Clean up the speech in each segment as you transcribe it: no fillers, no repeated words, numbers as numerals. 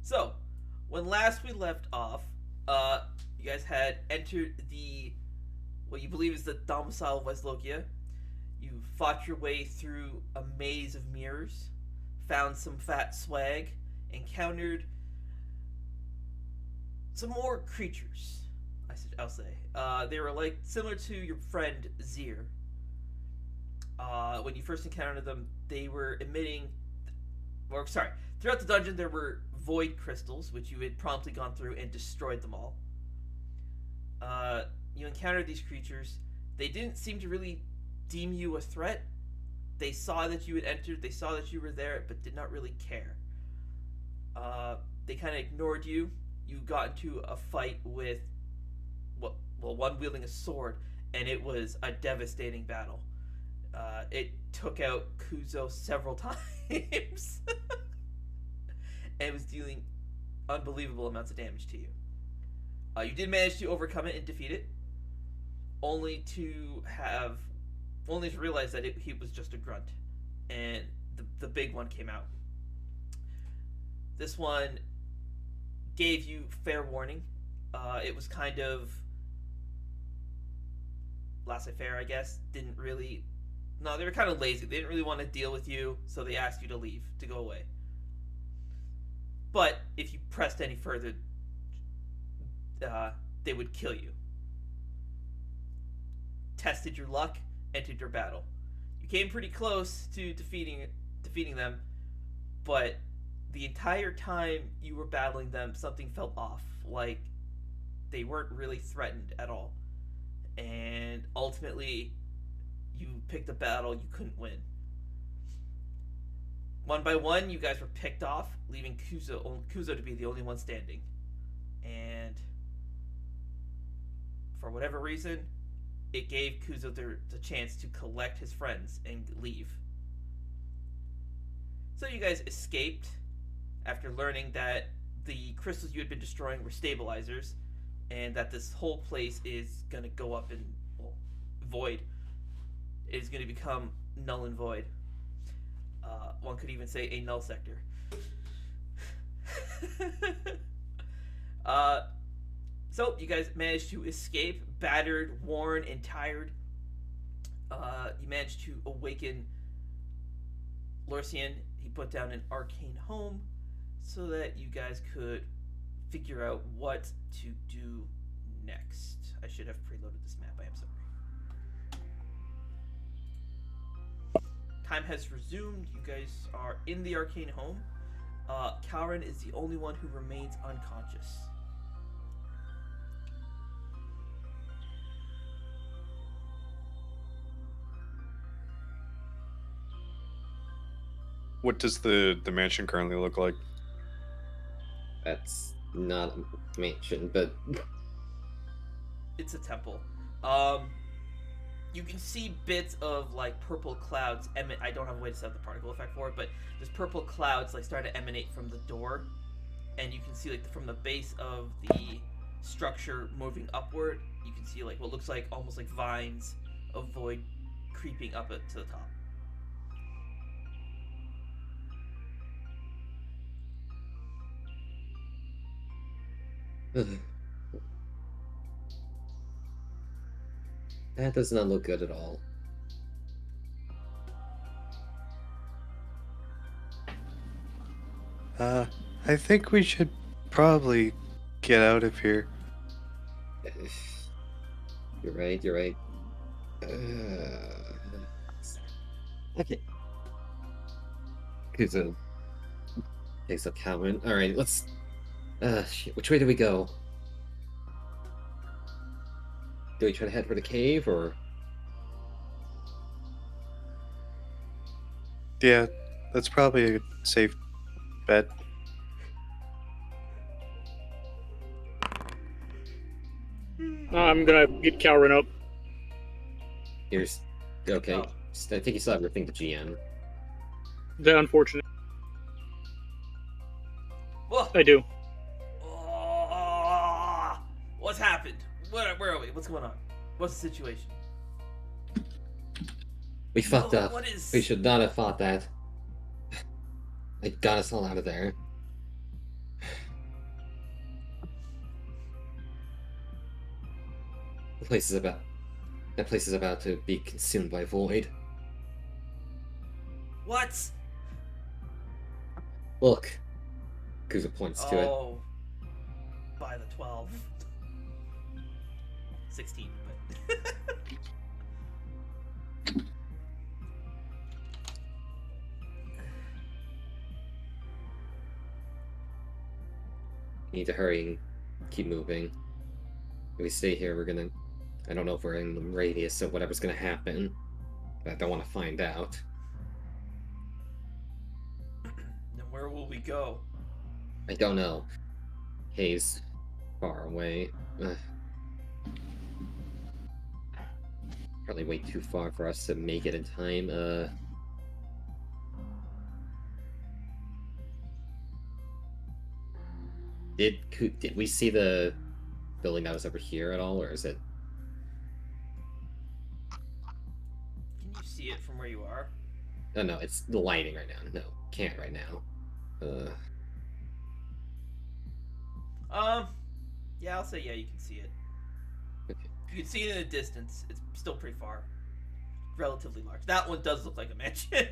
So, when last we left off, you guys had entered the what you believe is the domicile of Wiesslogia. You fought your way through a maze of mirrors, found some fat swag, encountered some more creatures. I'll say they were like similar to your friend Zir. When you first encountered them, they were emitting. Or sorry, throughout the dungeon there were void crystals, which you had promptly gone through and destroyed them all. You encountered these creatures. They didn't seem to really deem you a threat. They saw that you had entered, they saw that you were there, but did not really care. They kind of ignored you. You got into a fight with, one wielding a sword, and it was a devastating battle. It took out Kuzo several times, and was dealing unbelievable amounts of damage to you. You did manage to overcome it and defeat it, only to realize that he was just a grunt, and the big one came out. This one gave you fair warning. It was kind of laissez-faire, I guess. Didn't really. No, they were kind of lazy. They didn't really want to deal with you, so they asked you to leave, to go away. But if you pressed any further, they would kill you. Tested your luck, entered your battle. You came pretty close to defeating them, but the entire time you were battling them, something felt off. Like they weren't really threatened at all. And ultimately, you picked a battle you couldn't win. One by one, you guys were picked off, leaving Kuzo to be the only one standing. And for whatever reason, it gave Kuzo the chance to collect his friends and leave. So you guys escaped after learning that the crystals you had been destroying were stabilizers, and that this whole place is going to go up in void. It is going to become null and void. One could even say a null sector. So you guys managed to escape, battered, worn, and tired. You managed to awaken Lorcian. He put down an arcane home so that you guys could figure out what to do next. I should have preloaded this map. I am sorry. Time has resumed. You guys are in the arcane home. Kalren is the only one who remains unconscious. What does the mansion currently look like? That's not a mansion, but It's a temple. You can see bits of like purple clouds emanate. I don't have a way to set up the particle effect for it, but there's purple clouds like start to emanate from the door, and you can see like from the base of the structure moving upward. You can see like what looks like almost like vines of void creeping up it to the top. that does not look good at all. I think we should probably get out of here. You're right. Okay. Kuzo takes up Kalren. Alright, let's... shit, which way do we go? Do we try to head for the cave, or...? Yeah, that's probably a safe bet. I'm gonna get Kalren up. Here's... Okay. Oh. I think you still have your thing to GM. The unfortunate. Whoa. I do. What's happened? Where are we? What's going on? What's the situation? We fucked up. What is... We should not have fought that. I got us all out of there. That place is about to be consumed by void. What? Look. Kuza points to it. Oh, by the 12. 16, but. We need to hurry and keep moving. If we stay here, we're gonna... I don't know if we're in the radius of whatever's gonna happen, but I don't want to find out. Then where will we go? I don't know. Hayes, far away. Probably way too far for us to make it in time. Did we see the building that was over here at all, or is it? Can you see it from where you are? Oh no, it's the lighting right now. No, can't right now. Yeah, I'll say yeah, you can see it. Okay. You can see it in the distance. It's still pretty far. Relatively large. That one does look like a mansion.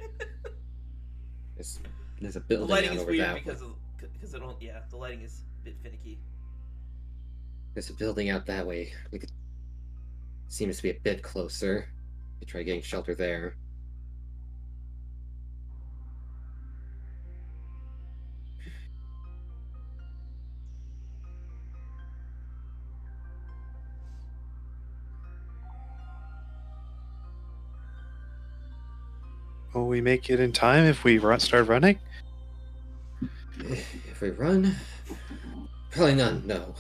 There's a The building lighting out is over weird that because way. it don't. Yeah, the lighting is a bit finicky. There's a building out that way. We could. Seems to be a bit closer. We try getting shelter there. Will we make it in time if we start running? If we run, probably not. No.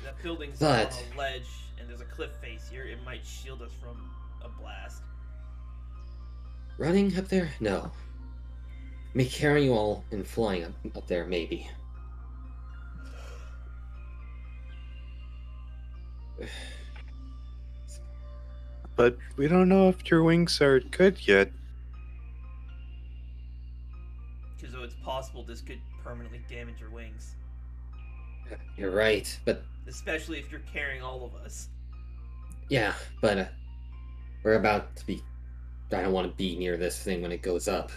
That building's But- on a ledge, and there's a cliff face here. It might shield us from a blast. Running up there? No. Me carrying you all and flying up there, maybe. But we don't know if your wings are good yet. Because it's possible this could permanently damage your wings. You're right, but Especially if you're carrying all of us. yeah, but we're about to be. I don't want to be near this thing when it goes up.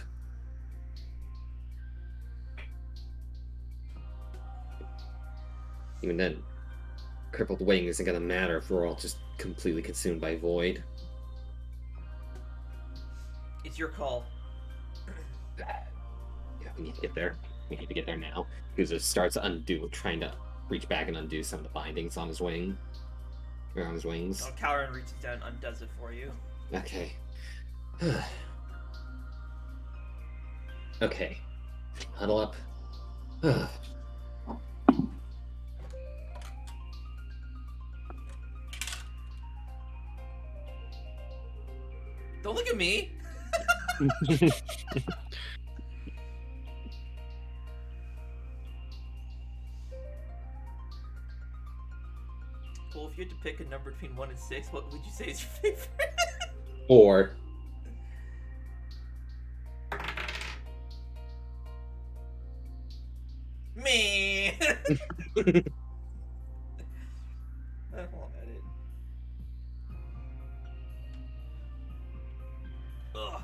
Even then, crippled wing isn't gonna matter if we're all just completely consumed by void. It's your call. Yeah, we need to get there. We need to get there now. Because it starts to trying to reach back and undo some of the bindings on his wing. Or on his wings. Oh, Kalren reaches down and undoes it for you. Okay. Okay. Huddle up. Don't look at me! Well, if you had to pick a number between 1 and 6, what would you say is your favorite? 4. Me! Hold on, edit. Ugh.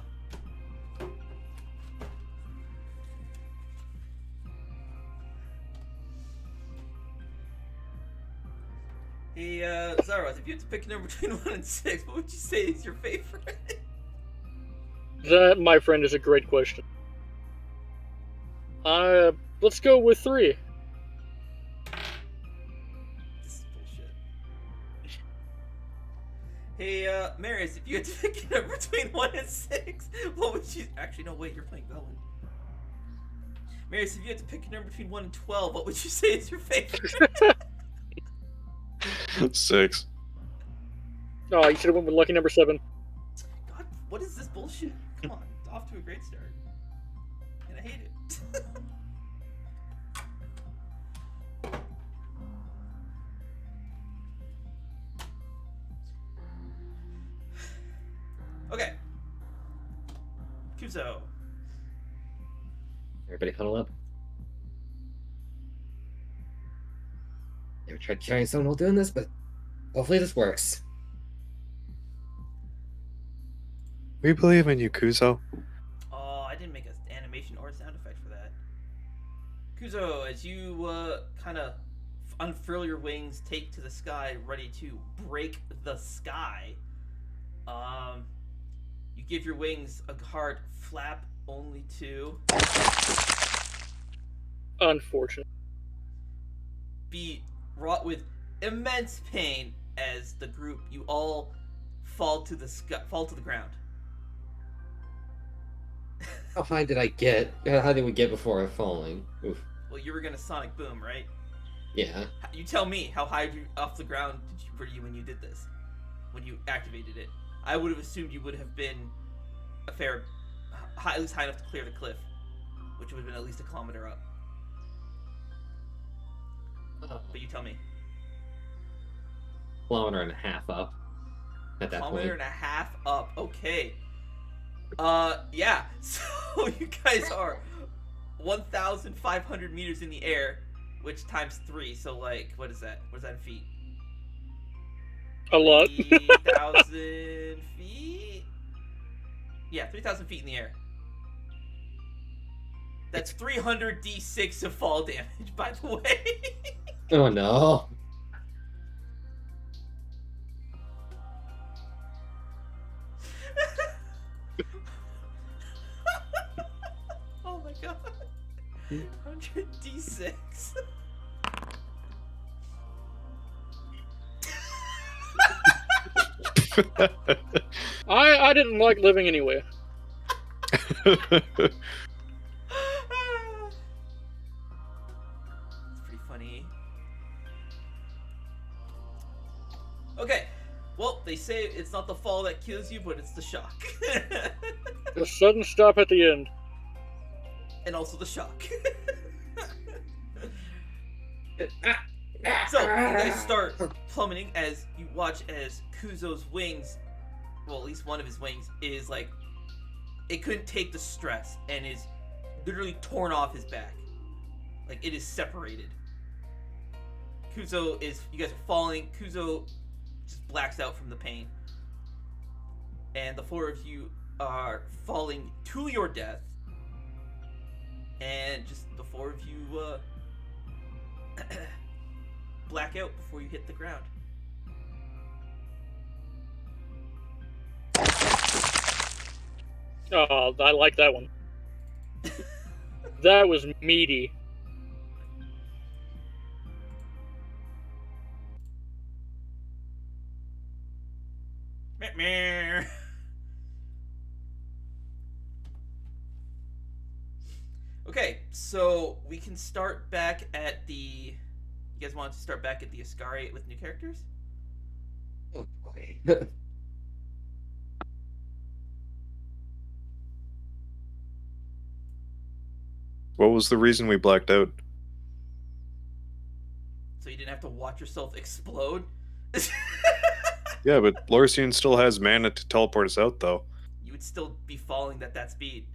Hey, Zaros, if you had to pick a number between 1 and 6, what would you say is your favorite? That, my friend, is a great question. Let's go with 3. This is bullshit. Hey, Marius, if you had to pick a number between 1 and 6, what would you... Actually, no, wait, you're playing Velen. Marius, if you had to pick a number between 1 and 12, what would you say is your favorite? 6. Oh, you should have went with lucky number 7. God, what is this bullshit? Come on, it's off to a great start. And I hate it. Okay. Kuzo. Everybody huddle up. Never tried carrying someone while doing this, but hopefully this works. We believe in you, Kuzo. Oh, I didn't make an animation or a sound effect for that. Kuzo, as you kind of unfurl your wings, take to the sky, ready to break the sky, you give your wings a hard flap, only to Unfortunate. be wrought with immense pain as the group, you all fall to the ground. How high did I get? How did we get before I falling? Oof. Well, you were gonna sonic boom, right? Yeah. You tell me, how high off the ground were you when you did this? When you activated it? I would have assumed you would have been a fair, at least high enough to clear the cliff, which would have been at least a kilometer up. But you tell me. Kilometer and a half up at that Kilometer point. and a half up. Okay. Yeah. So you guys are 1,500 meters in the air, which times 3. So like, what is that? What is that in feet? A lot. 3,000 feet. Yeah, 3,000 feet in the air. That's 300 d6 of fall damage, by the way. Oh no. Oh my god. 100 d6. I didn't like living anyway. It's pretty funny. Okay. Well, they say it's not the fall that kills you, but it's the shock. The sudden stop at the end. And also the shock. So, you guys start plummeting as you watch as Kuzo's wings, well, at least one of his wings, is like, it couldn't take the stress and is literally torn off his back. Like, it is separated. Kuzo is, you guys are falling. Kuzo just blacks out from the pain. And the 4 of you are falling to your death. And just the 4 of you, black out before you hit the ground. Oh, I like that one. That was meaty. Okay, so we can start back at the... You guys want to start back at the Ascari with new characters? Oh boy. What was the reason we blacked out? So you didn't have to watch yourself explode? Yeah, but Lorcian still has mana to teleport us out, though. You would still be falling at that speed.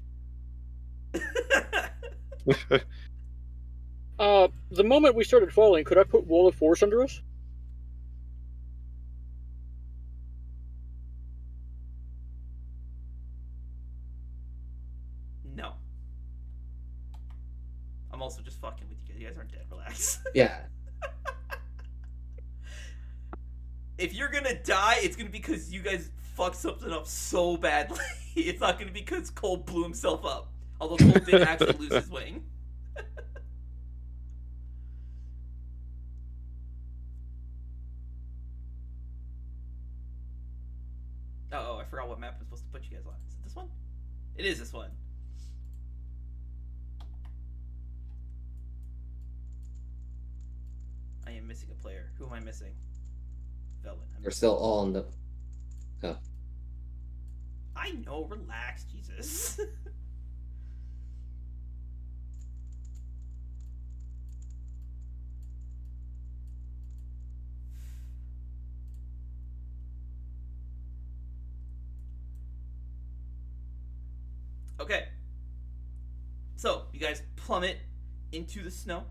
The moment we started falling, could I put Wall of Force under us? No. I'm also just fucking with you guys. You guys aren't dead. Relax. Yeah. If you're gonna die, it's gonna be because you guys fucked something up so badly. It's not gonna be because Cole blew himself up. Although Cole did actually lose his wing. Oh, I forgot what map I'm supposed to put you guys on. Is it this one? It is this one. I am missing a player. Who am I missing? Velvet. We're still all in the... Oh. I know, relax, Jesus. Okay. So, you guys plummet into the snow.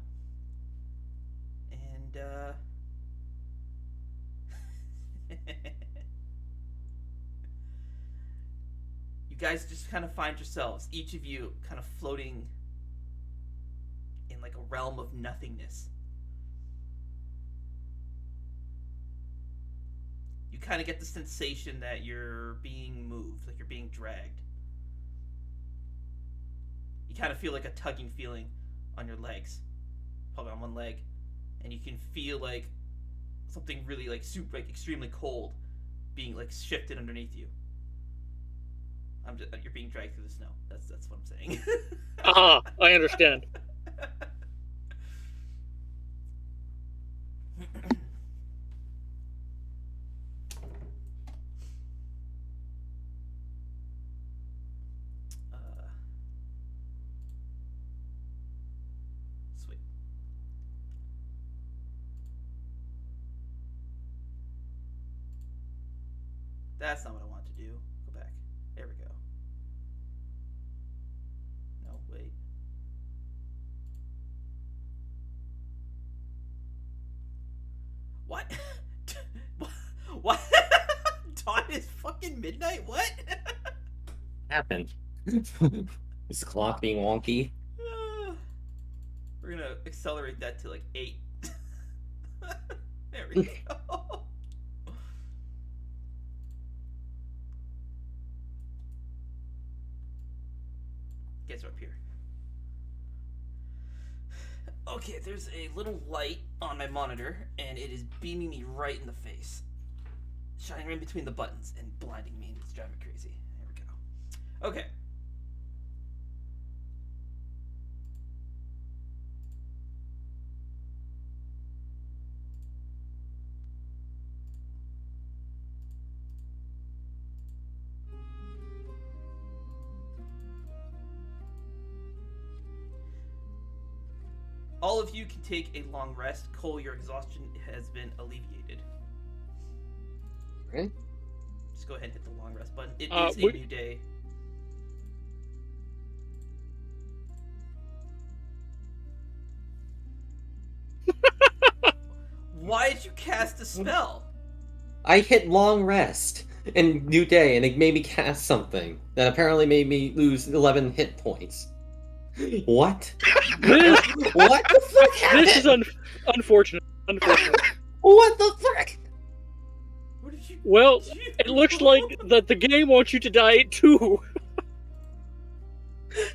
And, guys just kind of find yourselves, each of you, kind of floating in like a realm of nothingness. You kind of get the sensation that you're being moved, like you're being dragged. You kind of feel like a tugging feeling on your legs, probably on one leg, and you can feel like something really like super, like extremely cold, being like shifted underneath you. You're being dragged through the snow. That's what I'm saying. Aha, I understand. Sweet. That's not what I want to do. Go back. There we go. No, wait. What? What? Dawn is fucking midnight? What? Happened. Is the clock being wonky? We're gonna accelerate that to like 8. There we go. Guys are up here. Okay, there's a little light on my monitor, and it is beaming me right in the face. Shining right between the buttons and blinding me, and it's driving me crazy. There we go. Okay. All of you can take a long rest. Cole, your exhaustion has been alleviated. Okay. Just go ahead and hit the long rest button. It is a new day. Why did you cast a spell? I hit long rest and new day, and it made me cast something that apparently made me lose 11 hit points. What? This, What the fuck happened? this is unfortunate. Unfortunate. What the frick? What did you Well, do? it looks like that the game wants you to die too.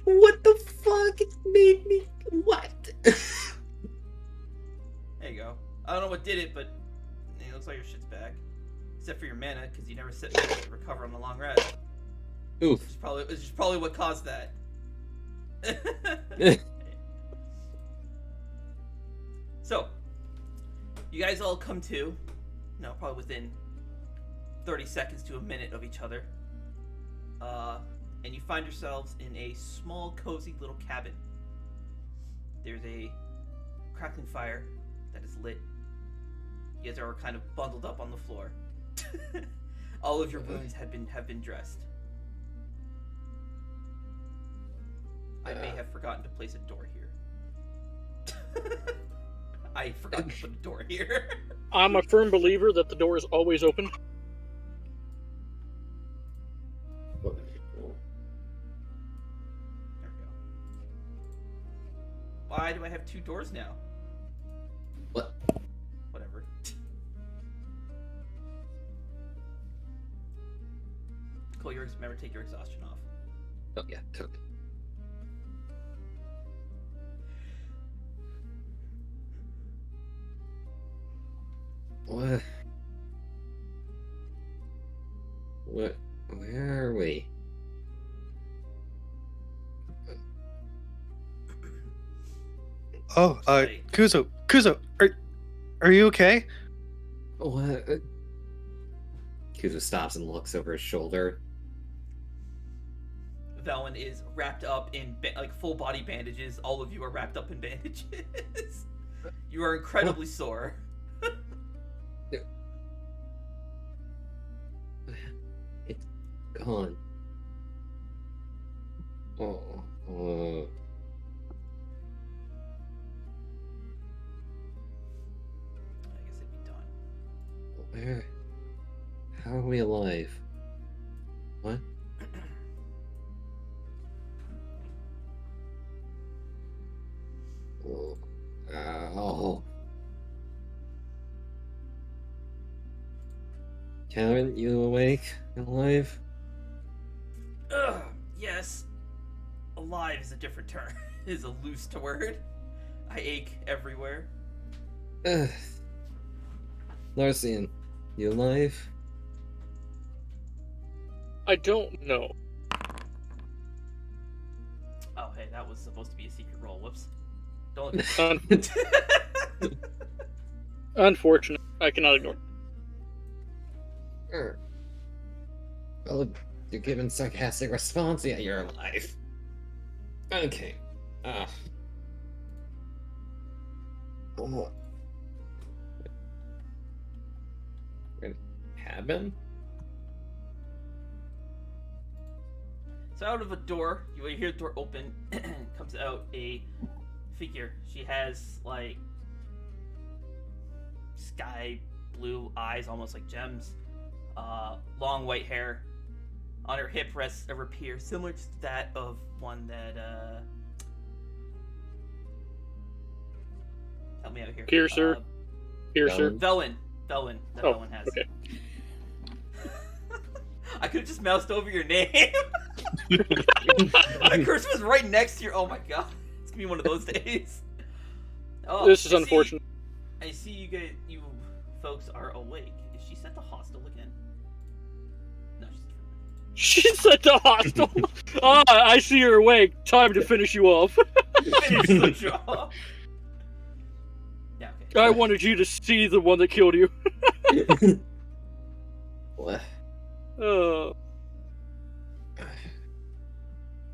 What the fuck? It made me... What? There you go. I don't know what did it, but it looks like your shit's back. Except for your mana, because you never sit to recover on the long rest. Oof. Which is probably what caused that. So, you guys all come to, probably within 30 seconds to a minute of each other. And you find yourselves in a small, cozy little cabin. There's a crackling fire that is lit. You guys are kind of bundled up on the floor. All of your wounds have been dressed. I may have forgotten to place a door here. I forgot to put a door here. I'm a firm believer that the door is always open. There we go. Why do I have 2 doors now? What? Whatever. Cool, remember to take your exhaustion off. Oh yeah, took. What? What? Where are we? Oh, Right. Kuzo, are you okay? What? Kuzo stops and looks over his shoulder. Valwyn is wrapped up in full body bandages. All of you are wrapped up in bandages. You are incredibly sore. It's gone. Oh. I guess it'd be done. Where? How are we alive? What? Oh. Kalren, you awake? Alive? Ugh, yes. Alive is a different term. Is a loose word. I ache everywhere. Ugh. Larcian, you alive? I don't know. Oh, hey, that was supposed to be a secret roll. Whoops. Don't. Unfortunate. I cannot ignore. Well, you're giving sarcastic response, yeah, you're alive. Okay. Oh. Cabin? So out of a door, you hear the door open. Comes out a figure. She has like sky blue eyes, almost like gems. Long white hair. On her hip rests a rapier, similar to that of one that. Help me out here. Piercer. Piercer. Velwyn. That Velwyn has. Okay. I could have just moused over your name. My cursor was right next to your. Oh my god, it's gonna be one of those days. Oh, This is unfortunate. I see you folks are awake. Is she sent to hostel again? No, She's at the hostel. I see her awake. Time to finish you off. finish the job. Yeah, okay. I wanted you to see the one that killed you. What? Uh,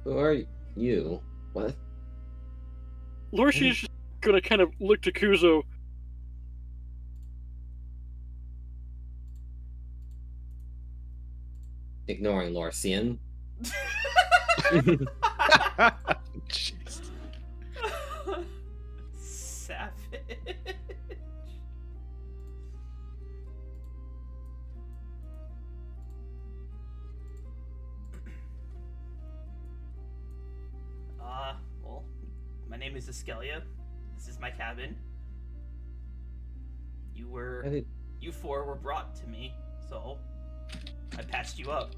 Who are you? What? Lorcia's just gonna kind of look to Kuzo. Ignoring Larcian. Jeez. Savage. Well, my name is Eskelia. This is my cabin. You four were brought to me, so I patched you up.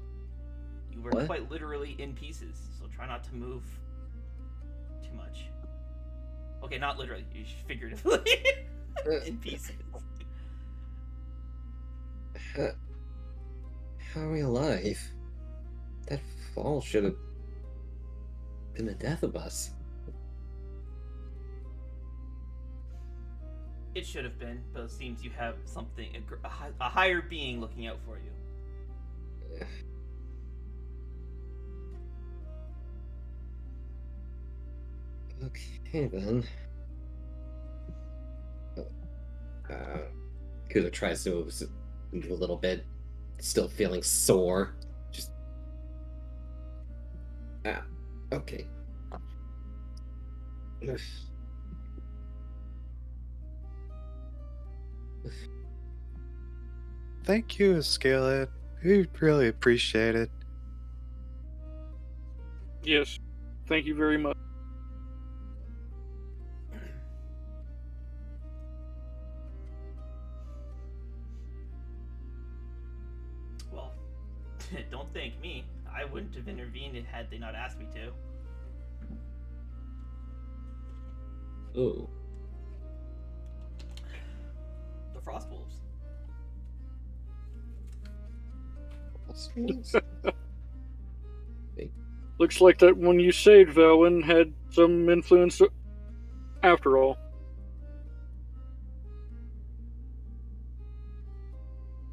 You were What? quite literally in pieces, so try not to move too much. Okay, not literally, figuratively. In pieces. How are we alive? That fall should have been the death of us. It should have been, but it seems you have something, a higher being looking out for you. Okay then. Kudo tries to move a little bit, still feeling sore. Just okay. Thank you, Scalet. We really appreciate it. Yes. Thank you very much. Well, don't thank me. I wouldn't have intervened had they not asked me to. Ooh. The Frost Wolves. Looks like that one you saved, Velwyn, had some influence after all.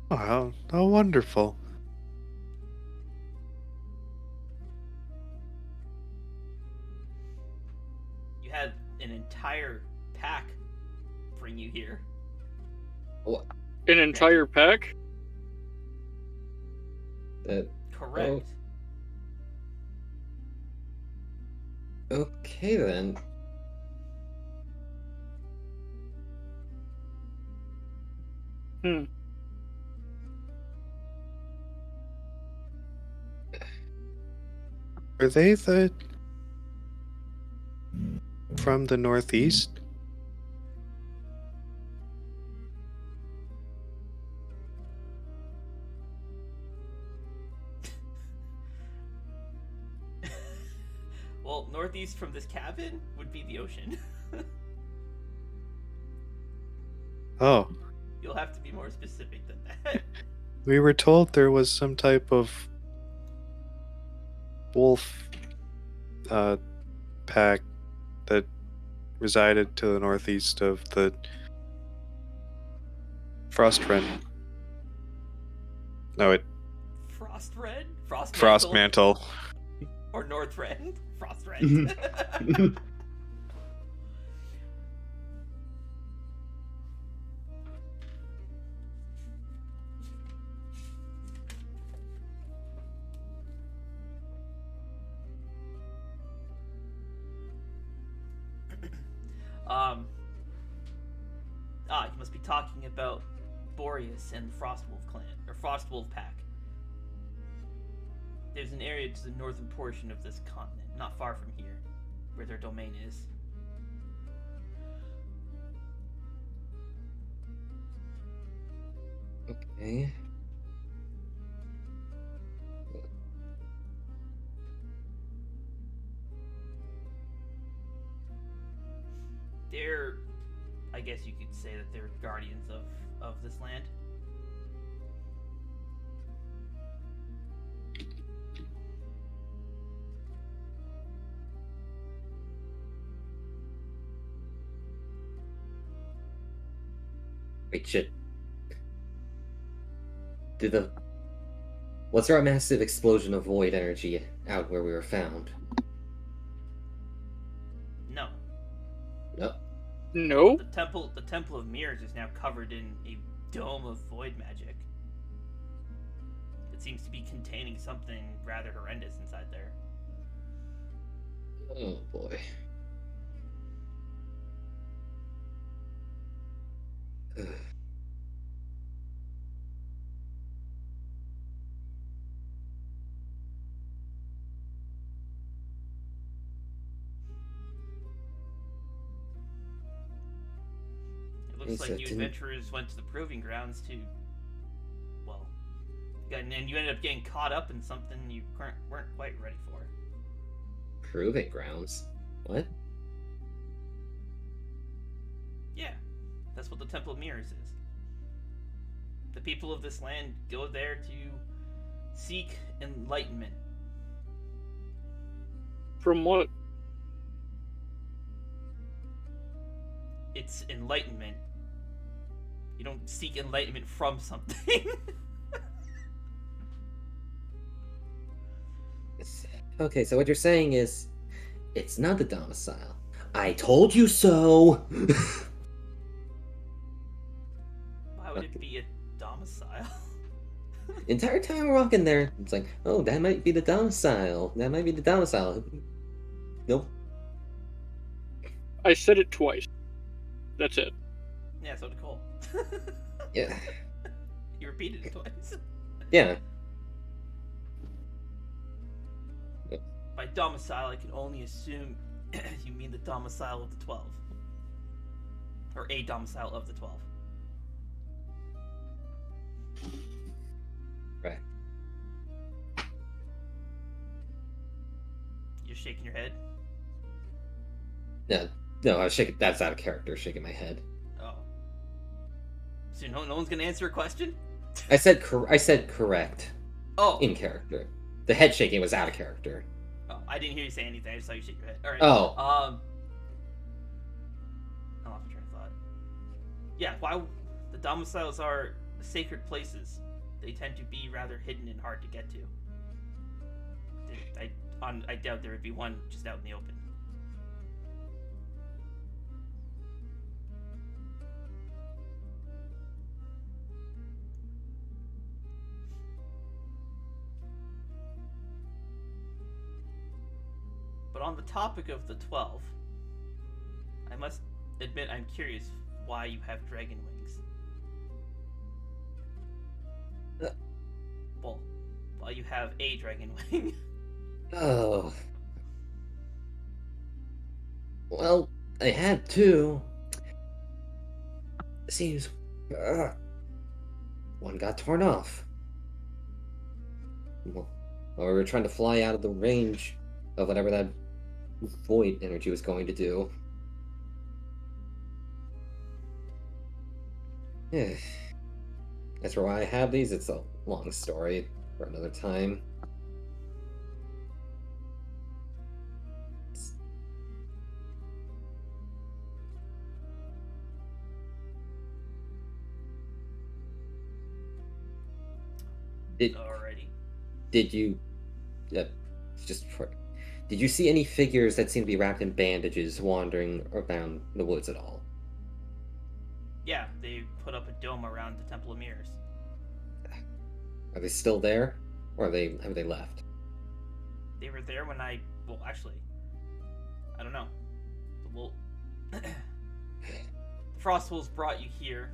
Wow, how wonderful. You had an entire pack bring you here. What? An entire pack? Correct. Okay then. Are they from the northeast? northeast from this cabin would be the ocean. Oh, You'll have to be more specific than that. we were told there was some type of wolf pack that resided to the northeast of the Frostren. No, it Frostren? Frost Frostmantle. Or Northrend? Frostrend. You must be talking about Boreas and the Frostwolf clan, or Frostwolf pack. There's an area to the northern portion of this continent, not far from here, where their domain is. Okay. They're, I guess you could say that they're guardians of this land. Wait, shit. Was there a massive explosion of void energy out where we were found? No. No. No? The Temple of Mirrors is now covered in a dome of void magic. It seems to be containing something rather horrendous inside there. Oh boy. It looks like you adventurers went to the proving grounds to, well, and you ended up getting caught up in something you weren't quite ready for. Proving grounds? What? Yeah, that's what the Temple of Mirrors is. The people of this land go there to seek enlightenment. From what? It's enlightenment. You don't seek enlightenment from something. Okay, so what you're saying is, it's not the domicile. I told you so! Why would it be a domicile? Entire time we're walking there, it's like, oh, that might be the domicile. That might be the domicile. Nope. I said it twice. That's it. Yeah, so did Cole. Yeah. You repeated it twice. Yeah. By domicile, I can only assume you mean the domicile of the 12. Or a domicile of the 12. Right. You're shaking your head? No, I was shaking. That's out of character, shaking my head. Oh. So no one's gonna answer a question? I said correct. Oh. In character. The head shaking was out of character. Oh, I didn't hear you say anything. I just saw you shake your head. All right. Oh. I lost my train of thought. Yeah. Why? The domiciles are sacred places. They tend to be rather hidden and hard to get to. I doubt there would be one just out in the open. But on the topic of the 12, I must admit I'm curious why you have dragon wings. Well, why you have a dragon wing. Oh. Well, I had two. Seems... one got torn off. Well, we were trying to fly out of the range of whatever that void energy was going to do. Yeah. As for why I have these, it's a long story for another time. Alrighty. Did you uh, did you see any figures that seem to be wrapped in bandages wandering around the woods at all? Yeah, they put up a dome around the Temple of Mirrors. Are they still there, or have they left? They were there when well, actually, I don't know. Well, the Frostwolves brought you here,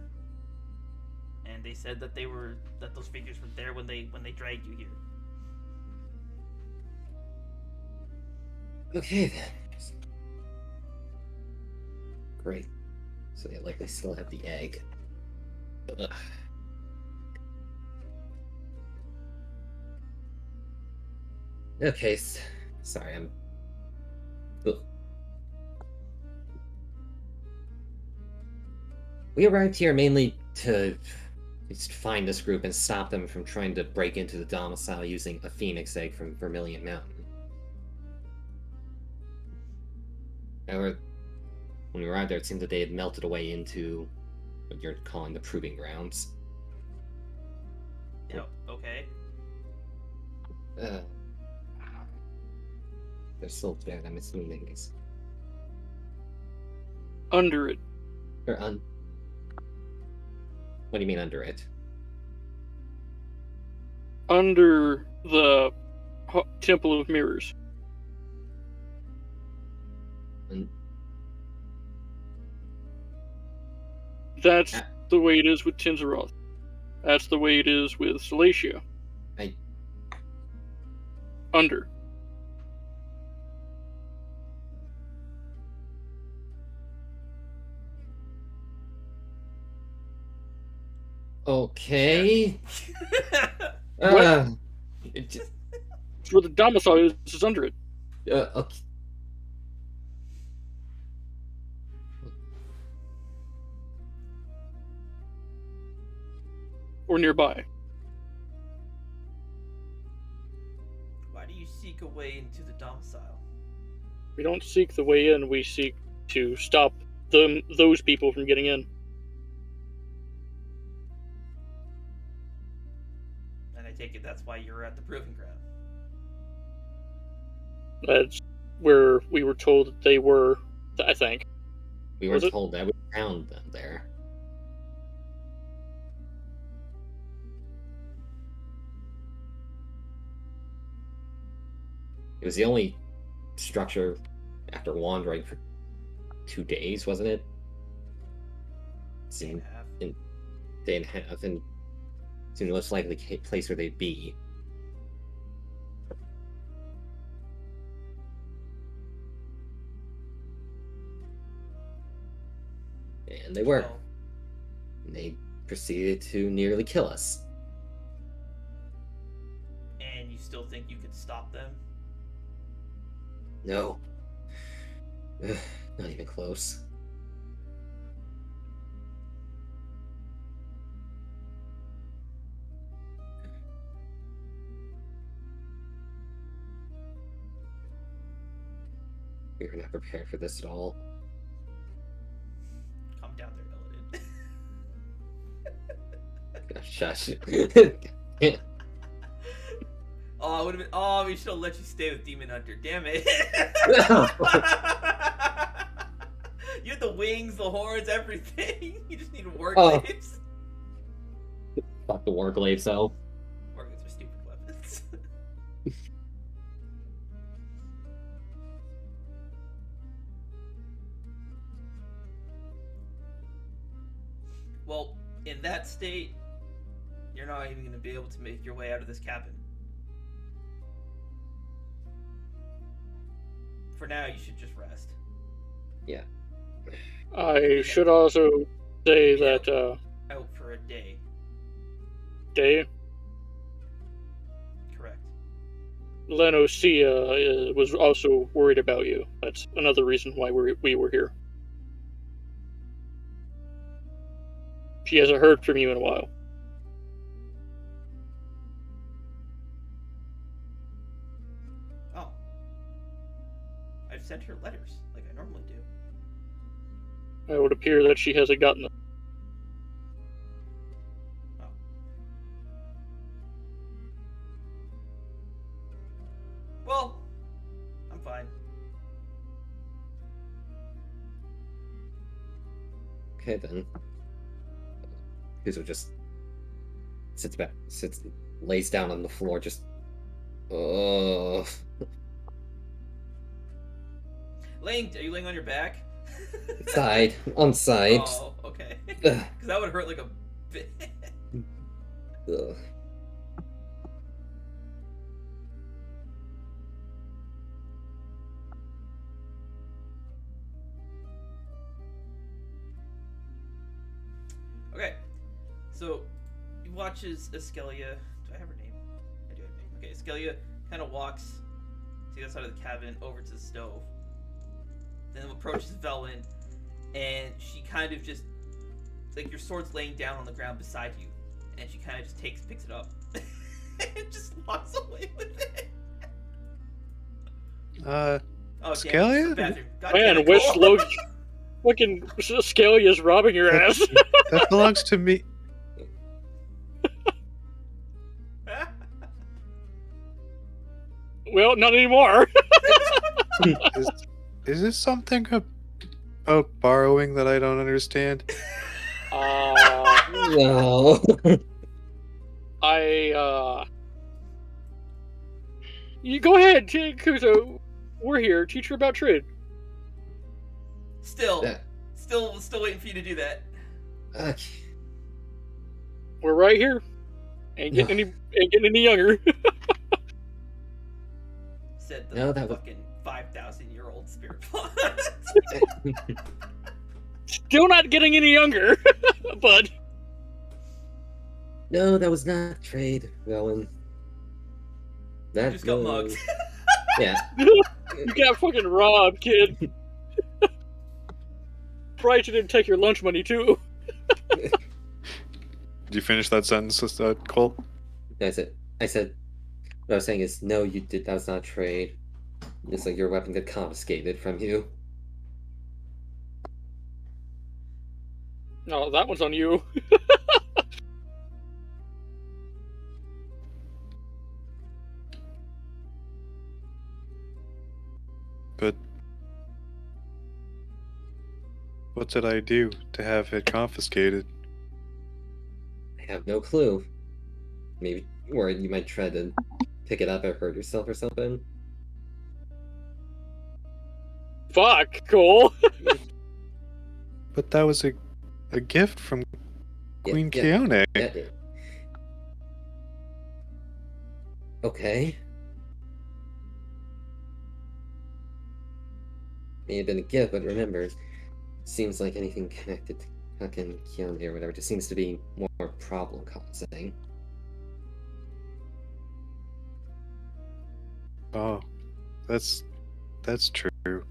and they said that those figures were there when they dragged you here. Okay then. Great. So they likely still have the egg. Ugh. Okay, sorry, I'm... Ugh. We arrived here mainly to just find this group and stop them from trying to break into the domicile using a phoenix egg from Vermilion Mountain. However, when we arrived there, it seemed that they had melted away into what you're calling the proving grounds. Yep. Okay. They're still there, I'm assuming it's... Under it. They're What do you mean under it? Under the Temple of Mirrors. That's the way it is with Tinzeroth. That's the way it is with Elysia. Under. Okay. What? It just, It's where the domicile is under it. okay. Or nearby. Why do you seek a way into the domicile? We don't seek the way in, we seek to stop those people from getting in. And I take it that's why you're at the proving ground. That's where we were told that they were, I think. We were told that we found them there. It was the only structure after wandering for 2 days, wasn't it? Day and a half. Day and a half, and seemed the most likely place where they'd be. And they were. Well, And they proceeded to nearly kill us. and you still think you could stop them? No. Ugh, not even close. We were not prepared for this at all. Calm down there, Illidan. Gosh, shush. Oh, it would have been. Oh, we should have let you stay with Demon Hunter. Damn it. You had the wings, the horns, everything. You just need war Oh. glaives. Fuck the Warglaive, so. War glaives are stupid weapons. Well, in that state, you're not even going to be able to make your way out of this cabin. For now, you should just rest. Yeah. I should also say that, Out for a day. Day, Correct. Elysia was also worried about you. That's another reason why we were here. She hasn't heard from you in a while. Oh. I've sent her letters, like I normally do. It would appear that she hasn't gotten them. Oh. Well, I'm fine. Okay then. Kuzo just lays down on the floor, just. Ugh. Are you laying on your back? On side. Oh, okay. Because that would hurt like a bit. Ugh. Okay, so he watches Elysia. Do I have her name? I do have her name. Okay, Elysia kind of walks to the other side of the cabin over to the stove. Then approaches Velwyn, and she kind of just, like, your sword's laying down on the ground beside you, and she kind of just picks it up, and just walks away with it. Oh, Scalia? Man, Wiesslogia, fucking Scalia's robbing your ass. That belongs to me. Well, not anymore. Is this something about borrowing that I don't understand? No. You go ahead, Kuzo. We're here. Teach her about trade. Still waiting for you to do that. Okay. We're right here. Ain't getting any younger. Said the No, that was- fucking 5,000-year-old spirit plot. Still not getting any younger, but No, that was not trade, Rowan. That just got mugged. Yeah. you got fucking robbed, kid. Probably you didn't take your lunch money too. Did you finish that sentence, Cole? I said, what I was saying is, no, you did. That was not trade. It's like your weapon got confiscated from you. No, that one's on you. But what did I do to have it confiscated? I have no clue. Maybe, or you might try to pick it up or hurt yourself or something. Fuck, Cole. But that was a gift from Queen Yeah. Keone. Yeah. Okay. May have been a gift, but remember, seems like anything connected to fucking Keone or whatever just seems to be more problem causing. Oh, that's true.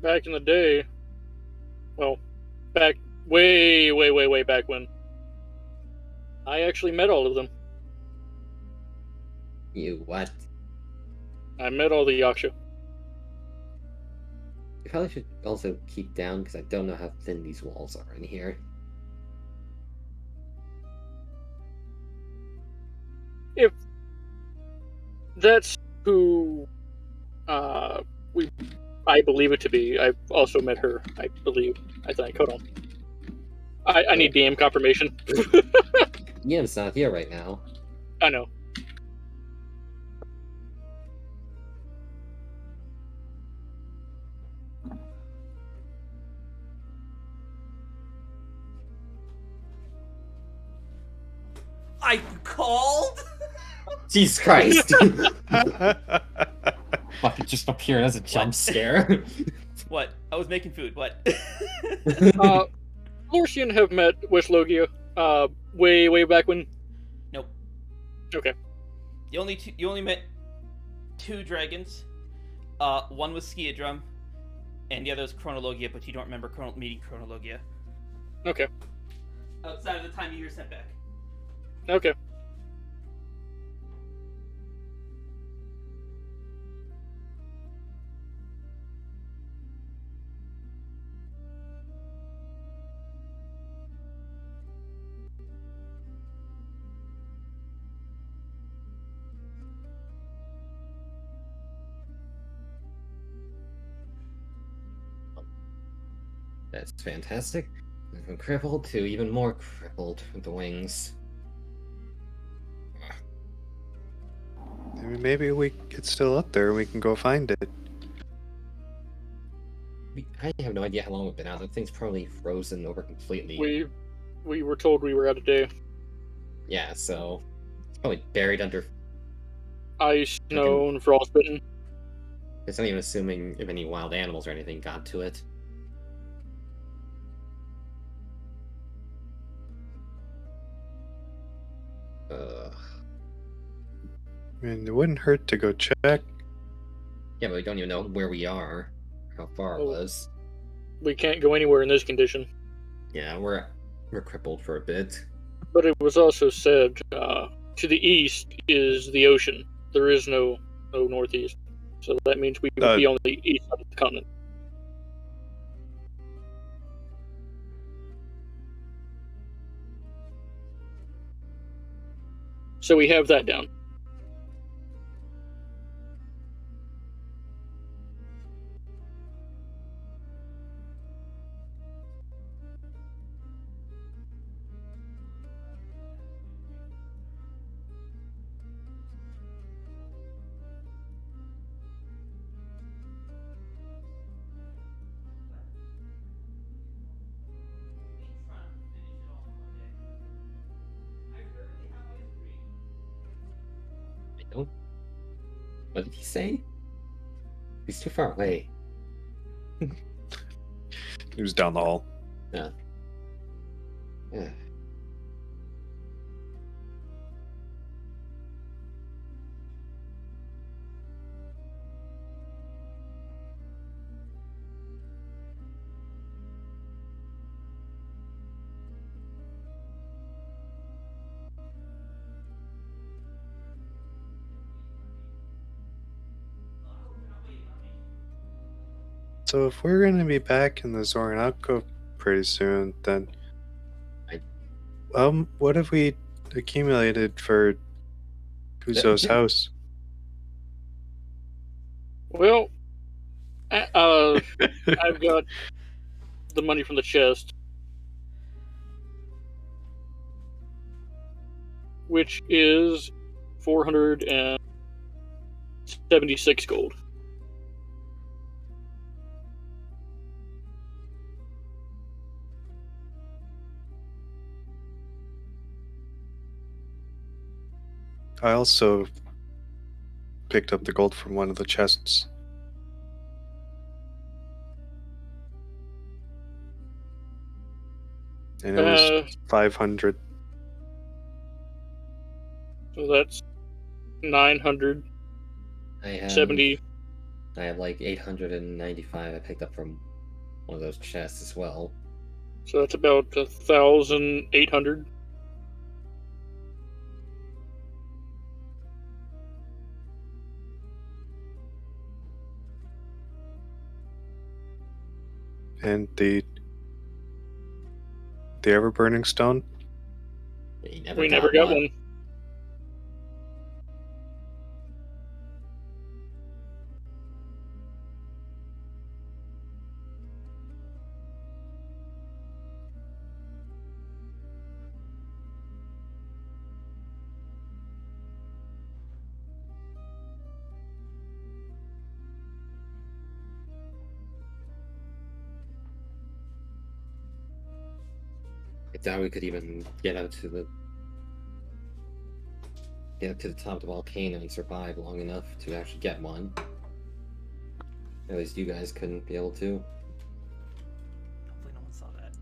Back in the day, well, back way back when, I actually met all of them. You what? I met all the Yaksha. You probably should also keep down because I don't know how thin these walls are in here. If that's who I believe it to be. I've also met her, I think. Hold on. I need DM confirmation. Yam's not here right now. I know. I called? Jesus Christ! Fucking just appeared as a jump scare. What? I was making food. What? Lorcian have met Wiesslogia. way back when? Nope. Okay. You only met 2 dragons. One was Skiadrum, and the other was Chronologia, but you don't remember meeting Chronologia. Okay. Outside of the time you were sent back. Okay. That's fantastic. From crippled to even more crippled with the wings. I mean, maybe it's still up there and we can go find it. I have no idea how long we've been out. That thing's probably frozen over completely. We were told we were out of day. Yeah, so it's probably buried under. Ice, snow, and frostbitten. It's not even assuming if any wild animals or anything got to it. I mean, it wouldn't hurt to go check. Yeah, but we don't even know where we are, how far it was. We can't go anywhere in this condition. Yeah, we're crippled for a bit. But it was also said to the east is the ocean. There is no northeast. So that means we would be on the east side of the continent. So we have that down. I don't. What did he say? He's too far away. He was down the hall. Yeah. So if we're going to be back in the Zoranako pretty soon, then what have we accumulated for Kuzo's house? Well, I've got the money from the chest, which is 476 gold. I also picked up the gold from one of the chests. And it was 500. So that's 900. I have 70. I have like 895 I picked up from one of those chests as well. So that's about 1,800. And the ever-burning stone? We never got one. I doubt we could even get to the top of the volcano and survive long enough to actually get one. At least you guys couldn't be able to. Hopefully no one saw that.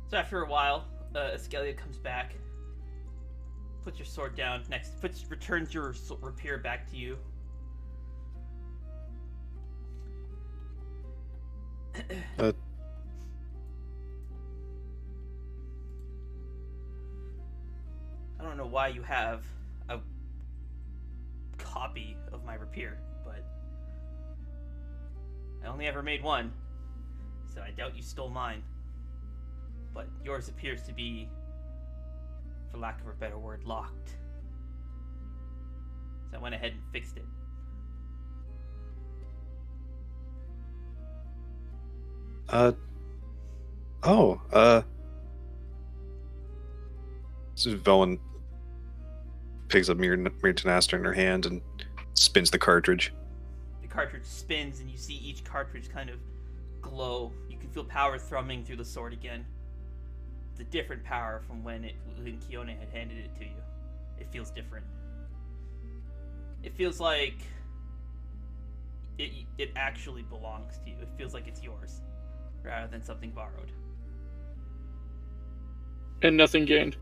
So after a while, Escalia comes back, puts your sword down returns your rapier back to you. Uh, I don't know why you have a copy of my rapier, but I only ever made one, so I doubt you stole mine. But yours appears to be, for lack of a better word, locked. So I went ahead and fixed it. This is Velen picks up Mirtanaster in her hand and spins the cartridge. The cartridge spins, and you see each cartridge kind of glow. You can feel power thrumming through the sword again. It's a different power from when Keone had handed it to you. It feels different. It feels like it actually belongs to you. It feels like it's yours, rather than something borrowed. And nothing gained.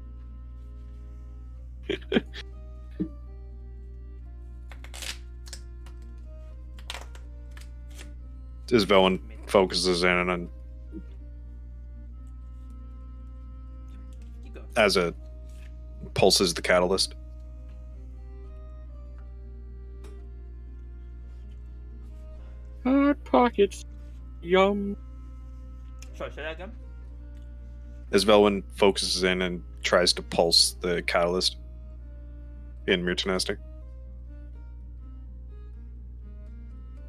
As Velen focuses in on Keep going. as it pulses the catalyst. Hot pockets. Yum. Sorry, say that again? As Velwyn focuses in and tries to pulse the catalyst in Mirtanaster.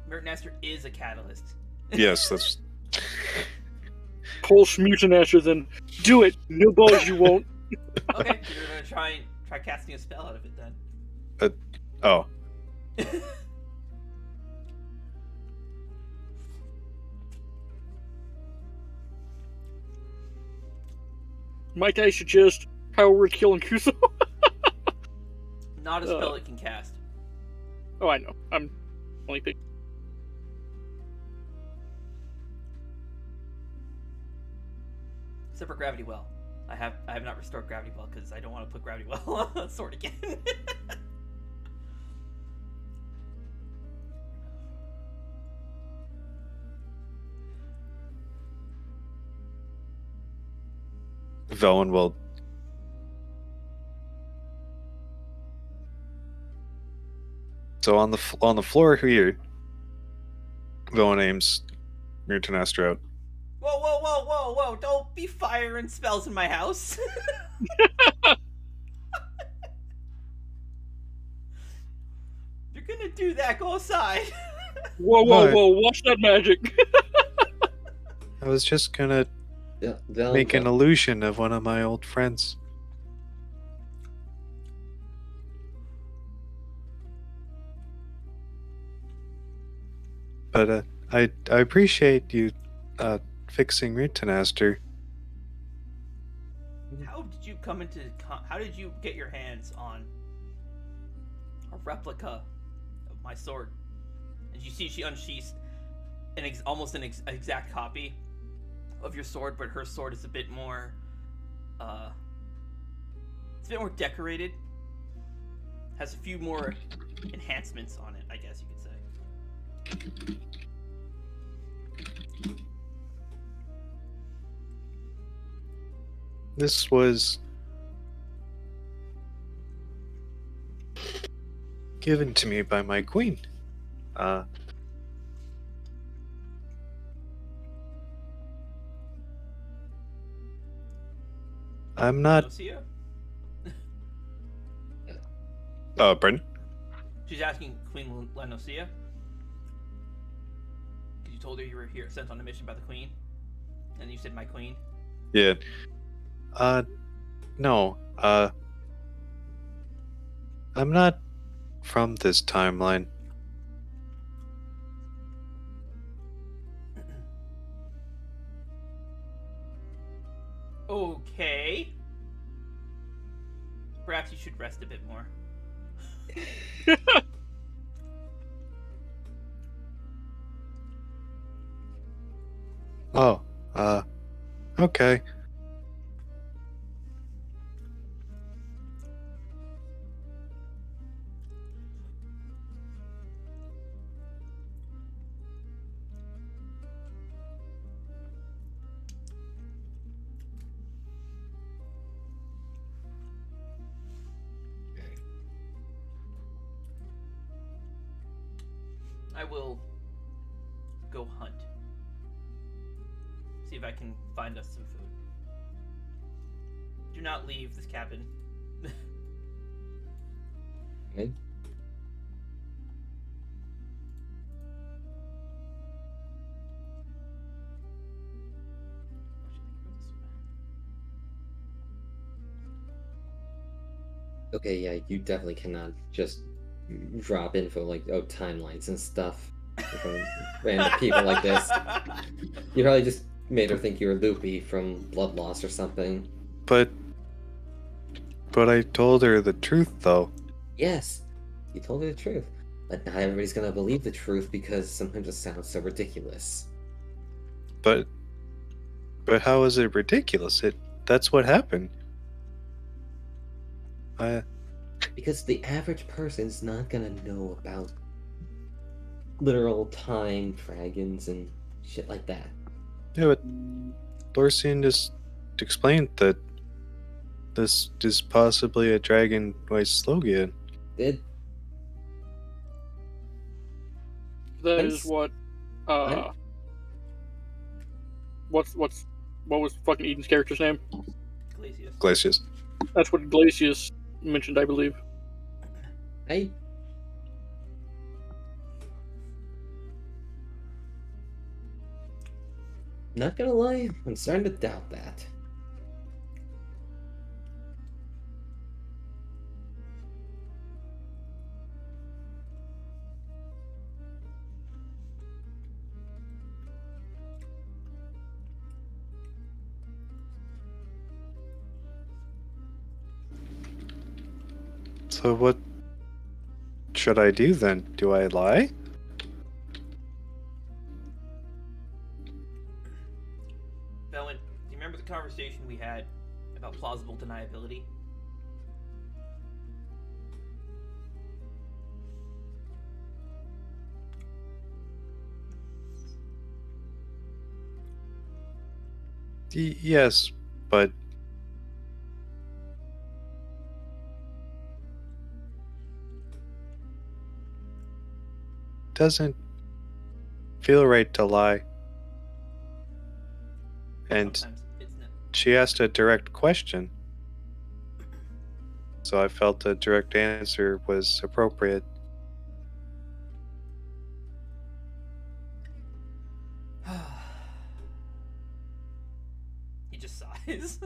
Mirtanaster is a catalyst. Yes, that's Pulse Mutanaster, then do it. No balls you won't. Okay, you're gonna try casting a spell out of it then. oh. Might I suggest Power Word Killing Kuso? Not a spell it can cast. Oh, I know. I'm only picking. Except for Gravity Well. I have not restored Gravity Well because I don't want to put Gravity Well on sword again. Velwyn will so on the floor here, Velwyn aims Mirtanaster out. Whoa, whoa, whoa, whoa, whoa! Don't be firing spells in my house. If you're gonna do that, go aside. Whoa, whoa, What? whoa! Watch that magic. I was just gonna Vel, make an illusion of one of my old friends. But I appreciate you fixing Mirtanaster. How did you come into? How did you get your hands on a replica of my sword? And you see, she unsheaths almost an exact copy of your sword, but her sword is a bit more. It's a bit more decorated. Has a few more enhancements on it, I guess you could say. This was given to me by my queen. I'm not. Elysia? Pardon? She's asking Queen Lenosia. Because you told her you were here, sent on a mission by the Queen. And you said my queen. Yeah. No. I'm not from this timeline. Okay. Perhaps you should rest a bit more. Oh, okay. I will go hunt. See if I can find us some food. Do not leave this cabin. Okay. Okay, yeah, you definitely cannot just drop info like, oh, timelines and stuff from random people like this. You probably just made her think you were loopy from blood loss or something. But I told her the truth, though. Yes, you told her the truth. But not everybody's gonna believe the truth because sometimes it sounds so ridiculous. But how is it ridiculous? That's what happened. Because the average person's not gonna know about literal time dragons and shit like that. Yeah, but Lorsian just explained that this is possibly a dragon Wiesslogia. Did That is what. What was fucking Eden's character's name? Glacius. That's what Glacius mentioned, I believe. I not gonna lie, I'm starting to doubt that. So what should I do then? Do I lie? Belwyn, do you remember the conversation we had about plausible deniability? Yes, but doesn't feel right to lie. And Sometimes it's not. she asked a direct question, so I felt a direct answer was appropriate. He just sighs.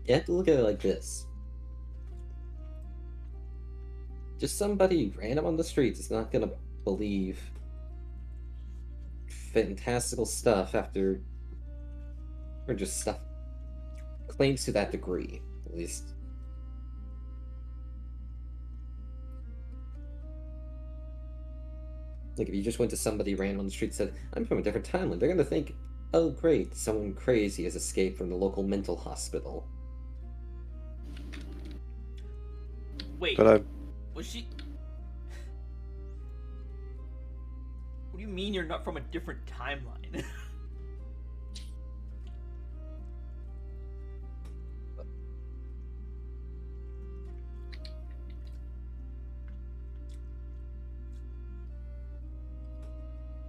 You have to look at it like this. Just somebody random on the streets is not gonna believe fantastical stuff after, or just stuff claims to that degree, at least. Like if you just went to somebody random on the street and said, I'm from a different timeline, they're gonna think, oh great, someone crazy has escaped from the local mental hospital. Wait, But was she... What do you mean you're not from a different timeline?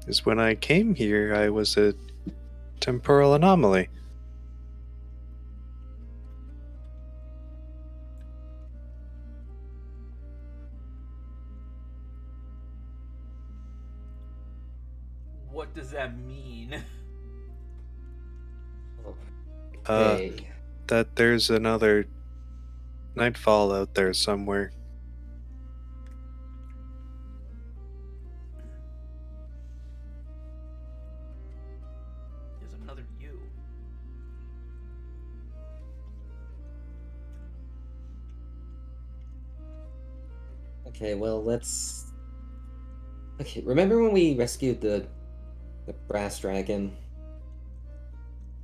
is when I came here, I was a temporal anomaly. What does that mean? Hey, That there's another Nightfall out there somewhere. There's another you. okay, well let's. Okay, remember when we rescued the brass dragon,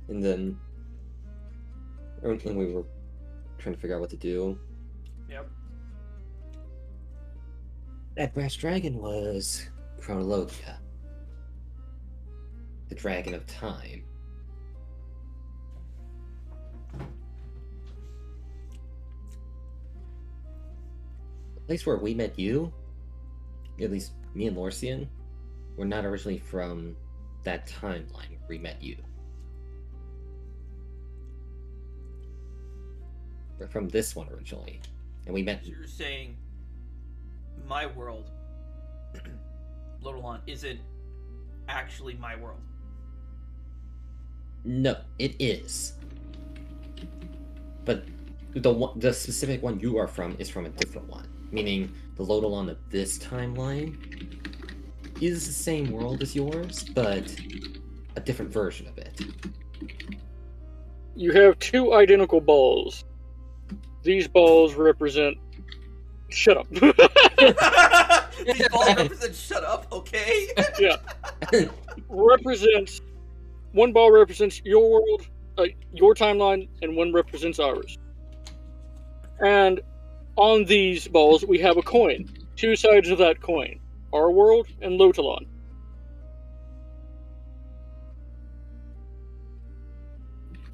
and then when we were trying to figure out what to do? Yep. That brass dragon was Chronologia, the dragon of time. The place where we met you, at least me and Lorcian, were not originally from that timeline where we met you. We're from this one originally, and we met So you're saying my world, Lodolon, isn't actually my world. No, it is. But the specific one you are from is from a different one. Meaning, the Lodolon of this timeline is the same world as yours, but a different version of it. You have two identical balls. These balls represent. Shut up. These balls represent shut up, okay? Yeah. Represents. One ball represents your world, your timeline, and one represents ours. And on these balls, we have a coin. Two sides of that coin. Our world and Lotalon.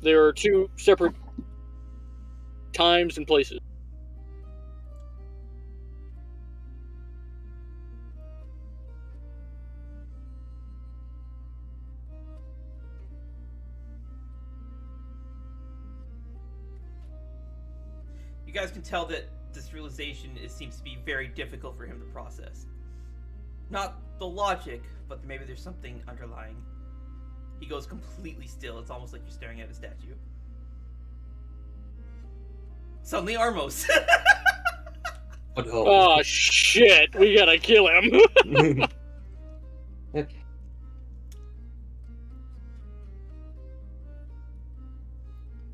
There are two separate times and places. You guys can tell that this realization seems to be very difficult for him to process. Not the logic, but maybe there's something underlying. He goes completely still. It's almost like you're staring at a statue. Suddenly, Armos. Oh, no. Oh shit! We gotta kill him. Okay.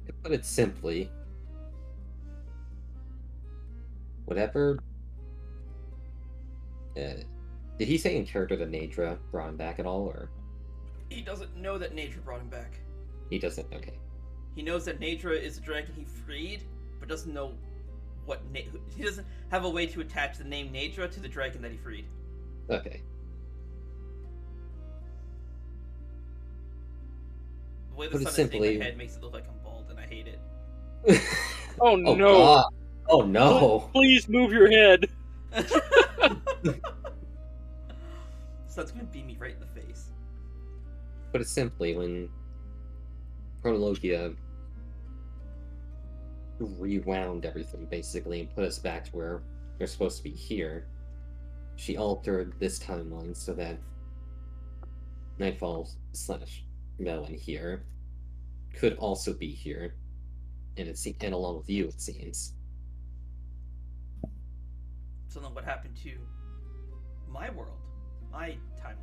To put it simply, whatever. Did he say in character that Nadra brought him back at all, or He doesn't know that Nadra brought him back. he doesn't? Okay. He knows that Nadra is the dragon he freed, but doesn't know what he doesn't have a way to attach the name Nadra to the dragon that he freed. Okay. The way the Put it sun is simply- hitting my head makes it look like I'm bald, and I hate it. Oh Oh no! God. Oh no! Please move your head. Sun's gonna beat me right in the face. Put it simply, when Chronologia rewound everything basically and put us back to where we're supposed to be here, she altered this timeline so that Nightfall / Melon here could also be here, and and along with you, it seems. So then, what happened to my world, my timeline?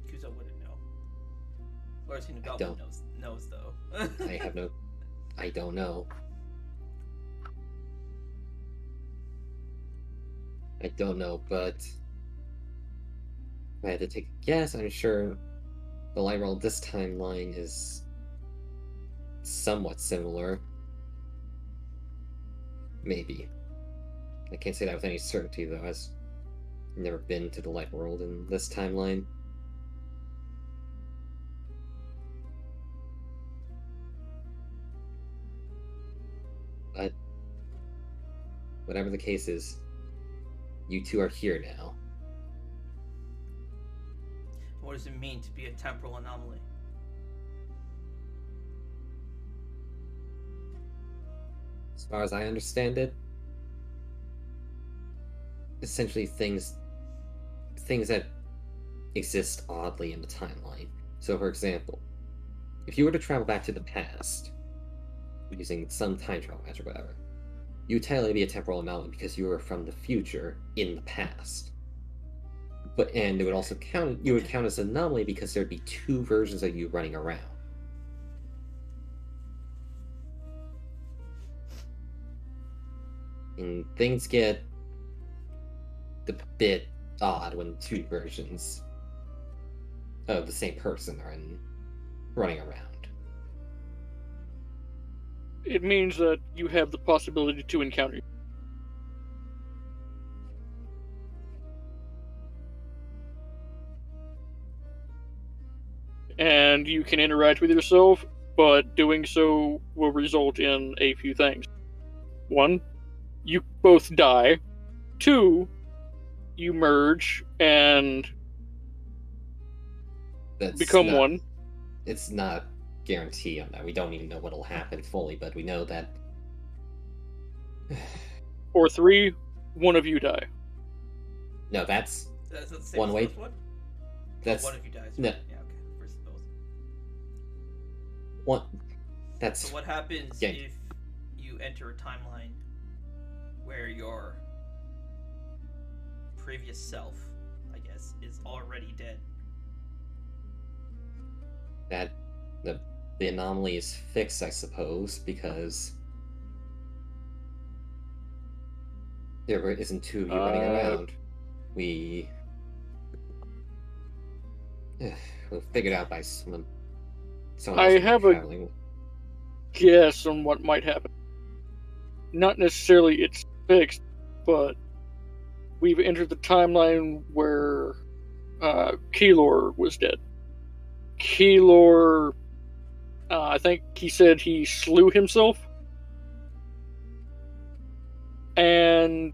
Kuzo wouldn't know. Lorcian don't. Development knows though. I don't know. I don't know, but if I had to take a guess, I'm sure the light world this timeline is somewhat similar. Maybe. I can't say that with any certainty, though, as I've never been to the light world in this timeline. But whatever the case is, you two are here now. What does it mean to be a temporal anomaly? As far as I understand it, essentially things that exist oddly in the timeline. So, for example, if you were to travel back to the past using some time travel magic or whatever, you would technically be a temporal anomaly because you were from the future in the past. And it would also count. You would count as an anomaly because there'd be two versions of you running around. And things get a bit odd when two versions of the same person are running around. It means that you have the possibility to encounter. And you can interact with yourself, but doing so will result in a few things. 1, you both die. 2, you merge and That's become not, one. It's not guarantee on that. We don't even know what'll happen fully, but we know that. Or 3, one of you die. No, that's That's not the same one as way. the first one? That's One of you dies. no. Right? Yeah, okay. Versus both. One. That's So what happens Yeah. if you enter a timeline where your previous self, I guess, is already dead? that the anomaly is fixed, I suppose, because there isn't two of you running around. We'll figure it out by someone else I will be have a traveling. guess on what might happen. Not necessarily it's fixed, but we've entered the timeline where Keylor was dead. Keylor, I think he said he slew himself. And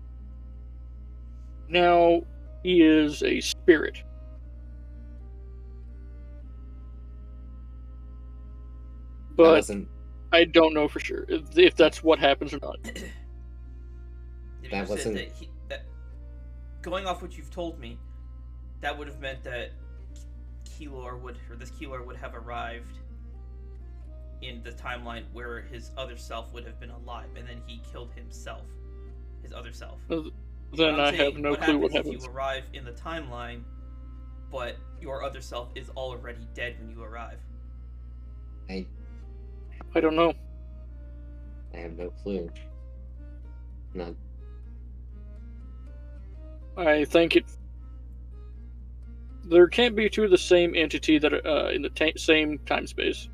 now he is a spirit. That But wasn't. I don't know for sure if that's what happens or not. If That you said wasn't- that going off what you've told me, that would have meant that this Keylor would have arrived in the timeline where his other self would have been alive, and then he killed himself, his other self. Then I'm I saying, have no what clue what happens happens. if you arrive in the timeline, but your other self is already dead when you arrive? I I don't know. have no clue. Not. I think there can't be two of the same entity that are in the same time space,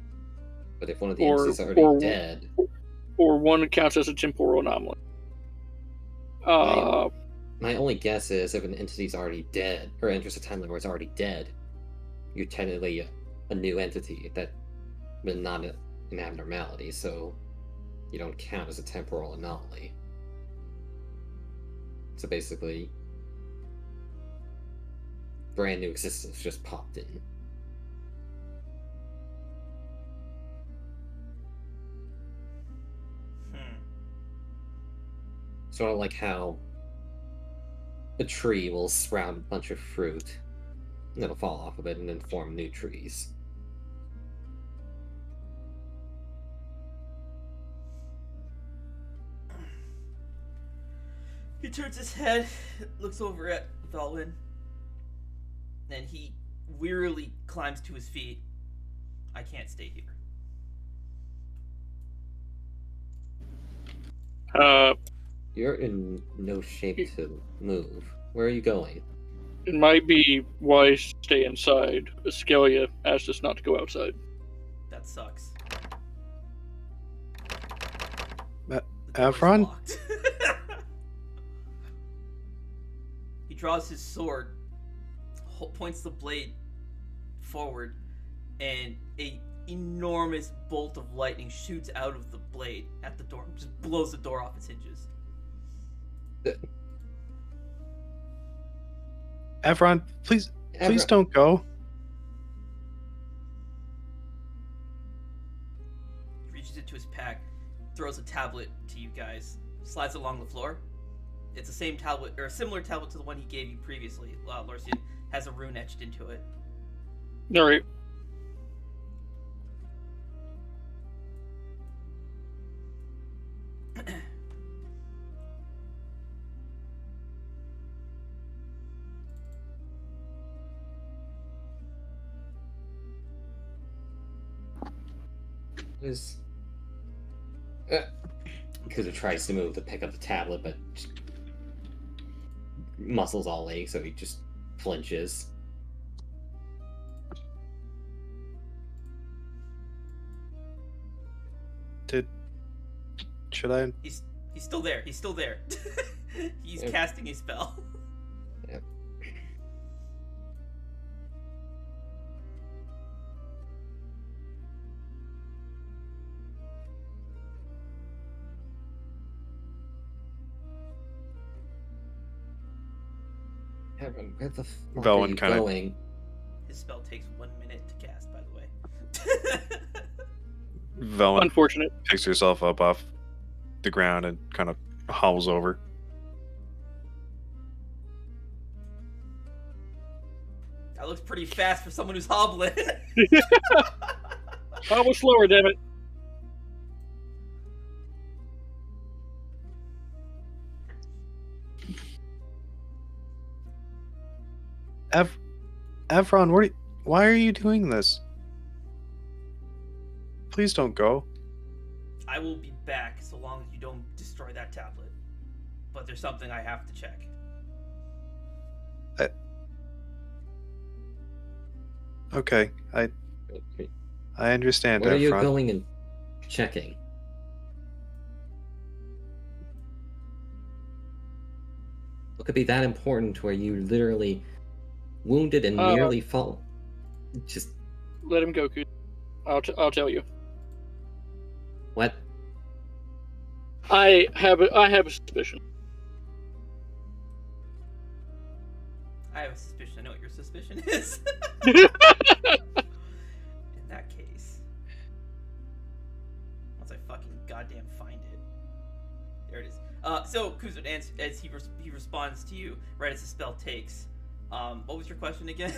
But if one of the Or- entities is already or- dead, or one counts as a temporal anomaly. my only guess is if an entity's already dead, or enters a timeline where it's already dead, you're technically a new entity that, but not an abnormality, so you don't count as a temporal anomaly. So basically, brand new existence just popped in. Sort of like how a tree will sprout a bunch of fruit, and it'll fall off of it and then form new trees. He turns his head, looks over at Valwyn, and he wearily climbs to his feet. I can't stay here. You're in no shape to move. Where are you going? It might be wise to stay inside. Escalia asked us not to go outside. That sucks. Uh, The door is Avron? locked. He draws his sword, points the blade forward, and a enormous bolt of lightning shoots out of the blade at the door, just blows the door off its hinges. Avron, please Ever- don't go. He reaches into his pack, throws a tablet to you guys, slides along the floor. It's the same tablet, or a similar tablet to the one he gave you previously. Lorsian has a rune etched into it. All right. Is because it tries to move to pick up the tablet, but muscles all ache, so he just flinches. Did Should I? He's still there. He's still there. He's Yep. casting a spell. Yep. Heaven, where the fuck Velen are you kinda- going? His spell takes 1 minute to cast, by the way. Velen Unfortunate. picks herself up off the ground and kind of hobbles over. That looks pretty fast for someone who's hobbling. I was slower, damn it. Evron, why are you doing this? Please don't go. I will be back so long as you don't destroy that tablet. But there's something I have to check. Okay, I understand, Where are you Evron. going and checking? What could be that important where you literally wounded and nearly fall? Just Let him go, Kuz. I'll tell you. what? I have a suspicion. I have a suspicion. I know what your suspicion is. In that case, once I fucking goddamn find it, there it is. So Kuzan, as he responds to you, right as the spell takes. What was your question again?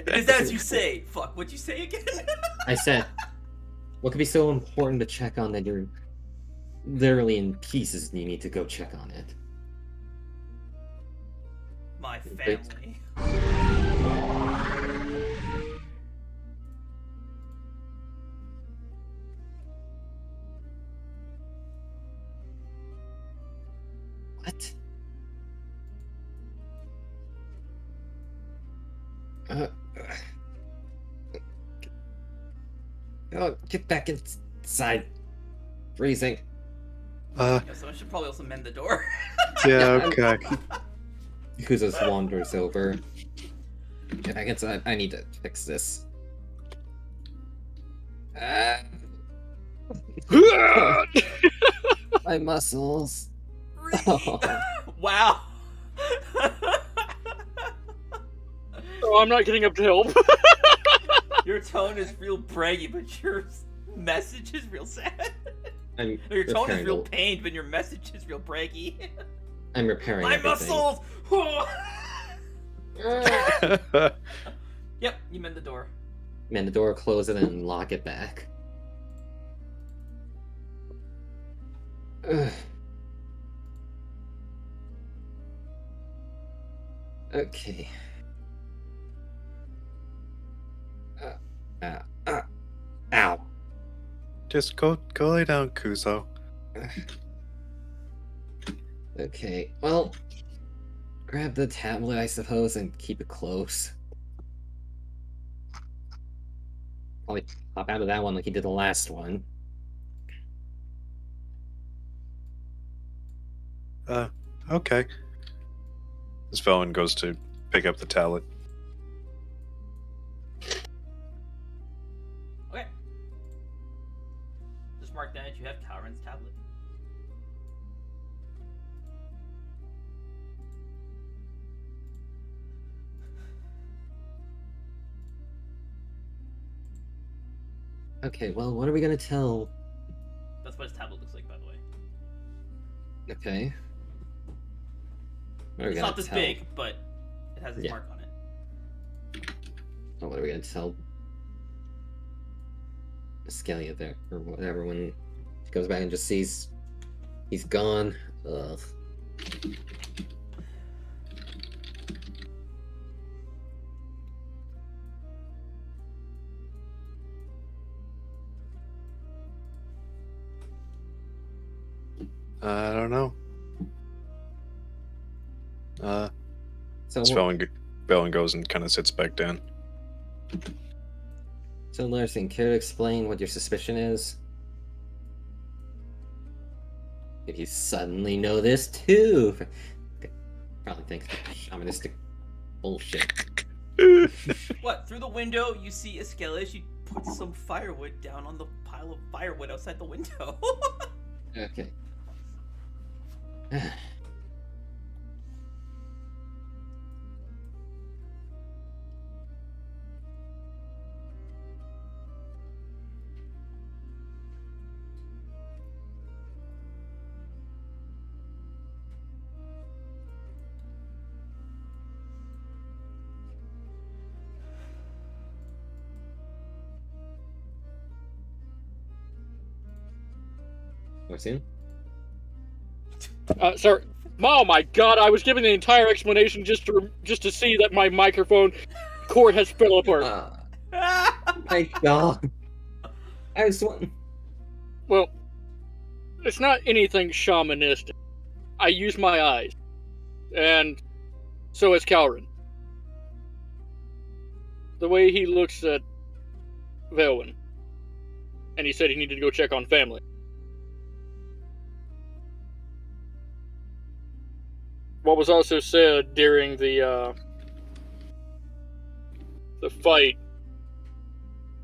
Is as you say. Fuck. What'd you say again? I said, what could be so important to check on that you're literally in pieces and you need to go check on it? My family. What? Oh, get back inside. Freezing. Yeah, someone should probably also mend the door. Yeah, okay. Kuza's wanders over. Get back inside. I need to fix this. My muscles. Wow. Oh, I'm not getting up to help. Your tone is real braggy, but your message is real sad. I'm Your tone is repairing real the- pained, but your message is real braggy. I'm repairing My everything. muscles! Yep, you mend the door. Man, the door, close it, and lock it back. Ugh. Okay. Ow. Just go lay down, Kuzo. Okay, well, grab the tablet, I suppose, and keep it close. Probably pop out of that one like he did the last one. Okay. This Velen goes to pick up the tablet. Okay. Just mark down that you have Kalren's tablet. Okay, well, what are we gonna tell? That's what his tablet looks like, by the way. Okay. What are we It's gonna not this tell? big, but it has his Yeah. mark on it. Oh, what are we gonna tell Scalia there, or whatever, when he goes back and just sees he's gone? Ugh. I don't know. So, This Velen goes and kind of sits back down. so Larson, care to explain what your suspicion is? Did he suddenly know this too? Probably thanks to shamanistic bullshit. What? Through the window, you see Escala. She puts some firewood down on the pile of firewood outside the window. Okay. Soon? Sorry. Oh my god, I was giving the entire explanation just to see that my microphone cord has fell apart. My god. I was wanting... Well, it's not anything shamanistic. I use my eyes. And so has Kalren. The way he looks at Velwyn. And he said he needed to go check on family. What was also said during the fight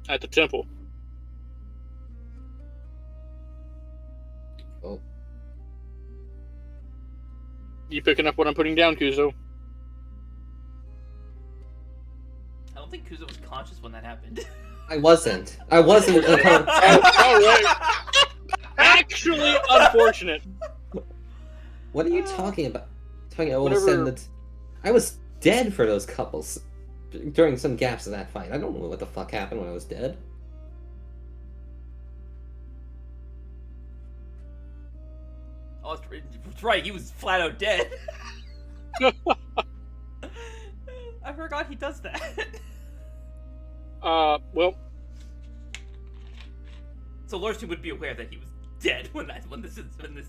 at the temple. Oh. You picking up what I'm putting down, Kuzo? I don't think Kuzo was conscious when that happened. I wasn't. I wasn't. All right. Actually, unfortunate. What are you talking about? Whatever. I was dead for those couples during some gaps of that fight. I don't know what the fuck happened when I was dead. Oh, that's right. He was flat out dead. I forgot he does that. Well. So Lorstu would be aware that he was dead when this happened.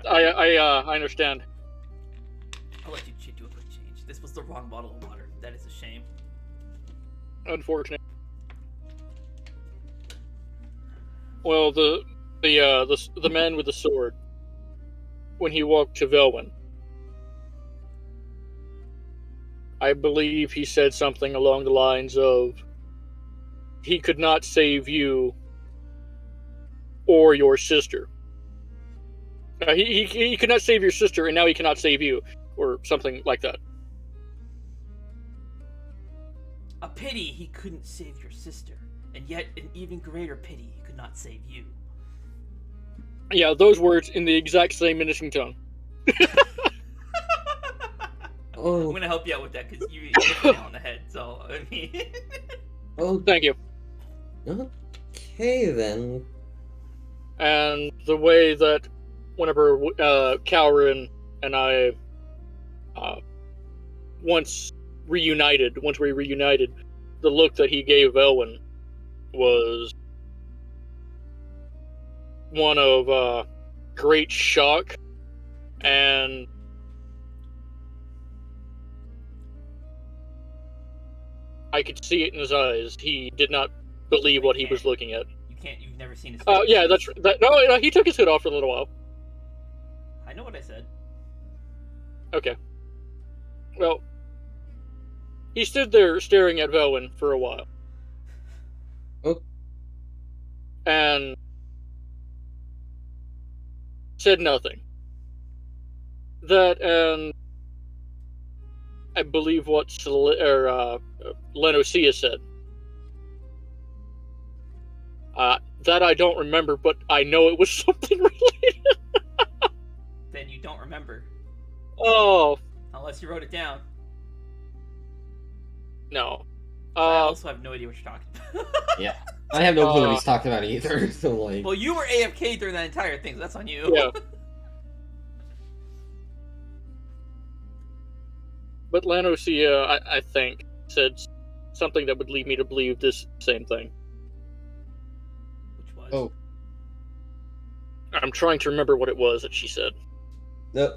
I understand. I'll let you do a quick change. This was the wrong bottle of water. That is a shame. Unfortunate. Well, the man with the sword, when he walked to Velwyn, I believe he said something along the lines of, he could not save you or your sister. He could not save your sister, and now he cannot save you, or something like that. A pity he couldn't save your sister, and yet an even greater pity he could not save you. Yeah, those words in the exact same menacing tone. Oh. I'm gonna help you out with that because you hit the nail on the head. So I mean, Oh, Thank you. okay then. And the way that whenever Kalren and I once we reunited, the look that he gave Elwyn was one of great shock, and I could see it in his eyes. He did not believe what he was looking at. you've never seen his face. Yeah, no, he took his hood off for a little while. I know what I said. Okay. Well, he stood there staring at Velwyn for a while. Oh. And said nothing. That, and I believe what Elysia said. That I don't remember, but I know it was something related. Then you don't remember. Oh. Unless you wrote it down. No. I also have no idea what you're talking about. Yeah. I have no clue what he's talking about either, so like... Well, you were AFK during that entire thing, so that's on you. Yeah. But Elysia, I think, said something that would lead me to believe this same thing. Which was? Oh. I'm trying to remember what it was that she said. No,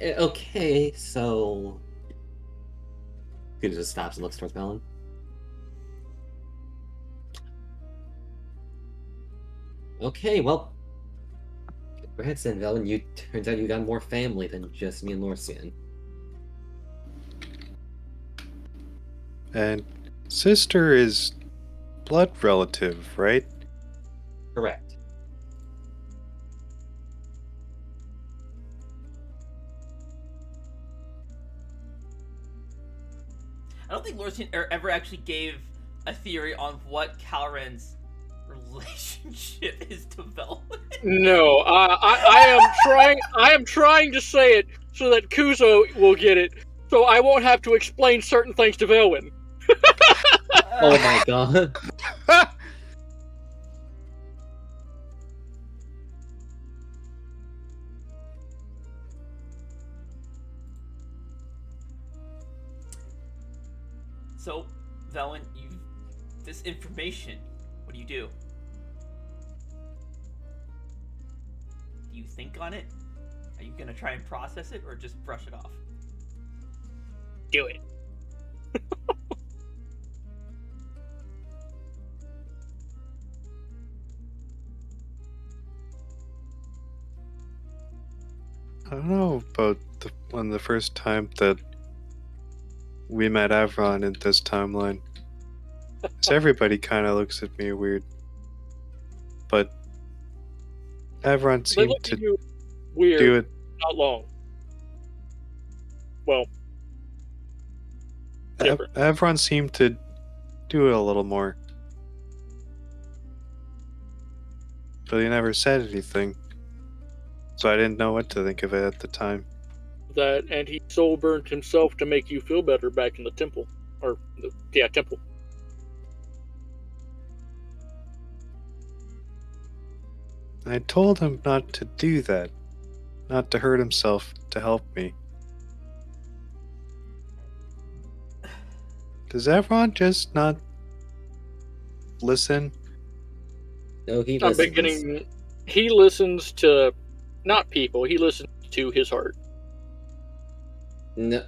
okay, so... He just stops and looks towards Melon. Okay, well... Grandson, Velvin, you turns out you got more family than just me and Lorcian. And sister is blood relative, right? Correct. I don't think Lorcian ever actually gave a theory on what Kalren's relationship is to Velvet. No, I am trying to say it so that Kuzo will get it, so I won't have to explain certain things to Velwin. Oh my god. So, Velwin, this information, what do you do? Do you think on it? Are you gonna try and process it, or just brush it off? Do it. I don't know about the first time that we met Avron in this timeline. 'Cause everybody kind of looks at me weird. But Avron They seemed look to at you weird, do it. not long. Well, different. Avron seemed to do it a little more. But he never said anything. So I didn't know what to think of it at the time. That, and he soul burned himself to make you feel better back in the temple. Temple. I told him not to do that. Not to hurt himself to help me. Does Avron just not listen? No, he I'm listens. beginning. He listens to not people. He listens to his heart. No.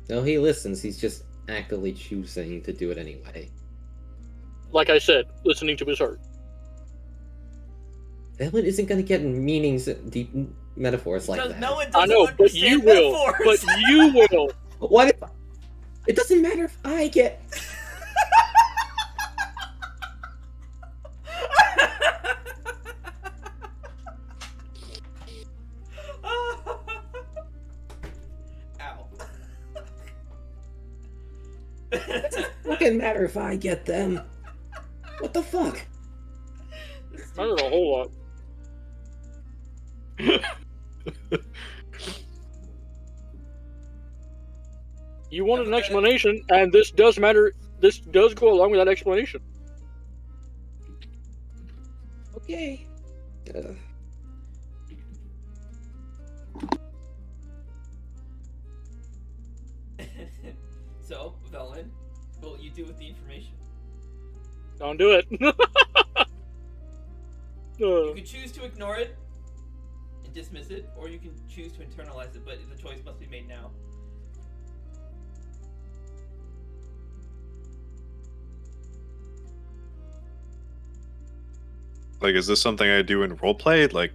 No, he listens. He's just actively choosing to do it anyway. Like I said, listening to his heart. Velvin isn't gonna get meanings, deep metaphors like that. No one I doesn't know, but you understand will. metaphors. But you will. What if... It doesn't matter if I get... Ow. It doesn't matter if I get them. What the fuck? Matter a whole lot. You wanted an explanation, and this does matter. This does go along with that explanation. Okay. So, Velin, what will you do with the information? Don't do it. You can choose to ignore it and dismiss it, or you can choose to internalize it, but the choice must be made now. Like, is this something I do in roleplay? Like,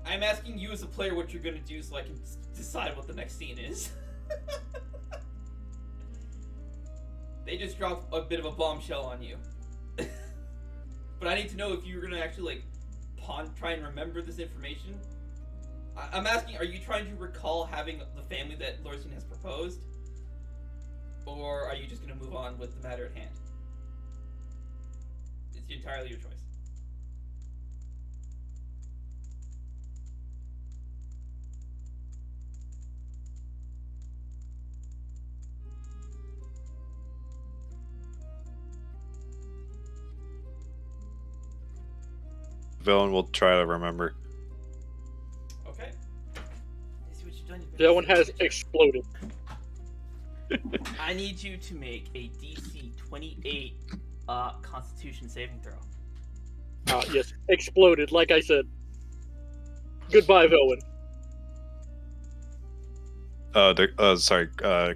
I'm asking you as a player what you're gonna do so I can decide what the next scene is. They just dropped a bit of a bombshell on you. But I need to know if you're gonna actually, like, try and remember this information. I'm asking, are you trying to recall having the family that Lorcian has proposed? Or are you just gonna move on with the matter at hand? It's entirely your choice. villain will try to remember. Okay. I see what you've done. That one has exploded. I need you to make a DC 28 Constitution saving throw. Yes, exploded, like I said. Goodbye, Velwin.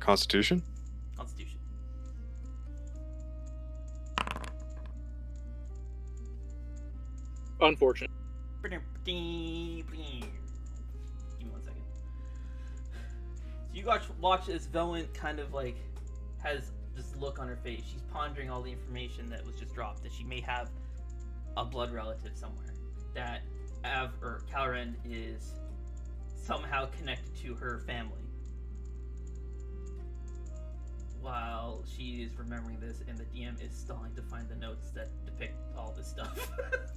Constitution? Constitution. Unfortunate. Give me 1 second. So you watch as Velen kind of like has this look on her face. She's pondering all the information that was just dropped, that she may have a blood relative somewhere, that Kalren is somehow connected to her family. While she is remembering this, and the DM is stalling to find the notes that depict all this stuff.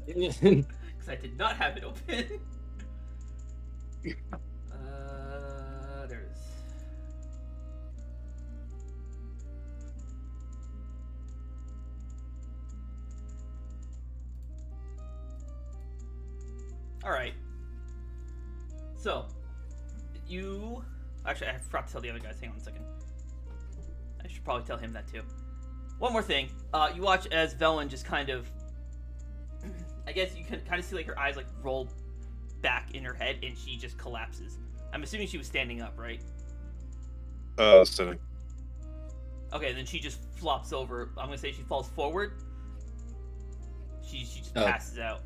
Because I did not have it open. There it is. Alright. So, you... Actually, I forgot to tell the other guys. Hang on a second. I should probably tell him that too. One more thing. You watch as Velen just kind of... I guess you can kind of see like her eyes like roll back in her head and she just collapses. I'm assuming she was standing up, right? Sitting. Okay, then she just flops over. I'm gonna say she falls forward. She just passes out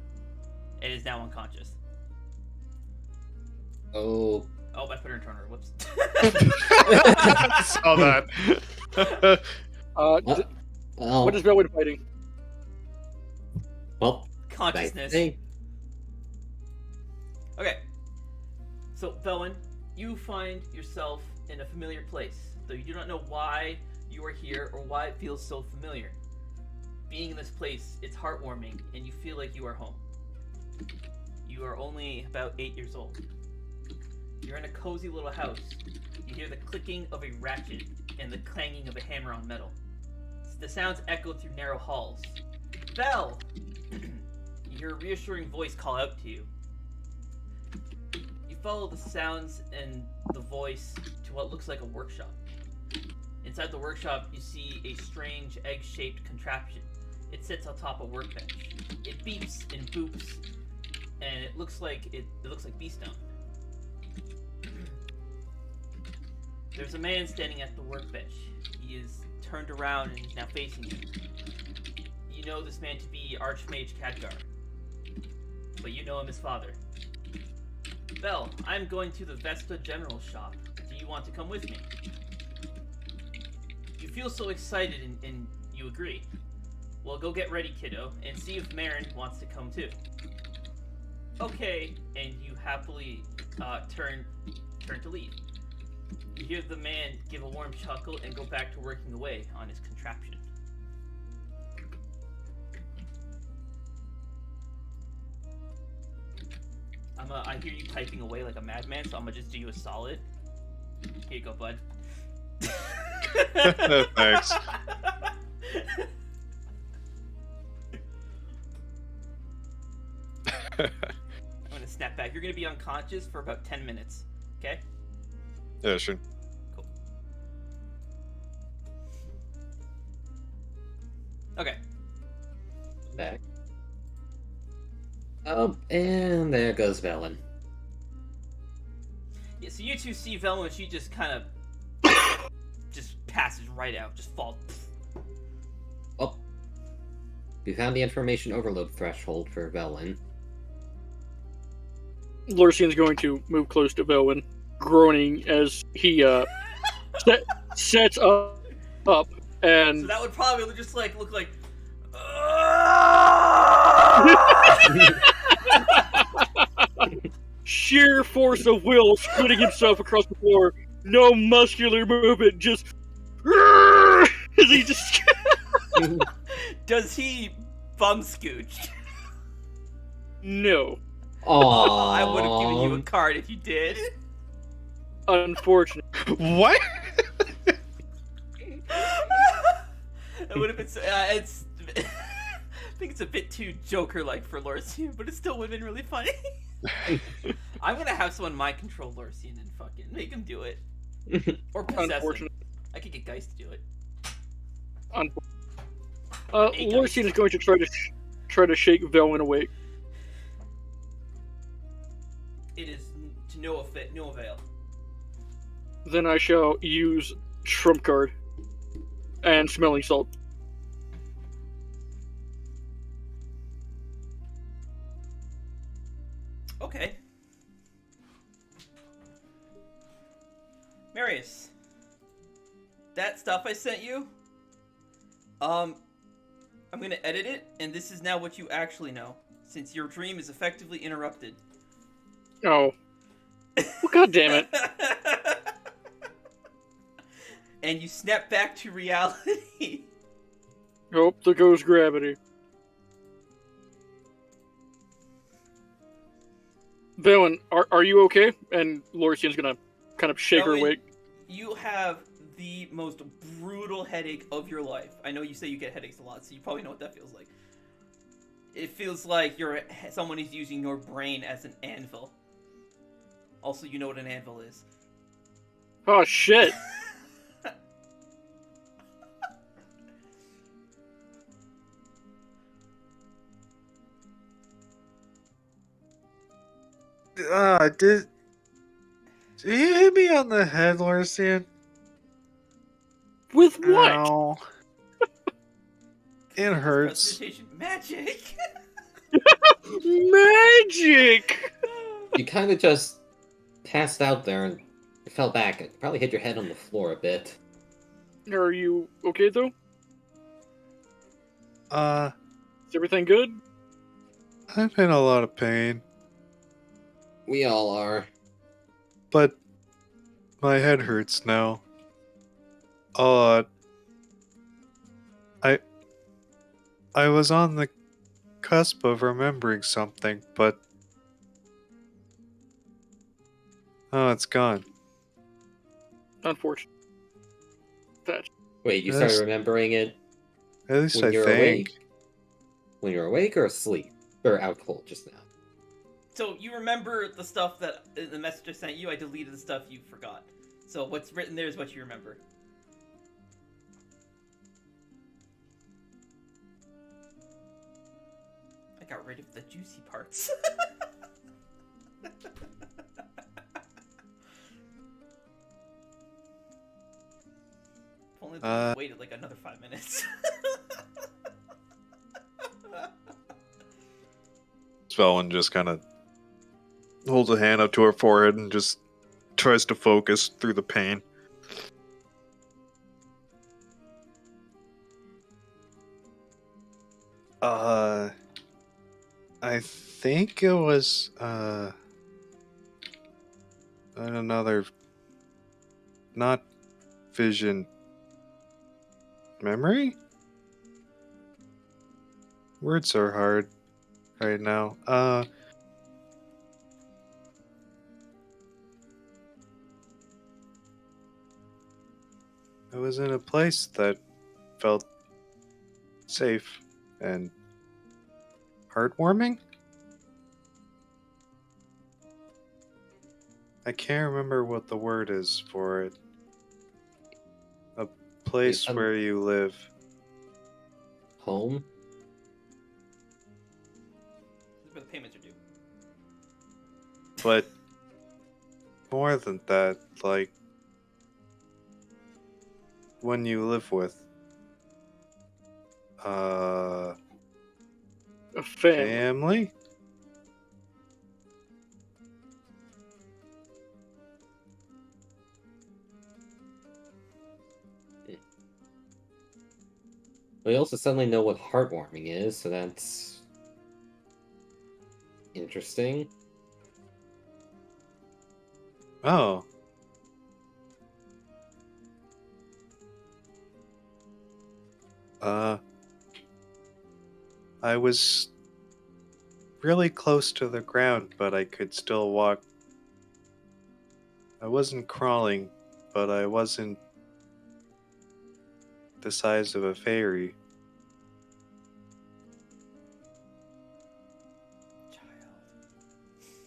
and is now unconscious. Oh. Oh, I put her in turner. Whoops. Saw that. What is Velwen fighting? Well, Consciousness. Hey. Okay. So, Velen, you find yourself in a familiar place, though you do not know why you are here or why it feels so familiar. Being in this place, it's heartwarming, and you feel like you are home. You are only about 8 years old. You're in a cozy little house. You hear the clicking of a ratchet and the clanging of a hammer on metal. The sounds echo through narrow halls. Vel! You hear a reassuring voice call out to you. You follow the sounds and the voice to what looks like a workshop. Inside the workshop, you see a strange egg-shaped contraption. It sits on top of a workbench. It beeps and boops, and it looks like bee stone. There's a man standing at the workbench. He is turned around and is now facing you. You know this man to be Archmage Khadgar, but you know him as father. Vel, I'm going to the Vesta General shop. Do you want to come with me? You feel so excited and you agree. Well, go get ready, kiddo, and see if Marin wants to come too. Okay, and you happily turn to leave. You hear the man give a warm chuckle and go back to working away on his contraption. I hear you typing away like a madman, so I'm gonna just do you a solid. Here you go, bud. Thanks. I'm gonna snap back. You're gonna be unconscious for about 10 minutes, okay? Yeah, sure. Cool. Okay. Back. Oh, and there goes Velen. Yeah, so you two see Velma, and she just kind of just passes right out, just falls. Oh. We found the information overload threshold for Velen. Lurcian's going to move close to Velwen, groaning as he sets up and So that would probably just like look like. sheer force of will splitting himself across the floor. No muscular movement, just as he just. Does he bum scooch? No, Aww. I would have given you a card if you did. unfortunate. What? It would have been. It's. I think it's a bit too Joker-like for Lorcian, but it still would have been really funny. I'm gonna have someone mind control Lorcian and fucking make him do it, or possess him. Unfortunate. I could get Geist to do it. Lurcian is going to try to shake Velwen awake. It is to no avail. Then I shall use Shrimp Guard and Smelling Salt. Marius, that stuff I sent you, I'm gonna edit it, and this is now what you actually know, since your dream is effectively interrupted. Oh. Well, God damn it. And you snap back to reality. Oh, there goes gravity. Valen, are you okay? And Lorisian's gonna kind of shake her Owen, awake. You have the most brutal headache of your life. I know you say you get headaches a lot, so you probably know what that feels like. It feels like someone is using your brain as an anvil. Also, you know what an anvil is. Oh, shit. Did you hit me on the head, Larcian? With what? Ow. It hurts. Prestidigitation magic. Magic! You kind of just passed out there and fell back. It probably hit your head on the floor a bit. Are you okay, though? Is everything good? I'm in a lot of pain, We all are. but my head hurts now. A lot. I was on the cusp of remembering something, but oh, it's gone. Unfortunate. That. Wait, you Yes. started remembering it At least when I you're think. awake? When you're awake or asleep? Or out cold just now? So you remember the stuff that the message I sent you. I deleted the stuff you forgot. So what's written there is what you remember. I got rid of the juicy parts. If only they waited like another 5 minutes. Svelin just kind of holds a hand up to her forehead and just tries to focus through the pain. I think it was, another, not vision, memory? Words are hard right now. I was in a place that felt safe and heartwarming? I can't remember what the word is for it. A place Wait, where you live. Home? This is where the payments are due. But more than that, like when you live with A family. family? We also suddenly know what heartwarming is, so that's interesting. Oh. I was really close to the ground, but I could still walk. I wasn't crawling, but I wasn't the size of a fairy.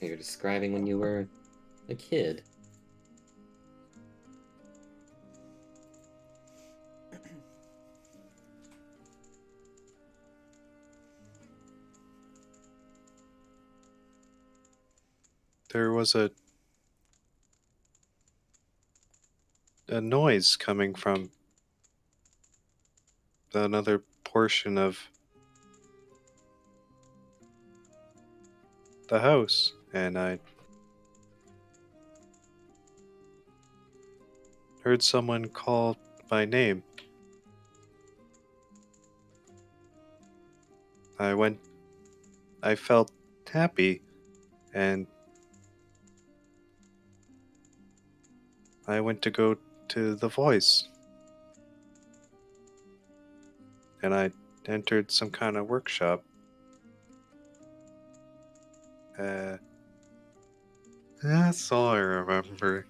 You're describing when you were a kid. There was a noise coming from another portion of the house, and heard someone call my name. I felt happy, and I went to go to the voice. And I entered some kind of workshop. That's all I remember.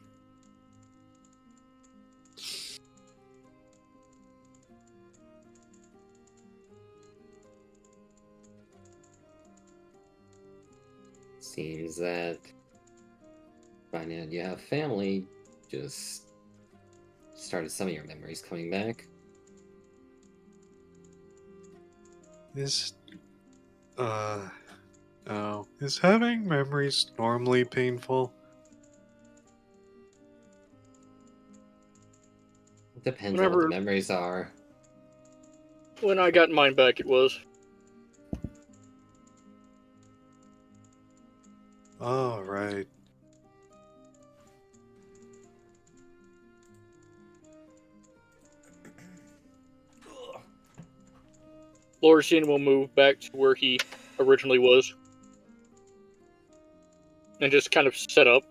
Seems that finding out you have family just started some of your memories coming back. Is having memories normally painful? Depends on what the Whenever memories are. when I got mine back, it was. Oh, right. Lorisian will move back to where he originally was. And just kind of set up.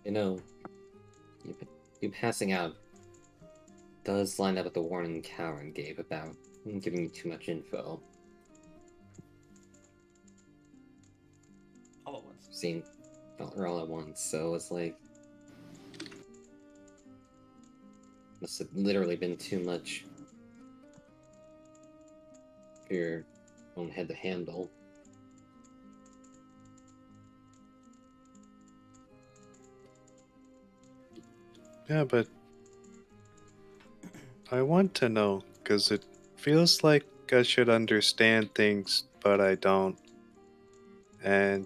You know, you passing out does line up with the warning Kalren gave about giving you too much info. All at once. Seemed all at once, so it's like must have literally been too much for your own head to handle. Yeah, but I want to know, because it feels like I should understand things, but I don't. And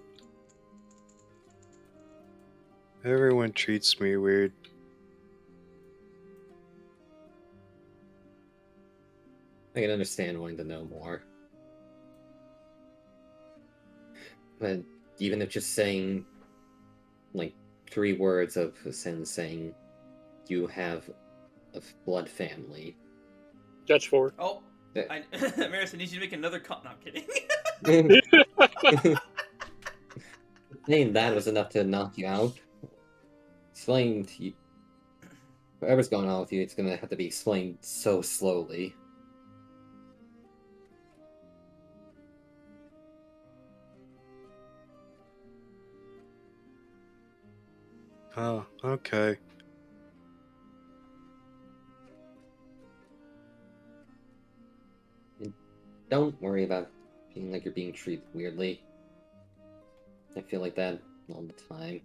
everyone treats me weird. I can understand wanting to know more. But even if just saying, like, 3 words of a sentence saying, you have a blood family. That's 4. Oh, Yeah. Maris, I need you to make another No, I'm kidding. Saying that was enough to knock you out. Explain to you. Whatever's going on with you, it's gonna have to be explained so slowly. Oh, okay. And don't worry about feeling like you're being treated weirdly. I feel like that all the time.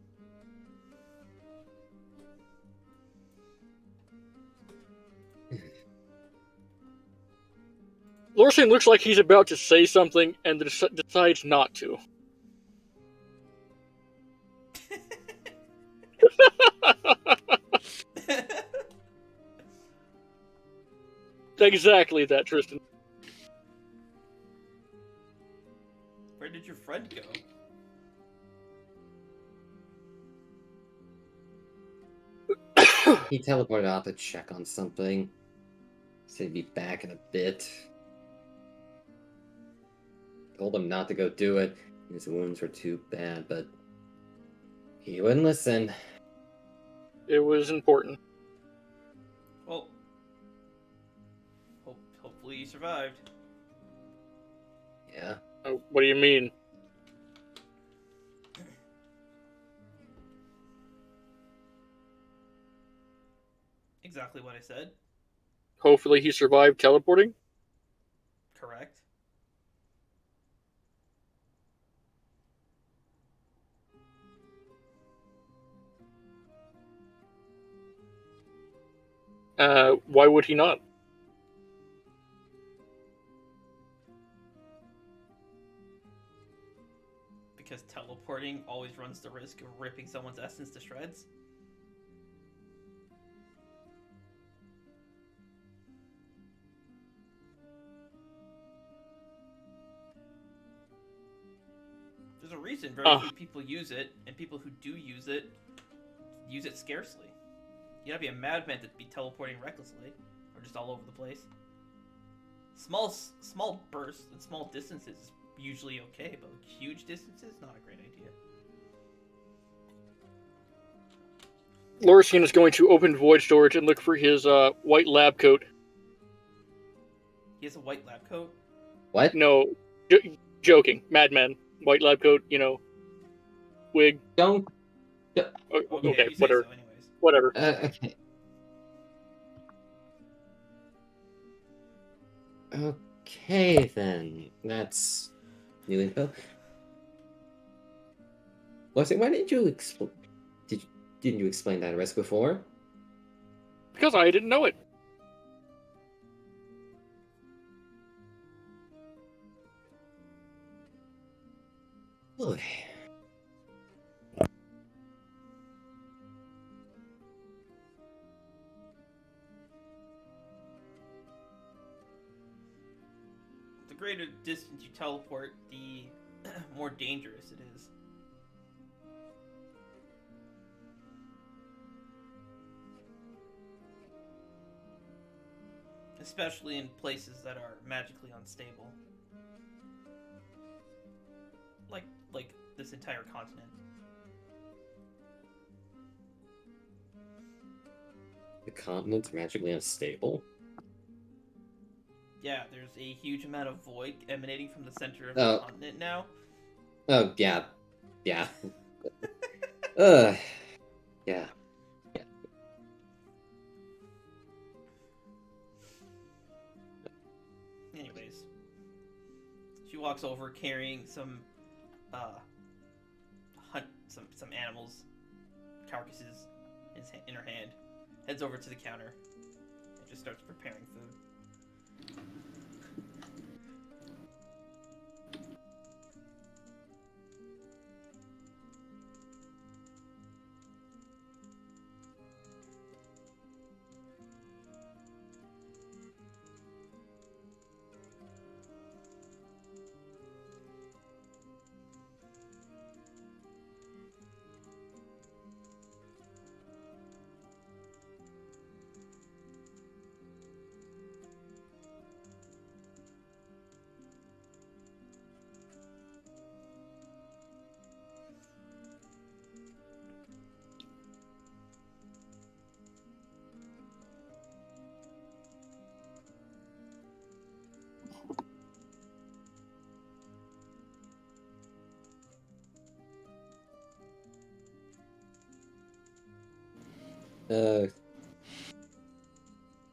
Lorisian looks like he's about to say something and decides not to. Exactly that, Tristan. Where did your friend go? He teleported out to check on something. Said he'd be back in a bit. Told him not to go do it. His wounds were too bad, but he wouldn't listen. It was important. Well, hopefully you survived. Yeah. Oh, what do you mean? Exactly what I said. Hopefully he survived teleporting. Correct. Why would he not? Because teleporting always runs the risk of ripping someone's essence to shreds. There's a reason very few people use it, and people who do use it scarcely. You gotta be a madman to be teleporting recklessly, or just all over the place. Small bursts and small distances is usually okay, but huge distances, not a great idea. Lorisian is going to open void storage and look for his white lab coat. He has a white lab coat? What? No, joking. Madman. White lab coat, wig. Don't. Okay, you say whatever. so anyways. Whatever. Okay. Okay, then. That's new info. Why didn't you explain? Didn't you explain that risk before? Because I didn't know it. Okay. The greater distance you teleport, the more dangerous it is. Especially in places that are magically unstable. Like this entire continent. The continent's magically unstable? Yeah, there's a huge amount of void emanating from the center of the continent now. Oh, yeah. Yeah. Yeah. Anyways. She walks over carrying some some animals carcasses in her hand, heads over to the counter and just starts preparing food.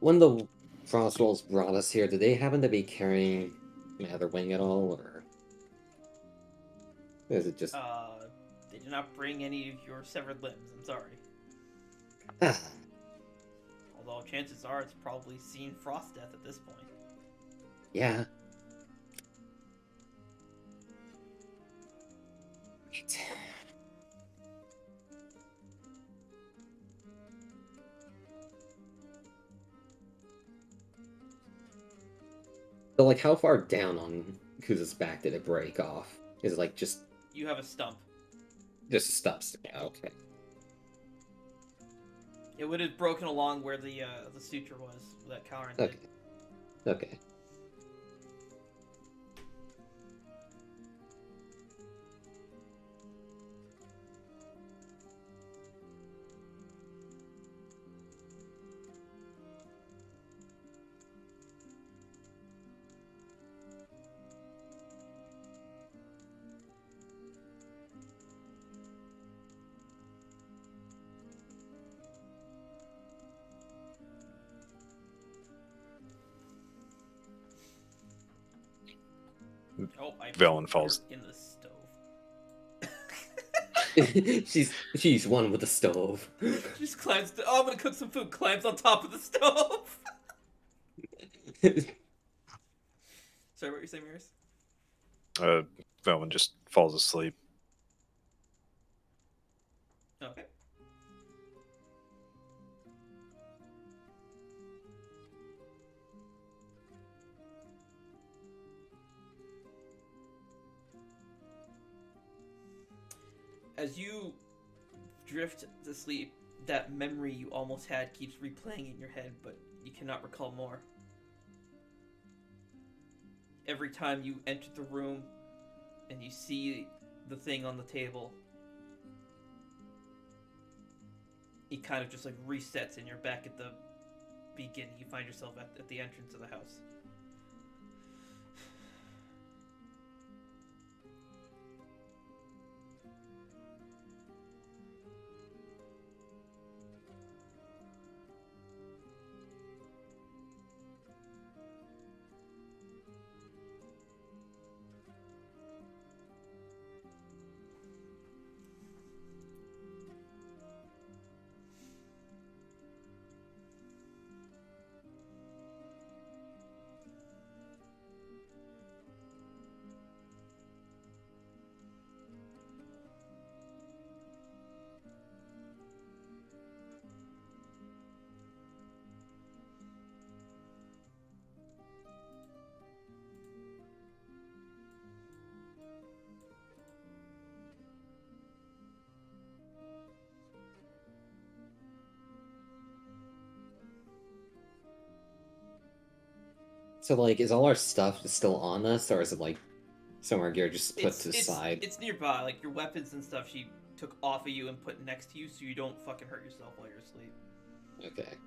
When the Frostwolves brought us here, did they happen to be carrying Matherwing at all, or is it just? They did not bring any of your severed limbs. I'm sorry. Ah, Although chances are it's probably seen frost death at this point. yeah. Right. So, like, how far down on Kuza's back did it break off? Is it like just You have a stump. a stub? Yeah, okay. It would have broken along where the suture was that Kalren did. Okay. Okay. Oh, I Velen put falls. her in the stove. she's one with the stove. She just climbs. Oh, I'm gonna cook some food. Climbs on top of the stove. Sorry, what were you saying, Maris? Velen just falls asleep. Okay. As you drift to sleep, that memory you almost had keeps replaying in your head, but you cannot recall more. Every time you enter the room and you see the thing on the table, it kind of just like resets and you're back at the beginning. You find yourself at the entrance of the house. So, like, is all our stuff just still on us, or is it, like, somewhere gear just put to the side? It's nearby. Like your weapons and stuff she took off of you and put next to you so you don't fucking hurt yourself while you're asleep. Okay.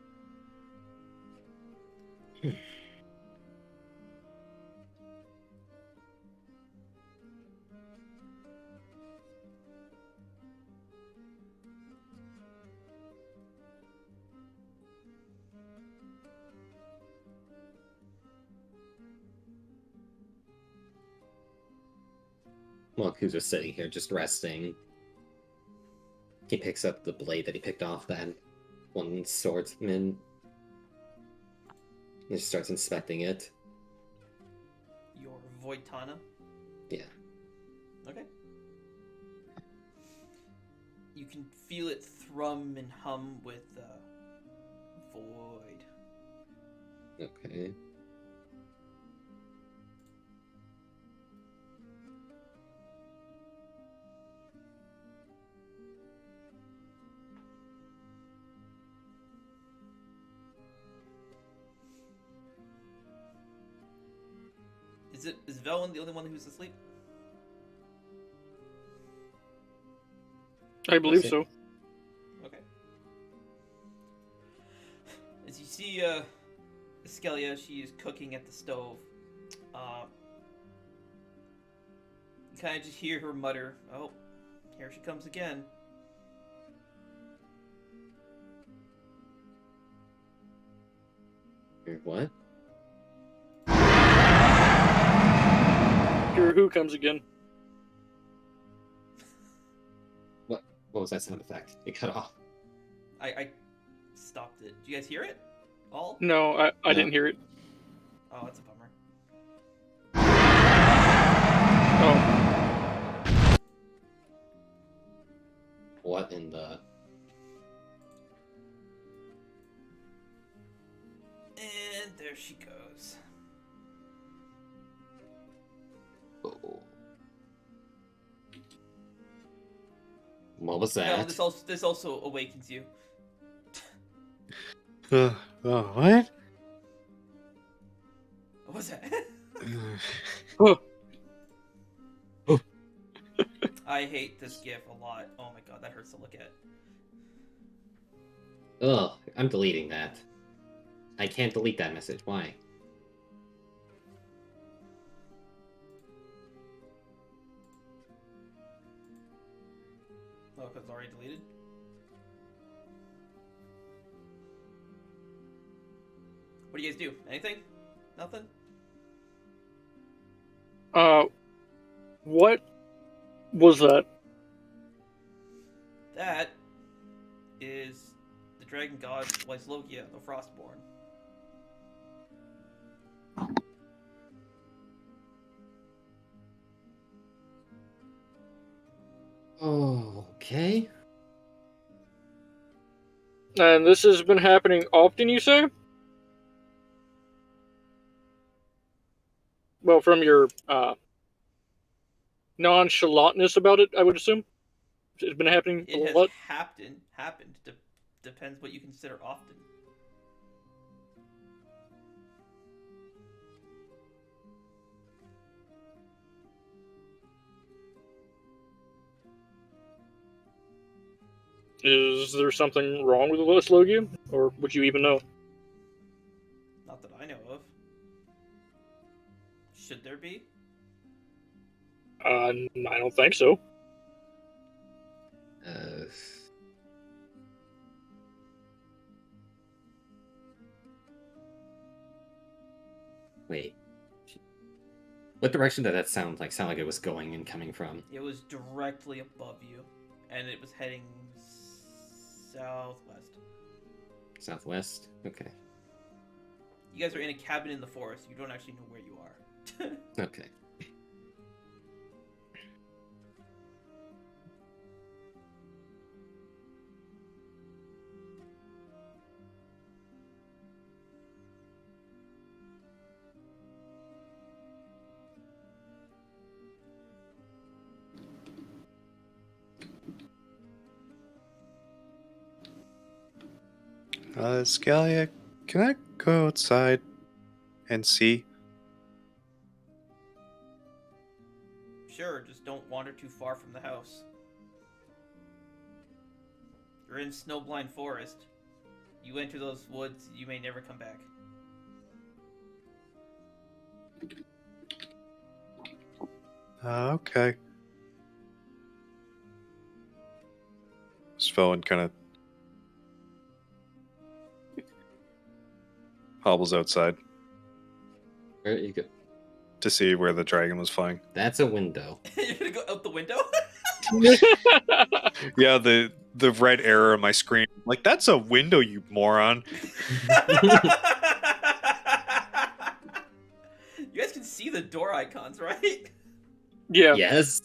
While Kuzo's sitting here just resting, he picks up the blade that he picked off that one swordsman. He just starts inspecting it. Your Voitana? Yeah. Okay. You can feel it thrum and hum with void. Okay. Is Velen the only one who's asleep? I believe That's it. so. Okay. As you see, Elysia, she is cooking at the stove. You kind of just hear her mutter, "Oh, here she comes again." What? Here, who comes again? What was that sound effect? It cut off. I stopped it. Do you guys hear it? All? No, I No. didn't hear it. Oh, that's a bummer. Oh, What in the... And there she goes. Oh. What was No, that? this also awakens you. Oh, what? What was that? I hate this gif a lot. Oh my god, that hurts to look at. Ugh, I'm deleting that. I can't delete that message. Why? Oh, because it's already deleted? What do you guys do? Anything? Nothing? What was that? That is the dragon god Wiesslogia, the Frostborn. Oh, okay. And this has been happening often, you say? Well, from your nonchalantness about it, I would assume. It's been happening It a has lot. happened. Depends what you consider often. Is there something wrong with the Wiesslogia? Or would you even know? Not that I know of. Should there be? I don't think so. Wait. What direction did that sound like? Sound like it was going and coming from? It was directly above you, and it was heading southwest. Southwest? Okay. You guys are in a cabin in the forest. You don't actually know where you are. Okay. Scalia, can I go outside and see? Sure, just don't wander too far from the house. You're in Snowblind Forest. You enter those woods, you may never come back. Okay. Svelin kind of hobbles outside Where you go? to see where the dragon was flying. That's a window. You're gonna go out the window? Yeah, the red error on my screen. Like, that's a window, you moron. You guys can see the door icons, right? Yeah. Yes.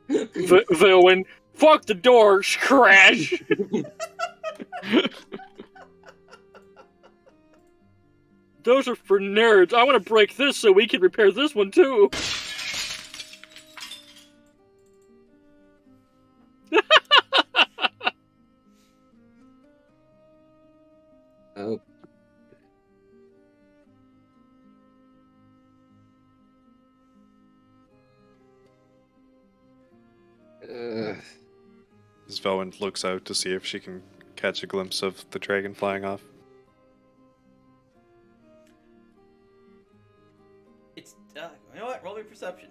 Vilwin, fuck the door, crash! Those are for nerds. I want to break this so we can repair this one too. Oh. Svelin looks out to see if she can catch a glimpse of the dragon flying off. It's, you know what? Roll me perception.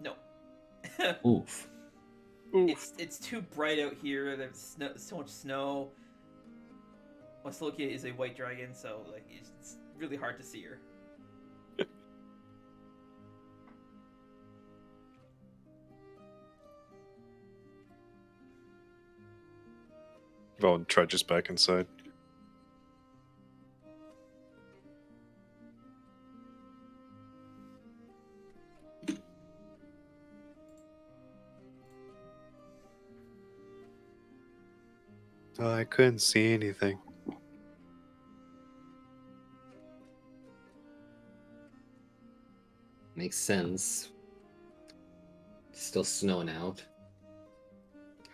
No. Oof. Oof. It's too bright out here. There's so much snow. Wiesslogia is a white dragon, so like it's really hard to see her. Svelin trudges back inside. Oh, I couldn't see anything. Makes sense. Still snowing out.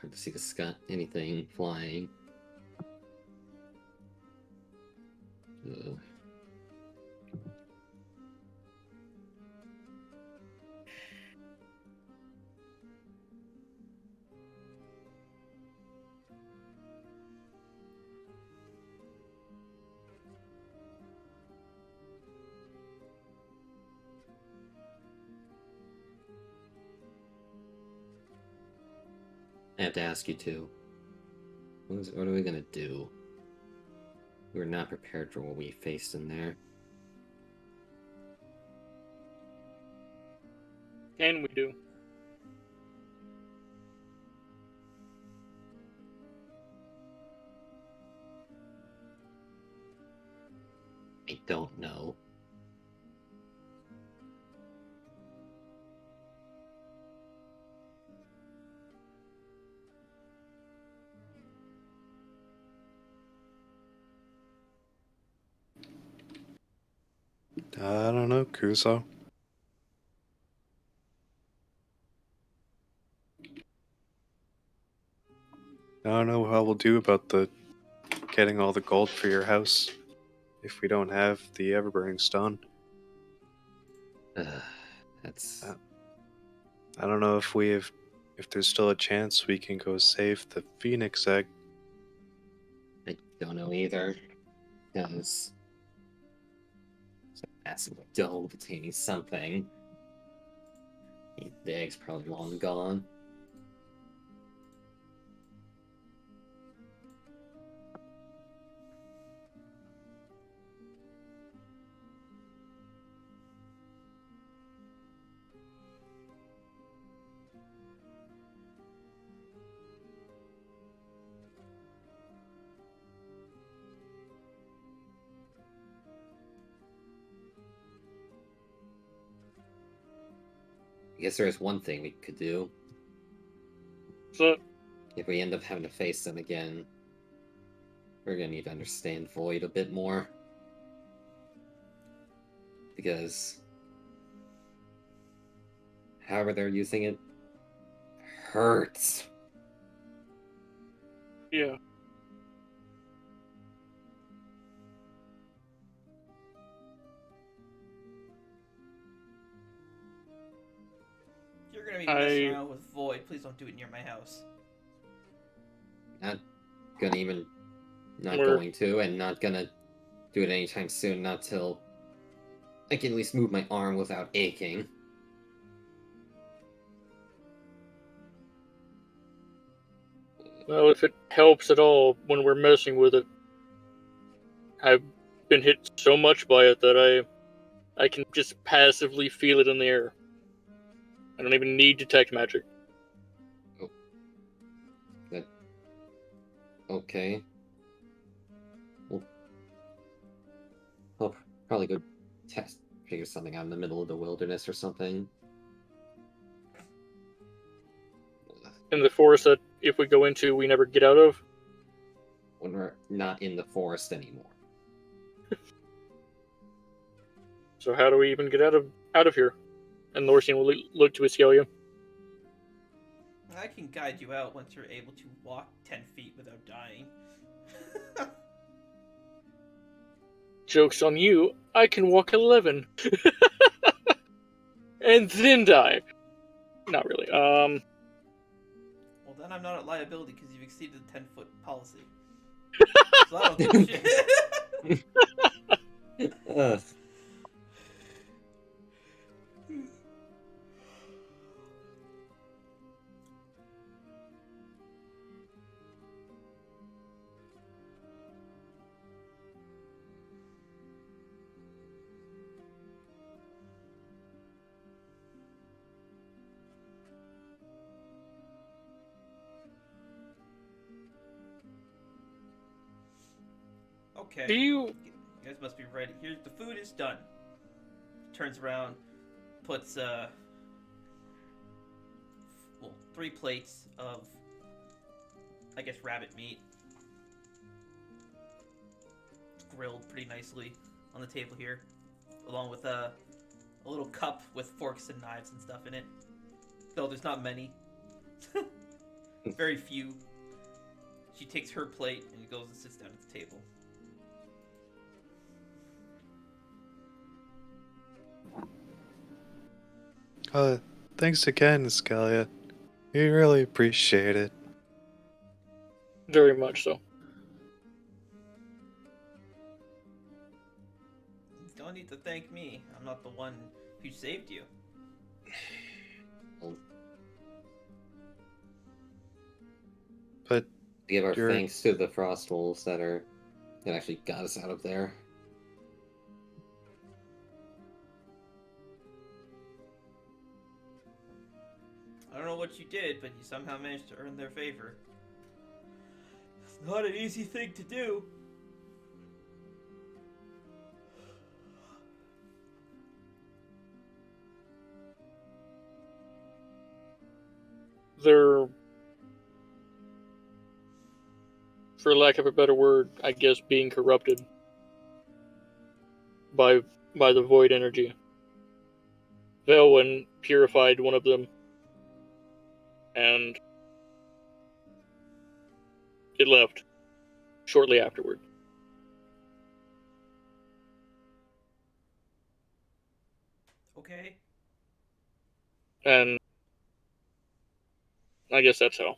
Hard to see the sky, anything flying. Ugh. I have to ask you two. What are we gonna do? We were not prepared for what we faced in there. And we do. I don't know. I don't know, Kuso. I don't know how we'll do about the getting all the gold for your house if we don't have the Everburning Stone. That's... I don't know if if there's still a chance we can go save the Phoenix Egg. I don't know either. Because... it's a massive dome containing something. The egg's probably long gone. I guess there is one thing we could do. So, If we end up having to face them again, we're gonna need to understand Void a bit more. Because however they're using it hurts. yeah. If you're gonna be messing around with Void, please don't do it near my house. Not going to, and not gonna do it anytime soon, not till I can at least move my arm without aching. Well, if it helps at all when we're messing with it. I've been hit so much by it that I can just passively feel it in the air. I don't even need detect magic. Okay. Well, I'll probably go figure something out in the middle of the wilderness or something. In the forest that if we go into, we never get out of. When we're not in the forest anymore. So how do we even get out of here? And Lorsian will look to Wiesslogia. I can guide you out once you're able to walk 10 feet without dying. Joke's on you, I can walk 11. And then die. Not really. Well, then I'm not a liability because you've exceeded the 10-foot policy. So I don't give a shit. Okay. You guys must be ready. Here, the food is done. Turns around, puts 3 plates of, I guess, rabbit meat, grilled pretty nicely on the table here, along with a little cup with forks and knives and stuff in it. Though there's not many. Very few. She takes her plate and goes and sits down at the table. Thanks again, Scalia. We really appreciate it. very much so. You don't need to thank me. I'm not the one who saved you. But We give our You're- thanks to the frost wolves that actually got us out of there. I don't know what you did, but you somehow managed to earn their favor. It's not an easy thing to do. They're, for lack of a better word, I guess, being corrupted by the void energy. Velwyn purified one of them, and it left shortly afterward. Okay. And I guess that's how.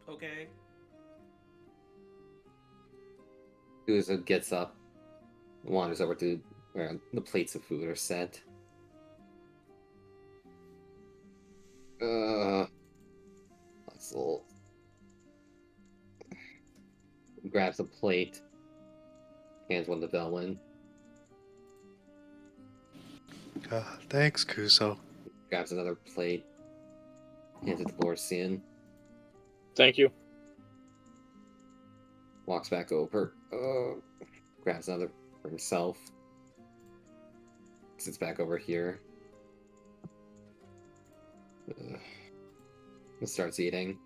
Okay. Uzo gets up, wanders over to where the plates of food are set. That's a little. Grabs a plate, hands one to Velwyn, Thanks, Kuso. grabs another plate, hands it to Lorcian, Thank you. walks back over, grabs another for himself, sits back over here, and starts eating.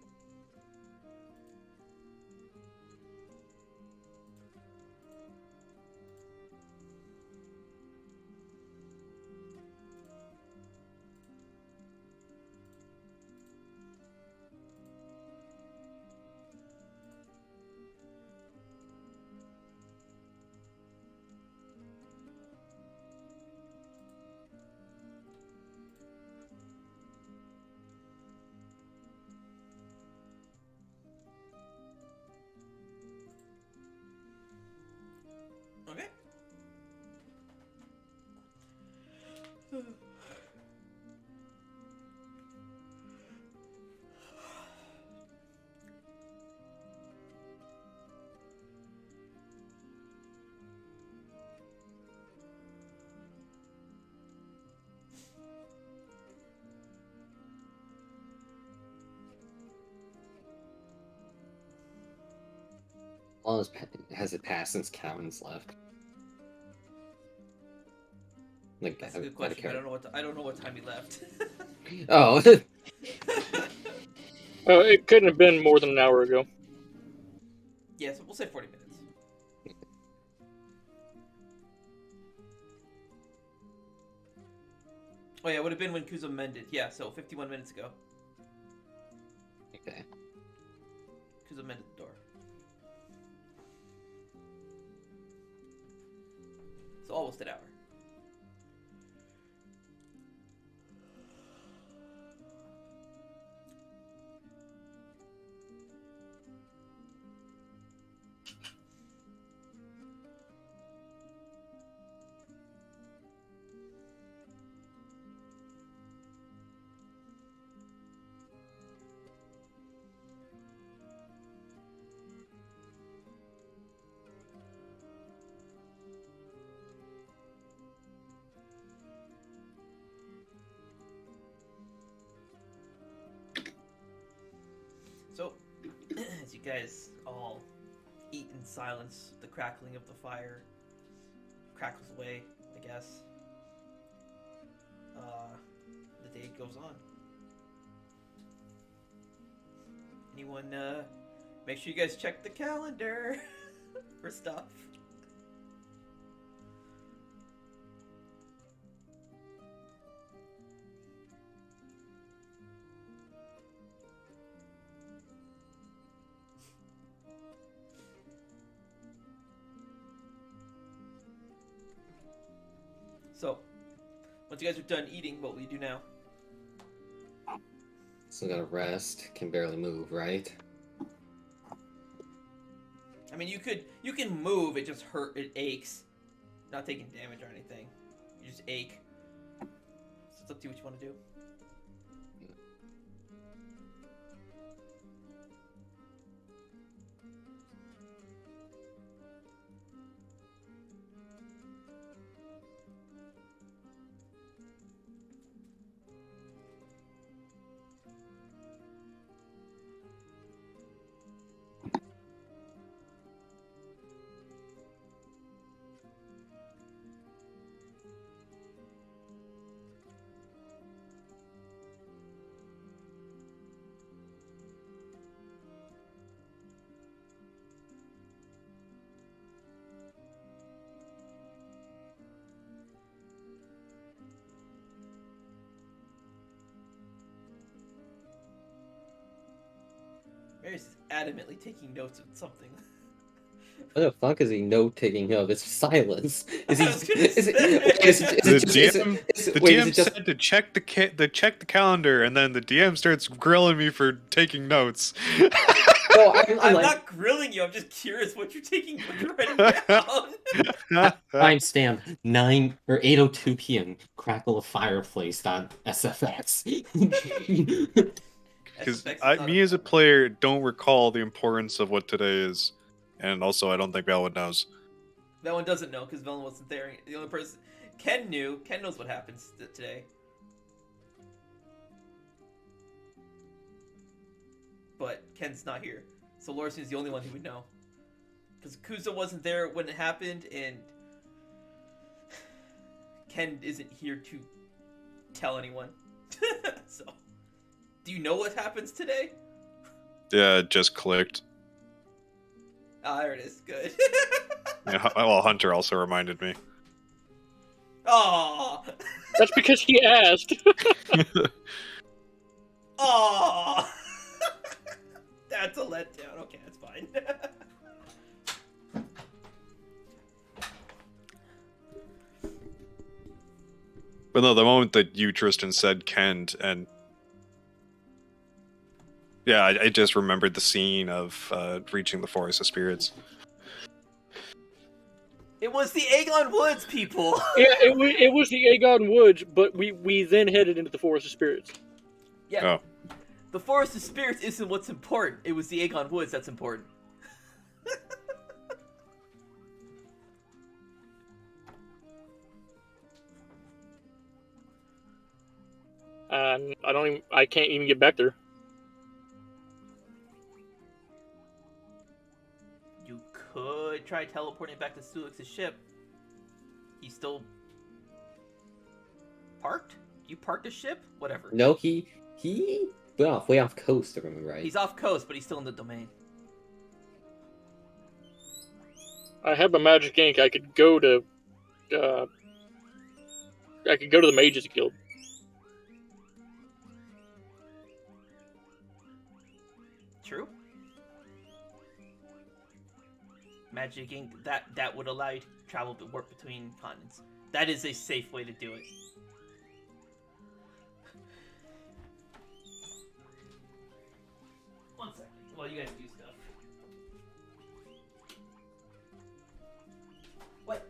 Okay. How long has it passed since Cowan's left? Like, That's a good out of question. I character. don't know what time he left. Oh, It couldn't have been more than an hour ago. Yeah, so we'll say 40 minutes. Oh yeah, it would have been when Kuzo mended. Yeah, so 51 minutes ago. okay. Kuzo mended the door. So almost an hour. So, as you guys all eat in silence, the crackling of the fire crackles away, I guess. The day goes on. Anyone, make sure you guys check the calendar for stuff. So, once you guys are done eating, what will you do now? Still gotta rest. Can barely move, right? I mean, you can move. It just it aches. Not taking damage or anything. You're You just ache. So it's up to you what you want to do. Mary's adamantly taking notes of something. What the fuck is he note-taking of? It's silence. Is he? I was gonna Is it? say. Wait, is it The just? Is DM, it, the wait, DM is it just? said to check the calendar, and then the DM starts grilling me for taking notes. No, I'm I'm like. not grilling you. I'm just curious what you're taking. What you're writing down. Timestamp 9 or 8:02 p.m. Crackle of fireplace on SFX. Because SFX is not me as a player don't recall the importance of what today is, and also I don't think Velwood knows. That one doesn't know because Velen wasn't there. The only person Ken knew. Ken knows what happens today. But Ken's not here, so Lorson is the only one who would know. Because Kuzo wasn't there when it happened, and Ken isn't here to tell anyone. So, do you know what happens today? Yeah, it just clicked. Ah, there it is. Good. Yeah, well, Hunter also reminded me. Aww. That's because he asked. Aww. That's a letdown. Okay, that's fine. But no, the moment that you, Tristan, said Kent, and yeah, I just remembered the scene of reaching the Forest of Spirits. It was the Aegon Woods, people. Yeah, it was the Aegon Woods, but we then headed into the Forest of Spirits. Yeah. Oh. The Forest of Spirits isn't what's important. It was the Aegon Woods that's important. And I can't even get back there. You could try teleporting back to Sulix's ship. He's still parked? You parked a ship? Whatever. No, he went way off coast, if I remember right. He's off coast, but he's still in the domain. I have a magic ink. I could go to the Mages Guild. True. Magic ink, that would allow you to travel to warp between continents. That is a safe way to do it. One second, while you guys do stuff. What?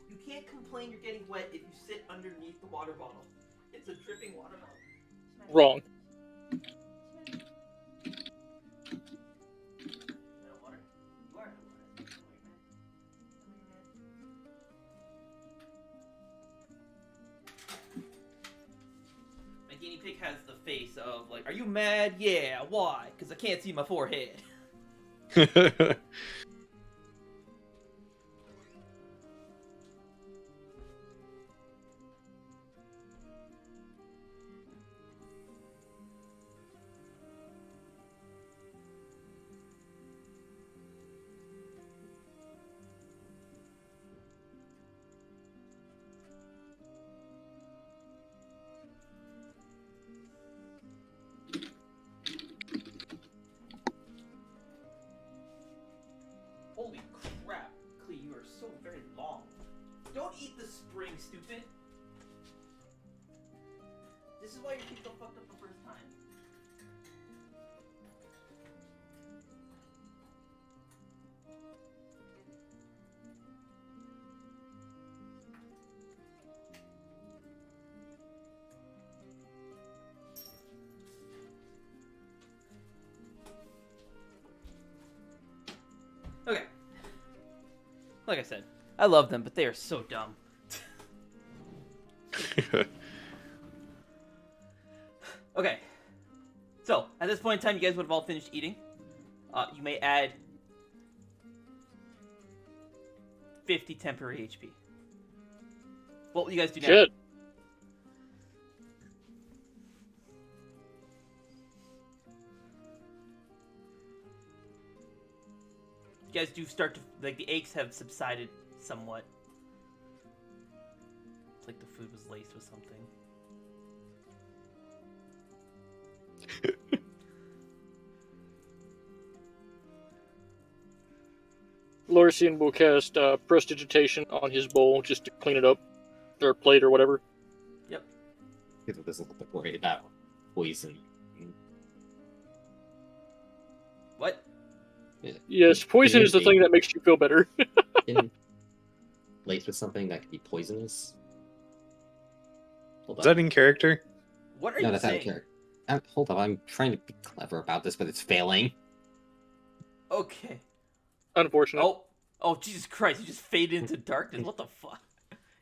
You can't complain you're getting wet if you sit underneath the water bottle. It's a dripping water bottle. Wrong. My guinea pig has the face of like, are you mad? Yeah, why? Because I can't see my forehead. Holy crap, Klee, you are so very long. Don't eat the spring, stupid. This is why your teeth so fucked up the first time. Like I said, I love them, but they are so dumb. Okay. So, at this point in time, you guys would have all finished eating. You may add 50 temporary HP. What will you guys do now? Shit. You guys do start to, like, the aches have subsided somewhat. It's like the food was laced with something. Lorisian will cast Prestidigitation on his bowl just to clean it up, or plate, or whatever. Yep. People doesn't look worried about poison. What? Yes, poison is the thing that makes you feel better. Laced with something that could be poisonous. Hold Is that in character? What are No, you that's out of saying? character. Hold up, I'm trying to be clever about this, but it's failing. Okay. Unfortunate. Oh, Jesus Christ! You just faded into darkness. What the fuck?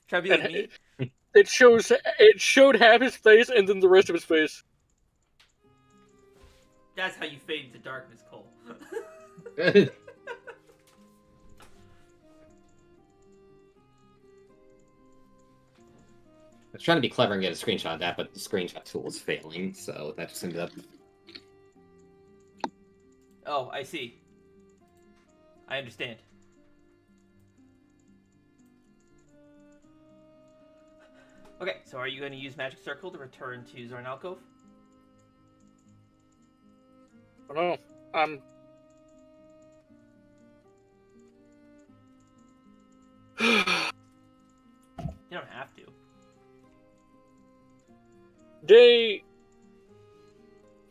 Try to be like me? It showed half his face and then the rest of his face. That's how you fade into darkness, Cole. I was trying to be clever and get a screenshot of that, but the screenshot tool was failing, so that just ended up... Oh, I see. I understand. Okay, so are you going to use Magic Circle to return to Zorn Alcove? I don't know. You don't have to. Day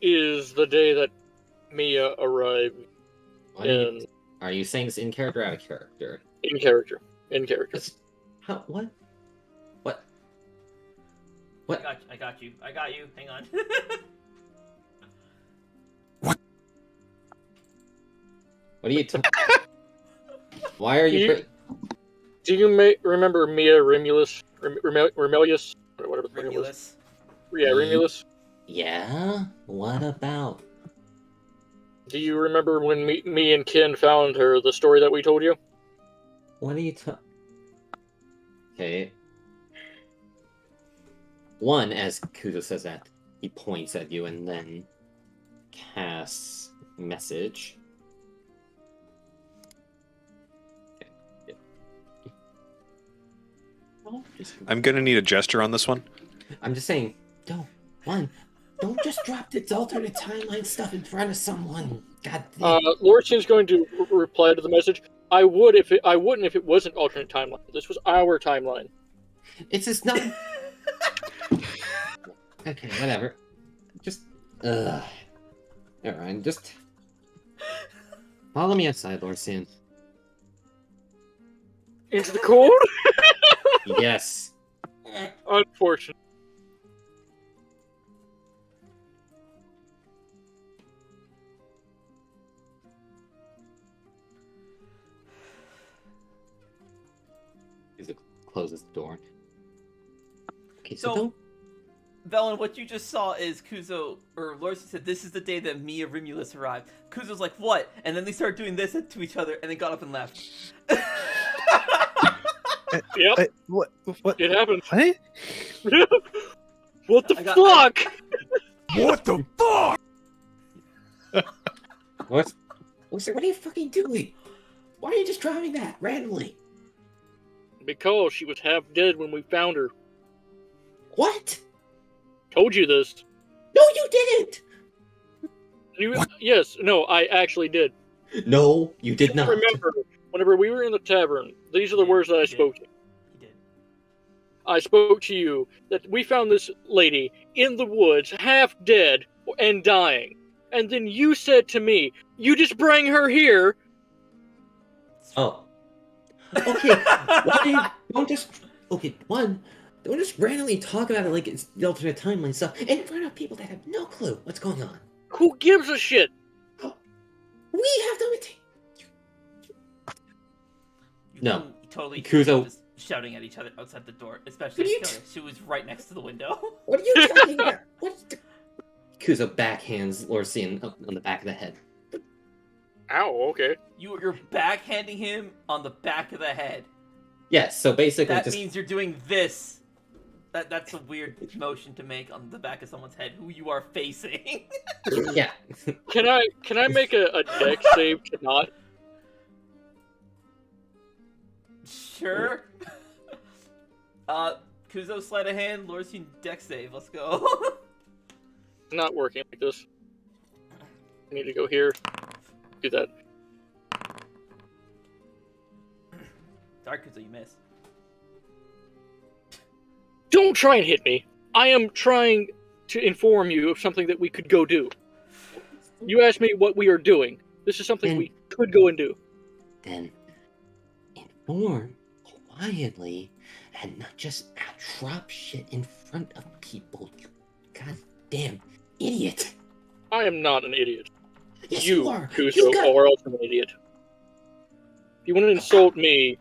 is the day that Mia arrived Are you saying this in character or out of character? in character. In character. How? What? I got you. Hang on. What are you talking? Why are you? Do you remember Mia Remulus? Remelius? Or whatever the name was. Romulus. Yeah, Remulus. Yeah. What about? Do you remember when me and Ken found her, the story that we told you? What are you talking? Okay. One, as Kuzo says that, he points at you and then casts message. I'm gonna need a gesture on this one. I'm just saying, don't just drop this alternate timeline stuff in front of someone. God damn. Lorisian's going to reply to the message. I wouldn't if it wasn't alternate timeline. This was our timeline. It's just not. Okay, whatever. Just, Alright, just follow me outside, Lorisian. Into the cold? Yes. Unfortunate. He closes the door. Okay, So- don't. Velen, what you just saw is Kuzo, or Lorsi said, this is the day that Mia Remulus arrived. Kuzo's like, what? And then they started doing this to each other, and they got up and left. Yep, What? it happened. What? What the I got- fuck? What the fuck? What are you fucking doing? Why are you just driving that randomly? Because she was half dead when we found her. What? Told you this. No, you didn't! Yes, no, I actually did. No, you did not. Remember, whenever we were in the tavern, these are the words that I spoke to. He did. I spoke to you that we found this lady in the woods, half dead and dying. And then you said to me, you just bring her here. Oh. Okay, don't just randomly talk about it like it's the alternate timeline stuff in front of people that have no clue what's going on. Who gives a shit? We have no You No. can totally Kuzo- just shouting at each other outside the door, especially What are you Skelly. She was right next to the window. What are you talking about? What? Kuzo backhands Lorcian up on the back of the head. Ow, okay. You're backhanding him on the back of the head. Yes, so basically That just means you're doing this. That's a weird motion to make on the back of someone's head who you are facing. yeah. Can I make a deck save to not? Sure. Kuzo sleight of hand, Lorcian deck save. Let's go. Not working like this. I need to go here. Do that. Dark Kuzo, you missed. Don't try and hit me. I am trying to inform you of something that we could go do. You asked me what we are doing. This is something we could go and do. Then inform quietly and not just drop shit in front of people. You goddamn idiot. I am not an idiot. Yes, You, you are. Kuzo, You got, are also an idiot. If you want to insult me,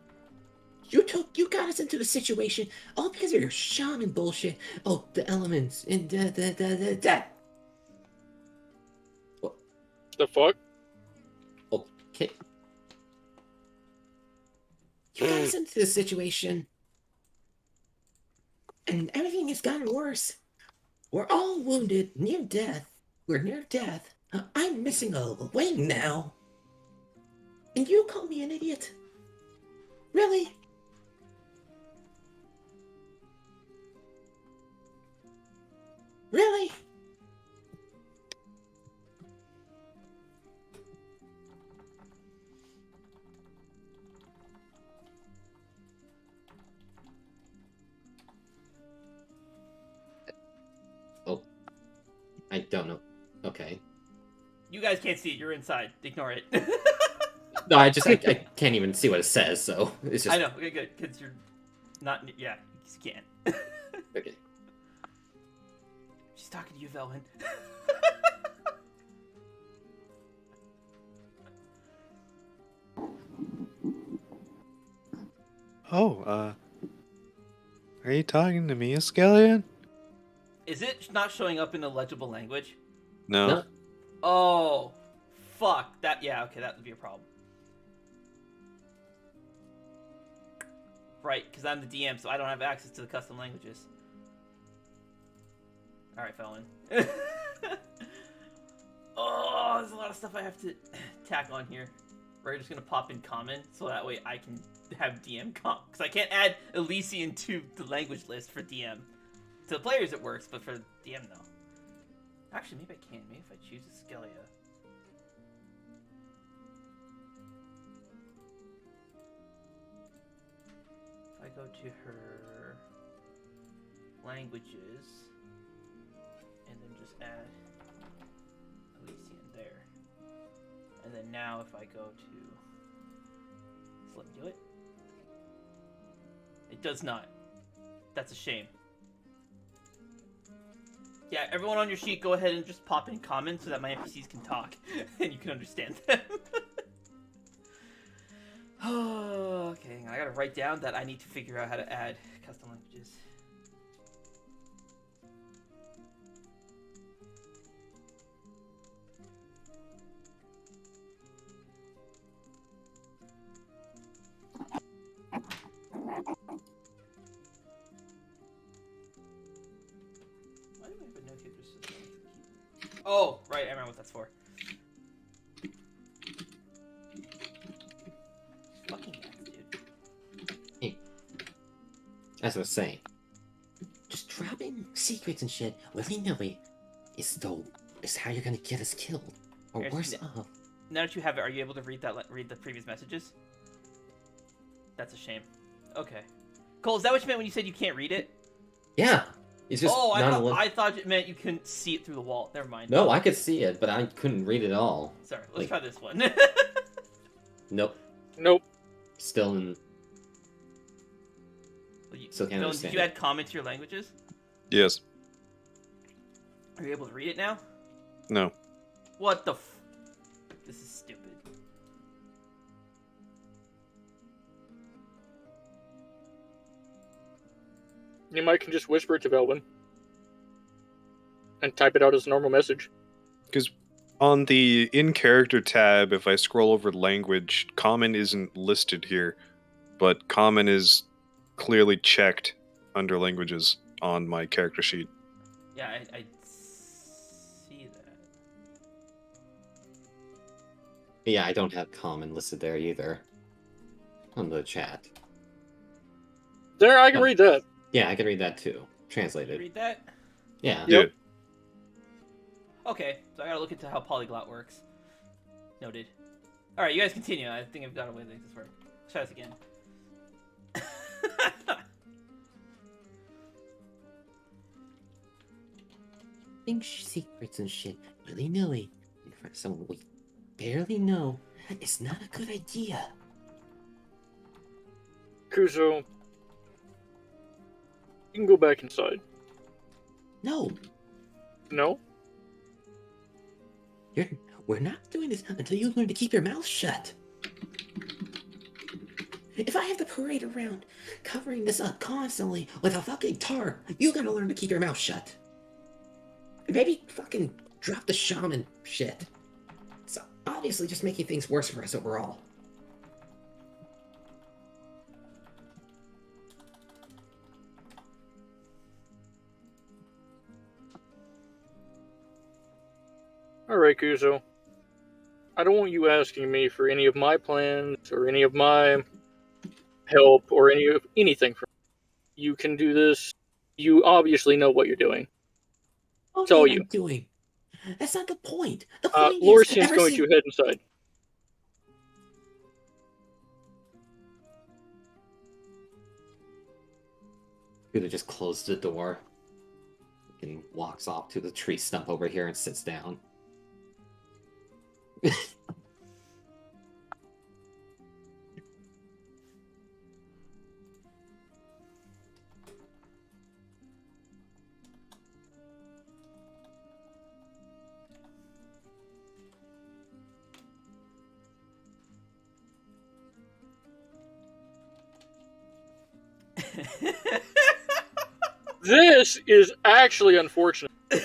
you got us into the situation all because of your shaman bullshit. Oh, the elements and that. the fuck? Okay. You got us into this situation, and everything has gotten worse. We're all wounded, near death. We're near death. I'm missing a wing now. And you call me an idiot? Really? Really? Oh. I don't know. Okay. You guys can't see it. You're inside. Ignore it. No, I can't even see what it says, so it's just... I know. Okay, good. Because you're not... Yeah, you just can't. Okay. She's talking to you, Velvin. Oh, are you talking to me, Escallion? Is it not showing up in a legible language? No. No. Oh, fuck. Yeah, okay, that would be a problem. Right, because I'm the DM, so I don't have access to the custom languages. Alright, Felon. Oh, there's a lot of stuff I have to tack on here. We're just gonna pop in common, so that way I can have DM comp. Because I can't add Elysian to the language list for DM. To the players it works, but for DM no. Actually, maybe I can. Maybe if I choose Wiesslogia. If I go to her languages, and then just add Elysian there. And then now if I go to... Just let me do it. It does not. That's a shame. Yeah, everyone on your sheet, go ahead and just pop in comments so that my NPCs can talk and you can understand them. Okay, I gotta write down that I need to figure out how to add custom languages. Why do we have a note here that says keep? Oh, right, I remember what that's for. Fucking nuts, dude. As I was saying, just dropping secrets and shit willy-nilly is how you're gonna get us killed. Or Here's worse the- off. Now that you have it, are you able to read the previous messages? That's a shame. Okay. Cole, is that what you meant when you said you can't read it? Yeah! It's just Oh, not I thought it meant you couldn't see it through the wall. Never mind. No, I could see it, but I couldn't read it all. Sorry, let's Like- try this one. Nope. Nope. Still in... Still can't Dylan, understand did you it. add comment to your languages? Yes. Are you able to read it now? No. What the This is stupid. You might can just whisper it to Velvin. And type it out as a normal message. Because on the in-character tab, if I scroll over language, common isn't listed here, but common is clearly checked under languages on my character sheet. Yeah, I see that. Yeah, I don't have common listed there either. On the chat. There, I can Oh. read that. Yeah, I can read that too. Can you Translated. read that? Yeah. Yep. Okay, so I gotta look into how polyglot works. Noted. Alright, you guys continue. I think I've got a way to make this work. Let's try this again. Think secrets and shit willy-nilly in front of someone we barely know is not a good idea. Kuzo, you can go back inside. No, No? we're not doing this until you learn to keep your mouth shut. If I have to parade around covering this up constantly with a fucking tarp, you gotta learn to keep your mouth shut. Maybe fucking drop the shaman shit. It's obviously just making things worse for us overall. Alright, Kuzo. I don't want you asking me for any of my plans or any of my help or anything from me. You can do this. You obviously know what you're doing. What all am you. I doing? That's not the point. The point is, Lorsian's ever going since- to head inside. Buddha just closed the door and walks off to the tree stump over here and sits down. This is actually unfortunate. Damn.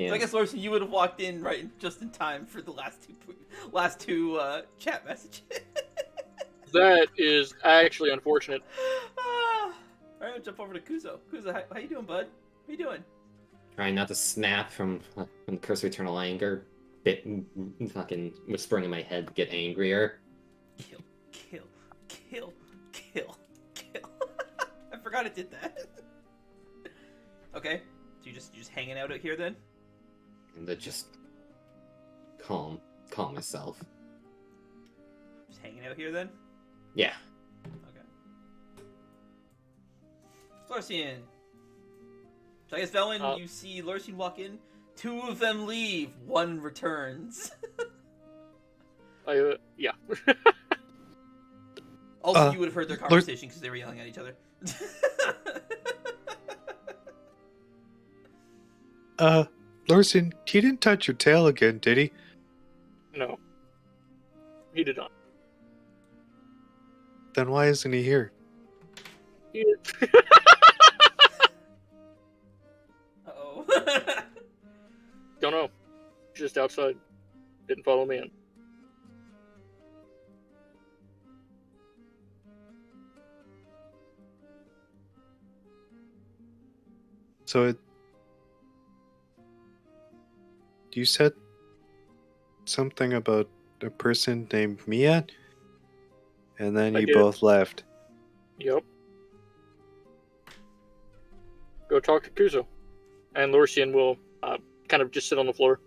So I guess, Lorson, you would have walked in just in time for the last two chat messages. That is actually unfortunate. Alright, I'll jump over to Kuzo. Kuzo, how you doing, bud? How you doing? Trying not to snap from the Curse of Eternal Anger. Fucking whispering in my head to get angrier. Kill, kill, kill, kill, kill. I forgot it did that. Okay, so you just hanging out here then? And then just calm myself. Just hanging out here then? Yeah. Okay. Lorsian. So I guess, Velen, you see Lorsian walk in. Two of them leave. One returns. Yeah. Also, you would have heard their conversation because they were yelling at each other. Lorsian, he didn't touch your tail again, did he? No. He did not. Then why isn't he here? He did. Uh-oh. Don't know. Just outside. Didn't follow me in. So you said something about a person named Mia, and then I you did. both left. Yep. Go talk to Kuzo. And Lorsian will kind of just sit on the floor.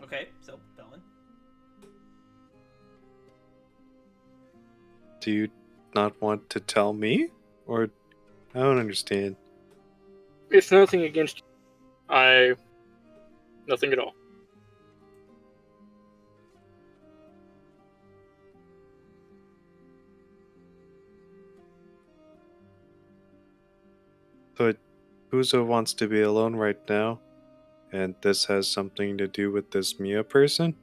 Okay, so, Velen. Do you not want to tell me? Or I don't understand. It's nothing against you. Nothing at all. But Uzo wants to be alone right now, and this has something to do with this Mia person?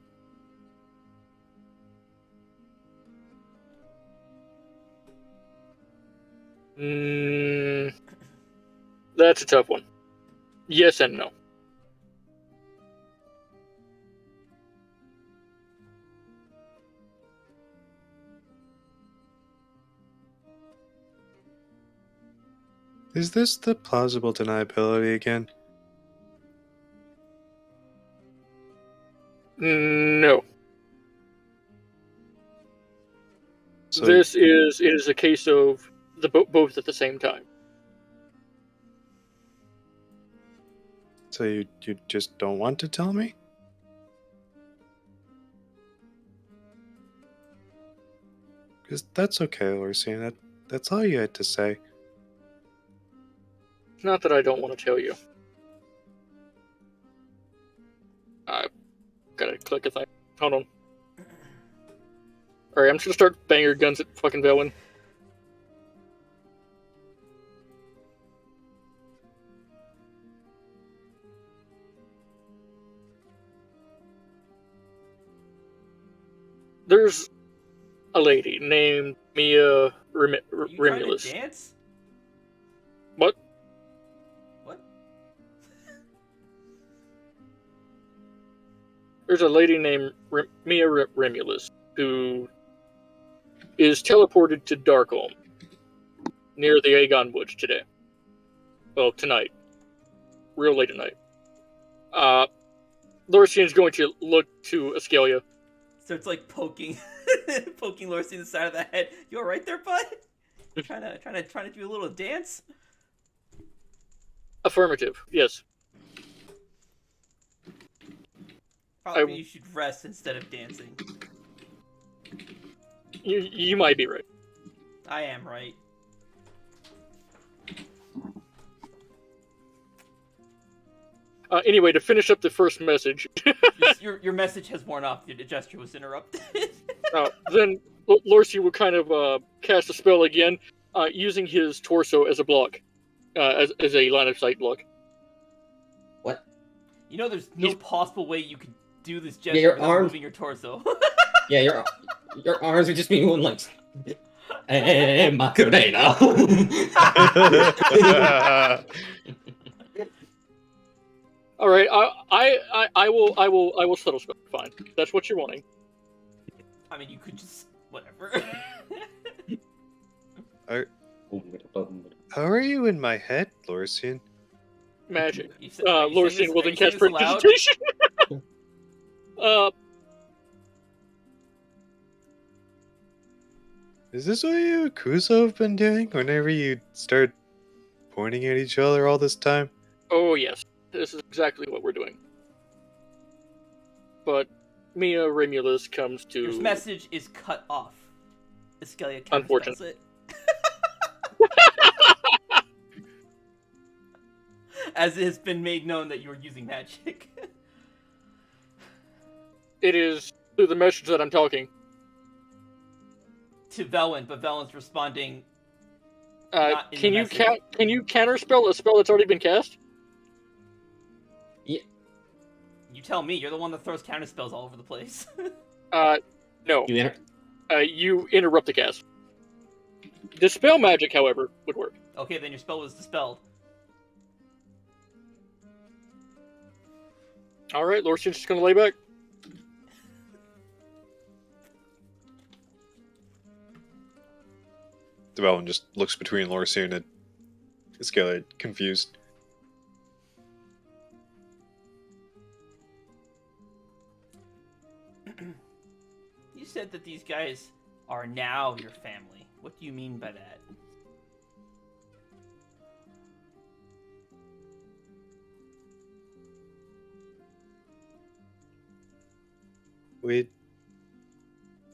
That's a tough one. Yes and no. Is this the plausible deniability again? No. So, This is a case of the both at the same time. so you just don't want to tell me? Because that's okay, Lucian. That's all you had to say. It's not that I don't want to tell you. I gotta click a thing. Hold on. Alright, I'm just gonna start banger guns at fucking Velwyn. There's a lady named Mia Are you trying to Remulus. dance? What? What? There's a lady named Mia Remulus who is teleported to Darkholm near the Aegon Woods today. Well, tonight. Real late tonight. Lorcian's going to look to Escalia. So it's like poking, poking Lorcy in the side of the head. You all right there, bud? trying to do a little dance. Affirmative, yes. Probably you should rest instead of dancing. You might be right. I am right. Anyway, to finish up the first message, your message has worn off. Your gesture was interrupted. then Lorcy will kind of cast a spell again, using his torso as a block, as a line of sight block. What? You know, there's no possible way you could do this gesture your without arms- moving your torso. Yeah, your arms would just be one like. Macarena. All right, I will settle spell. Fine, that's what you're wanting. I mean, you could just whatever. How are you in my head, Lorcian? Magic. You said- are you saying Lorcian this- will are then you saying cast this aloud? prestidigitation. Is this what you and Kuzo have been doing whenever you start pointing at each other all this time? Oh yes, this is exactly what we're doing. But Mia Remulus comes to. Your message is cut off. Escalia Unfortunate. counterspells it. As it has been made known that you are using magic. It is through the message that I'm talking. To Velwyn, but Velwyn's responding. Not in Can the you message. can you counterspell a spell that's already been cast? You tell me. You're the one that throws counterspells all over the place. No. You enter. You interrupt the cast. Dispel magic, however, would work. Okay, then your spell was dispelled. All right, Lorcian's just gonna lay back. Development just looks between Lorcian and Escalia, confused. You said that these guys are now your family. What do you mean by that?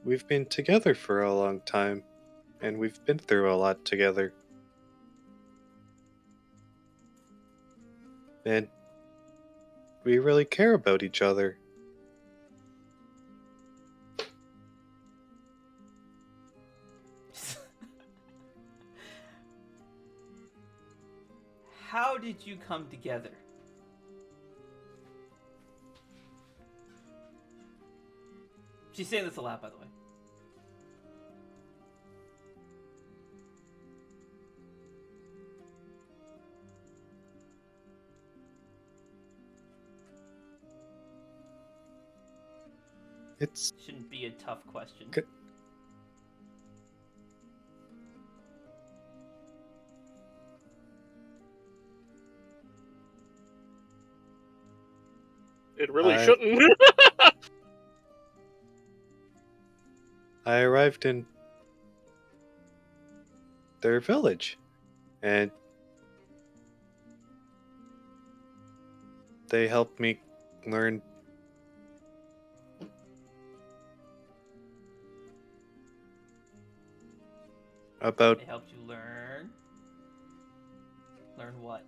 We've been together for a long time, and we've been through a lot together. And we really care about each other. how did you come together? She's saying this aloud, by the way. It's Shouldn't be a tough question. Good. It really I- shouldn't. I arrived in their village, and they helped me learn about They helped you learn. Learn what?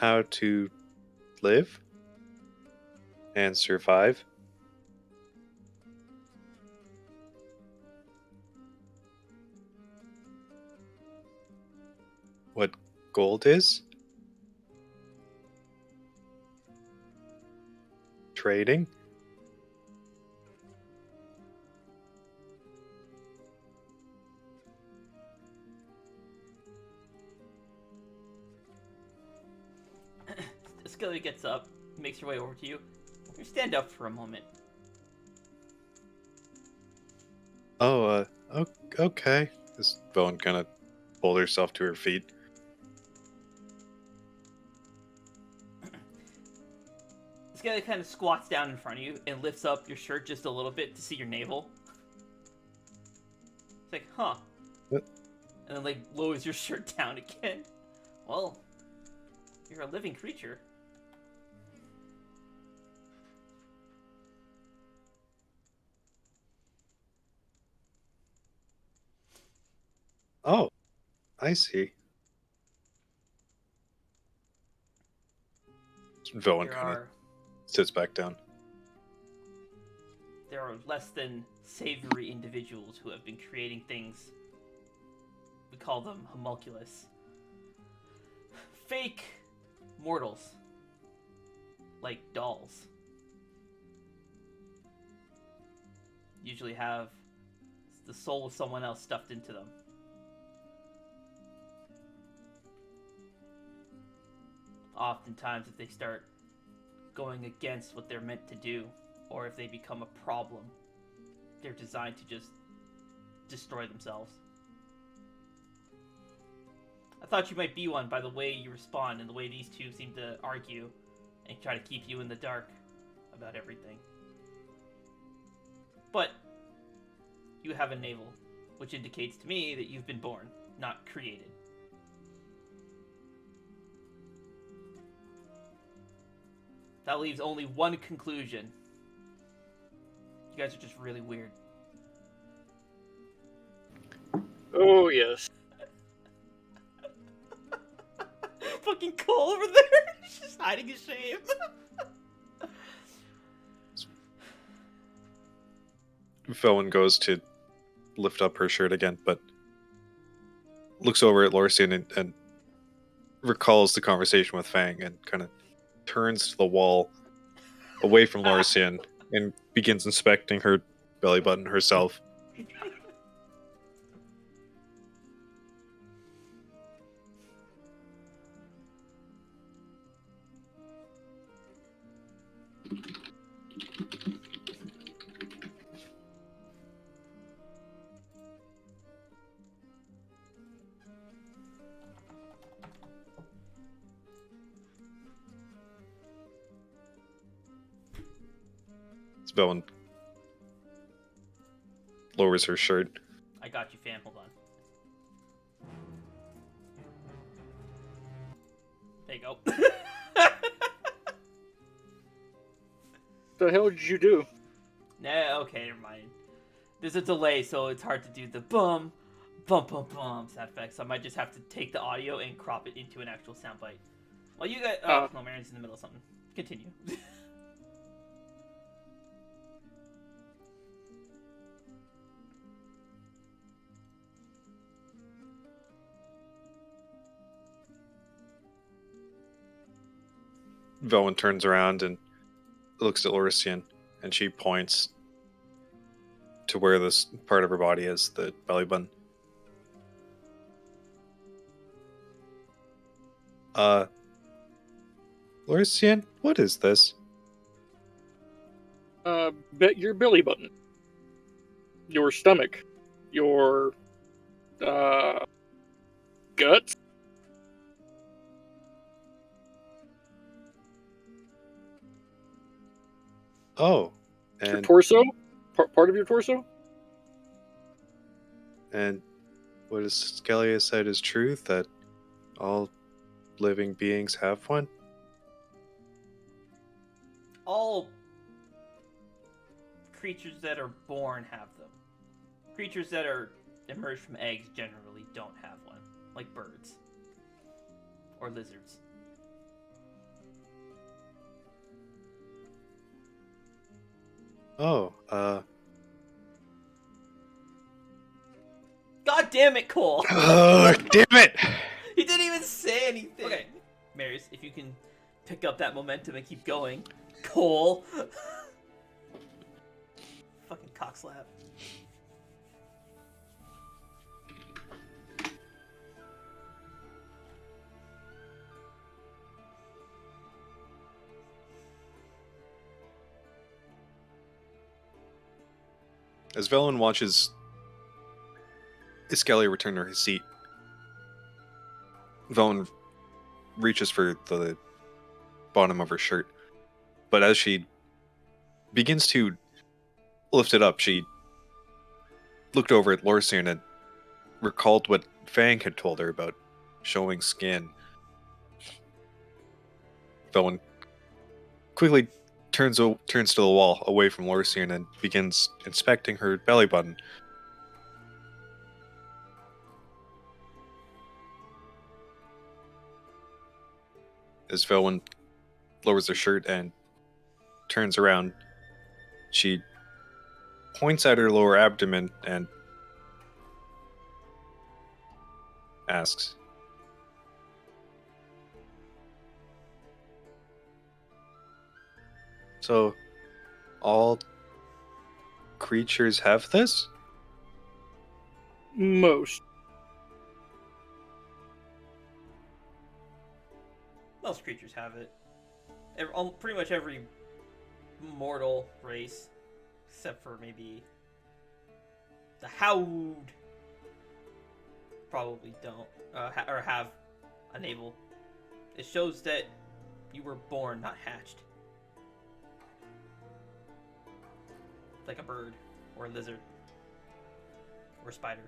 how to live and survive. What gold is? Trading. Skelly gets up, makes her way over to you. You stand up for a moment. Oh, okay. This Bowen kind of pulled herself to her feet. Skelly kind of squats down in front of you and lifts up your shirt just a little bit to see your navel. It's like, huh. What? And then, like, lowers your shirt down again. Well, you're a living creature. Oh, I see. Bowen There kind of are sits back down. there are less than savory individuals who have been creating things. We call them homunculus. Fake mortals. Like dolls. Usually have the soul of someone else stuffed into them. Oftentimes, if they start going against what they're meant to do, or if they become a problem, they're designed to just destroy themselves. I thought you might be one by the way you respond and the way these two seem to argue and try to keep you in the dark about everything. But you have a navel, which indicates to me that you've been born, not created. That leaves only one conclusion. You guys are just really weird. Oh, yes. Fucking Cole over there! He's just hiding his shame. Bowen goes to lift up her shirt again, but looks over at Lorsian and recalls the conversation with Fang and kind of turns to the wall away from Lorsian and begins inspecting her belly button herself. Bowen lowers her shirt. I got you, fam. Hold on. There you go. The hell did you do? Nah, okay, never mind. There's a delay, so it's hard to do the bum, bum, bum, bum sound effects. So I might just have to take the audio and crop it into an actual soundbite. Well, you guys... Oh, no, Marion's in the middle of something. Continue. Velwyn turns around and looks at Lorisian, and she points to where this part of her body is, the belly button. Lorisian, what is this? Bet your belly button, your stomach, your guts. Oh, Your and torso, part of your torso. and what Scalia said is true, that all living beings have one? All creatures that are born have them. Creatures that are emerged from eggs generally don't have one, like birds or lizards. Oh, God damn it, Cole! oh, damn it! He didn't even say anything. Okay, Marius, if you can pick up that momentum and keep going, Cole. Fucking cockslap. As Velen watches Iscalia return to his seat, Velen reaches for the bottom of her shirt, but as she begins to lift it up, she looked over at Lorisian and recalled what Fang had told her about showing skin. Velen quickly turns to the wall away from Lorisian and begins inspecting her belly button. As Velen lowers her shirt and turns around, she points at her lower abdomen and asks, "So, all creatures have this?" Most. Most creatures have it. Pretty much every mortal race, except for maybe the Howd, probably don't, or have a navel. It shows that you were born, not hatched. Like a bird, or a lizard, or a spider.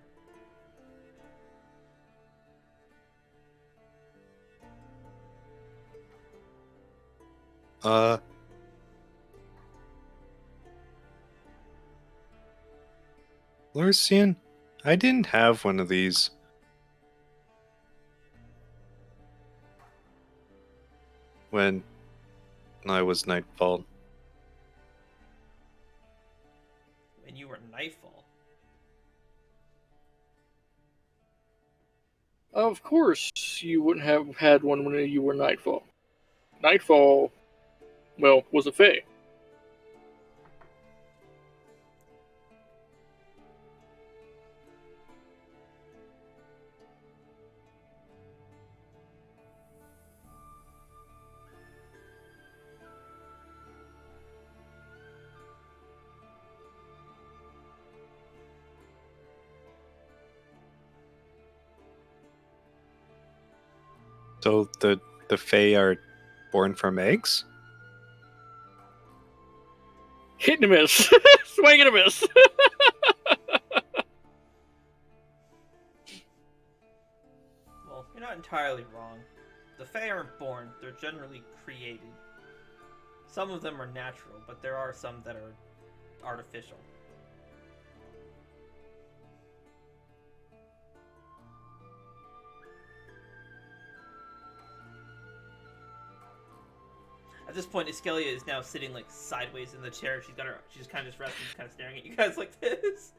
Lorisian, I didn't have one of these. When I was Nightfall. When you were Nightfall. Of course, you wouldn't have had one when you were Nightfall. Nightfall, well, was a fae. So the Fae are born from eggs? Hit and a miss. Swing and a miss. Well, you're not entirely wrong. The Fae aren't born, they're generally created. Some of them are natural, but there are some that are artificial. At this point, Iscalia is now sitting like sideways in the chair. She's kind of just resting, kind of staring at you guys like this.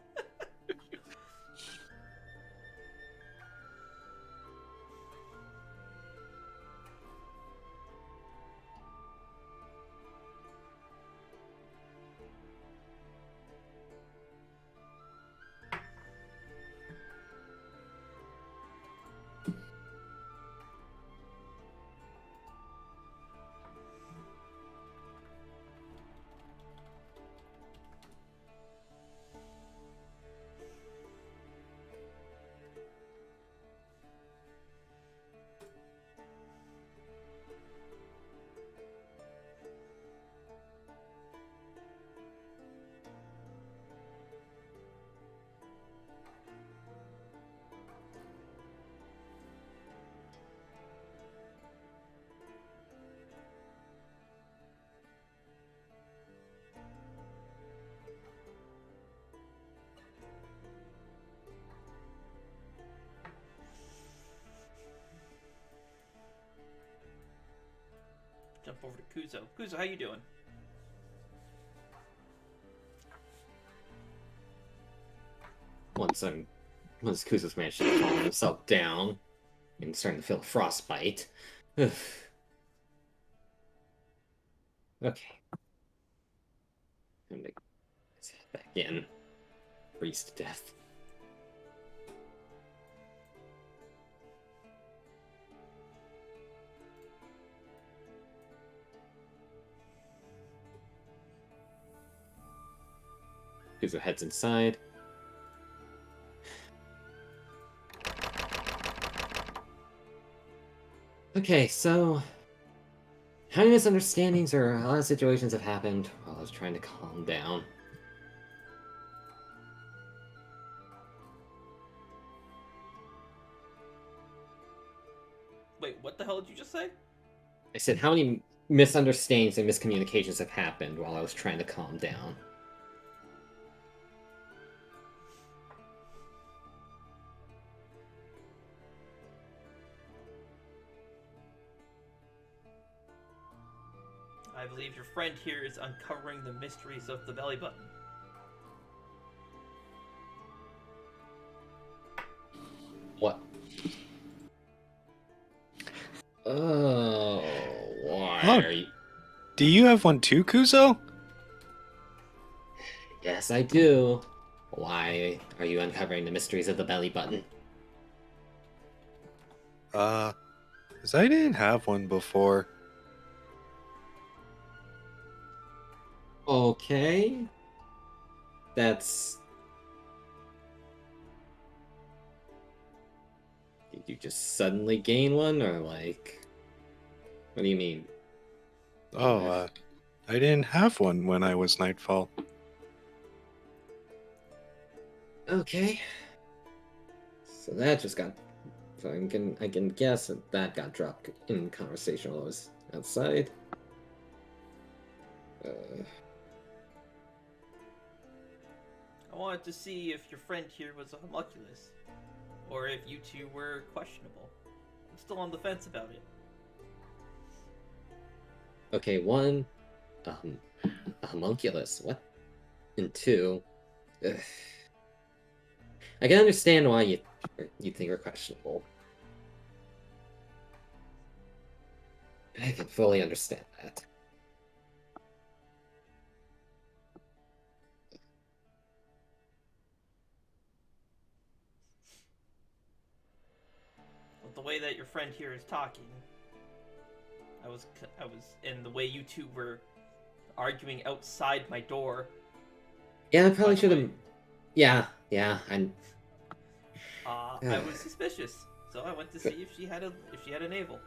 over to Kuzo. Kuzo, how you doing? Once Kuzo's managed to calm himself down and starting to feel a frostbite. Okay. I'm gonna head back in. Freeze to death. Kuzo heads inside. Okay, so how many misunderstandings or a lot of situations have happened while I was trying to calm down? Wait, what the hell did you just say? I said, how many misunderstandings and miscommunications have happened while I was trying to calm down? I believe your friend here is uncovering the mysteries of the belly button. What? Oh, why Oh. are you... Do you have one too, Kuzo? Yes, I do. Why are you uncovering the mysteries of the belly button? 'Cause I didn't have one before. Okay. That's... Did you just suddenly gain one, or like... What do you mean? Oh, I didn't have one when I was Nightfall. Okay. So that just got... So I can guess that got dropped in conversation while I was outside. I wanted to see if your friend here was a homunculus, or if you two were questionable. I'm still on the fence about it. Okay, one, a homunculus. What? And two, ugh. I can understand why you think are questionable. I can fully understand that. With the way that your friend here is talking, and the way you two were arguing outside my door. Yeah, I probably By the should have. way. Yeah, I was suspicious, so I went to see if she had a navel.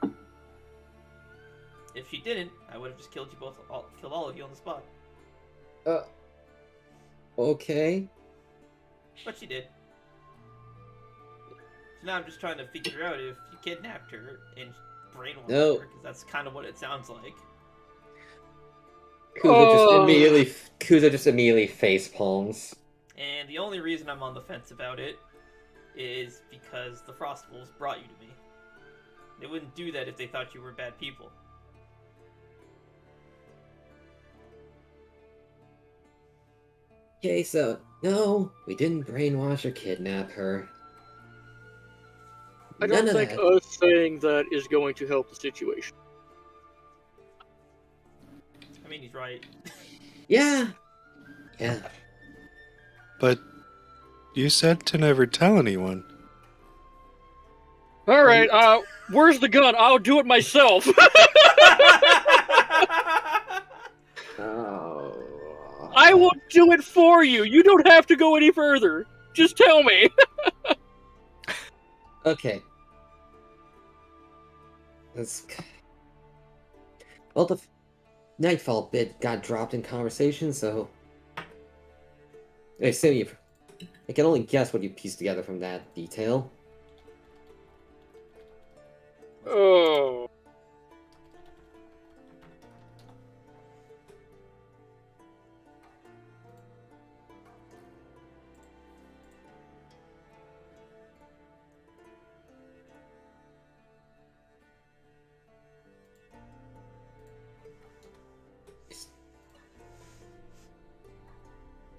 If she didn't, I would have just killed all of you on the spot. Okay. But she did. So now I'm just trying to figure out if you kidnapped her and brainwashed No. her, because that's kind of what it sounds like. Kuzo just immediately face palms. And the only reason I'm on the fence about it is because the Frost Wolves brought you to me. They wouldn't do that if they thought you were bad people. Okay, so no, we didn't brainwash or kidnap her. I None don't of think that. us saying that is going to help the situation. I mean, he's right. Yeah. But you said to never tell anyone. All right, where's the gun? I'll do it myself. Oh. I will do it for you. You don't have to go any further. Just tell me. Okay. Well, the Nightfall bit got dropped in conversation, so I assume I can only guess what you pieced together from that detail. Oh.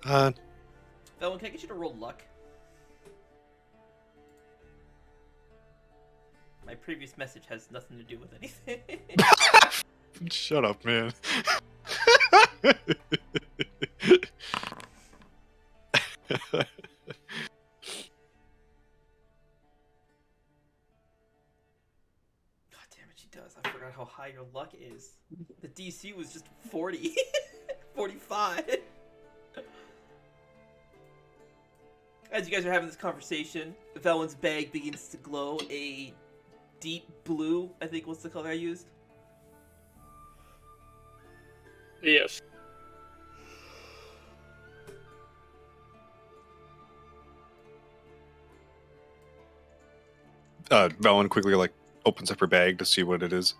Velwyn, can I get you to roll luck? My previous message has nothing to do with anything. Shut up, man. God damn it, she does. I forgot how high your luck is. The DC was just 40. 45. As you guys are having this conversation, Velwyn's bag begins to glow a deep blue, I think was the color I used. Yes. Valen quickly opens up her bag to see what it is.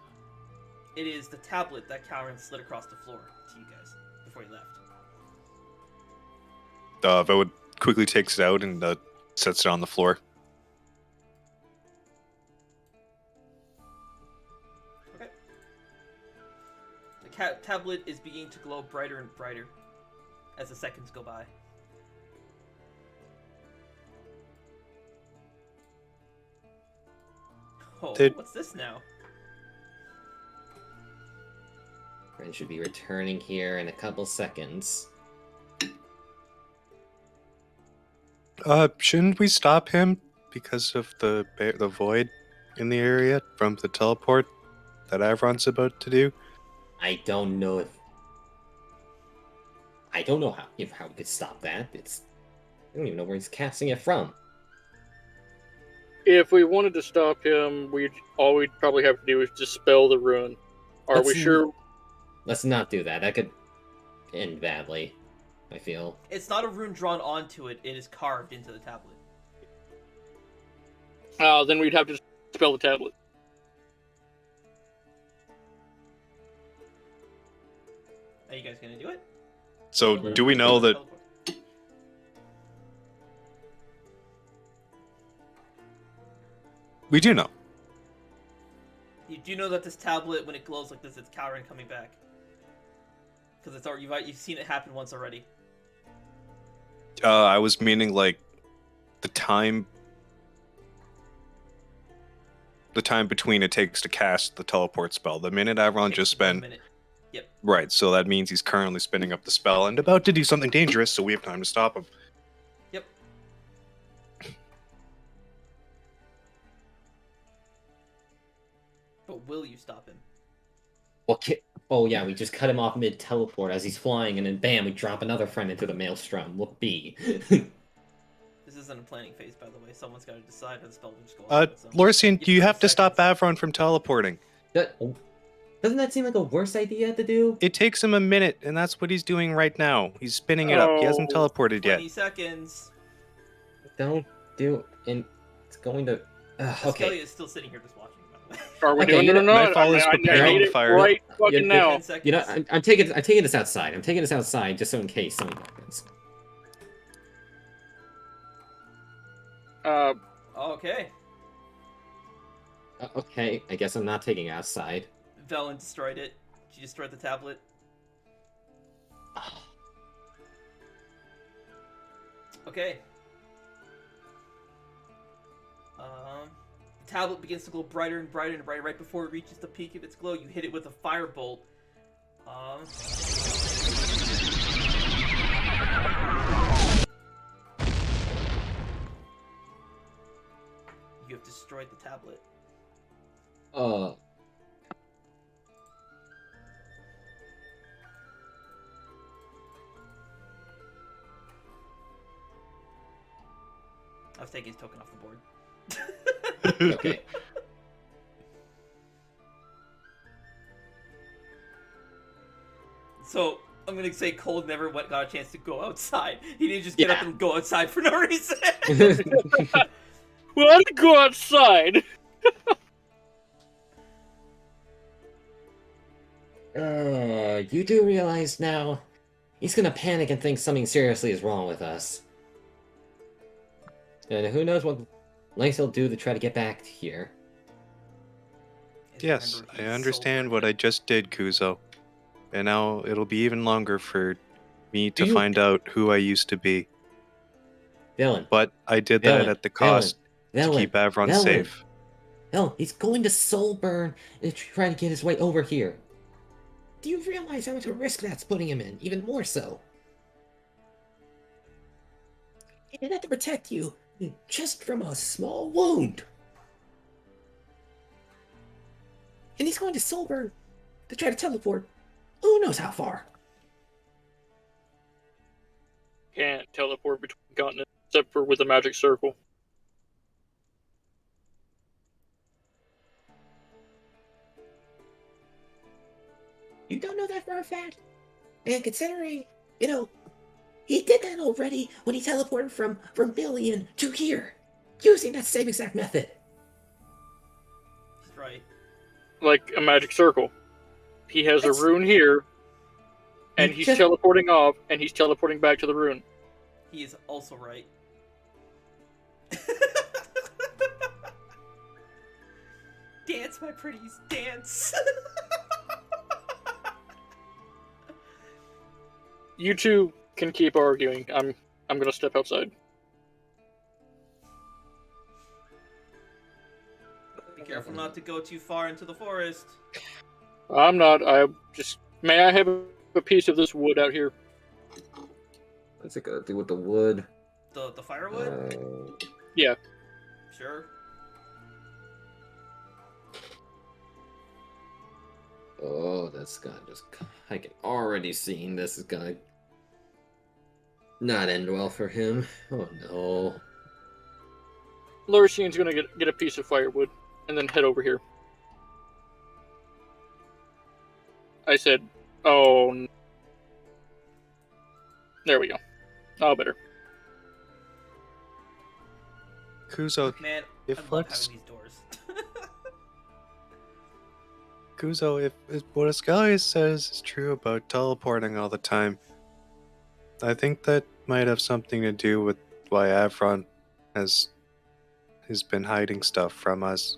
It is the tablet that Kalren slid across the floor to you guys before he left. Velen quickly takes it out and sets it on the floor. Okay. The tablet is beginning to glow brighter and brighter as the seconds go by. Oh, what's this now? Ren should be returning here in a couple seconds. Shouldn't we stop him because of the void in the area from the teleport that Avron's about to do? I don't know how we could stop that. I don't even know where he's casting it from. If we wanted to stop him, all we'd probably have to do is dispel the rune. Are we sure? Let's not do that. That could end badly, I feel. It's not a rune drawn onto it, it is carved into the tablet. Then we'd have to dispel the tablet. Are you guys gonna do it? So, do we know that... We do know. You do know that this tablet, when it glows like this, it's Kalren coming back. Because it's already you've seen it happen once already. I was meaning, the time between it takes to cast the teleport spell. The minute Avron just spent... Yep. Right, so that means he's currently spinning up the spell and about to do something dangerous, so we have time to stop him. Yep. But will you stop him? Oh yeah, we just cut him off mid-teleport as he's flying, and then bam, we drop another friend into the maelstrom. Whoopee. This isn't a planning phase, by the way. Someone's got to decide how the spell will just go off. Lorsian, you have to stop Avron from teleporting. Doesn't that seem like a worse idea to do? It takes him a minute, and that's what he's doing right now. He's spinning it up. He hasn't teleported yet. 20 seconds. Don't do... And it's going to... okay. Askelia is still sitting here just watching, by the way. Are we Okay, doing it or not? Nightfall is I preparing need the it fire. right fucking now. 10 seconds. You know, I'm taking this outside. I'm taking this outside just so in case something happens. Okay. Okay, I guess I'm not taking it outside. Velen destroyed it. She destroyed the tablet. Okay. The tablet begins to glow brighter and brighter and brighter. Right before it reaches the peak of its glow, you hit it with a firebolt. You have destroyed the tablet. I was taking his token off the board. Okay. So, I'm gonna say Cole never got a chance to go outside. He didn't just get up and go outside for no reason. Well, I didn't go outside. You do realize now, he's gonna panic and think something seriously is wrong with us. And who knows what lengths he'll do to try to get back here. Yes, I understand what I just did, Kuzo. And now it'll be even longer for me Do to you- find out who I used to be. Villain. But I did that Villain. at the cost to Villain. keep Avron Villain. safe. Hell, he's going to Soulburn and try to get his way over here. Do you realize how much of a risk that's putting him in? Even more so. He did that to protect you, just from a small wound. And he's going to Soulburn to try to teleport. Who knows how far? Can't teleport between continents except for with a magic circle. You don't know that for a fact? And considering, he did that already when he teleported from Billion to here, using that same exact method. He's right. Like a magic circle. He has That's- a rune here, and You he's just- teleporting off, and he's teleporting back to the rune. He is also right. Dance, my pretties, dance. You two can keep arguing. I'm gonna step outside. Be careful not to go too far into the forest. I'm not. May I have a piece of this wood out here? What's it got to do with the wood? The firewood? Yeah. Sure. Oh, that's gonna just... I can already see this is gonna not end well for him. Oh no. Lursian's gonna get a piece of firewood and then head over here. I said, oh. There we go. Oh, better. Kuzo, Man, If I love what's- having these doors. Kuzo, if what Ascalia says is true about teleporting all the time, I think that might have something to do with why Avron has been hiding stuff from us.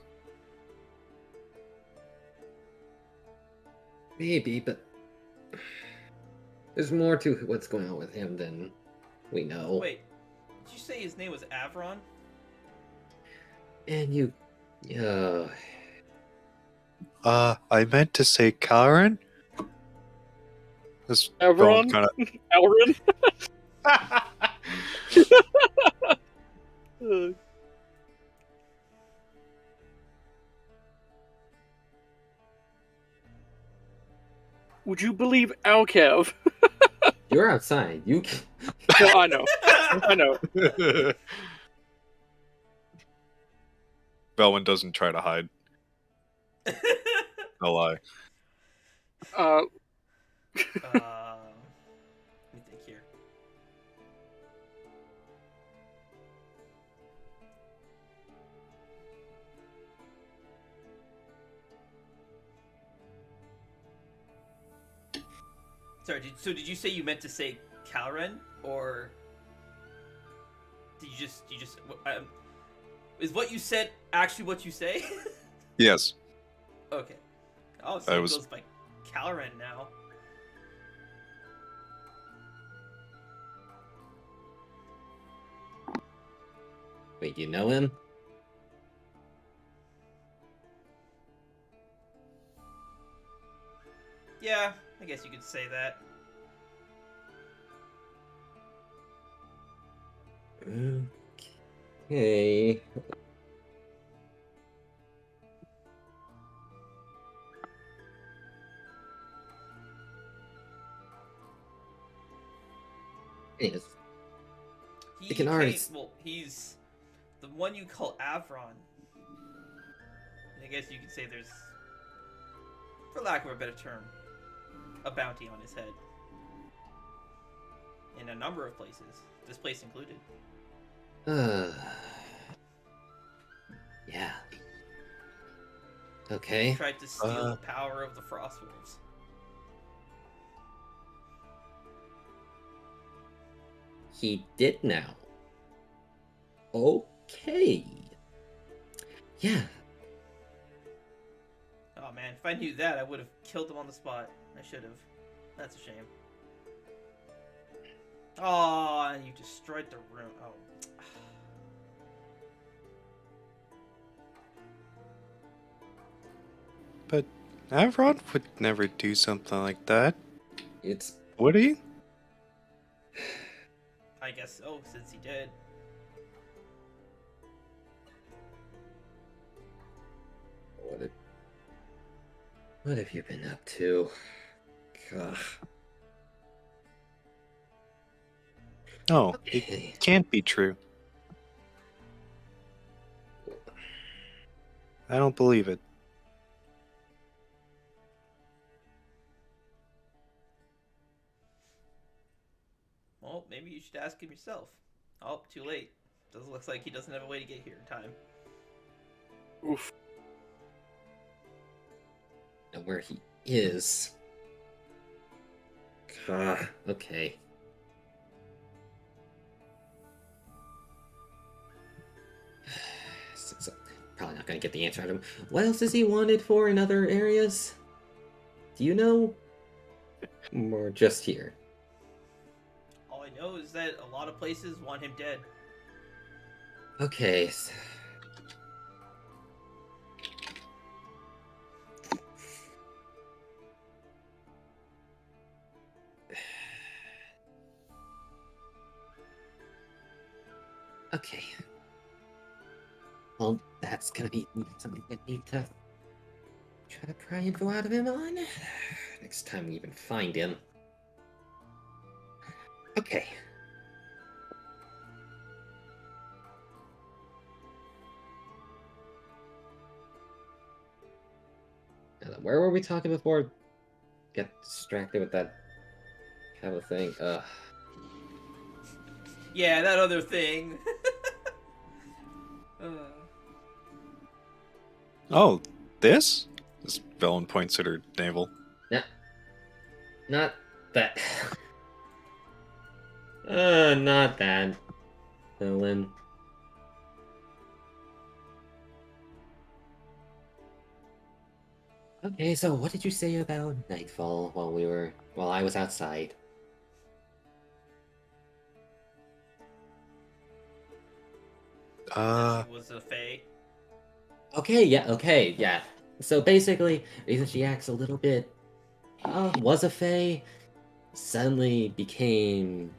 Maybe, but there's more to what's going on with him than we know. Wait, did you say his name was Avron? And you, I meant to say Kalren? This Avron? kind Alrin? of... Would you believe Alcav? you're outside. You can... No, I know. I know. Belwyn doesn't try to hide. No lie. Uh, Let me think here. Sorry, did you say you meant to say Kalren, or did you just is what you said actually what you say? Yes. Okay. Oh, so I it was- goes by Kalren now. Wait, you know him? Yeah, I guess you could say that. Okay. Yes. He can already came- well, he's the one you call Avron. I guess you could say there's, for lack of a better term, a bounty on his head. In a number of places, this place included. Yeah. Okay. He tried to steal Uh. the power of the Frostwolves. He did now. Okay. Yeah. Oh man, if I knew that, I would have killed him on the spot. I should have. That's a shame. Oh, and you destroyed the room. Oh. But Avron would never do something like that, It's would he? I guess so, since he did. what have you been up to? Gah. No, Okay. it can't be true. I don't believe it. Well, maybe you should ask him yourself. Oh, too late. Doesn't look like he doesn't have a way to get here in time. Oof. Know where he is. Okay. So, probably not gonna get the answer out of him. What else is he wanted for in other areas? Do you know? Or just here? All I know is that a lot of places want him dead. Okay. Okay. Well, that's gonna be something I need to try to pry info out of him on. Next time we even find him. Okay. Now, where were we talking before? Get distracted with that kind of thing. Yeah, that other thing. Oh, this? This villain points at her navel. Yeah. Not that. Not that. Villain. Okay, so what did you say about nightfall while I was outside? This was a fae. Okay, yeah. So basically, reason she acts a little bit was a fae, suddenly became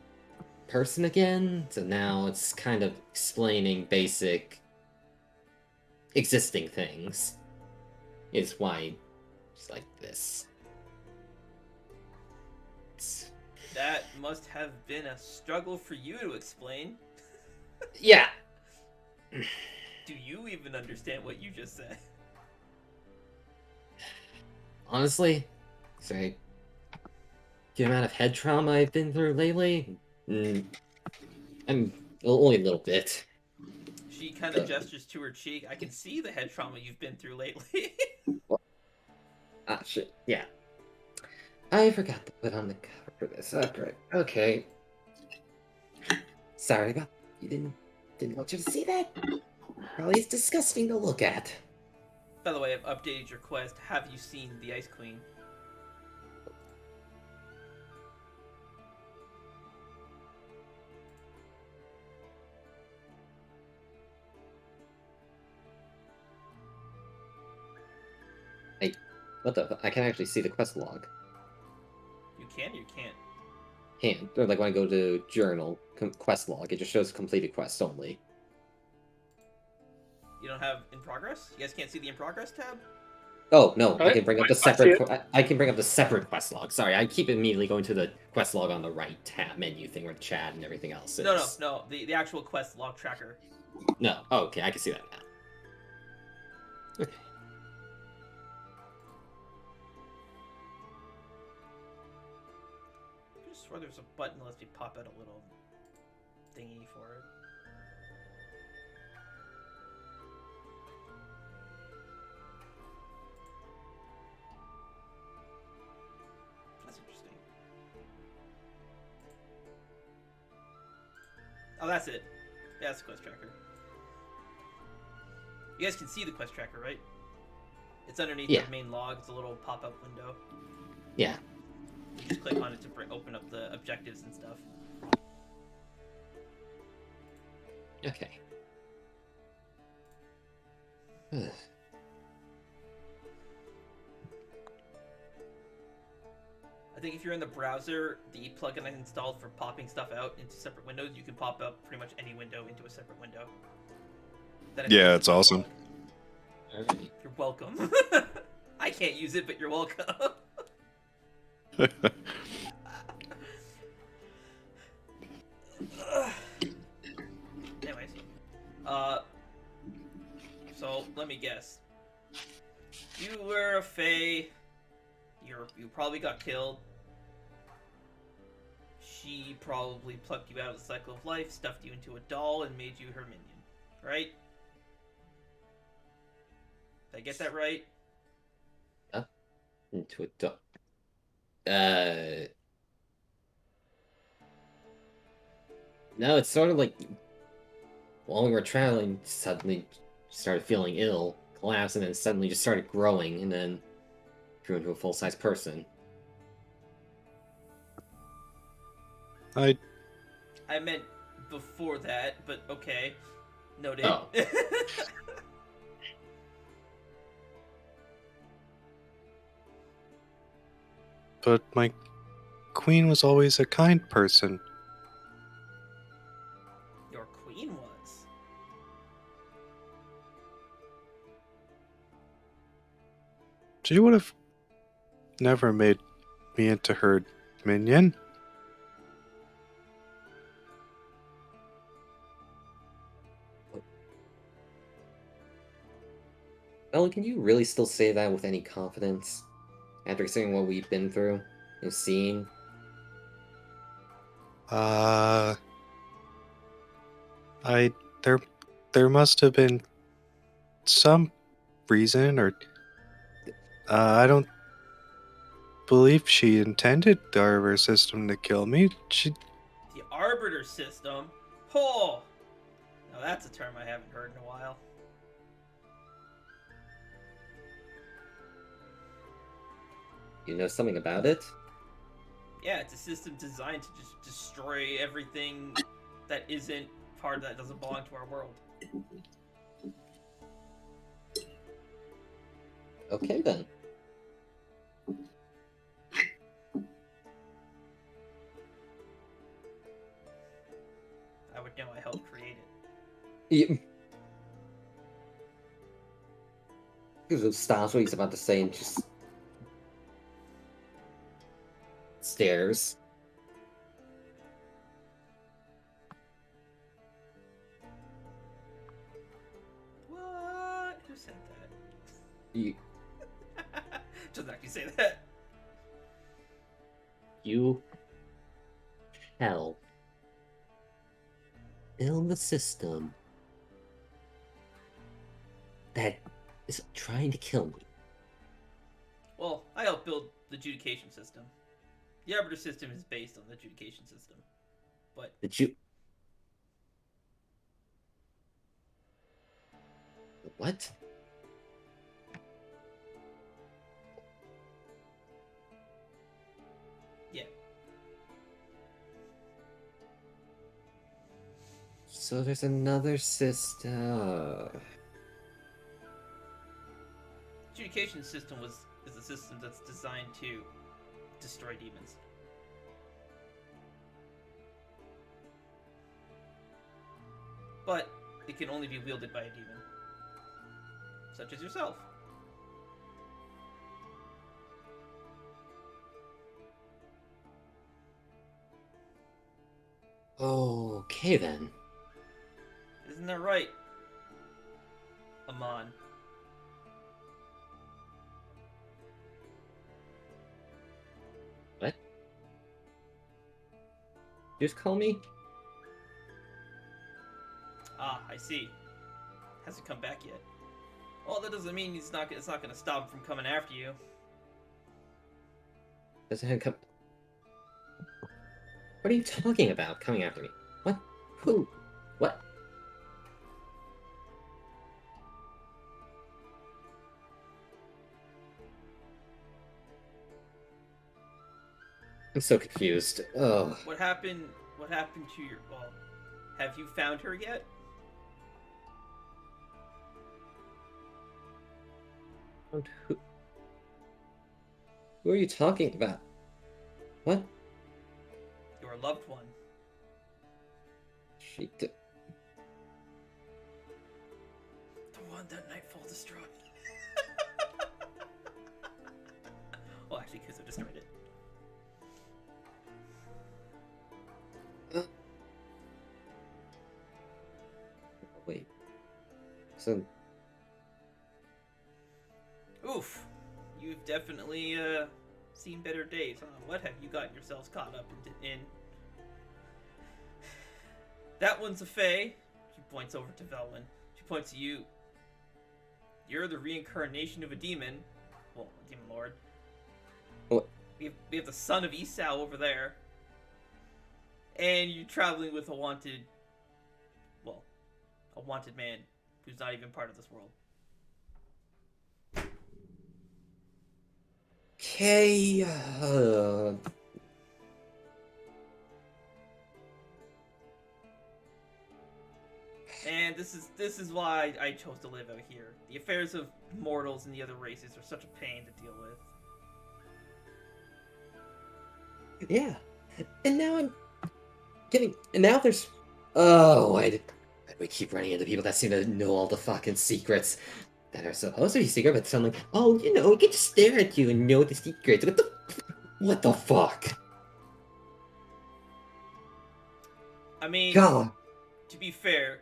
person again, so now it's kind of explaining basic existing things. Is why it's like this. That must have been a struggle for you to explain. Yeah. Do you even understand what you just said? Honestly, sorry. The amount of head trauma I've been through lately, I'm only a little bit. She kind of gestures to her cheek. I can see the head trauma you've been through lately. Shit. Yeah. I forgot to put on the cover for this. Great. Okay. Sorry about you didn't want you to see that. Probably it's disgusting to look at. By the way, I've updated your quest. Have you seen the Ice Queen? What the? I can actually see the quest log. You can, you can't. Can't. Or like when I go to journal quest log, it just shows completed quests only. You don't have in progress? You guys can't see the in progress tab? Oh no, I can bring up the I see separate. it. I can bring up the separate quest log. Sorry, I keep immediately going to the quest log on the right tab menu thing where the chat and everything else is. No. The actual quest log tracker. No. Oh, okay, I can see that now. Okay. I just swear there's a button that lets me pop out a little thingy for it. That's interesting. Oh, that's it. Yeah, that's the quest tracker. You guys can see the quest tracker, right? It's underneath Yeah. the main log. It's a little pop-up window. Yeah. You just click on it to open up the objectives and stuff. Okay. I think if you're in the browser, the plugin I installed for popping stuff out into separate windows, you can pop up pretty much any window into a separate window. That Yeah, includes it's the awesome. bug. Alright. You're welcome. I can't use it, but you're welcome. Anyways, so let me guess. You were a fae. You probably got killed. She probably plucked you out of the cycle of life, stuffed you into a doll, and made you her minion. Right? Did I get that right? Into a dog. No, it's sort of like while we were traveling, suddenly started feeling ill, collapsed, and then suddenly just started growing, and then grew into a full-size person. I I meant before that, but okay. Noted. Oh. but my queen was always a kind person. Your queen was. She would have never made me into her minion. Ellen, can you really still say that with any confidence? After seeing what we've been through and seen? I there must have been some reason, or I don't believe she intended the Arbor system to kill me. She The arbiter system? Oh! Now that's a term I haven't heard in a while. You know something about it? Yeah, it's a system designed to just destroy everything that isn't part of that doesn't belong to our world. Okay then. I would know I helped create it. You... He stops what he's about to say and just stares. What? Who said that? You, Doesn't actually say that. you shall build the system that is trying to kill me. Well, I helped build the adjudication system. The arbiter system is based on the adjudication system. But Did you... What? yeah, So there's another system. adjudication system is a system that's designed to destroy demons. But it can only be wielded by a demon. Such as yourself. Okay then. Isn't that right? Amon. What? Just call me? Ah, I see. Hasn't come back yet. Well, that doesn't mean it's not going to stop him from coming after you. Doesn't have come... What are you talking about, coming after me? What? Who? What? I'm so confused. Oh, What happened to your... Well, have you found her yet? Who are you talking about? What? Your loved one. The one that Nightfall destroyed. Well, actually, Kuzo destroyed it. Wait. So, Oof. You've definitely seen better days, huh? What have you gotten yourselves caught up in? That one's a Fae. She points over to Velwyn. She points to you. You're the reincarnation of a demon. Well, a demon lord. What? We have the son of Esau over there. And you're traveling with a wanted man who's not even part of this world. okay. And this is why I chose to live out here. The affairs of mortals and the other races are such a pain to deal with. Yeah. And now I'm getting. And now there's. Oh, why do we keep running into people that seem to know all the fucking secrets that are supposed to be secret, but suddenly, oh, we can just stare at you and know the secrets. What the fuck? I mean, God. to be fair,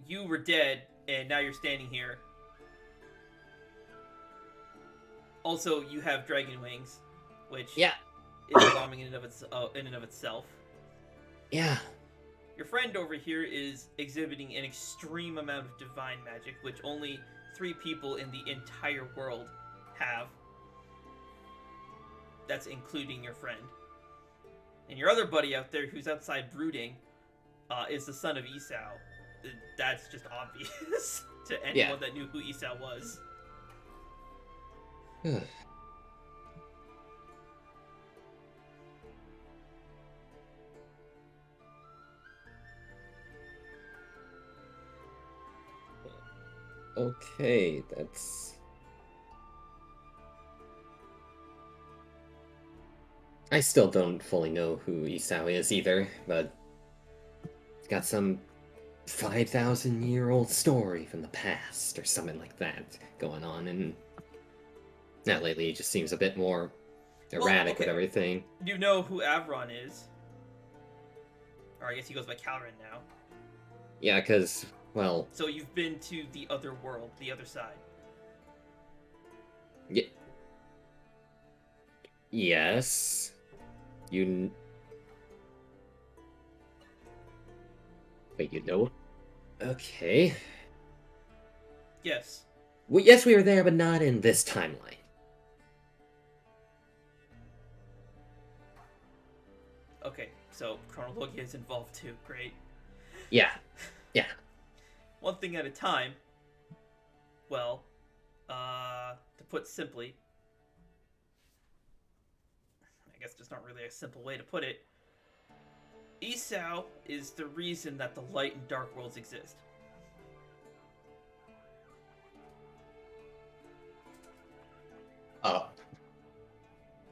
you were dead, and now you're standing here. Also, you have dragon wings, which Yeah. is alarming in and of itself. Yeah. Your friend over here is exhibiting an extreme amount of divine magic, which only 3 people in the entire world have. That's including your friend. And your other buddy out there who's outside brooding is the son of Esau. That's just obvious to anyone that knew who Esau was. Okay, that's. I still don't fully know who Esau is either, but it's got some 5,000-year-old story from the past or something like that going on, and now lately he just seems a bit more erratic with everything. You know who Avron is. Or I guess he goes by Kalren now. Yeah, because, well... So you've been to the other world, the other side. Yeah. Yes. You... Wait, you know? Okay. Yes. Well, yes, we were there, but not in this timeline. Okay, so Chronologia is involved too. Great. Yeah. Yeah. One thing at a time. Well, to put simply, I guess there's not really a simple way to put it. Esau is the reason that the light and dark worlds exist. Oh.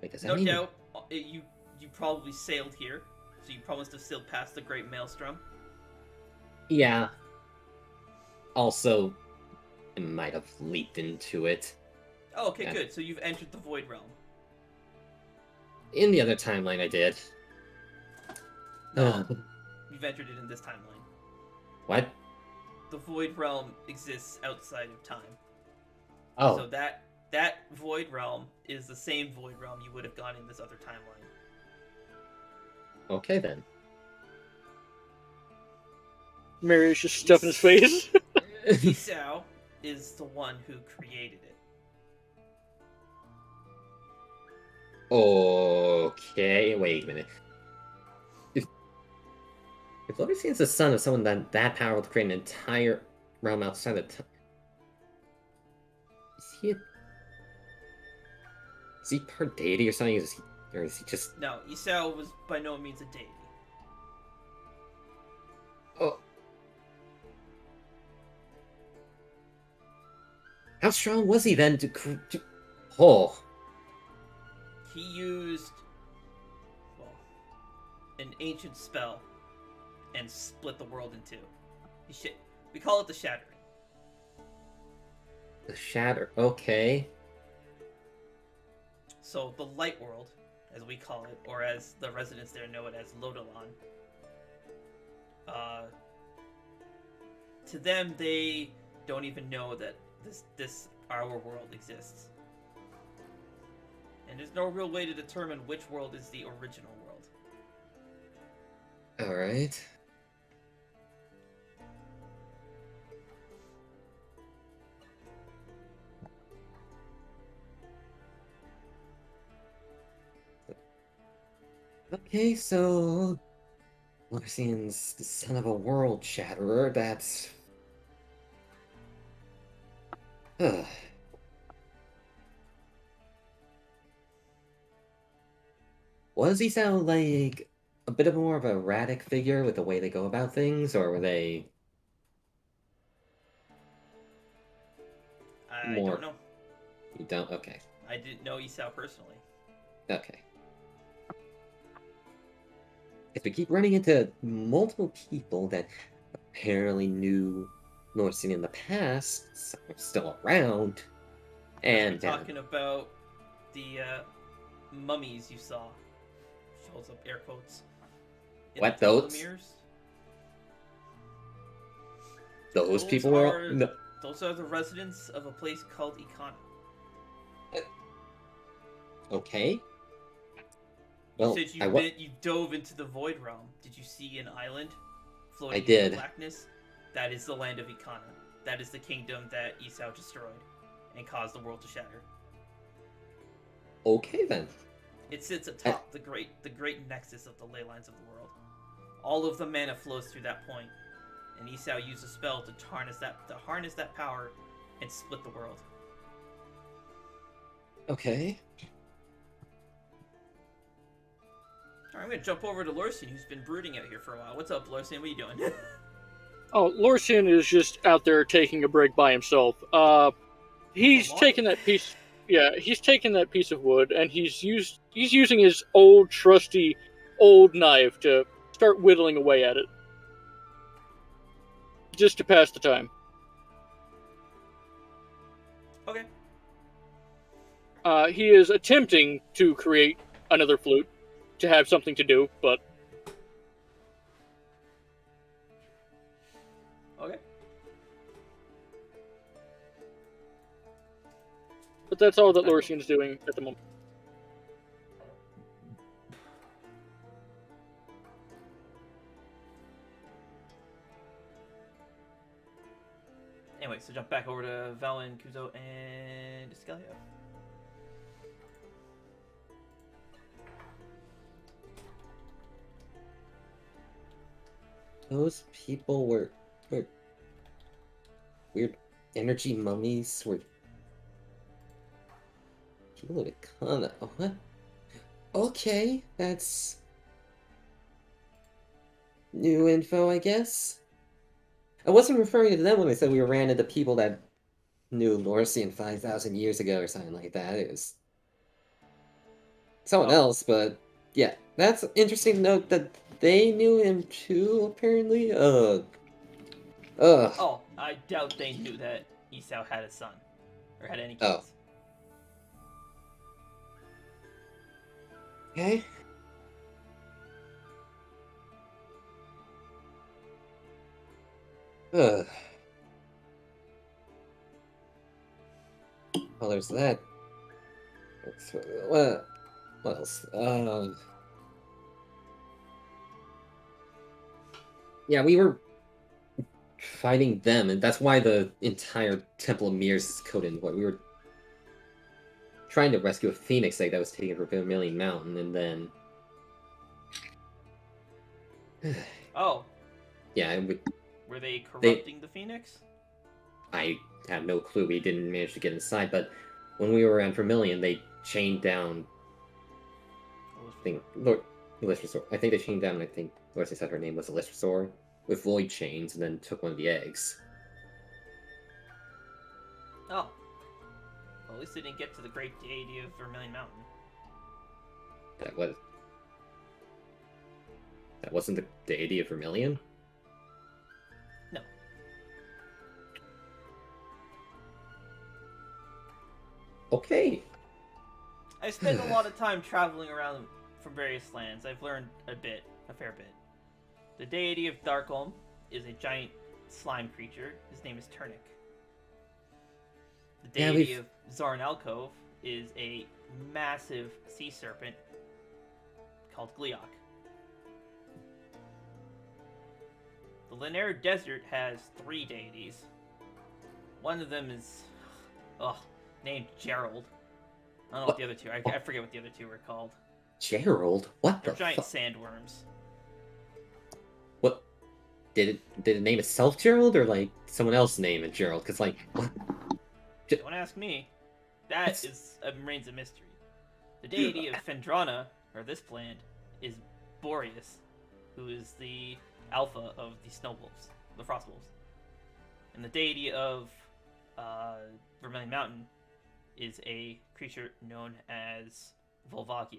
Wait, does that No mean... doubt, you probably sailed here, so you probably must have sailed past the Great Maelstrom. Yeah. Also, it might have leaped into it. Oh, okay, good. So you've entered the Void Realm. In the other timeline, I did. No, you've entered it in this timeline. What? The Void Realm exists outside of time. Oh. So that Void Realm is the same Void Realm you would have gone in this other timeline. Okay, then. Mary's just stuffing his face. Esau is the one who created it. Okay, wait a minute. If Elysia is the son of someone that powerful to create an entire realm outside of time, is he part deity or something? Or is he just... No, Esau was by no means a deity. Oh. How strong was he then to... Oh, He used, well, an ancient spell and split the world in two. We call it the Shattering. the shatter. Okay. So the light world, as we call it, or as the residents there know it as Lodalon, to them, they don't even know that this our world exists. And there's no real way to determine which world is the original world. Alright. Okay, so... Lucian's the son of a world shatterer, that's... Ugh. Was he sound like a bit of more of a erratic figure with the way they go about things, or were they I more... don't know. You don't? Okay. I didn't know Esau personally. Okay. If we keep running into multiple people that apparently knew Norcine in the past, some are still around, and We're talking about the mummies you saw. Shows up air quotes. In What, the Temple of those? Mirrors. those people were... No. Those are the residents of a place called Ikana. Okay. You Well, said you dove into the Void Realm. Did you see an island floating I did. in the blackness? That is the land of Ikana. That is the kingdom that Esau destroyed and caused the world to shatter. Okay then. It sits atop the great nexus of the ley lines of the world. All of the mana flows through that point, and Esau used a spell to harness that power and split the world. Okay. Alright, I'm gonna jump over to Lorsian, who's been brooding out here for a while. What's up, Lorsian? What are you doing? Oh, Lorsian is just out there taking a break by himself. He's Come on. taken that piece. Yeah, he's taken that piece of wood and he's using his old trusty old knife to start whittling away at it, just to pass the time. Okay. He is attempting to create another flute to have something to do, but Okay. that's all that Lorsian's doing at the moment. Anyway, so jump back over to Valen, Kuzo, and Scalia. Those people were weird energy mummies were people of Ikana. Oh, what? Okay, that's new info, I guess. I wasn't referring to them when I said we ran into people that knew Lorcian 5,000 years ago or something like that. It was someone else, but yeah, that's interesting to note that they knew him too, apparently. Ugh. Oh, I doubt they knew that Esau had a son. Or had any kids. Oh. Okay. Ugh. Well, there's that. What else? Yeah, we were fighting them, and that's why the entire Temple of Mirrors is coded in what we were trying to rescue a phoenix egg that was taken from Vermilion Mountain, and then Oh, yeah, and were they corrupting the Phoenix? I had no clue. We didn't manage to get inside, but when we were around Vermilion, they chained down. I think Elysia. I think they chained down. I think Elysia said her name was Elysia with void chains, and then took one of the eggs. Oh, Well, at least they didn't get to the great deity of Vermilion Mountain. That wasn't the deity of Vermilion? No. Okay. I spent a lot of time traveling around from various lands. I've learned a fair bit. The deity of Darkholm is a giant slime creature. His name is Turnik. The Yeah, deity of Zarn Alcove is a massive sea serpent called Gleok. The Linear Desert has 3 deities. One of them is, named Gerald. I don't know what the other two. I forget what the other two were called. Gerald? What They're the giant fuck? sandworms. What? Did it name itself Gerald, or like someone else name it Gerald? Because like, what? Don't ask me. That remains a mystery. The deity of Fendrana, or this plant, is Boreas, who is the alpha of the snow wolves, the frost wolves. And the deity of Vermilion Mountain is a creature known as Volvagia.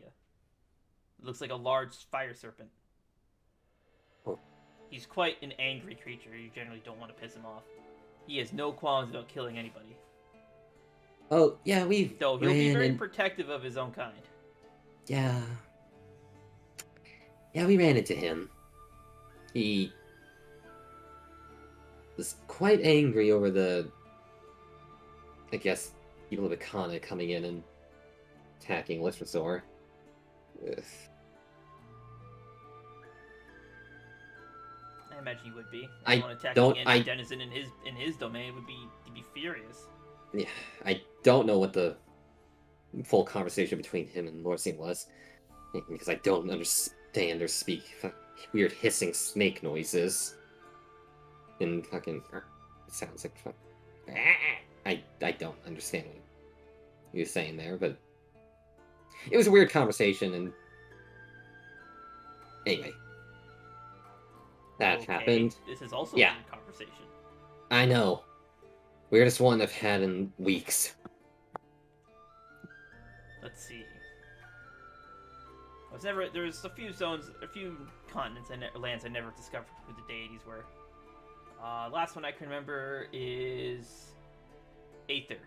It looks like a large fire serpent. Oh. He's quite an angry creature. You generally don't want to piss him off. He has no qualms about killing anybody. Oh yeah, Though he'll be very protective of his own kind. Yeah, we ran into him. He was quite angry over I guess, people of Ikana coming in and attacking Wiesslogia. Ugh. I imagine he would be. I Anyone attacking don't- any I- denizen in his domain he'd be furious. Yeah, I don't know what the full conversation between him and Lorcine was, because I don't understand or speak weird hissing snake noises. And fucking, it sounds like I don't understand what he was saying there, but it was a weird conversation, and anyway, that Okay, happened. This is also Yeah. a weird conversation. I know, weirdest one I've had in weeks. Let's see. There's a few continents and lands I never discovered who the deities were. Last one I can remember is Aether.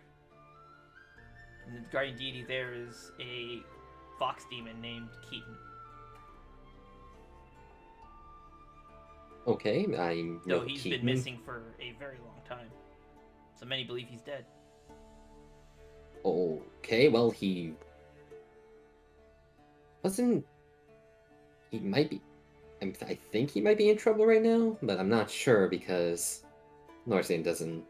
And the guardian deity there is a fox demon named Keaton. Okay, I know Though he's Keaton. been missing for a very long time. So many believe he's dead. Okay, well, he wasn't. He might be. I think he might be in trouble right now, but I'm not sure because Lorcine doesn't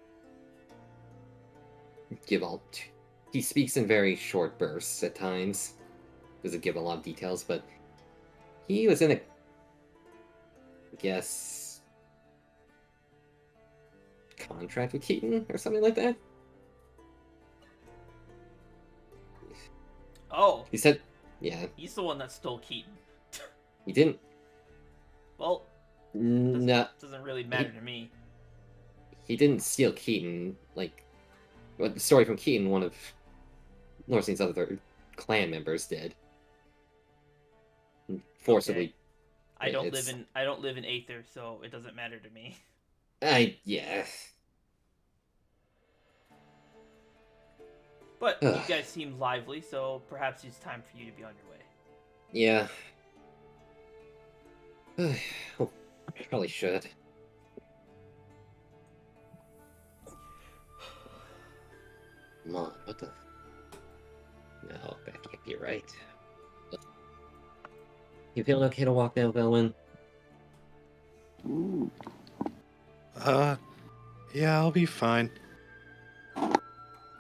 give all. He speaks in very short bursts at times. Doesn't give a lot of details, but he was in a. I guess. Contract with Keaton or something like that. Oh, He said, yeah, he's the one that stole Keaton. he didn't. Well, No, doesn't really matter to me. he didn't steal Keaton. Like, what the story from Keaton, one of Lorcine's other clan members did. Forcibly. I don't it's- live in Aether, so it doesn't matter to me. Yeah. But you Ugh. guys seem lively, so perhaps it's time for you to be on your way. Yeah. Oh, probably should. Come on, what the? No, that can't be right. You feeling okay to walk now, Velwyn? Yeah, I'll be fine.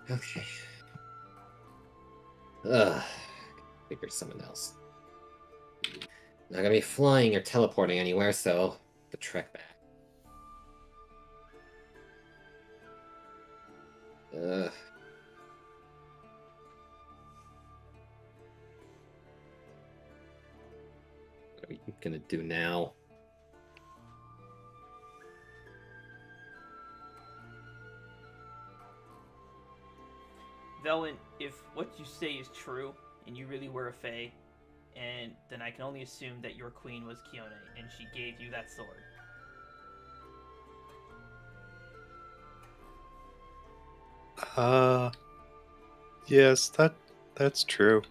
Okay. Ugh. Figure something else. Not gonna be flying or teleporting anywhere, so the trek back. Ugh. What are we gonna do now? Velen, if what you say is true, and you really were a Fae, and then I can only assume that your queen was Kione, and she gave you that sword. Yes, that's true.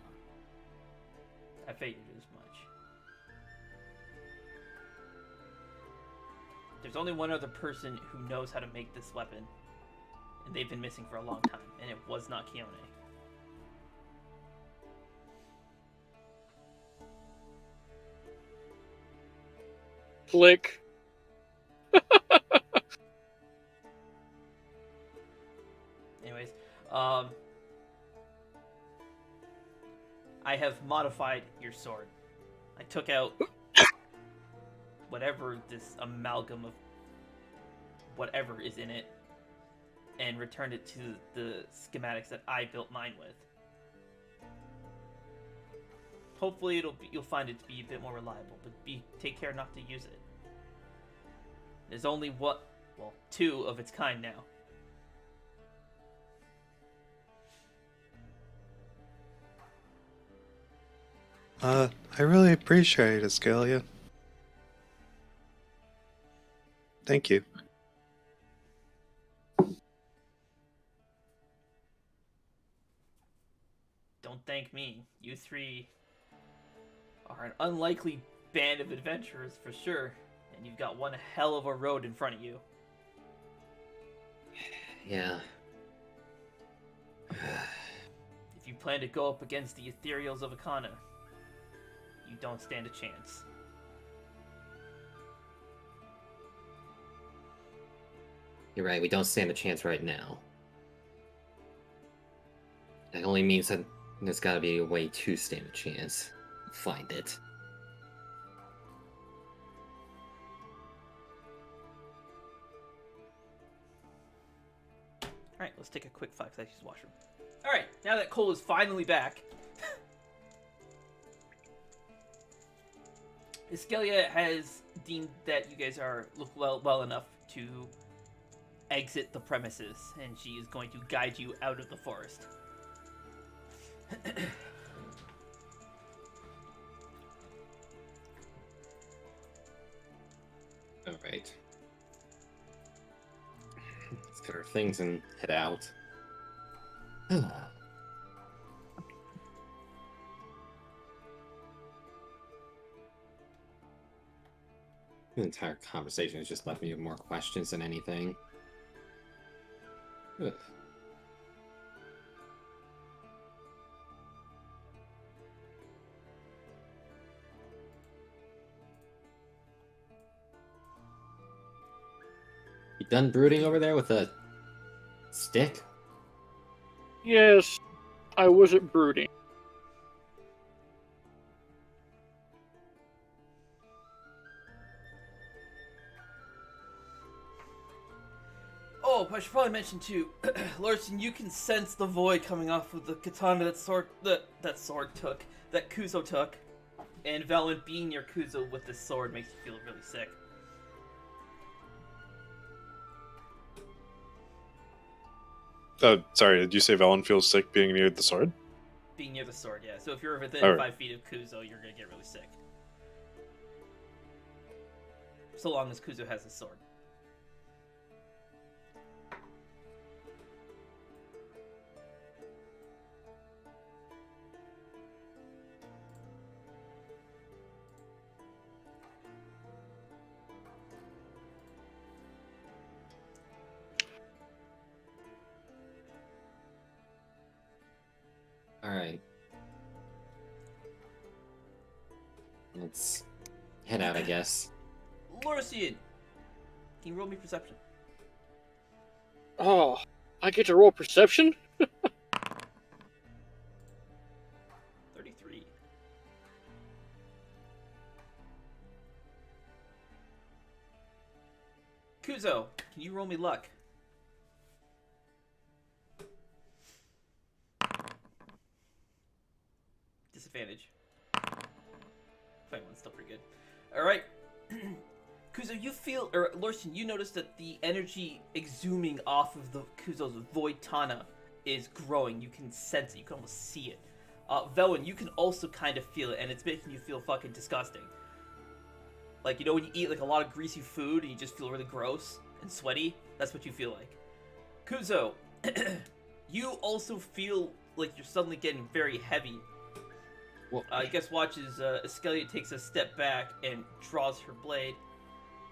I figured as much. There's only one other person who knows how to make this weapon, and they've been missing for a long time, and it was not Kione. Click. Anyways, I have modified your sword. I took out whatever this amalgam of whatever is in it and returned it to the schematics that I built mine with. Hopefully you'll find it to be a bit more reliable, but take care not to use it. There's only two of its kind now. I really appreciate it, Scalia. Thank you. Don't thank me. You three are an unlikely band of adventurers for sure, and you've got one hell of a road in front of you. Yeah. If you plan to go up against the ethereals of Akana, you don't stand a chance. You're right, we don't stand a chance right now. That only means that there's gotta be a way to stand a chance. Find it. Alright, let's take a quick 5 seconds to washroom. Alright, now that Cole is finally back, Iskelia has deemed that you guys look well enough to exit the premises, and she is going to guide you out of the forest. Alright. Let's get our things and head out. The entire conversation has just left me with more questions than anything. Ugh. You done brooding over there with a stick? Yes, I wasn't brooding. Oh, I should probably mention too, Larson, you can sense the void coming off of the katana that Kuzo took, and Velen being near Kuzo with this sword makes you feel really sick. Sorry, did you say Velen feels sick being near the sword? Being near the sword, yeah. So if you're within Alright. 5 feet of Kuzo, you're gonna get really sick. So long as Kuzo has his sword. Alright. Let's head out, I guess. Lorcian! Can you roll me perception? Oh, I get to roll perception? 33. Kuzo, can you roll me luck? Disadvantage. 21's still pretty good. Alright. Kuzo, you feel, or Lorson, you notice that the energy exhuming off of the Kuzo's void Tana is growing. You can sense it. You can almost see it. Velwyn, you can also kind of feel it, and it's making you feel fucking disgusting. Like, you know when you eat like a lot of greasy food and you just feel really gross and sweaty? That's what you feel like. Kuzo, you also feel like you're suddenly getting very heavy. I guess watches Eskelia takes a step back and draws her blade.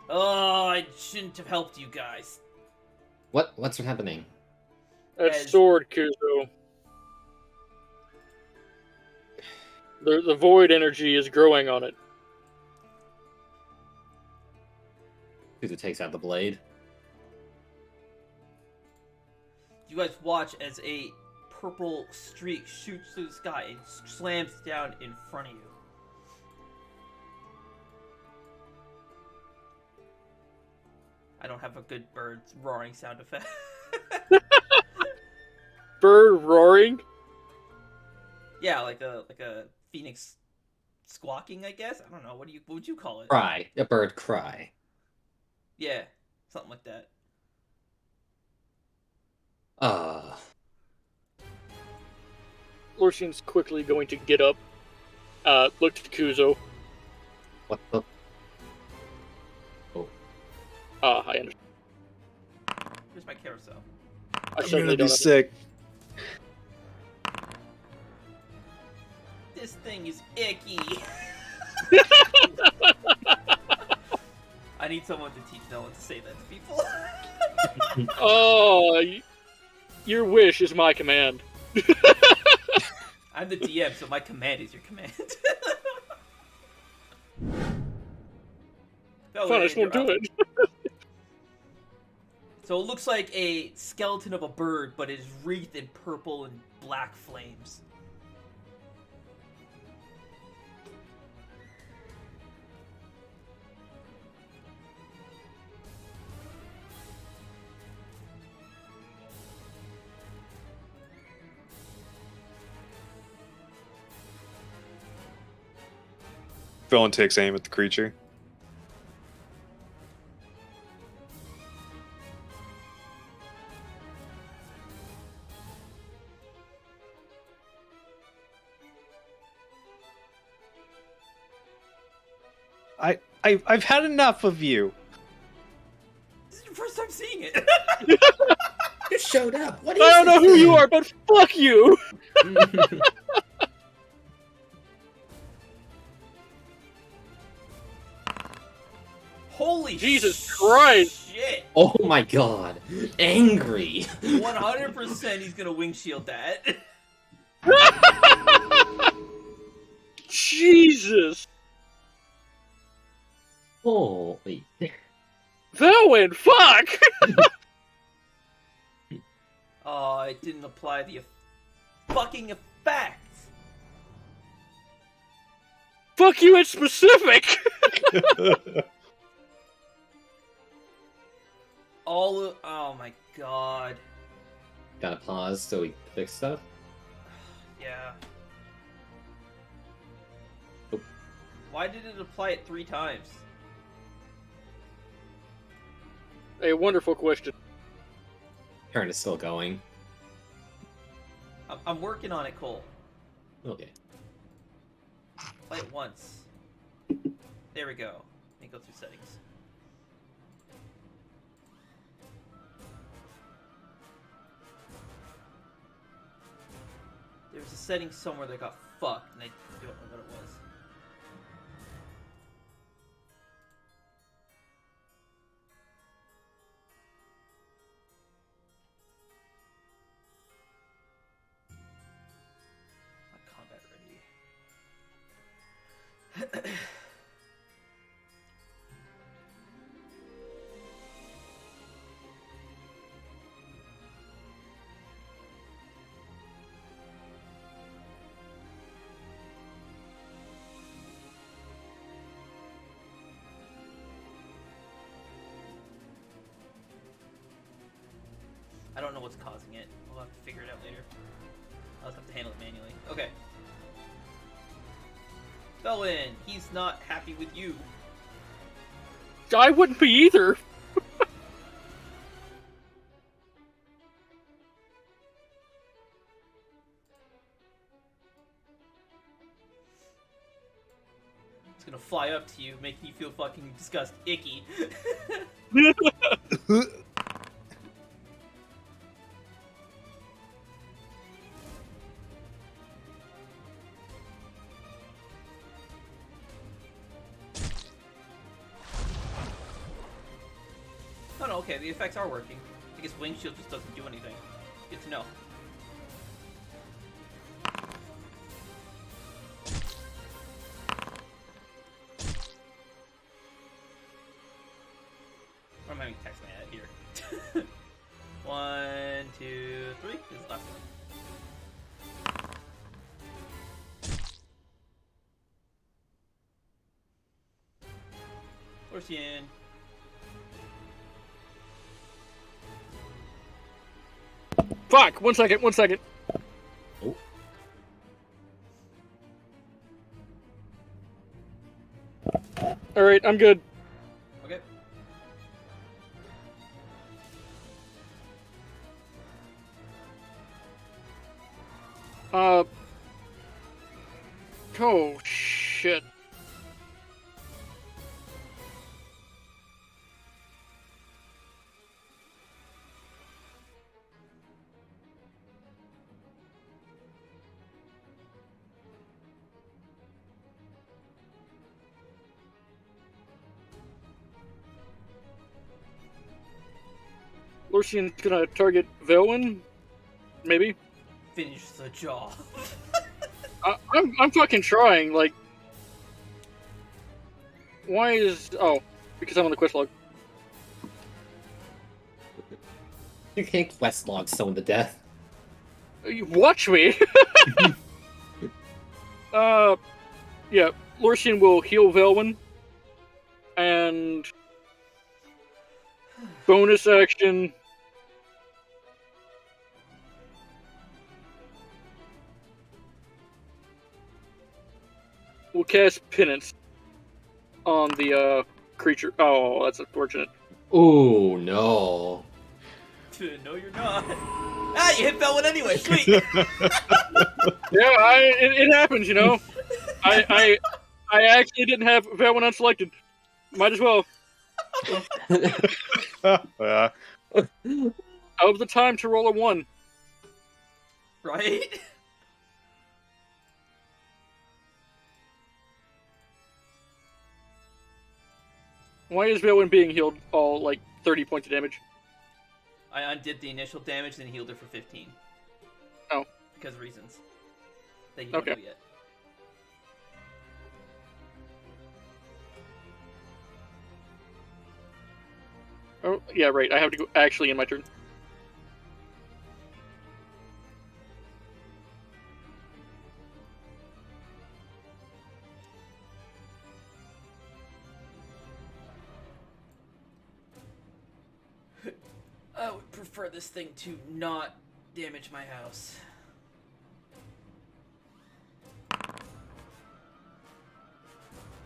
Oh, I shouldn't have helped you guys. What's happening? That As- sword, Kuzo. The void energy is growing on it. Kuzu takes out the blade. You guys watch as a purple streak shoots through the sky and slams down in front of you. I don't have a good bird roaring sound effect. Bird roaring? Yeah, like a phoenix squawking, I guess. I don't know. What would you call it? Cry. A bird cry. Yeah, something like that. Lorcian's quickly going to get up, look to Kuzo. What the? I understand. Here's my carousel. I I'm certainly gonna be don't. sick. This thing is icky. I need someone to teach Nolan to say that to people. Oh, your wish is my command. I'm the DM, so my command is your command. Fine, I just won't do it. So it looks like a skeleton of a bird, but it is wreathed in purple and black flames. Villain takes aim at the creature. I've had enough of you. This is your first time seeing it. You showed up. What is I don't know this who you thing? are, but fuck you! Holy Jesus Christ. shit! Oh my god. Angry. 100% he's gonna windshield that. Jesus! Holy. Velwyn, fuck! Oh, it didn't apply the fucking effect. Fuck you in specific! Oh my god. Gotta pause so we fix stuff. Yeah. Oh. Why did it apply it 3 times? A wonderful question. Turn is still going. I'm working on it, Cole. Okay. Play it once. There we go. Let me go through settings. There was a setting somewhere that got fucked, and I don't know what it was. Not combat ready. I don't know what's causing it. We'll have to figure it out later. I'll just have to handle it manually. Okay. Velwyn, he's not happy with you. I wouldn't be either. fly up to you, making you feel fucking icky. Oh no, okay, the effects are working. I guess Wing Shield just doesn't do anything. Good to know. I'm having text my head here. 1, 2, 3. This is the last one. Orsian. Fuck! 1 second, 1 second. Oh. Alright, I'm good. Okay. Oh, shit. Lucian's gonna target Velwyn? Maybe? Finish the job. I'm fucking trying, like... Why is... Oh, because I'm on the quest log. You can't quest log someone to death. You watch me! Yeah, Lucian will heal Velwyn. And... Bonus action... We'll cast Penance on the creature. Oh, that's unfortunate. Oh no. No, you're not. Ah, you hit Velwyn anyway. Sweet. Yeah, it happens, you know. I actually didn't have Velwyn unselected. Might as well. Yeah. Out of the time to roll a 1. Right? Why is Velwyn being healed all, like, 30 points of damage? I undid the initial damage, then healed her for 15. Oh. Because of reasons that you don't know yet. Oh, yeah, right. I have to go actually in my turn. I would prefer this thing to not damage my house.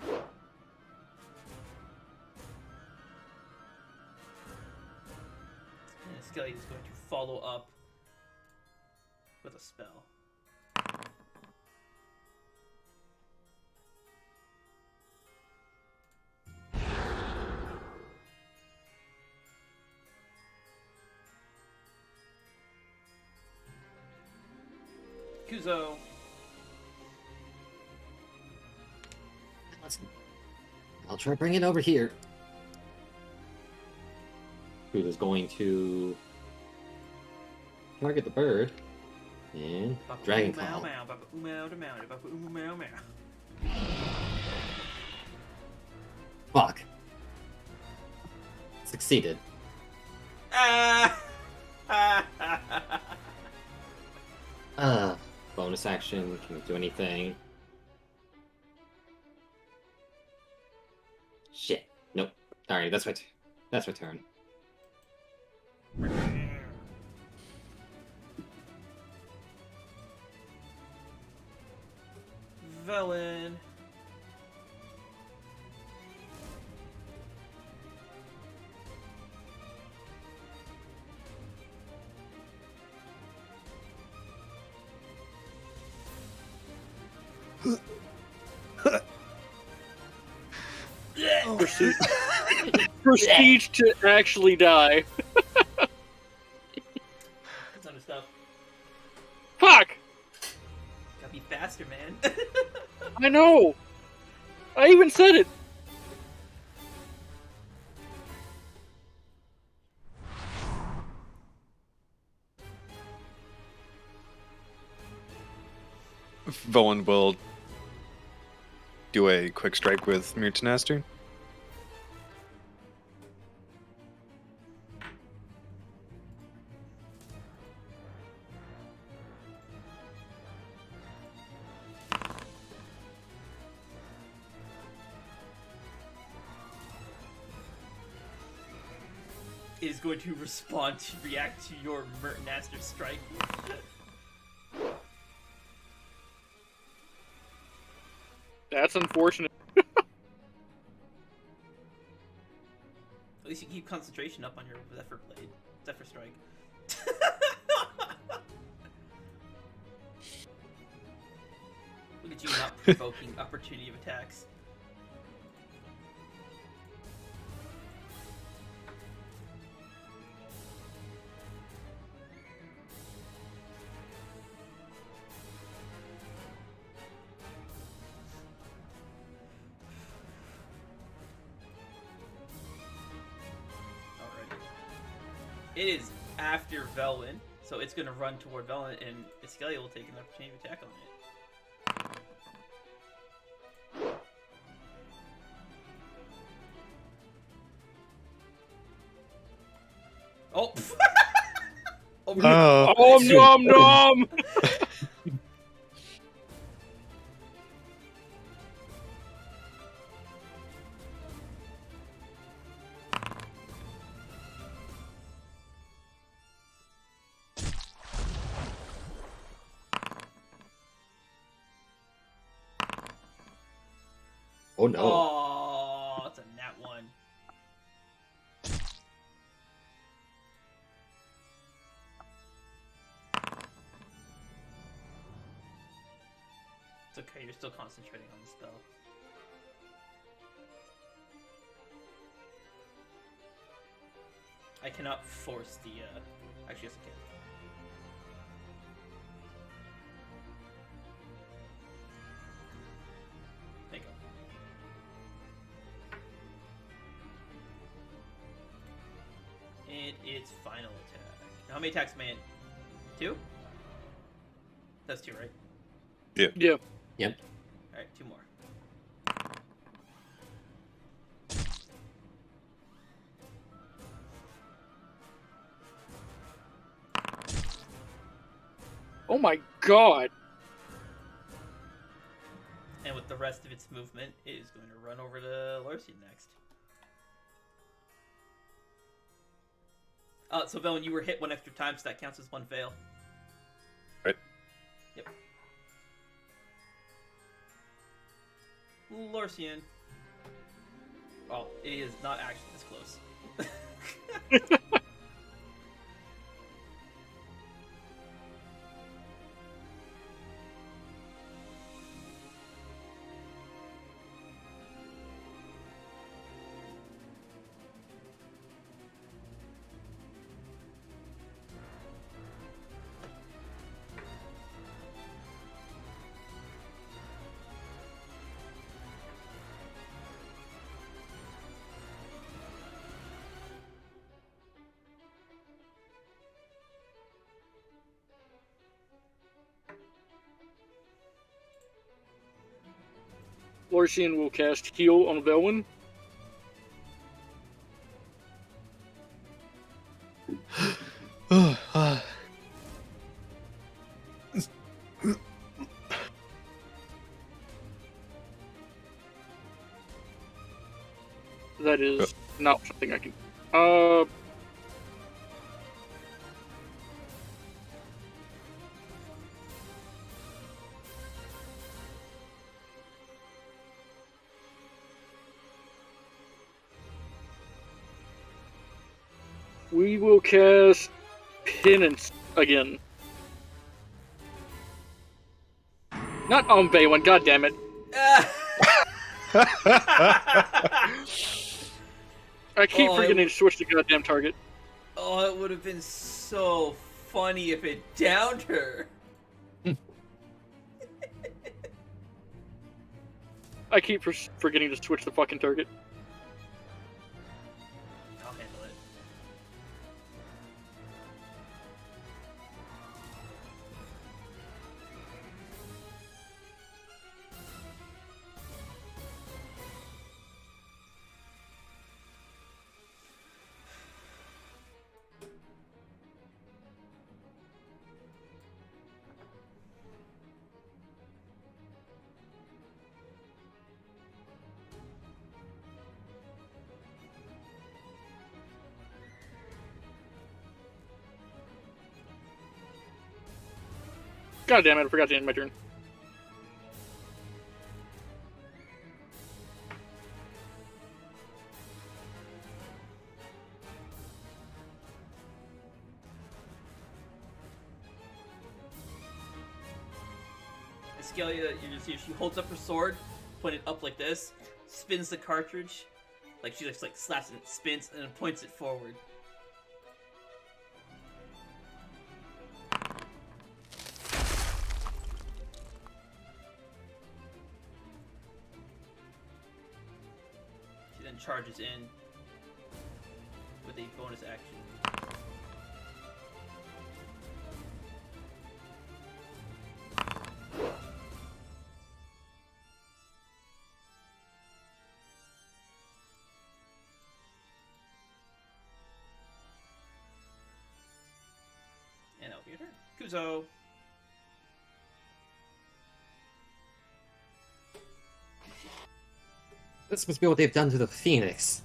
And Skelly is going to follow up with a spell. Kuzo. I'll try to bring it over here. Kuzo's going to target the bird and Dragon Claw. Fuck. Succeeded. Bonus action, can't do anything. Shit. Nope. Alright, that's my turn. Velen. Proceed to actually die. That's other stuff. Fuck! Gotta be faster, man. I know! I even said it! Velen will do a quick strike with Mutinaster. Is going to react to your Murtnaster strike. That's unfortunate. At least you keep concentration up on your Zephyr Blade. Zephyr Strike. Look at you not provoking opportunity of attacks. It is after Velwyn, so it's going to run toward Velwyn, and Iskelia will take an opportunity to attack on it. Oh! Oh. Om nom nom! Oh no. Oh, it's a nat one. It's okay, you're still concentrating on the spell. I cannot force the, actually, yes I can. There you go. And its final attack. Now, how many attacks, man? 2? That's 2, right? Yeah. Yep. Alright, 2 more. Oh my god! And with the rest of its movement, it is going to run over to Elysia next. So Velen, you were hit 1 extra time, so that counts as 1 fail. Right. Yep. Lorsian. Oh, it is not actually this close. Lorsian will cast Heal on Velwyn. That is not something I can. We will cast Penance again. Not on Velwyn, god damn it. I keep Oh, forgetting to switch the goddamn target. Oh, it would have been so funny if it downed her. I keep forgetting to switch the fucking target. I'll handle it. God damn it, I forgot to end my turn. Escalia, you just see she holds up her sword, pointed up like this, spins the cartridge, like she just like slaps it, spins, and then points it forward. She then charges in with a bonus action. And that'll be your turn. Kuzo. This must be what they've done to the Phoenix.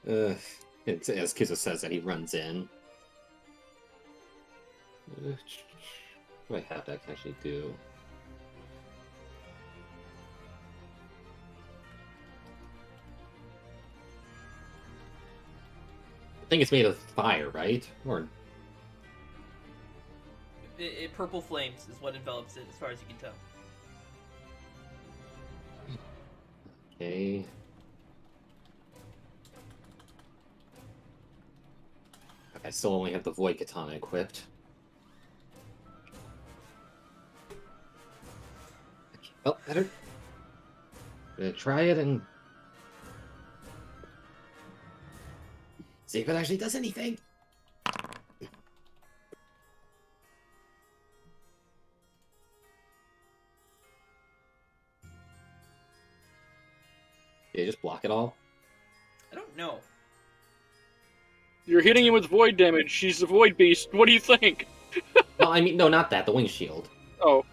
As Kizo says that, he runs in. What do I have that I can actually do? I think it's made of fire, right? Or Purple flames is what envelops it, as far as you can tell. okay. I still only have the Void Katana equipped. Okay, well, better. I'm gonna try it and see if it actually does anything. Did you just block it all? I don't know. You're hitting him with void damage. She's the void beast. What do you think? No, I mean, no, not that. The wing shield. Oh,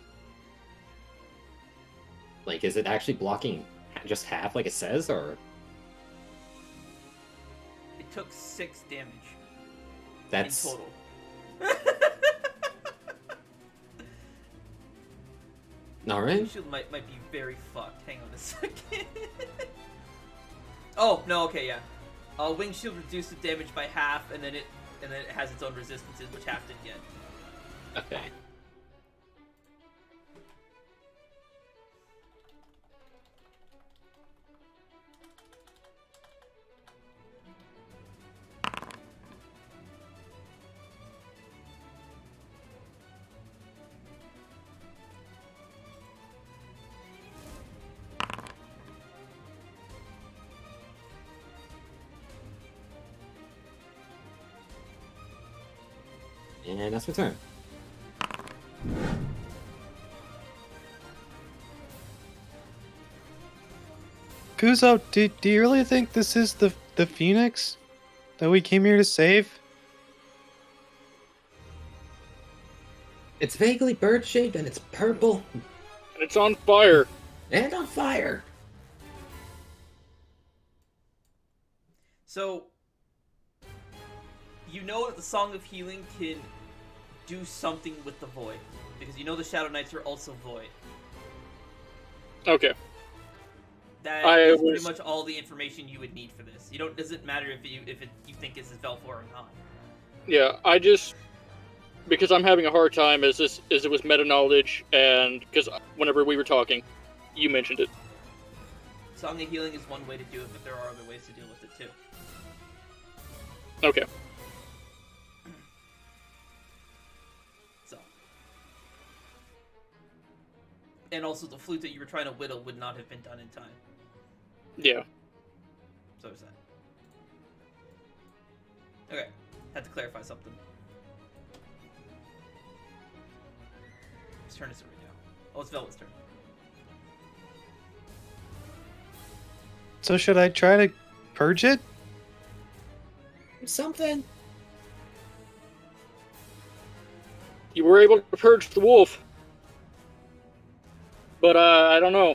Like, is it actually blocking just half like it says, or? It took 6 damage That's... in total. Alright. Shield might be very fucked. Hang on a second. Oh no, okay, yeah. Wing shield reduced the damage by half, and then it has its own resistances, which half didn't get. Okay. And that's my turn. Kuzo, do you really think this is the Phoenix that we came here to save? It's vaguely bird-shaped, and it's purple, and it's on fire. and on fire. So, you know that the Song of Healing can do something with the void, because you know the Shadow Knights are also void. Okay. That is pretty much all the information you would need for this. You don't. Doesn't matter if you think this is Velfor or not. Yeah, I just because I'm having a hard time as it was meta knowledge, and because whenever we were talking, you mentioned it. Song of Healing is one way to do it, but there are other ways to deal with it too. Okay. So. And also the flute that you were trying to whittle would not have been done in time. Yeah. So is that. Okay. Had to clarify something. Whose turn is it right now? Oh, it's Velvet's turn. So should I try to purge it? Something. You were able to purge the wolf. But, I don't know.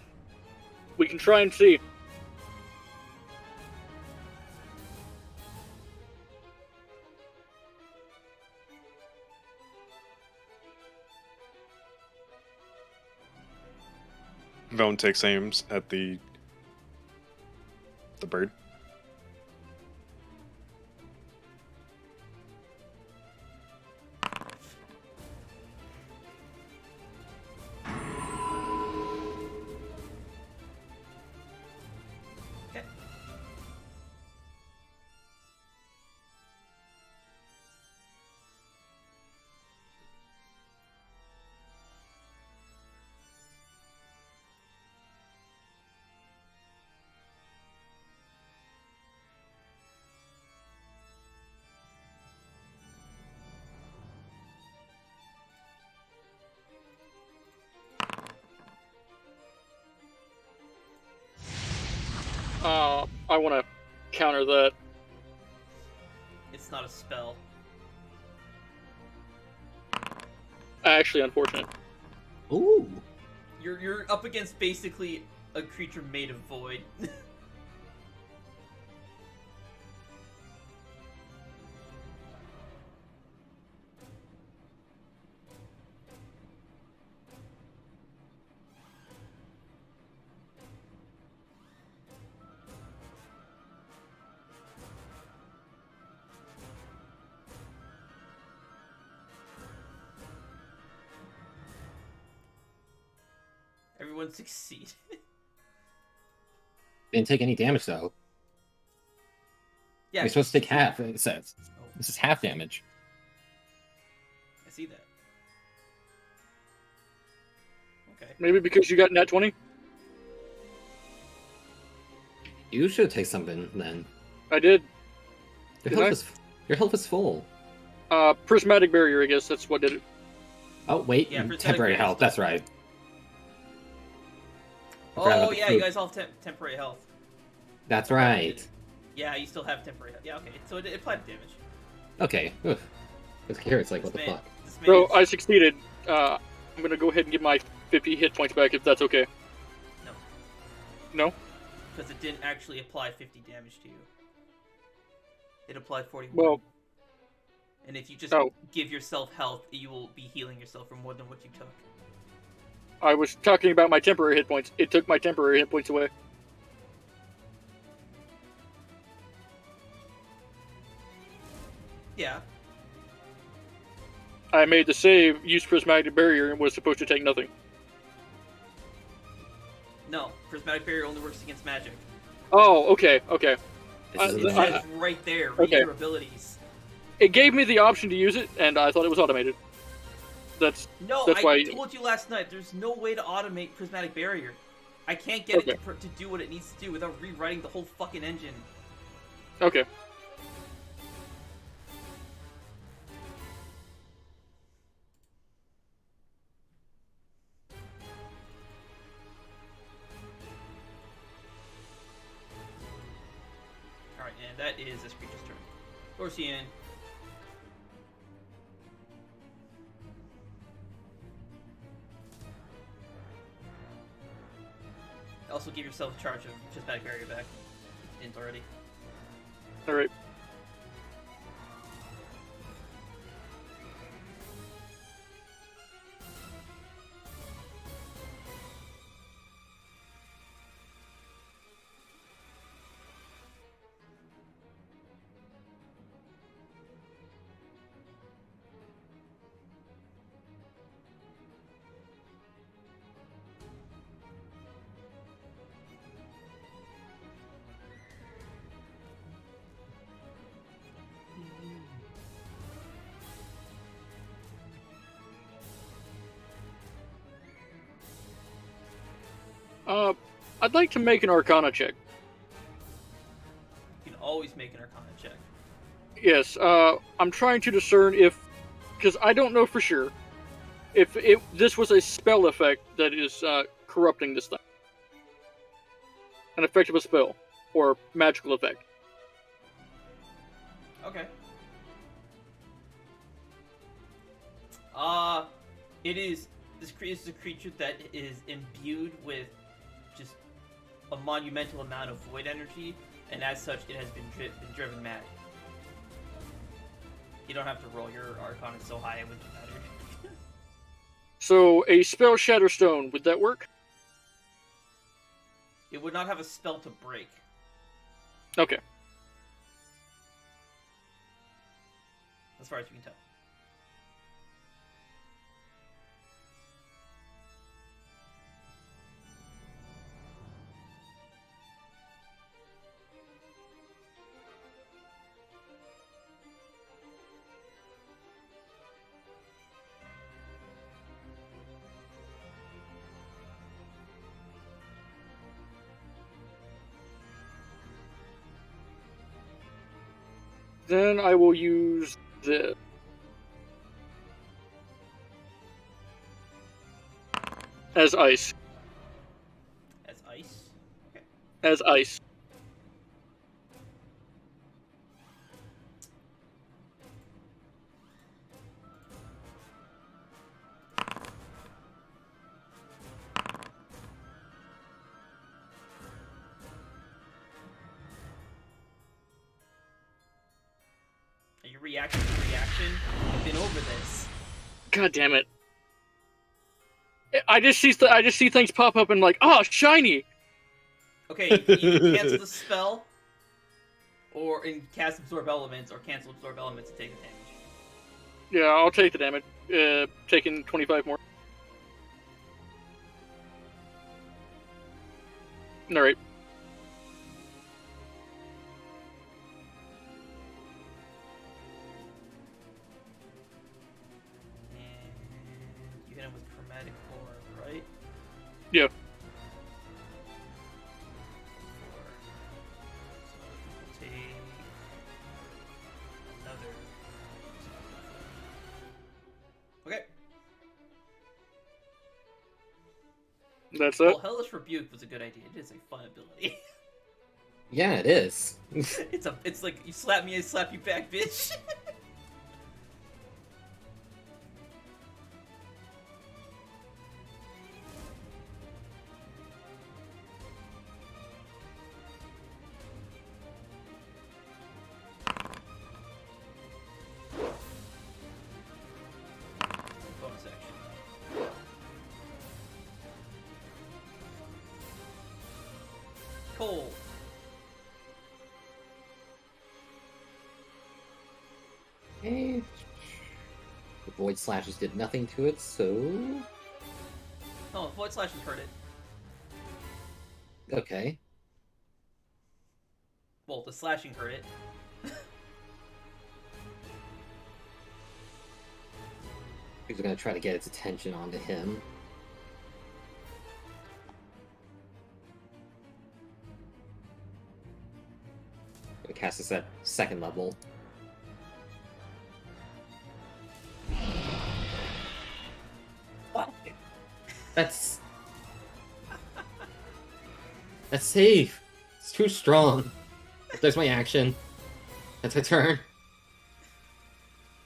We can try and see. Vone takes aims at the bird. Okay. I want to counter that. It's not a spell. Actually, unfortunate. Ooh. You're up against basically a creature made of void. Everyone succeed. Didn't take any damage though. Yeah, You're supposed to take half. It says Oh, this is half damage. I see that. Okay. Maybe because you got nat 20? You should take something then. I did. Your Did health I? is full. Prismatic barrier, I guess that's what did it. Oh wait, Yeah, prismatic temporary barrier health. still- That's right. I forgot Oh about the yeah, you fruit. guys all have temporary health. That's right. Yeah, you still have temporary health. Yeah, okay. So it applied damage. Okay. Oof. Because here it's like, what the This man- fuck? this man Bro, is- I succeeded. I'm gonna go ahead and get my 50 hit points back if that's okay. No. No? Because it didn't actually apply 50 damage to you. It applied 41. Well, and if you just Oh. give yourself health, you will be healing yourself for more than what you took. I was talking about my temporary hit points. It took my temporary hit points away. Yeah. I made the save, used prismatic barrier, and was supposed to take nothing. No, prismatic barrier only works against magic. Oh, okay, okay. This is It the says right there, read Okay. your abilities. It gave me the option to use it, and I thought it was automated. That's No, That's I why- told you last night, there's no way to automate prismatic barrier. I can't get Okay. it to do what it needs to do without rewriting the whole fucking engine. okay. Alright, and that is this creature's turn. Dorcian. Also give yourself a charge of prismatic barrier back. Didn't already. All right. I'd like to make an Arcana check. You can always make an Arcana check. Yes, I'm trying to discern if, because I don't know for sure, if this was a spell effect that is corrupting this thing. An effect of a spell, or magical effect. Okay. This is a creature that is imbued with just a monumental amount of void energy, and as such, it has been driven mad. You don't have to roll, your Arcana is so high it wouldn't matter. So, a spell Shatterstone, would that work? It would not have a spell to break. Okay. As far as you can tell. Then I will use this. As ice. As ice. Okay. As ice. Your reaction to reaction. I've been over this. God damn it. I just see things pop up and like, oh, shiny! Okay, you can either cancel the spell, or cast Absorb Elements, or cancel Absorb Elements and take the damage. Yeah, I'll take the damage. Taking 25 more. Alright. And you hit him with Chromatic Orb, right? Yeah. So we'll take another. Okay. That's it. Well, Hellish Rebuke was a good idea. It is a fun ability. Yeah, it is. It's like you slap me, I slap you back, bitch. Bonus action. Cold. Okay. The Void Slashes did nothing to it, so... Oh, Void Slashes hurt it. Okay. Well, the slashing hurt it. He's gonna try to get its attention onto him. Gonna cast this at second level. What? That's safe. It's too strong. There's my action. That's my turn.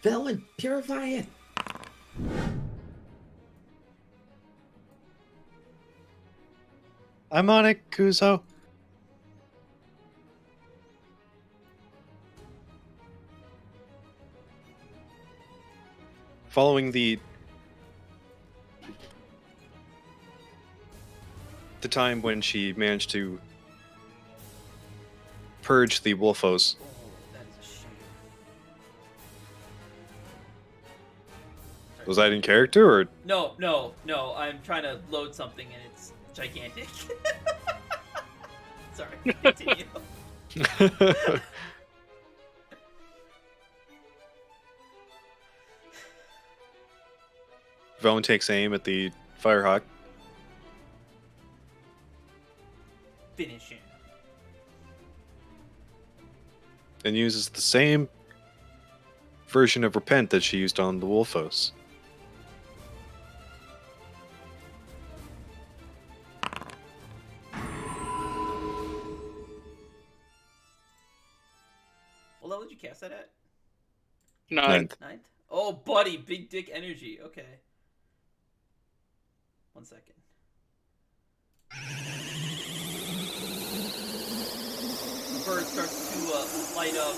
Villain, purify it. I'm on it, Kuzo. Following the time when she managed to purge the Wolfos, Oh, that is a shame. Sorry. Was that in character or? No. I'm trying to load something and it's gigantic. Sorry, continue. Vone takes aim at the Firehawk. finish him. And uses the same version of Repent that she used on the Wolfos. What level did you cast that at? 9. Ninth. Ninth? Oh, buddy, big dick energy. Okay. 1 second. The bird starts to light up.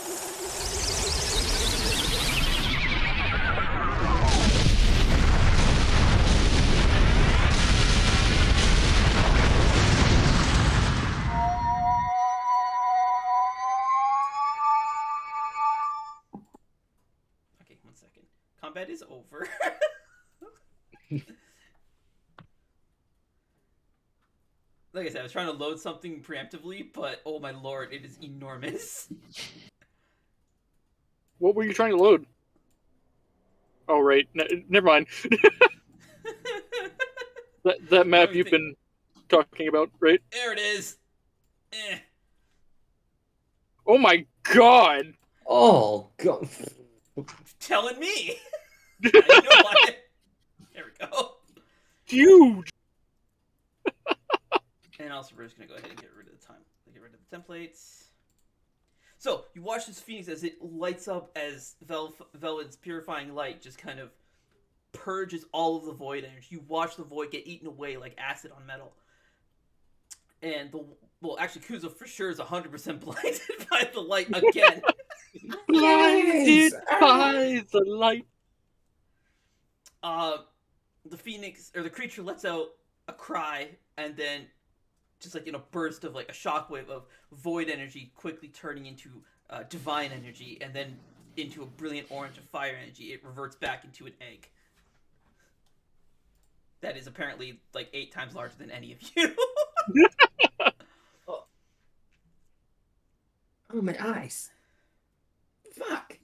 Okay, 1 second. Combat is over. Like I said, I was trying to load something preemptively, but oh my lord, it is enormous. What were you trying to load? Oh, right. Never mind. That map you've been talking about, right? There it is. Oh my god! Oh, God. Telling me. I know why. There we go. Huge! And also, we're just gonna go ahead and get rid of the time. Get rid of the templates. So you watch this phoenix as it lights up as Velvet's purifying light just kind of purges all of the void energy. You watch the void get eaten away like acid on metal. And actually, Kuzo for sure is 100% blinded by the light again. Blinded by the light. The phoenix or the creature lets out a cry, and then just like in a burst of like a shockwave of void energy, quickly turning into divine energy, and then into a brilliant orange of fire energy. It reverts back into an egg. That is apparently like 8 times larger than any of you. Oh, my eyes. Fuck.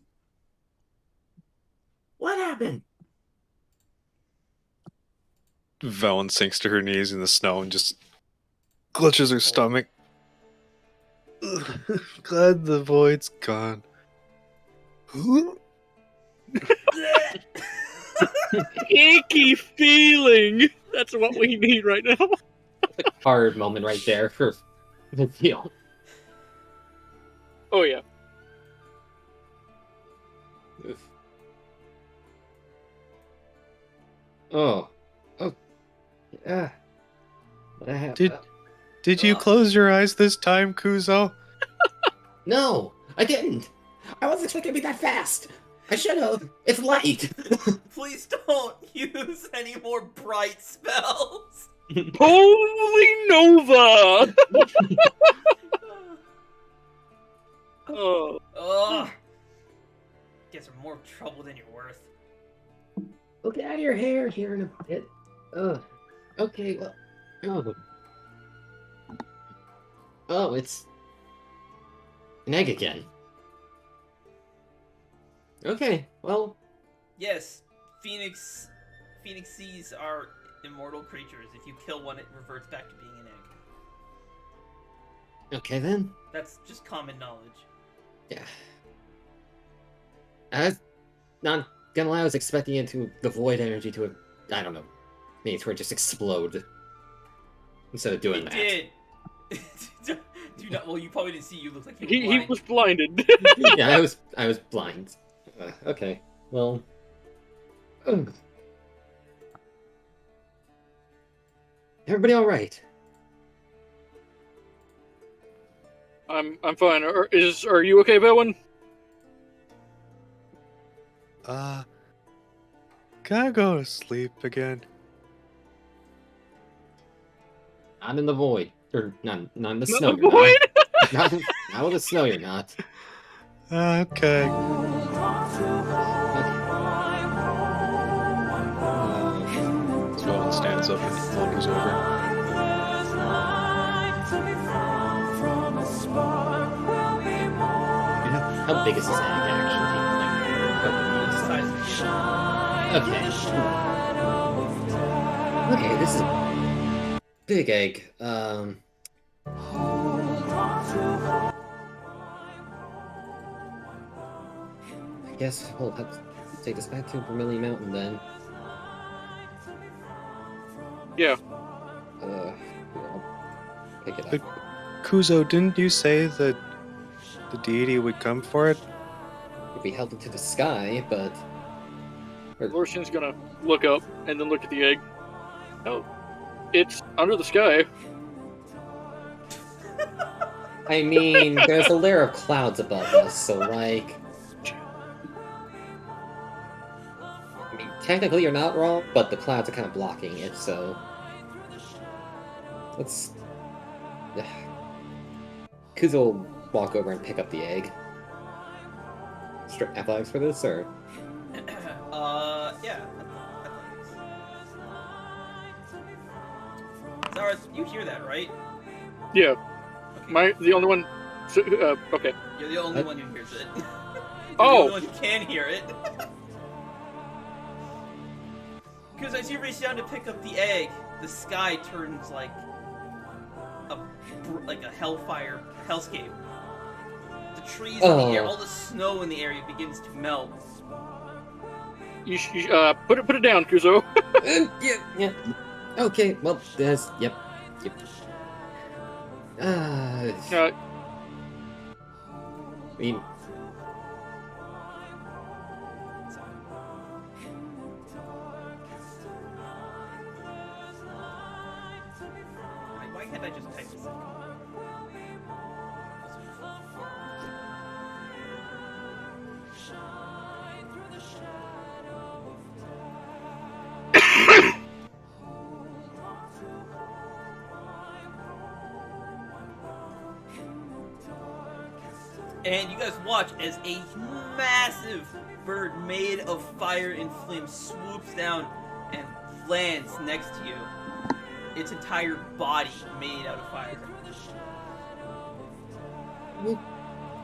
What happened? Velen sinks to her knees in the snow and just clutches her stomach. Glad the void's gone. Icky feeling! That's what we need right now. Hard moment right there for the deal. Oh, yeah. Oh. Yeah. Did you close your eyes this time, Kuzo? No, I didn't. I wasn't expecting to be that fast. I should have. It's light. Please don't use any more bright spells. Holy Nova! Oh. Ugh. Guess we're more trouble than you're worth. We'll get out of your hair here in a bit. Ugh. Okay, well. Oh. Oh, it's an egg again. Okay, well. Yes, Phoenix sees are immortal creatures. If you kill one, it reverts back to being an egg. Okay then. That's just common knowledge. Yeah. Not gonna lie, I was expecting it to, the void energy to, I don't know, maybe to just explode. Instead of doing It that. did. Do not. Well, you probably didn't see. You look like you were He blind. was blinded. Yeah, I was blind. Okay, well. Ugh. Everybody all right? I'm fine. Are you okay, Bowen? Can I go to sleep again? Not in the void. Or not in the Not snow. the you're void? Not, not with the snow, you're not. Okay. Velen stands up and wanders over. How big is this egg actually? Okay. Okay, this is a big egg. guess we'll have to take this back to Vermilion Mountain then. Yeah. Here, I'll pick it But- up. Kuzo, didn't you say that the deity would come for it? If we held it to the sky, but Lorsian's gonna look up and then look at the egg. Oh, it's under the sky. I mean, there's a layer of clouds above us, so like, I mean, technically you're not wrong, but the clouds are kind of blocking it, so let's. Kuzo will walk over and pick up the egg. Athletics for this, or Yeah. Zara, you hear that, right? Yeah. The only one. So, okay. You're the only one who hears it. You're Oh! the only one who can hear it. Because as you reach down to pick up the egg, the sky turns like a hellfire hellscape. The trees in the air, all the snow in the area begins to melt. You put it down, Kuzo. yeah. Okay, well, there's yep. I mean, Why can't I just type this in? And you guys watch as a massive bird made of fire and flame swoops down and lands next to you. Its entire body made out of fire.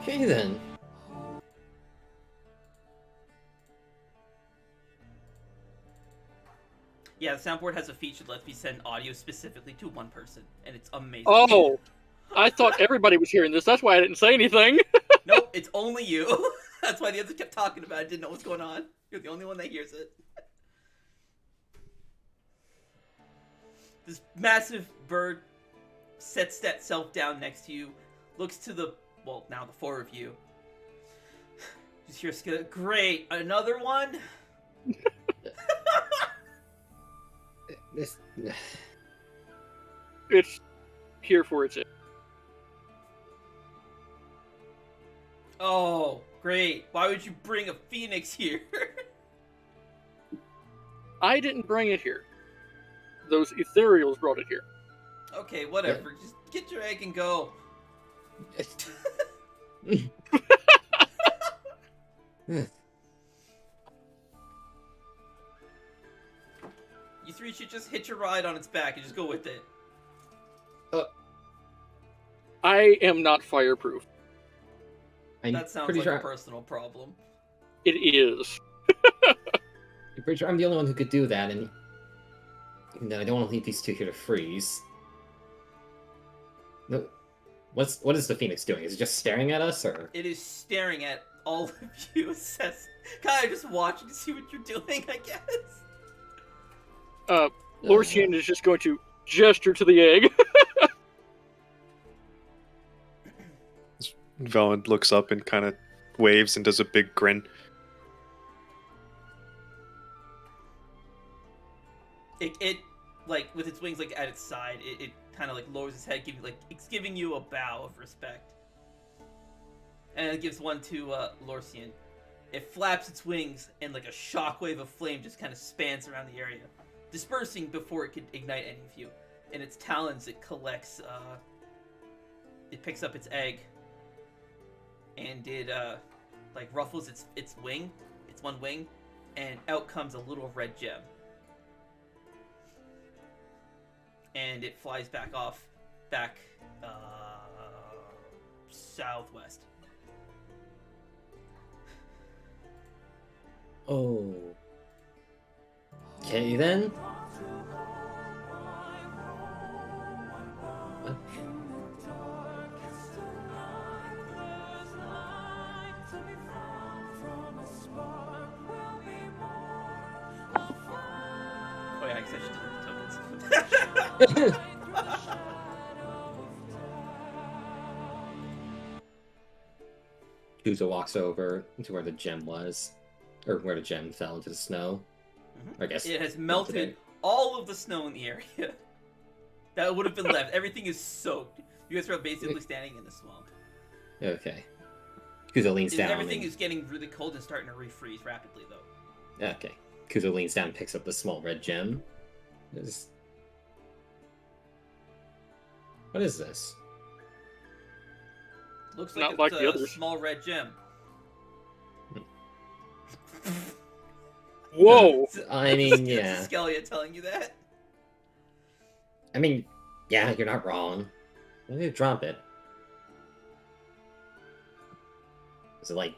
okay then. Yeah, the soundboard has a feature that lets me send audio specifically to one person, and it's amazing. Oh! I thought everybody was hearing this. That's why I didn't say anything. Nope, it's only you. That's why the others kept talking about it, didn't know what's going on. You're the only one that hears it. This massive bird sets itself down next to you, looks to the, well, now the four of you. Just hear Skilla, great, another one? This. It's here for its egg. Oh, great. Why would you bring a phoenix here? I didn't bring it here. Those ethereals brought it here. Okay, whatever. Just get your egg and go. You three should just hitch a ride on its back and just go with it. I am not fireproof. I'm That sounds pretty like sure. a personal problem. It is. I'm pretty sure I'm the only one who could do that, and no, I don't want to leave these two here to freeze. No, what is the phoenix doing? Is it just staring at us, or? It is staring at all of you. It says, kind of just watching to see what you're doing, I guess. Lorsian is just going to gesture to the egg. Velen looks up and kind of waves and does a big grin. It like with its wings like at its side, it kind of like lowers its head, it's giving you a bow of respect, and it gives one to Lorsian. It flaps its wings, and like a shockwave of flame just kind of spans around the area, dispersing before it could ignite any of you. In its talons, it collects. It picks up its egg, and it like ruffles its wing, its one wing, and out comes a little red gem. And it flies back southwest. Oh. Okay then. What? Oh yeah, I guess I should delete the tokens. Kuzo walks over to where the gem was, or where the gem fell into the snow. I guess It has melted melted all of the snow in the area. That would have been left. Everything is soaked. You guys are basically standing in the swamp. Okay. Kuzo leans down. Everything is getting really cold and starting to refreeze rapidly, though. Okay. Kuzo leans down and picks up the small red gem. What is this? Looks Not like like it's the a others. small red gem. Whoa! I mean, It's yeah. Skelia telling you that. I mean, yeah, you're not wrong. Why did you drop it? Is it like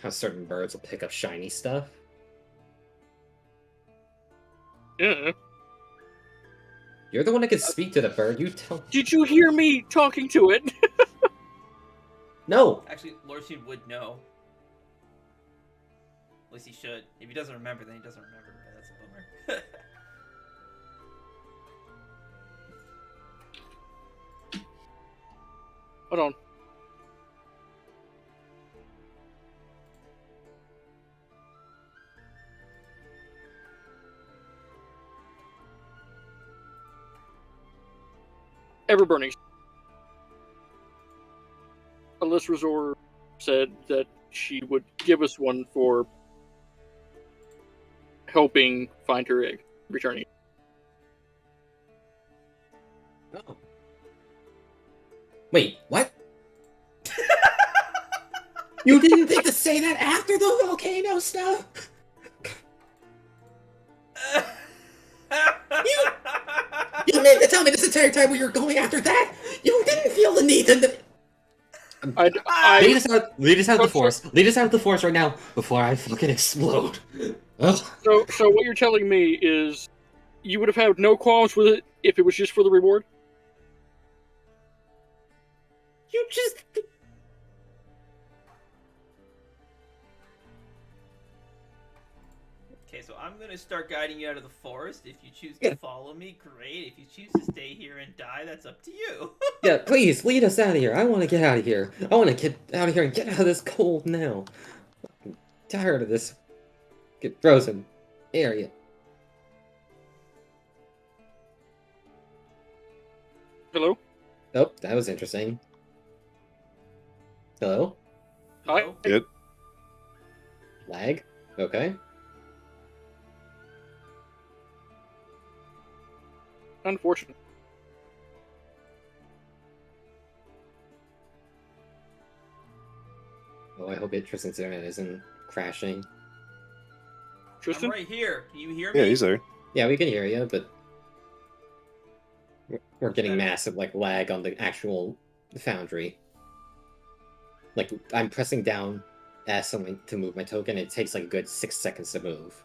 how certain birds will pick up shiny stuff? Yeah. You're the one that can speak to the bird. You tell. Did you hear me talking to it? No. Actually, Lorsian would know. At least he should. If he doesn't remember, then he doesn't remember. But that's a bummer. Hold on. Everburning. Alyssa Resor said that she would give us one for helping find her egg, returning it. Oh. Wait, what? You didn't think to say that after the volcano stuff? You meant to tell me this entire time we were going after that? You didn't feel the need to... Lead us out of the forest. Lead us out of the forest right now before I fucking explode. Ugh. So what you're telling me is you would have had no qualms with it if it was just for the reward? You just... Okay, so I'm gonna start guiding you out of the forest. If you choose to follow me, great. If you choose to stay here and die, that's up to you. Yeah, please, lead us out of here. I want to get out of here. I want to get out of here and get out of this cold now. I'm tired of this get frozen area. Hello? Oh, that was interesting. Hello? Hi. Good. Lag? Okay. Unfortunate. Oh, I hope Tristan's internet isn't crashing. Tristan? I'm right here. Can you hear me? Yeah, he's there. Yeah, we can hear you, but we're getting Okay. massive like lag on the actual foundry. Like I'm pressing down S to move my token. It takes like a good 6 seconds to move.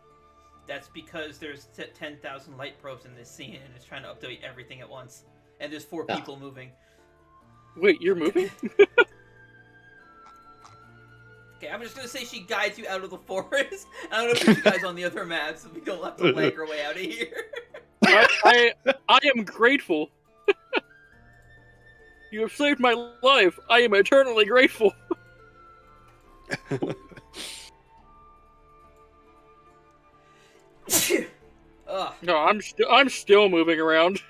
That's because there's 10,000 light probes in this scene, and it's trying to update everything at once. And there's 4 Oh. people moving. Wait, you're moving? Okay, I'm just gonna say she guides you out of the forest. I'm gonna put you guys on the other map so we don't have to lag our way out of here. I am grateful. You have saved my life. I am eternally grateful. Ugh. No, I'm still moving around.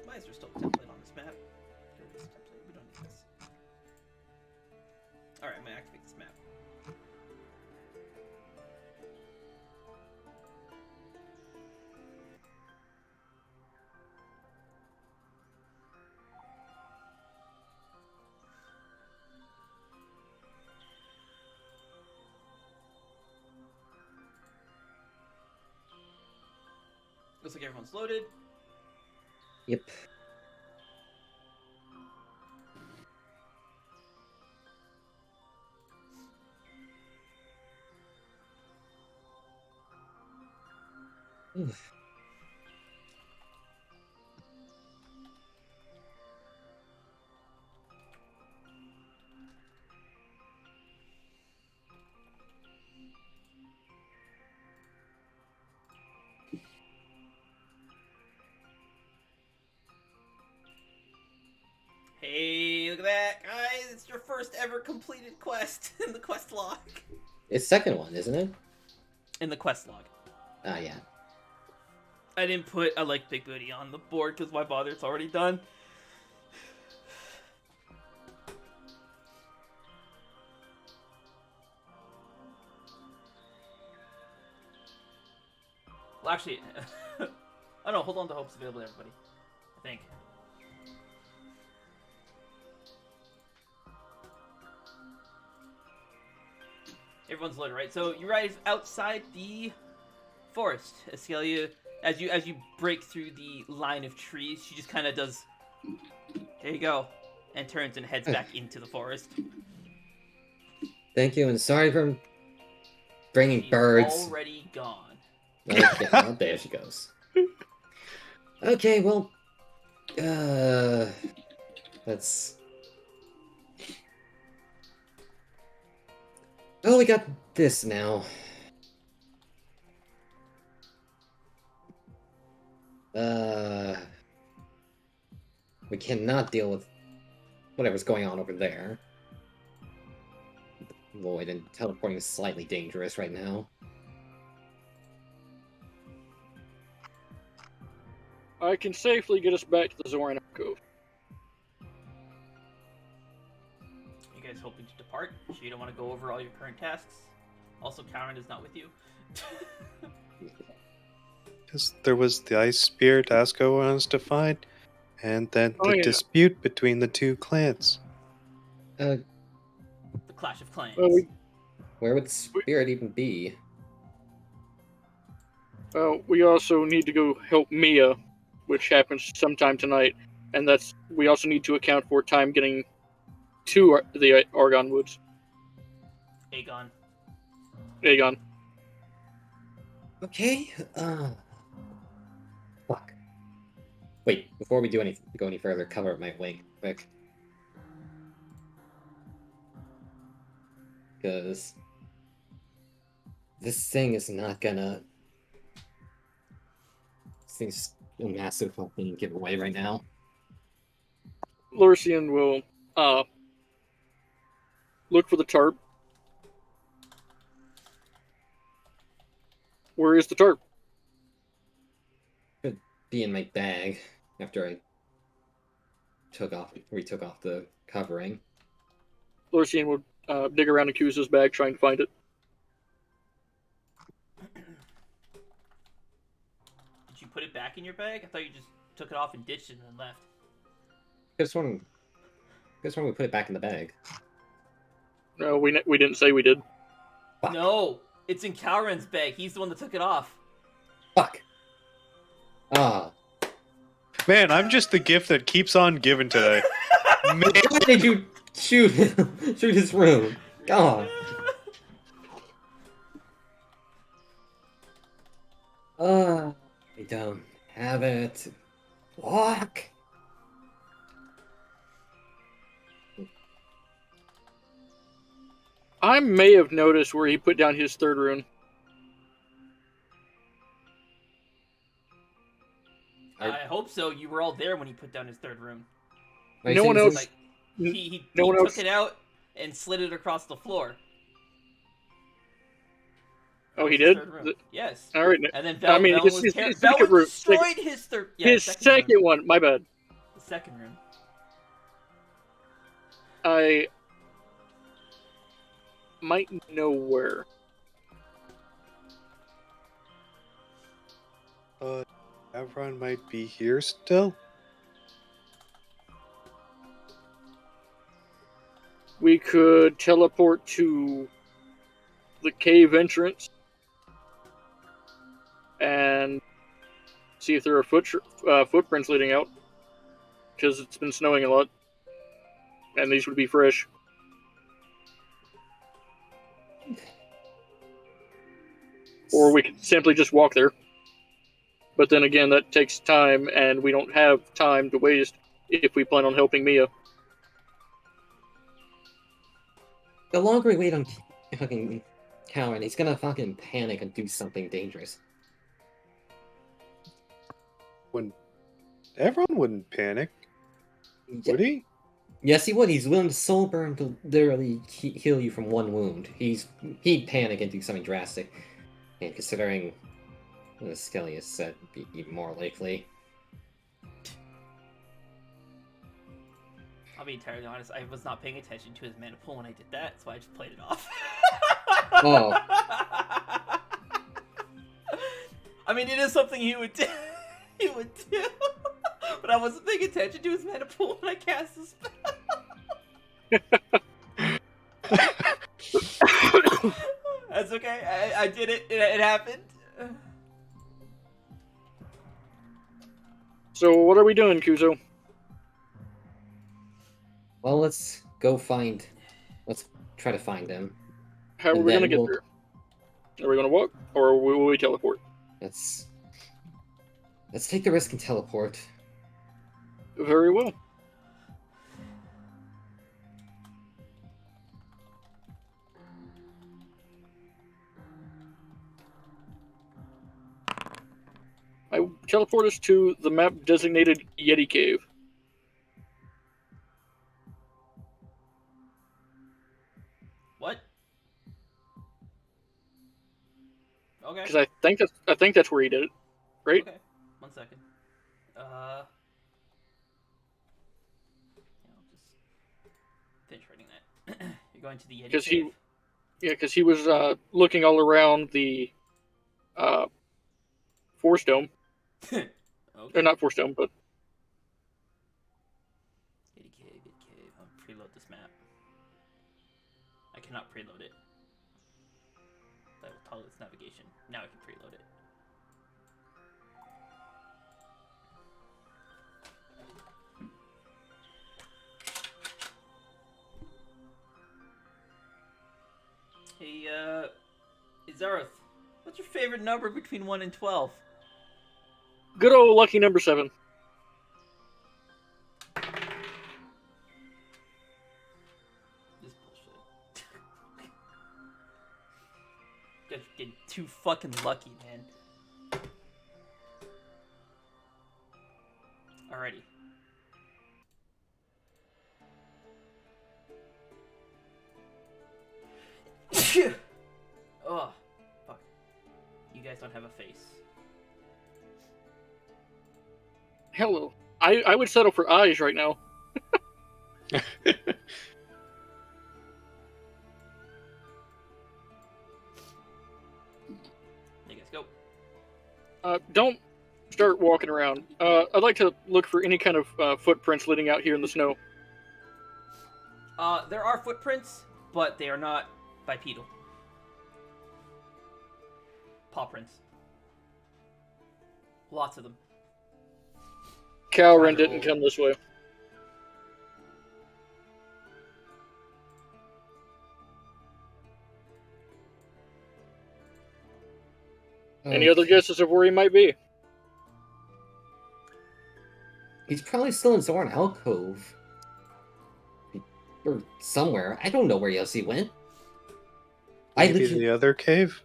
Why is there still a template on this map? Get rid of this template. We don't need this. Alright, I'm gonna activate this map. Looks like everyone's loaded. Yep. Hey, look at that, guys! It's your first ever completed quest in the quest log. It's second one, isn't it? In the quest log. Ah, yeah. I didn't put I like Big Booty on the board because why bother? It's already done. Well, actually, oh no, hold on to hope's available to everybody. I think. Everyone's loaded, right? So you arrive outside the forest. Escalia, as you break through the line of trees, she just kind of does. There you go, and turns and heads back into the forest. Thank you, and sorry for bringing She's birds. already gone. Okay, well, there she goes. Okay, well, let's. Oh, we got this now. We cannot deal with whatever's going on over there. Void and teleporting is slightly dangerous right now. I can safely get us back to the Zoran Cove. You guys hoping to depart? So you don't want to go over all your current tasks. Also, Kalren is not with you. Because there was the ice spear Dasco wants to find, and then the dispute between the two clans. The Clash of Clans. Where would Spirit even be? We also need to go help Mia, which happens sometime tonight, and we also need to account for time getting to the Argon Woods. Aegon. Okay. Fuck. Wait, before we go any further, cover up my wing quick. Because this thing is not gonna. This thing's a massive fucking giveaway right now. Lurcian will look for the tarp. Where is the tarp? Could be in my bag after I retook off the covering. Lurcian would dig around Akusa's bag trying to find it. Did you put it back in your bag? I thought you just took it off and ditched it and then left. This one we put it back in the bag. No, we didn't say we did. Fuck. No, it's in Kalren's bag. He's the one that took it off. Fuck. Ah. Man, I'm just the gift that keeps on giving today. Why did you shoot his room? God. I don't have it. Fuck. I may have noticed where he put down his third rune. I hope so. You were all there when he put down his third rune. No one else. Like, he No one took else. it out and slid it across the floor. Oh, he That was his did? third rune. Yes. All right. And then I mean, his second rune. destroyed his third. Yeah, His second rune. one. My bad. The second rune. I might know where. Avron might be here still. We could teleport to the cave entrance and see if there are footprints leading out, because it's been snowing a lot, and these would be fresh. Or we could simply just walk there. But then again, that takes time, and we don't have time to waste if we plan on helping Mia. The longer we wait on fucking Kalren, he's gonna fucking panic and do something dangerous. Everyone wouldn't panic, would he? Yes, he would. He's willing to soul burn to literally heal you from one wound. He'd panic and do something drastic. And considering what Skelly has said, be even more likely. I'll be entirely honest, I was not paying attention to his mana pool when I did that, so I just played it off. Oh. I mean, it is something he would do. He would do. But I wasn't paying attention to his mana pool when I cast the spell. That's okay. I did it. It happened. So what are we doing, Kuzo? Well, let's try to find him. How are And we then gonna get we'll- there? Are we gonna walk, or will we teleport? Let's take the risk and teleport. Very well. I teleport us to the map-designated Yeti Cave. What? Okay. Because I think that's where he did it, right? Okay. 1 second. Yeah, I'll just finish writing that. You're going to the Yeti Because cave. because he was looking all around the Force Dome, Okay. or not Force Dome, but Yeti cave. I'll preload this map. I cannot preload it. That will tolerate its navigation. Now I can preload it. Hey, Izareth, what's your favorite number between 1 and 12? good old lucky number 7. This bullshit. You guys are getting too fucking lucky, man. Alrighty. Oh, fuck. You guys don't have a face. Hello. I would settle for eyes right now. You guys go. Don't start walking around. I'd like to look for any kind of footprints leading out here in the snow. There are footprints, but they are not bipedal. Paw prints. Lots of them. Kalren didn't come this way. Any other guesses of where he might be? He's probably still in Zorn Alcove. Or somewhere. I don't know where else he went. I Maybe legit... the other cave?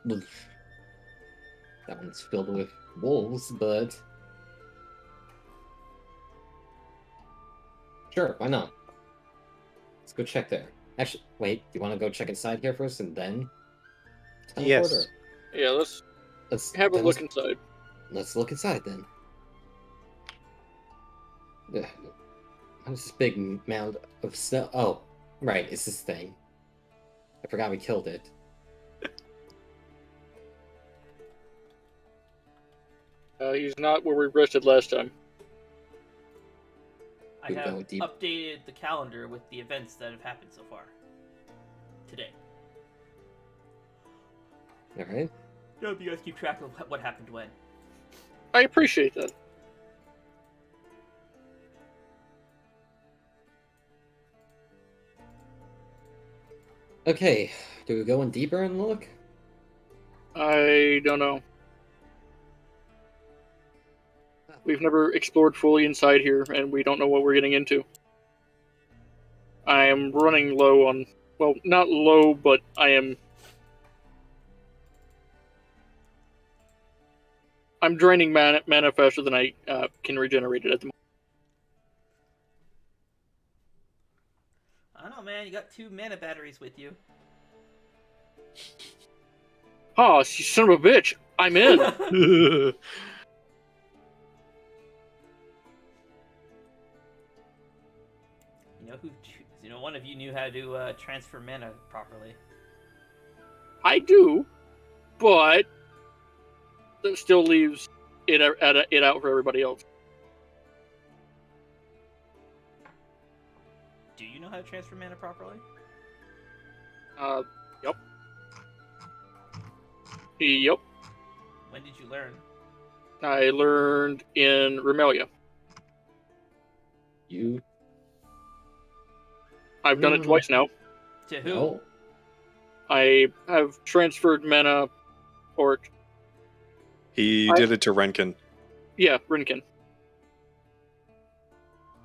That one's filled with wolves, but... Sure, why not? Let's go check there. Actually, wait, do you want to go check inside here first and then... teleport, Yes. or- Yeah, let's Let's have a then look inside. Let's look inside then. Ugh. What's this big mound of snow? Oh, right, it's this thing. I forgot we killed it. He's not where we rested last time. I We've have gone deep. updated the calendar with the events that have happened so far. Today. Alright. I hope you guys keep track of what happened when. I appreciate that. Okay, do we go in deeper and look? I don't know. We've never explored fully inside here, and we don't know what we're getting into. I am running low on... Well, not low, but I'm draining mana faster than I can regenerate it at the moment. I don't know, man. You got 2 mana batteries with you. Oh, you son of a bitch! I'm in! You know, one of you knew how to transfer mana properly. I do, but that still leaves it out for everybody else. Do you know how to transfer mana properly? Yep. Yep. When did you learn? I learned in Remelia. You I've done it twice now. To who? no. I have transferred mana, or He did it to Renkin. yeah, Rinkin. You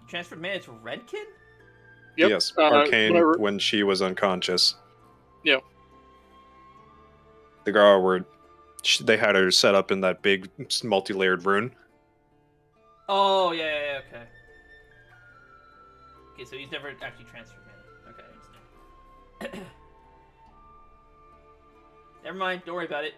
transferred mana to Redkin? Yep. Yes, Arcane whenever- when she was unconscious. Yeah. The girl where they had her set up in that big multi-layered rune. Oh, yeah, okay. Okay, so he's never actually transferred mana. Okay, I understand. Never mind, don't worry about it.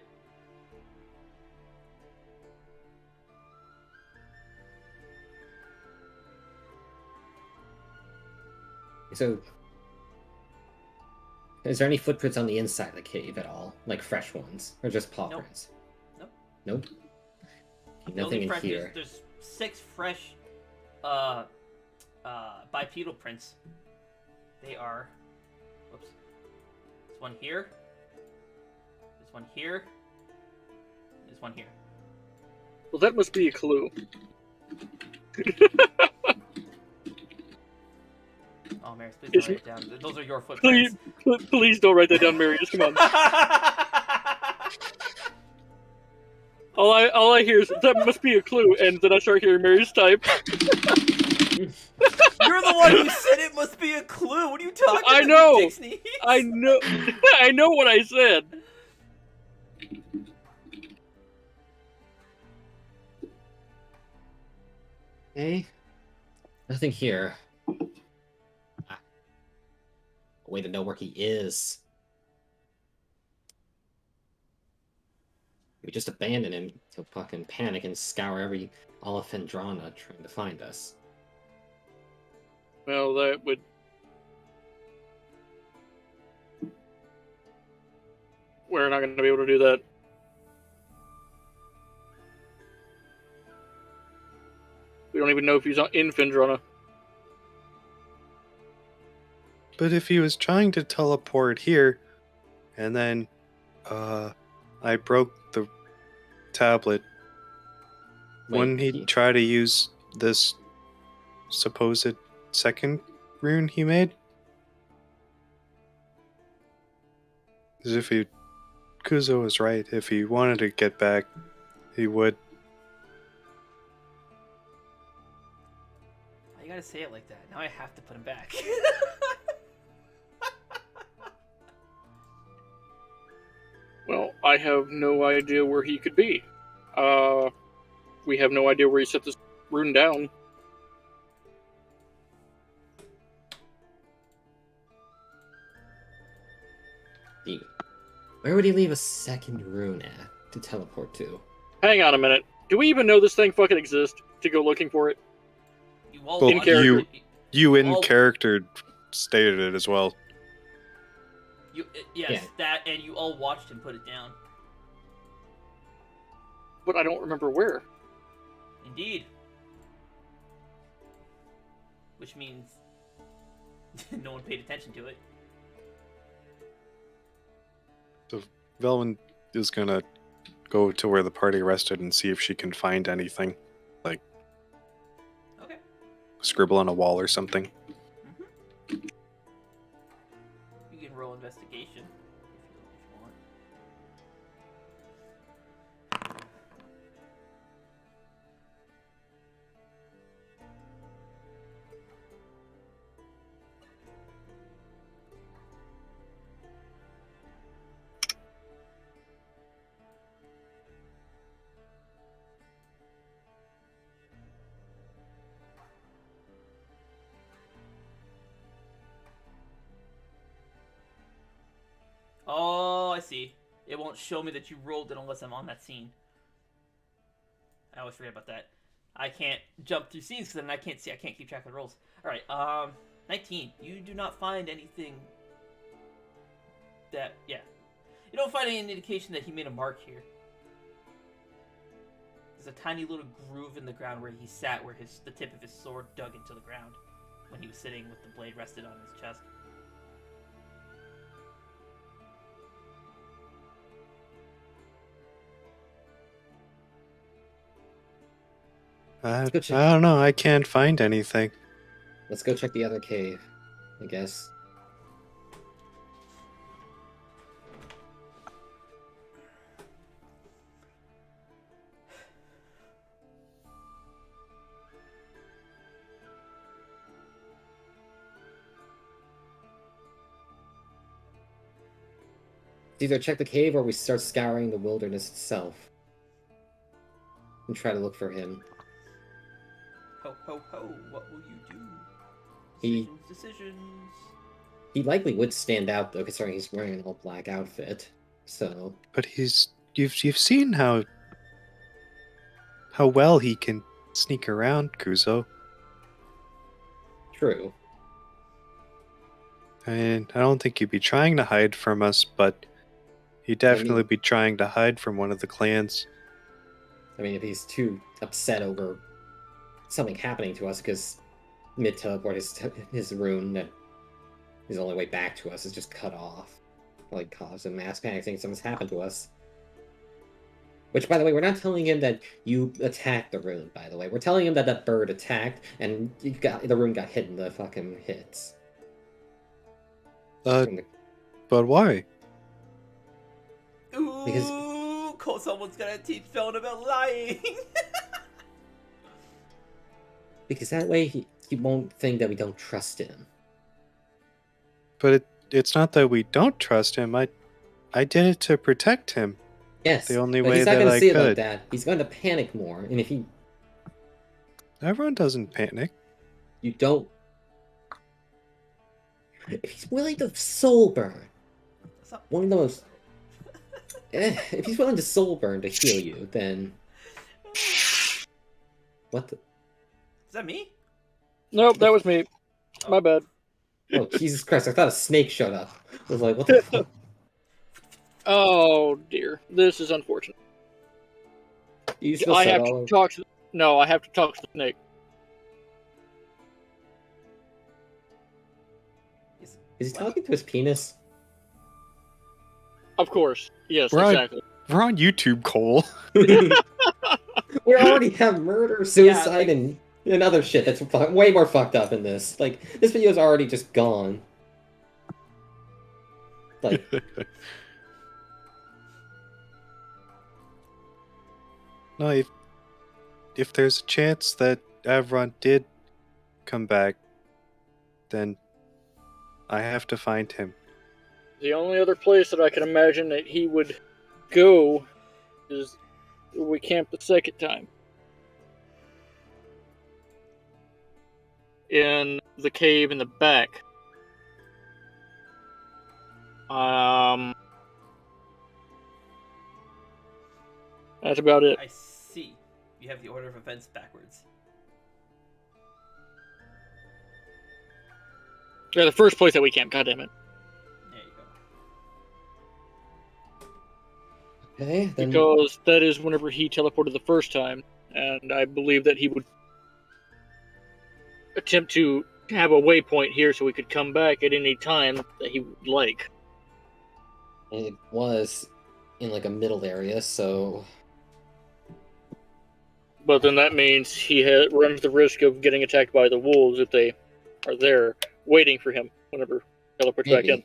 So, is there any footprints on the inside of the cave at all? Like fresh ones? Or just paw Nope. prints? Nope. Nope. The Nothing only in fresh- here. There's 6 fresh bipedal prints. They are... Whoops. There's one here. There's one here. There's one here. Well, that must be a clue. Oh, Maris, please don't write it down. Those are your Please, footprints. please don't write that down, Marius. Come on. All I hear is that must be a clue, and then I start hearing Marius type. You're the one who said it must be a clue. What are you talking about? I know. You dick sneeze? I know. I know what I said. Okay. Nothing here. Ah. A way to know where he is. We just abandon him to fucking panic and scour all of Fendrana trying to find us. Well, that would... We're not going to be able to do that. We don't even know if he's in Fendrana. But if he was trying to teleport here, and then I broke the tablet, wouldn't he try to use this supposed second rune he made? As if Kuzo was right. If he wanted to get back, he would. Why you gotta say it like that? Now I have to put him back. Well, I have no idea where he could be. We have no idea where he set this rune down. Where would he leave a second rune at to teleport to? Hang on a minute. Do we even know this thing fucking exists to go looking for it? You all Well, watched character. it. You in All- character stated it as well. Yes, Yeah. that, and you all watched him put it down. But I don't remember where. Indeed. Which means no one paid attention to it. Velvin is gonna go to where the party rested and see if she can find anything, like Okay. scribble on a wall or something. You can roll investigation if you want. Oh, I see. It won't show me that you rolled it unless I'm on that scene. I always forget about that. I can't jump through scenes because then I can't see. I can't keep track of the rolls. All right. 19. You do not find anything that. Yeah. You don't find any indication that he made a mark here. There's a tiny little groove in the ground where he sat, where the tip of his sword dug into the ground when he was sitting with the blade rested on his chest. I go check. don't know. I can't find anything. Let's go check the other cave, I guess. Either check the cave or we start scouring the wilderness itself and try to look for him. Ho ho ho! What will you do? He- Decisions. He likely would stand out though, considering he's wearing an all black outfit. So But you've seen how well he can sneak around, Kuzo. true. I mean, I don't think he'd be trying to hide from us, but he'd definitely be trying to hide from one of the clans. I mean, if he's too upset over something happening to us because mid-teleport his rune that his only way back to us is just cut off. Like, cause a mass panic thinking something's happened to us. Which, by the way, we're not telling him that you attacked the rune, by the way. We're telling him that that bird attacked and the rune got hit in the fucking hits. But why? Ooh, Because- someone's gonna teach Felon about lying. Because that way he won't think that we don't trust him. But it's not that we don't trust him. I did it to protect him. Yes, The only but way he's not that going to I see it like could. that. He's going to panic more, and if Everyone doesn't panic. you don't, if he's willing to soul burn, That's not- one of the most, if he's willing to soul burn to heal you, then what the? Is that me? Nope, that was me. My bad. Oh Jesus Christ! I thought a snake showed up. I was like, what the fuck? Oh dear, this is unfortunate. You still I said have all to of- talk to. No, I have to talk to the snake. Is he talking to his penis? Of course, yes, Right. exactly. We're on YouTube, Cole. We already have murder, suicide, like- and other shit that's way more fucked up in this. Like, this video's already just gone. Like, No, if there's a chance that Avron did come back, then I have to find him. The only other place that I can imagine that he would go is where we camped the second time. In the cave in the back. That's about it. I see. You have the order of events backwards. Yeah, the first place that we camped, goddammit. There you go. okay, then Because that is whenever he teleported the first time, and I believe that he would attempt to have a waypoint here so we could come back at any time that he would like. it was in like a middle area, so But then that means he runs the risk of getting attacked by the wolves if they are there, waiting for him whenever he teleports back in. maybe.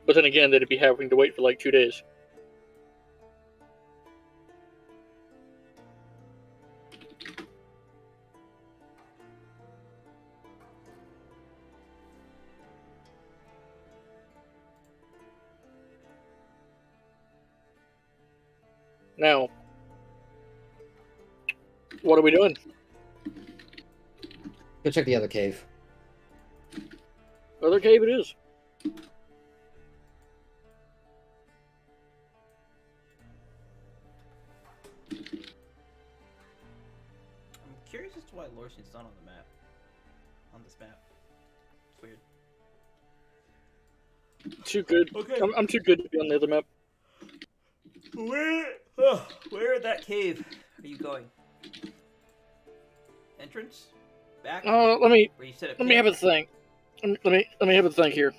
But then again, they'd be having to wait for like 2 days. Now, what are we doing? Go check the other cave. Other cave it is. It's not on the map. On this map. It's weird. Too good. Okay. I'm too good to be on the other map. Where in that cave are you going? Entrance? Back? Let me Where you set up let me have camp? a think. Let me have a think here.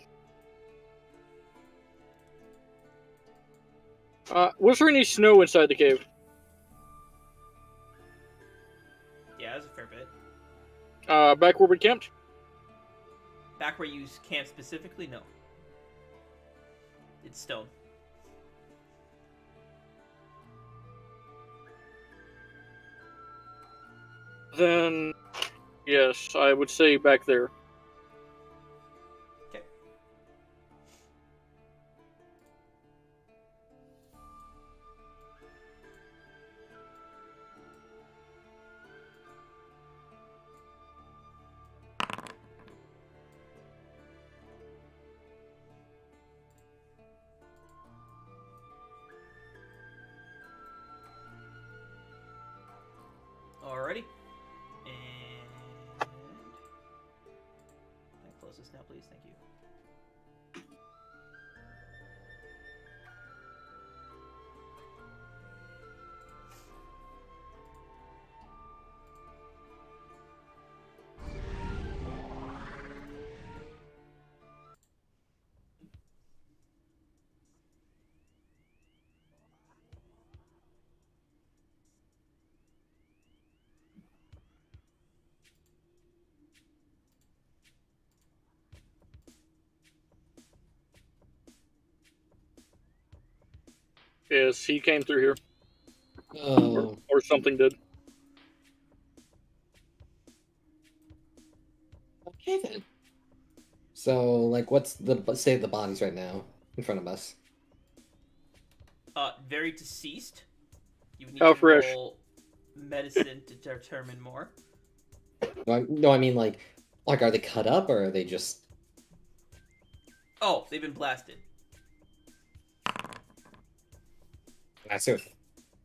Was there any snow inside the cave? Yeah, that's a fair bit. Back where we camped? Back where you camp specifically? No. It's stone. Then, yes, I would say back there. Okay. Alrighty. And can I close this now, please? Thank you. Yes, he came through here, Oh, or something did. okay then. So, like, what's the state of the bodies right now in front of us? Very deceased. You would need How to fresh. roll medicine to determine more. No, I mean like, are they cut up or are they just? Oh, they've been blasted. Massive,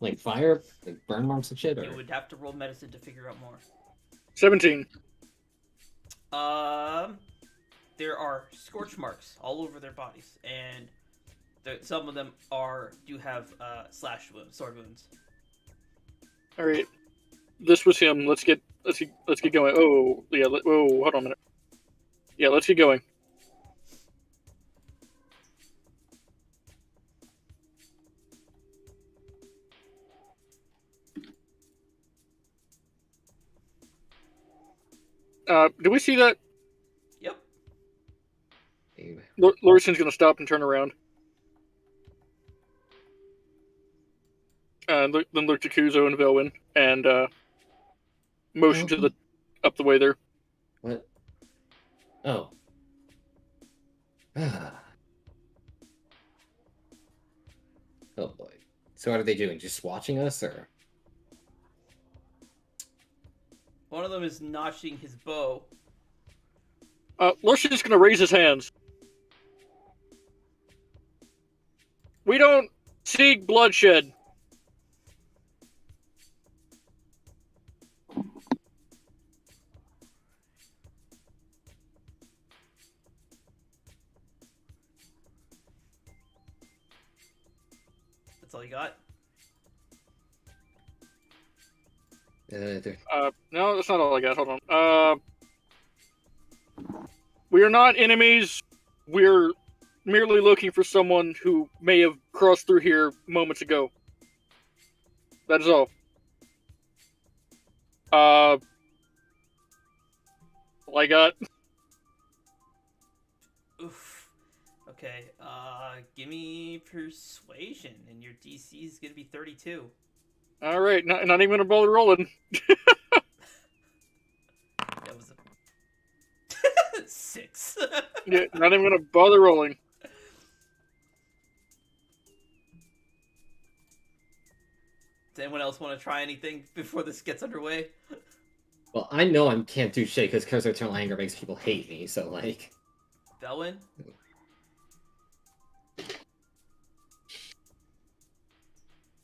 like fire, like burn marks and shit, You or would have to roll medicine to figure out more. 17. There are scorch marks all over their bodies, and some of them do have slash wounds, sword wounds. All right, this was him. Let's get going. Oh yeah. Oh, hold on a minute. Yeah, let's get going. Do we see that? Yep. Lorison's gonna stop and turn around. Then look to Kuzo and Velwyn and motion to the up the way there. what? Oh. Oh boy. So what are they doing? Just watching us, or? One of them is notching his bow. Lorison's gonna raise his hands. We don't seek bloodshed. That's all you got? No, that's not all I got. Hold on. We are not enemies. We're merely looking for someone who may have crossed through here moments ago. That is all. All I got. Oof. Okay, give me persuasion, and your DC is gonna be 32. All right, not even gonna bother rolling. That was a 6. Yeah, not even gonna bother rolling. Does anyone else want to try anything before this gets underway? Well, I know I can't do shit because Curse of Eternal Anger makes people hate me. So like, Velwyn?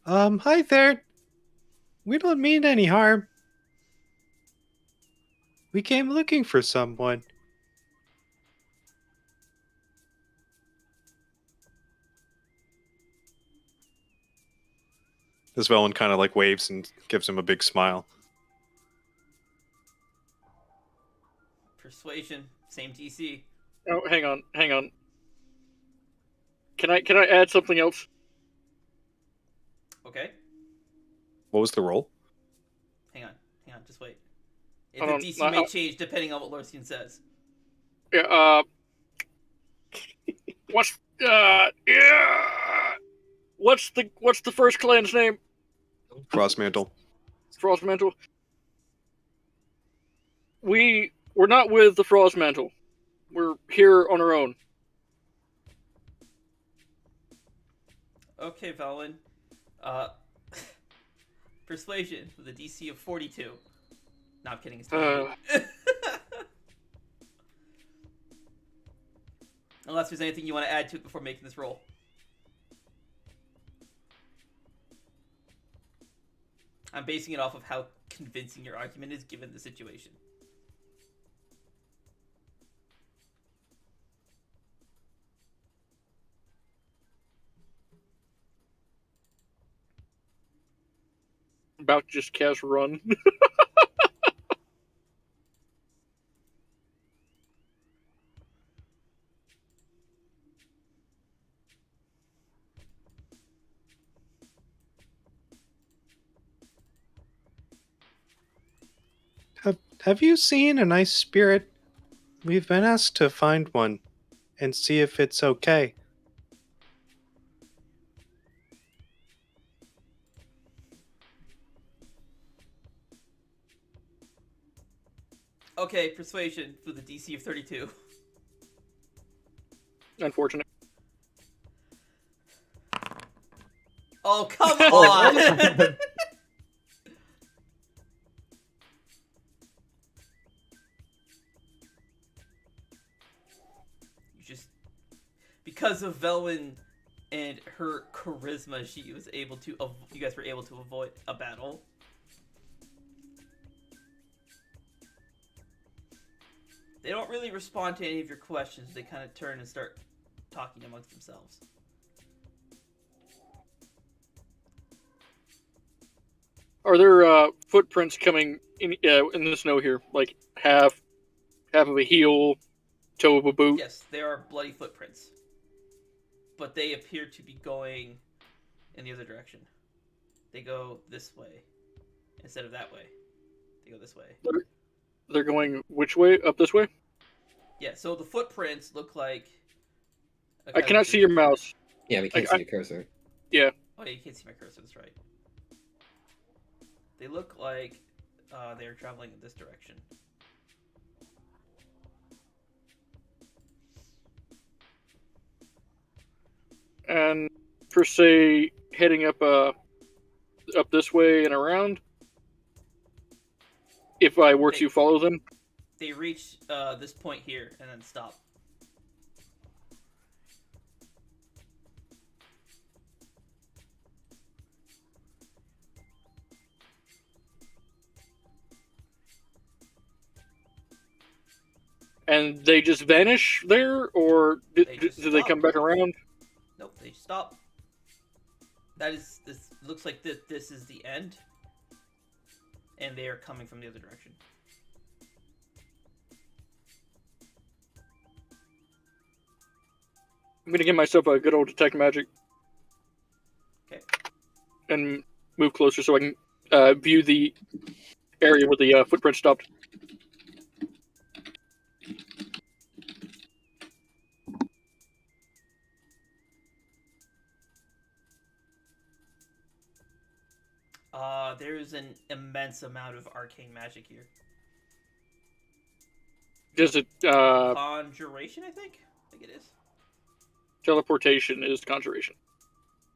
Hi there. We don't mean any harm. We came looking for someone. This Velen kind of like waves and gives him a big smile. Persuasion, same DC. Oh, hang on. Can I add something else? Okay, What was the roll? hang on, just wait. The Hold on, DC may change depending on what Lorcian says. Yeah. What's the first clan's name? Frostmantle. Frostmantle. We're not with the Frostmantle. We're here on our own. Okay, Velen. Persuasion with a DC of 42. No, I'm kidding. It's 28. Unless there's anything you want to add to it before making this roll. I'm basing it off of how convincing your argument is given the situation. About to just cast run. Have you seen a nice spirit? We've been asked to find one and see if it's okay. Okay, persuasion with a DC of 32. Unfortunate. Oh, come on! You just... Because of Velwyn and her charisma, she was able to... You guys were able to avoid a battle. They don't really respond to any of your questions. They kind of turn and start talking amongst themselves. Are there footprints coming in the snow here? Like half of a heel, toe of a boot? Yes, there are bloody footprints. But they appear to be going in the other direction. They go this way instead of that way. They go this way. They're going which way? Up this way? Yeah, so the footprints look like... I cannot see your mouse. Yeah, we can't see your cursor. Yeah. Oh, yeah, you can't see my cursor, that's right. They look like they're traveling in this direction. And per se, heading up this way and around. If I were to follow them. They reach this point here and then stop. And they just vanish there, or do they stop. come back around? Nope, they stop. This looks like this is the end. And they are coming from the other direction. I'm gonna give myself a good old detect magic. Okay. And move closer so I can view the area where the footprint stopped. There's an immense amount of arcane magic here. Does it Conjuration, I think it is. teleportation is conjuration?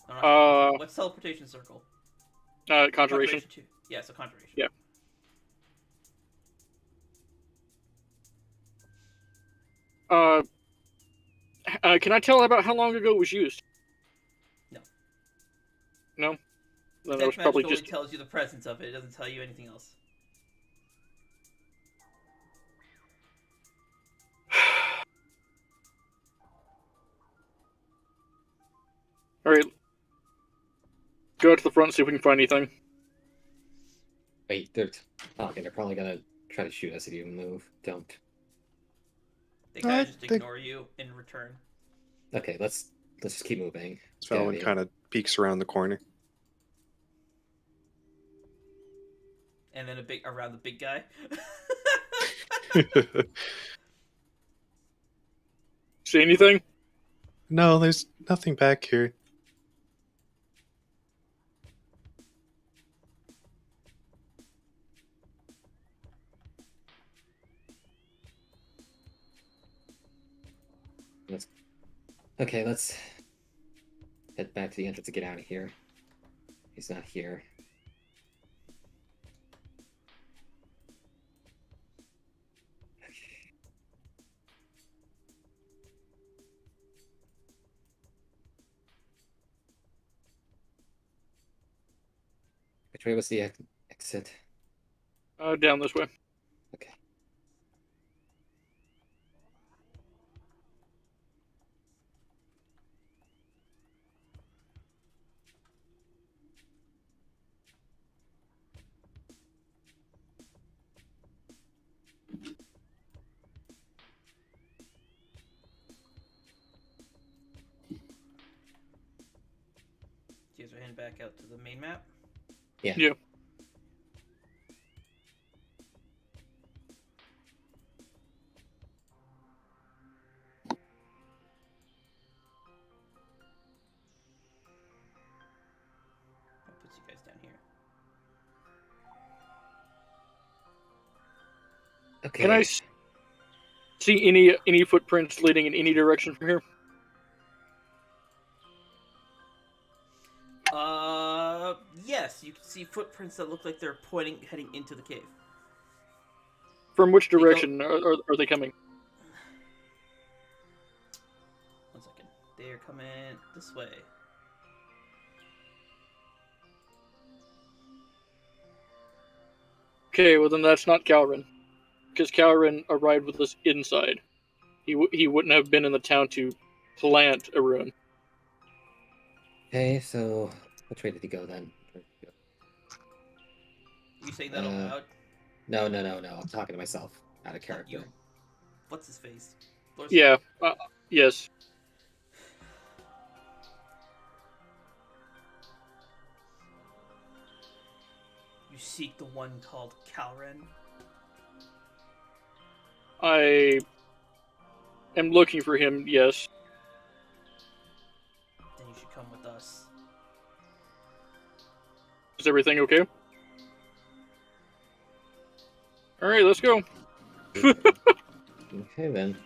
What's teleportation circle? Conjuration. Too. Yeah, so conjuration. Yeah. Can I tell about how long ago it was used? No. No? Then Detect it was magic probably only just... tells you the presence of it. It doesn't tell you anything else. go out to the front and see if we can find anything. Wait, they're talking. They're probably gonna try to shoot us if you move. Don't. They kind I of just think- ignore you in return. Okay, let's just keep moving. Let's get out of Valen here. kind of peeks around the corner. And then around the big guy. See anything? No, there's nothing back here. Okay, let's head back to the entrance to get out of here. He's not here. Okay. Which way was the exit? Down this way. Okay. You guys are heading back out to the main map. Yeah. Yeah. That puts you guys down here. Okay. Can I see any footprints leading in any direction from here? Yes, you can see footprints that look like they're heading into the cave. From which They go- direction are they coming? One second. They are coming this way. Okay, well then that's not Kalren, because Kalren arrived with us inside. He wouldn't have been in the town to plant a ruin. Okay, so which way did he go then? You saying that out loud? No. I'm talking to myself out of character. You. What's his face? Lord Yeah. Yes. You seek the one called Kalren. I am looking for him. Yes. Then you should come with us. Is everything okay? All right, let's go. Okay then.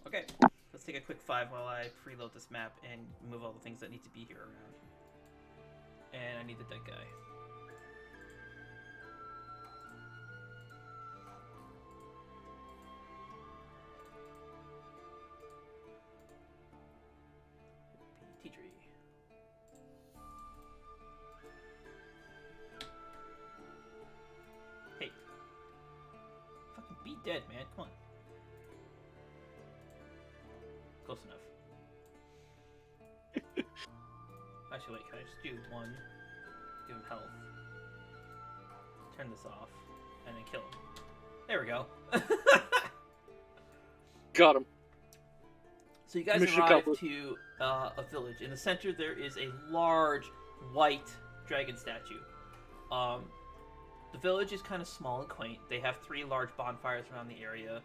Okay, let's take a quick 5 while I preload this map and move all the things that need to be here around. And I need the dead guy. Tea tree. Hey. Fucking be dead, man. Come on. Close enough. Actually, wait, can I just do one? Give him health. Turn this off. And then kill him. There we go. Got him. So you guys Mission arrive accomplished. to a village. In the center, there is a large white dragon statue. The village is kind of small and quaint. They have 3 large bonfires around the area.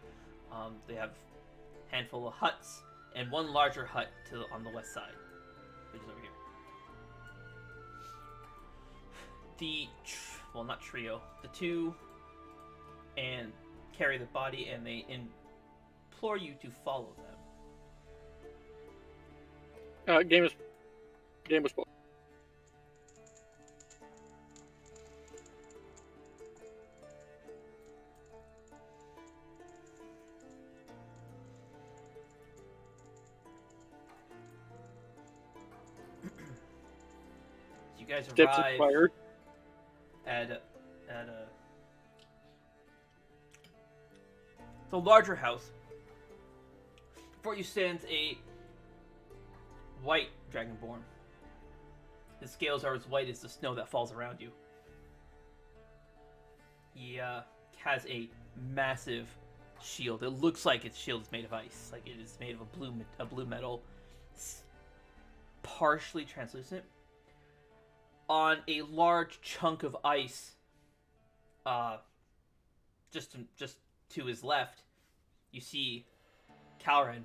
They have a handful of huts and 1 larger hut on the west side, which is over here. Well, not trio. The 2 and carry the body, and they implore you to follow them. Game Nameless ball. You guys Steps arrive expired. at a it's a larger house. Before you stands a white dragonborn. His scales are as white as the snow that falls around you. He has a massive shield. It looks like its shield is made of ice. Like it is made of a blue metal, partially translucent. On a large chunk of ice, just to his left, you see Kalren.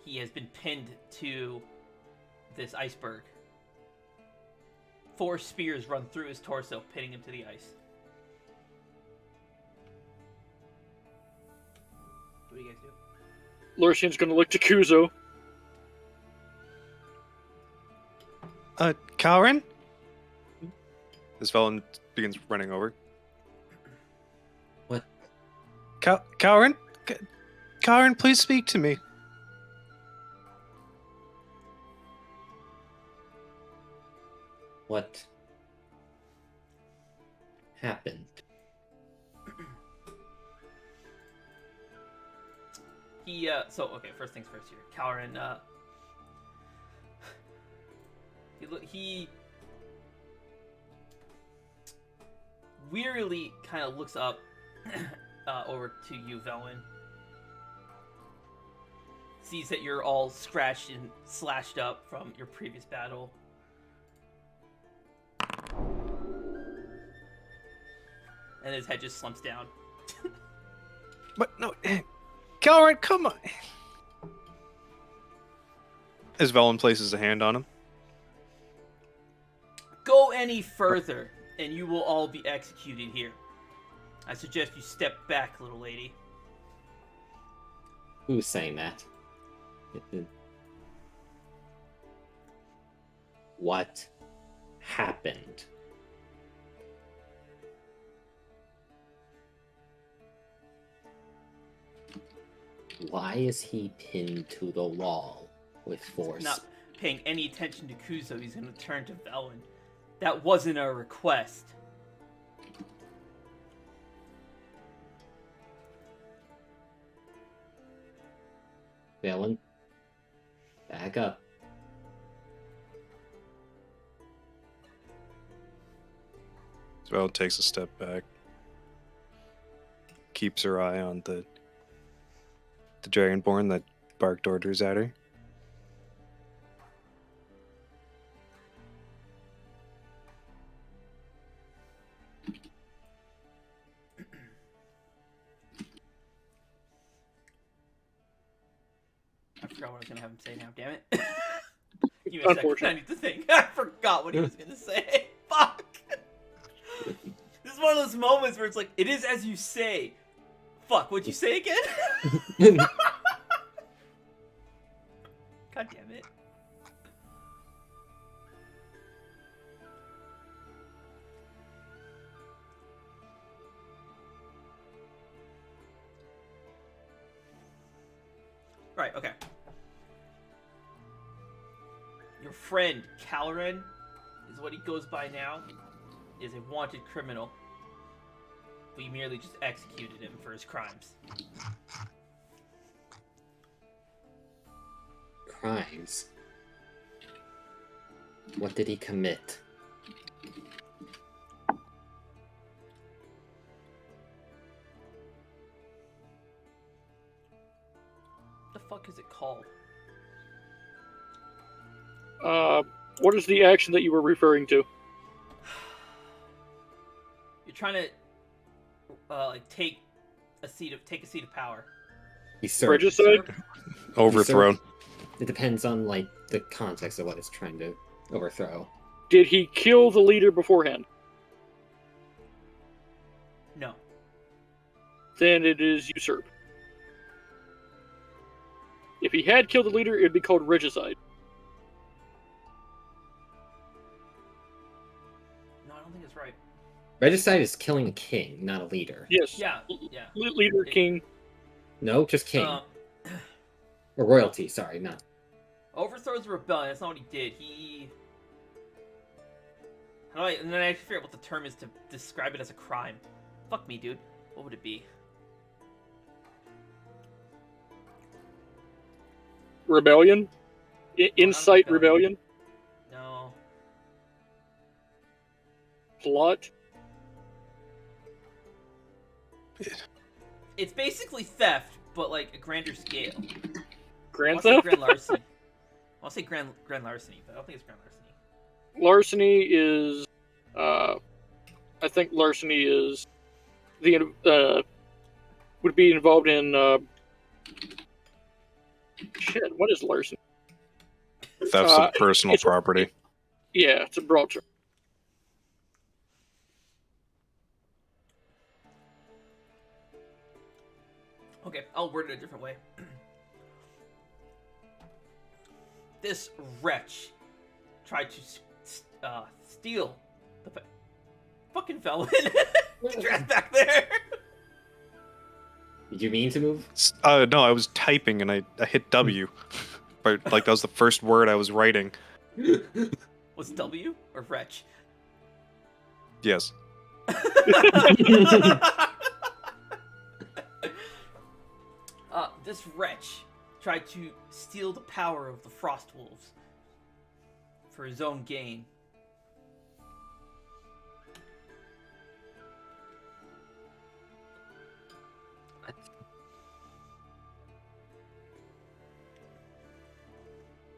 He has been pinned to this iceberg. 4 spears run through his torso, pinning him to the ice. What do you guys do? Lursian's gonna look to Kuzo. Kalren? As Velen begins running over. What? Kalren? Kalren, please speak to me. What happened? First things first here. Kalren, he wearily kind of looks up over to you, Velen. Sees that you're all scratched and slashed up from your previous battle. And his head just slumps down. But no, Kalren, come on. As Velen places a hand on him. Go any further, and you will all be executed here. I suggest you step back, little lady. Who's saying that? What happened? Why is he pinned to the wall with force? Not paying any attention to Kuzo, he's going to turn to Velen. That wasn't a request. Velen, back up. Velen takes a step back. Keeps her eye on the Dragonborn that barked orders at her. I forgot what I was going to have him say now, damn it. Give me a second, I need to think. I forgot what he was going to say. Fuck! This is one of those moments where it's like, it is as you say. Fuck, what'd you say again? God damn it. Right, okay. Your friend, Kalren, is what he goes by now, is a wanted criminal. We merely just executed him for his crimes. Crimes? What did he commit? What the fuck is it called? What is the action that you were referring to? You're trying to take a seat of power. Regicide? Overthrown. It depends on like the context of what it's trying to overthrow. Did he kill the leader beforehand? No. Then it is usurp. If he had killed the leader, it would be called regicide. Regicide is killing a king, not a leader. Yes. Yeah, yeah. Leader, king. No, just king. Uh, Or royalty, sorry, not. overthrows the rebellion. That's not what he did. How do I? And then I figure out what the term is to describe it as a crime. Fuck me, dude. What would it be? Rebellion. Incite rebellion. rebellion. No. Plot. It's basically theft, but like a grander scale. Grand I want to say theft. grand larceny. I want to say grand larceny, but I don't think it's grand larceny. Larceny is. I think larceny is the would be involved in. Shit. What is larceny? Thefts of personal it's- property. Yeah, it's a broad term. Okay, I'll word it a different way. This wretch tried to steal the fucking felon. Get your ass back there. Did you mean to move? No, I was typing and I hit W. But like that was the first word I was writing. Was W or wretch? Yes. This wretch tried to steal the power of the Frost Wolves for his own gain.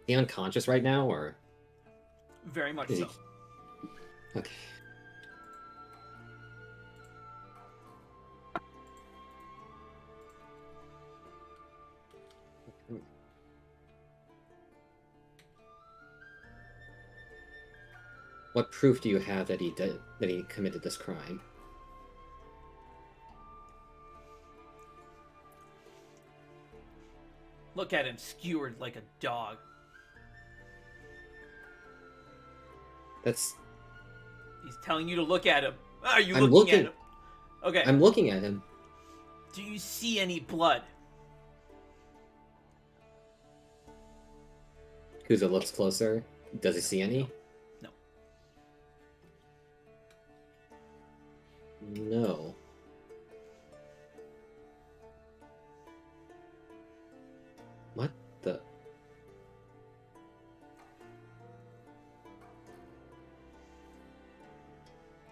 Is he unconscious right now, or Very much is so. he? Okay. What proof do you have that he committed this crime? Look at him, skewered like a dog. That's. He's telling you to look at him. Are you I'm looking at looking. him? Okay. I'm looking at him. Do you see any blood? Kuzo looks closer. Does he see any? No. No. What the?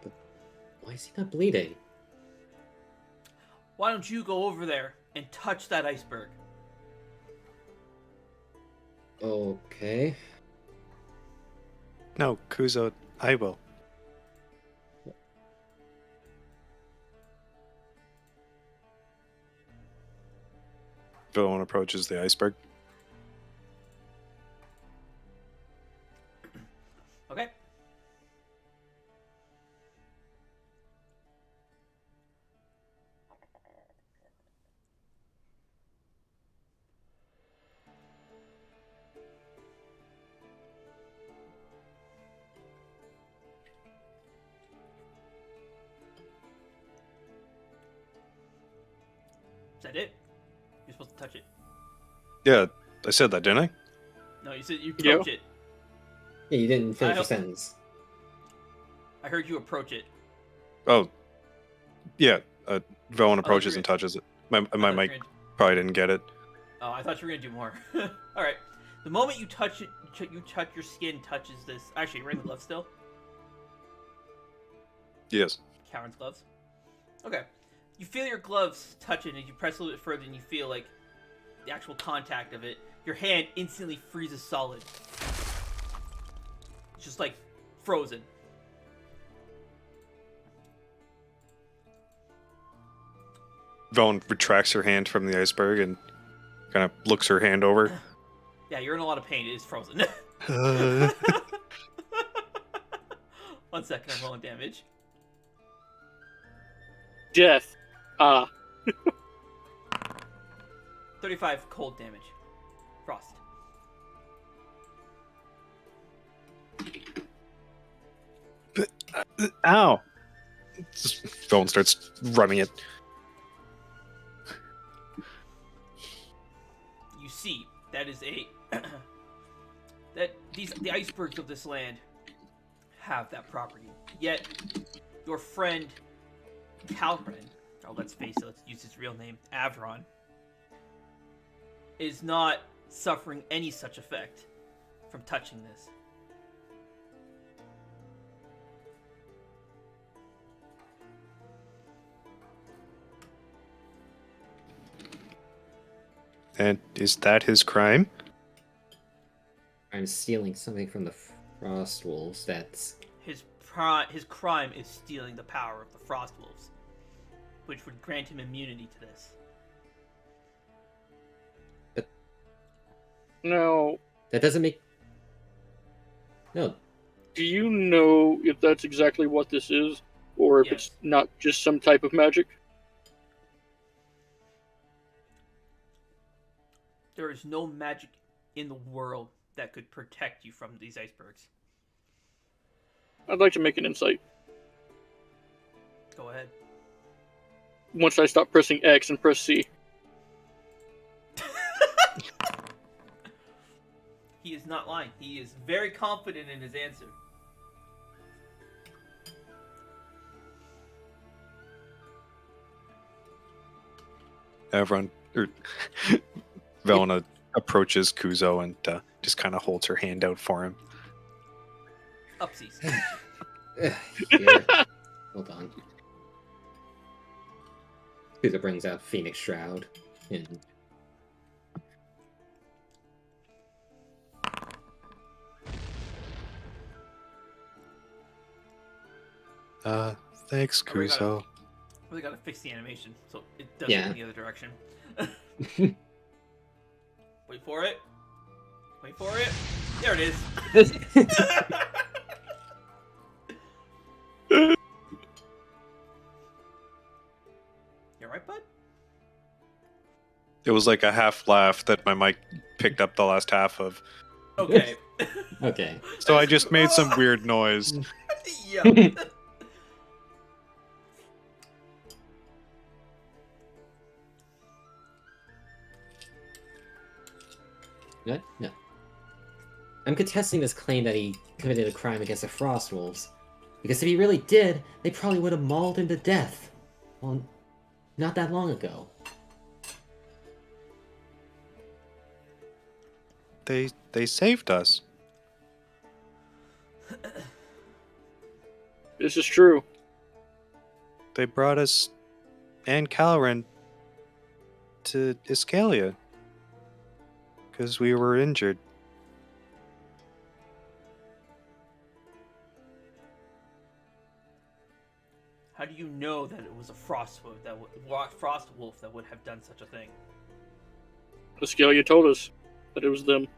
But why is he not bleeding? Why don't you go over there and touch that iceberg? Okay. No, Kuzo, I will. Villain approaches the iceberg. Okay. Is that it? You're supposed to touch it. Yeah, I said that, didn't I? No, you said you Yeah. approach it. Yeah, you didn't finish I your don't- sentence. I heard you approach it. Oh, yeah. Villain you approaches were- and touches it. My I thought mic you were gonna- probably didn't get it. Oh, I thought you were gonna do more. All right. The moment you touch it, your skin touches this. Actually, you're wearing the glove still. Yes. Kalren's gloves. Okay. You feel your gloves touch it, and you press a little bit further, and you feel like the actual contact of it. Your hand instantly freezes solid. It's just like frozen. Villain retracts her hand from the iceberg and kind of looks her hand over. Yeah, you're in a lot of pain. It is frozen. 1 second, I'm rolling damage. Death. 35 cold damage. Frost. Ow! Velen starts running it. You see, that is a the icebergs of this land have that property. Yet, your friend Kalren, oh let's face it, let's use his real name, Avron, is not suffering any such effect from touching this. And is that his crime? I'm stealing something from the Frost Wolves. That's His crime is stealing the power of the Frost Wolves, which would grant him immunity to this. Now, that doesn't make. No, do you know if that's exactly what this is, or if Yes. it's not just some type of magic? There is no magic in the world that could protect you from these icebergs. I'd like to make an insight. Go ahead. Once I stop pressing X and press C. He is not lying. He is very confident in his answer. Everyone, or Velena approaches Kuzo and just kind of holds her hand out for him. Upsies. Here. Hold on. Kuza brings out Phoenix Shroud and Thanks, Oh, we got Kuzo. Really gotta fix the animation so it does Yeah. it in the other direction. Wait for it. Wait for it. There it is. You alright, bud? It was like a half laugh that my mic picked up the last half of. Okay. Okay. So I just made some weird noise. Yeah. What? No. I'm contesting this claim that he committed a crime against the Frost Wolves. Because if he really did, they probably would have mauled him to death. Well, not that long ago. They saved us. This is true. They brought us and Kalren to Iskalia. Because we were injured. How do you know that it was a frost wolf that would have done such a thing? Elysia told us that it was them.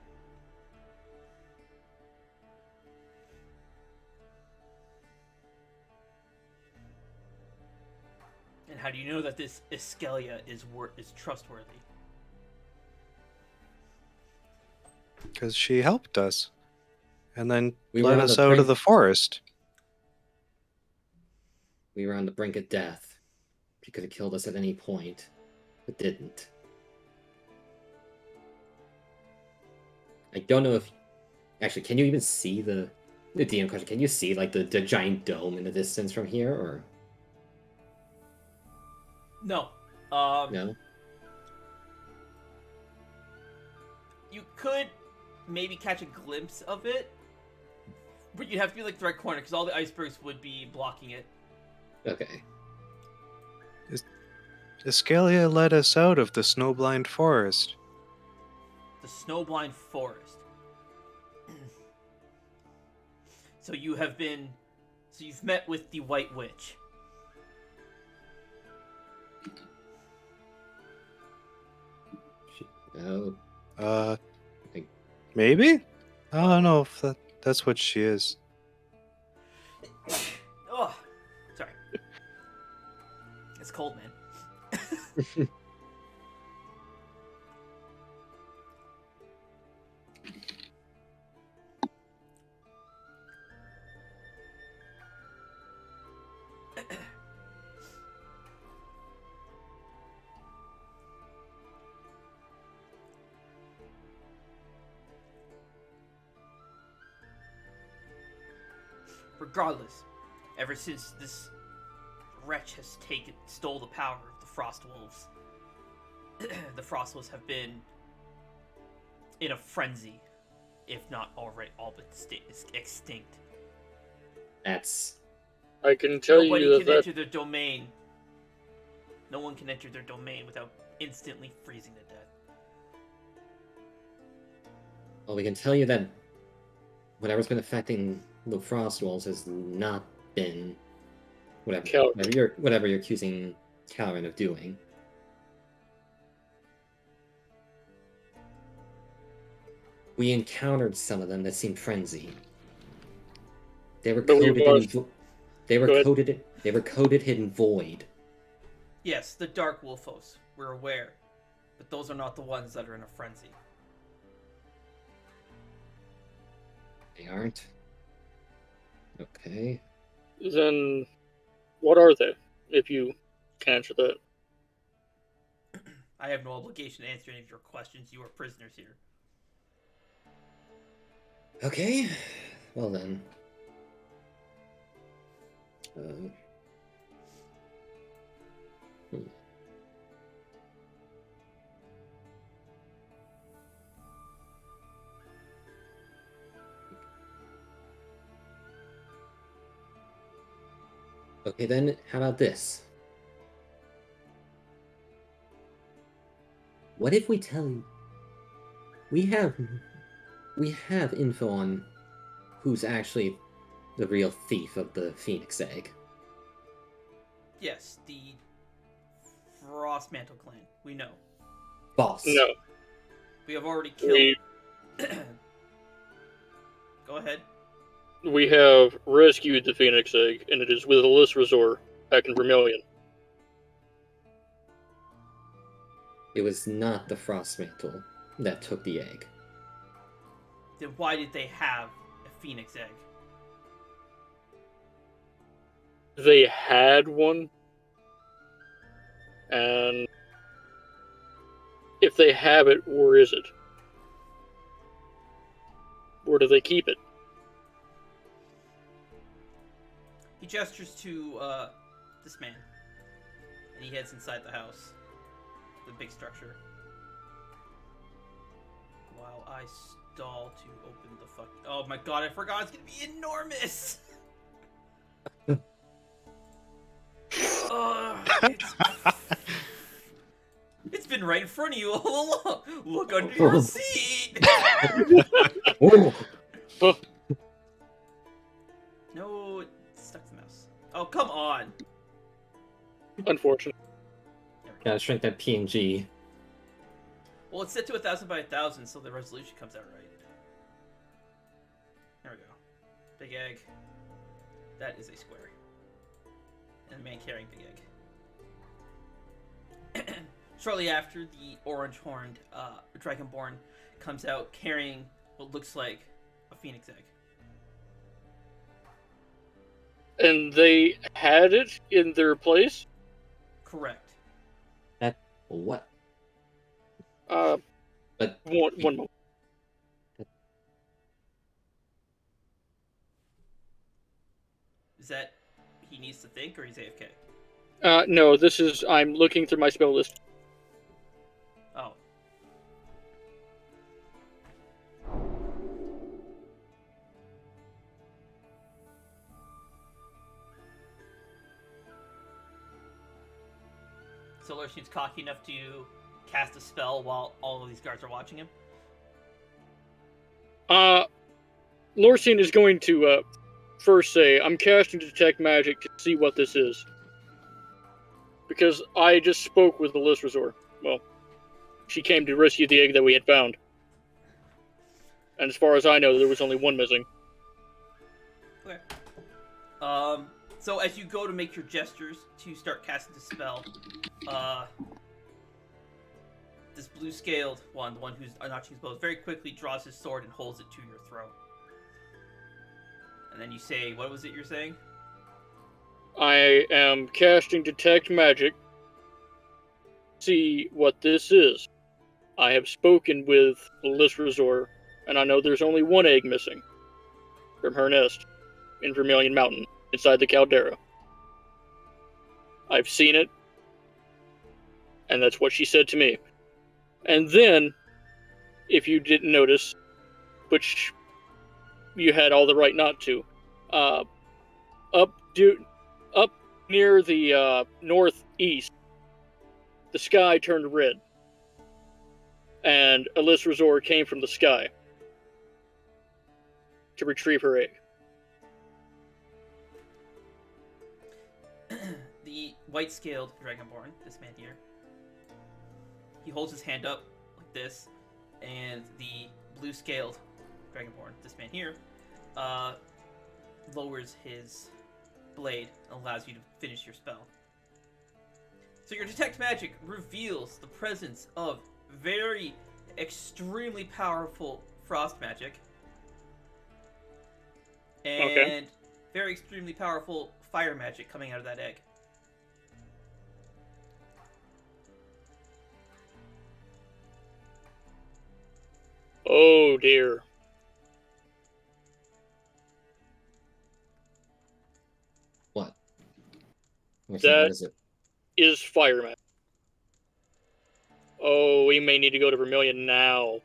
And how do you know that this Elysia is trustworthy? Because she helped us. And then We were led on us the out brink- of the forest. We were on the brink of death. She could have killed us at any point, but didn't. I don't know if... Actually, can you even see the DM question? Can you see, like, the giant dome in the distance from here, or... No. No? You could maybe catch a glimpse of it, but you'd have to be like the right corner because all the icebergs would be blocking it. Okay. Iskalia led us out of the snowblind forest. The snowblind forest. So you've met with the White Witch. Oh, Maybe? I don't know if that's what she is. Oh, sorry. It's cold, man. Regardless, ever since this wretch has stole the power of the Frost Wolves, the Frost Wolves have been in a frenzy, if not already all but extinct. That's I can tell Nobody you can that enter their domain. No one can enter their domain without instantly freezing to death. well, we can tell you that whatever's been affecting the Frost Wolves has not been whatever you're accusing Kalren of doing. We encountered some of them that seemed frenzied. They were But we coated in must- they were Go ahead. coated in void. Yes, the Dark Wolfos, we're aware. But those are not the ones that are in a frenzy. They aren't. Okay. then what are they? If you can answer that. I have no obligation to answer any of your questions. You are prisoners here. Okay. Well then. Hmm. Okay then, how about this? What if we tell you we have info on who's actually the real thief of the Phoenix Egg? Yes, the Frostmantle clan. We know. Boss. No. We have already killed. Go ahead. We have rescued the Phoenix Egg, and it is with Elysia back in Vermilion. It was not the Frostmantle that took the egg. Then why did they have a Phoenix egg? They had one, and if they have it, where is it? Where do they keep it? He gestures to this man, and he heads inside the house, the big structure. While I stall to open the fuck. Oh my god! I forgot it's gonna be enormous. It's been right in front of you all along. Look under your seat. Oh! No, it stuck to the mouse. Oh, come on. Unfortunate. There we go. Gotta shrink that PNG. Well, it's set to 1000 by 1000, so the resolution comes out right. There we go. Big egg. That is a square. And a man carrying big egg. Shortly after, the orange-horned Dragonborn comes out carrying what looks like a phoenix egg. And they had it in their place? Correct. What? One moment. Is that he needs to think, or he's AFK? No, this is... I'm looking through my spell list. Oh. Solar seems cocky enough to cast a spell while all of these guards are watching him. Lorcine is going to first say, I'm casting Detect Magic to see what this is. Because I just spoke with Elysia. Well, she came to rescue the egg that we had found. And as far as I know, there was only one missing. Okay. So as you go to make your gestures to start casting the spell, this blue-scaled one, the one who's notching his bow, very quickly draws his sword and holds it to your throat. And then you say, what was it you're saying? I am casting Detect Magic. See what this is. I have spoken with Elysia, and I know there's only one egg missing from her nest. in Vermilion Mountain, inside the caldera. I've seen it, and that's what she said to me. And then, if you didn't notice, which you had all the right not to, up near the northeast, the sky turned red, and Elysia came from the sky to retrieve her egg. The white-scaled dragonborn, this man here, he holds his hand up like this, and the blue-scaled dragonborn, this man here, lowers his blade and allows you to finish your spell. So your detect magic reveals the presence of very extremely powerful frost magic and very extremely powerful fire magic coming out of that egg. Oh dear. What? What That is it? is fire magic. Oh, we may need to go to Vermilion now.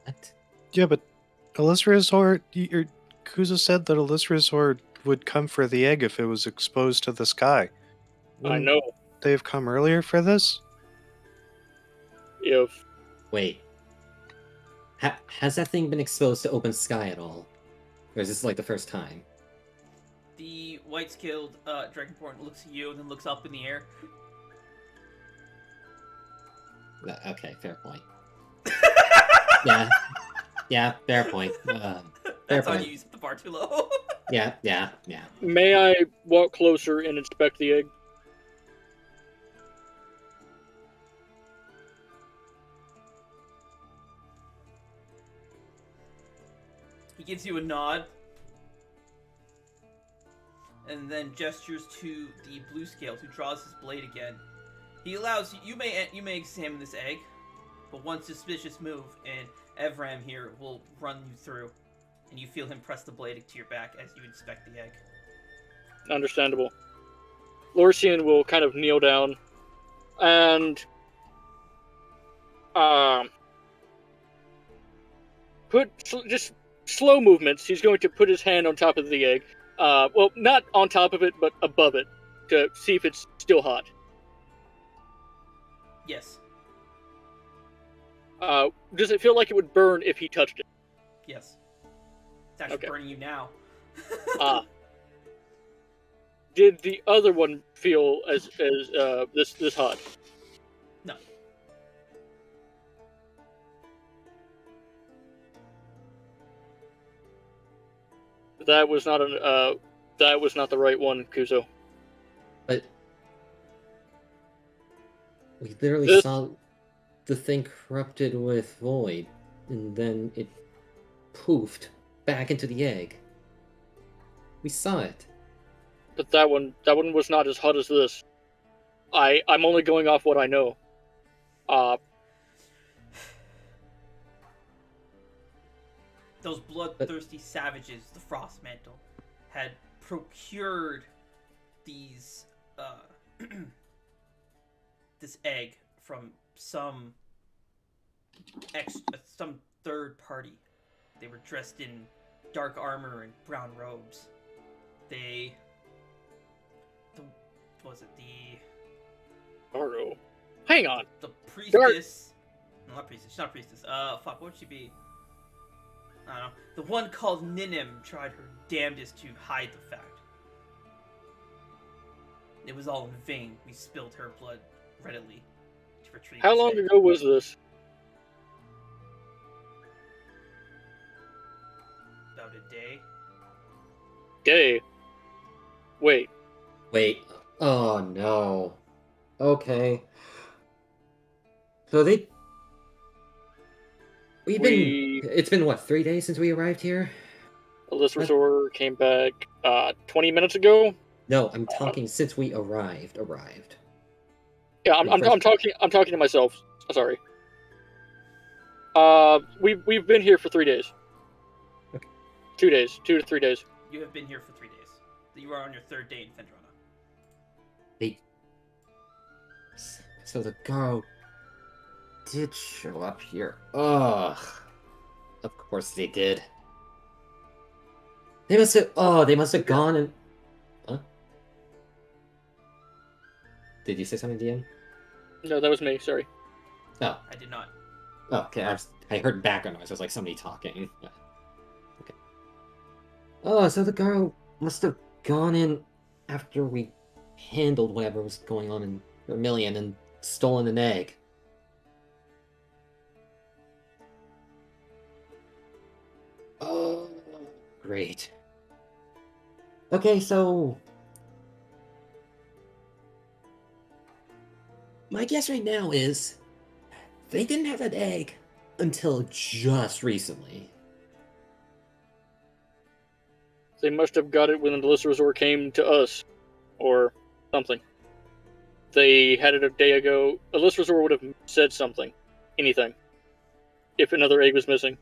What? Yeah, but Elysia, Kuza said that Elysia would come for the egg if it was exposed to the sky. I Wouldn't know. they have come earlier for this? If Wait. Has that thing been exposed to open sky at all? Or is this like the first time? The white-scaled dragonborn looks at you and then looks up in the air. Okay, fair point. Yeah, fair point. Fair That's on point. you. You set the bar too low. Yeah. may I walk closer and inspect the egg? He gives you a nod, and then gestures to the blue scales, who draws his blade again. He allows you may examine this egg, but one suspicious move, and Evram here will run you through, and you feel him press the blade to your back as you inspect the egg. Understandable. Lorcian will kind of kneel down and just slow movements. He's going to put his hand on top of the egg. Well, not on top of it, but above it, to see if it's still hot. Yes. Does it feel like it would burn if he touched it? Yes. It's actually Okay. burning you now. Did the other one feel as this hot? No. That was not the right one, Kuzo. But we literally saw the thing corrupted with void, and then it poofed back into the egg. We saw it. But that one was not as hot as this. I'm only going off what I know. Those bloodthirsty savages, the Frost Mantle, had procured these this egg from some third party. They were dressed in dark armor and brown robes. Argo. Hang on. The priestess. No, not priestess. She's not priestess. What would she be? I don't know. The one called Ninim tried her damnedest to hide the fact. It was all in vain. We spilled her blood readily to retrieve. How this long egg. ago was this? About a day. Day. Wait. Oh no. Okay. So it's been what, 3 days since we arrived here? Elysia came back 20 minutes ago. No, I'm talking since we arrived. Yeah, I'm talking to myself. Sorry. We've been here for 3 days. Okay. 2 days. 2 to 3 days. You have been here for 3 days. You are on your third day in Fendrana. So the girl did show up here. Ugh. Of course they did. They must have. Oh, they must have gone and. Huh? Did you say something, DM? No, that was me. Sorry. Oh. I did not. Oh, okay. I heard background noise. It was like somebody talking. Okay. Oh, so the girl must have gone in after we handled whatever was going on in Vermilion and stolen an egg. Oh, great. Okay, so my guess right now is they didn't have that egg until just recently. They must have got it when the Elysia Resort came to us, or something. They had it a day ago. Elysia Resort would have said something, anything, if another egg was missing.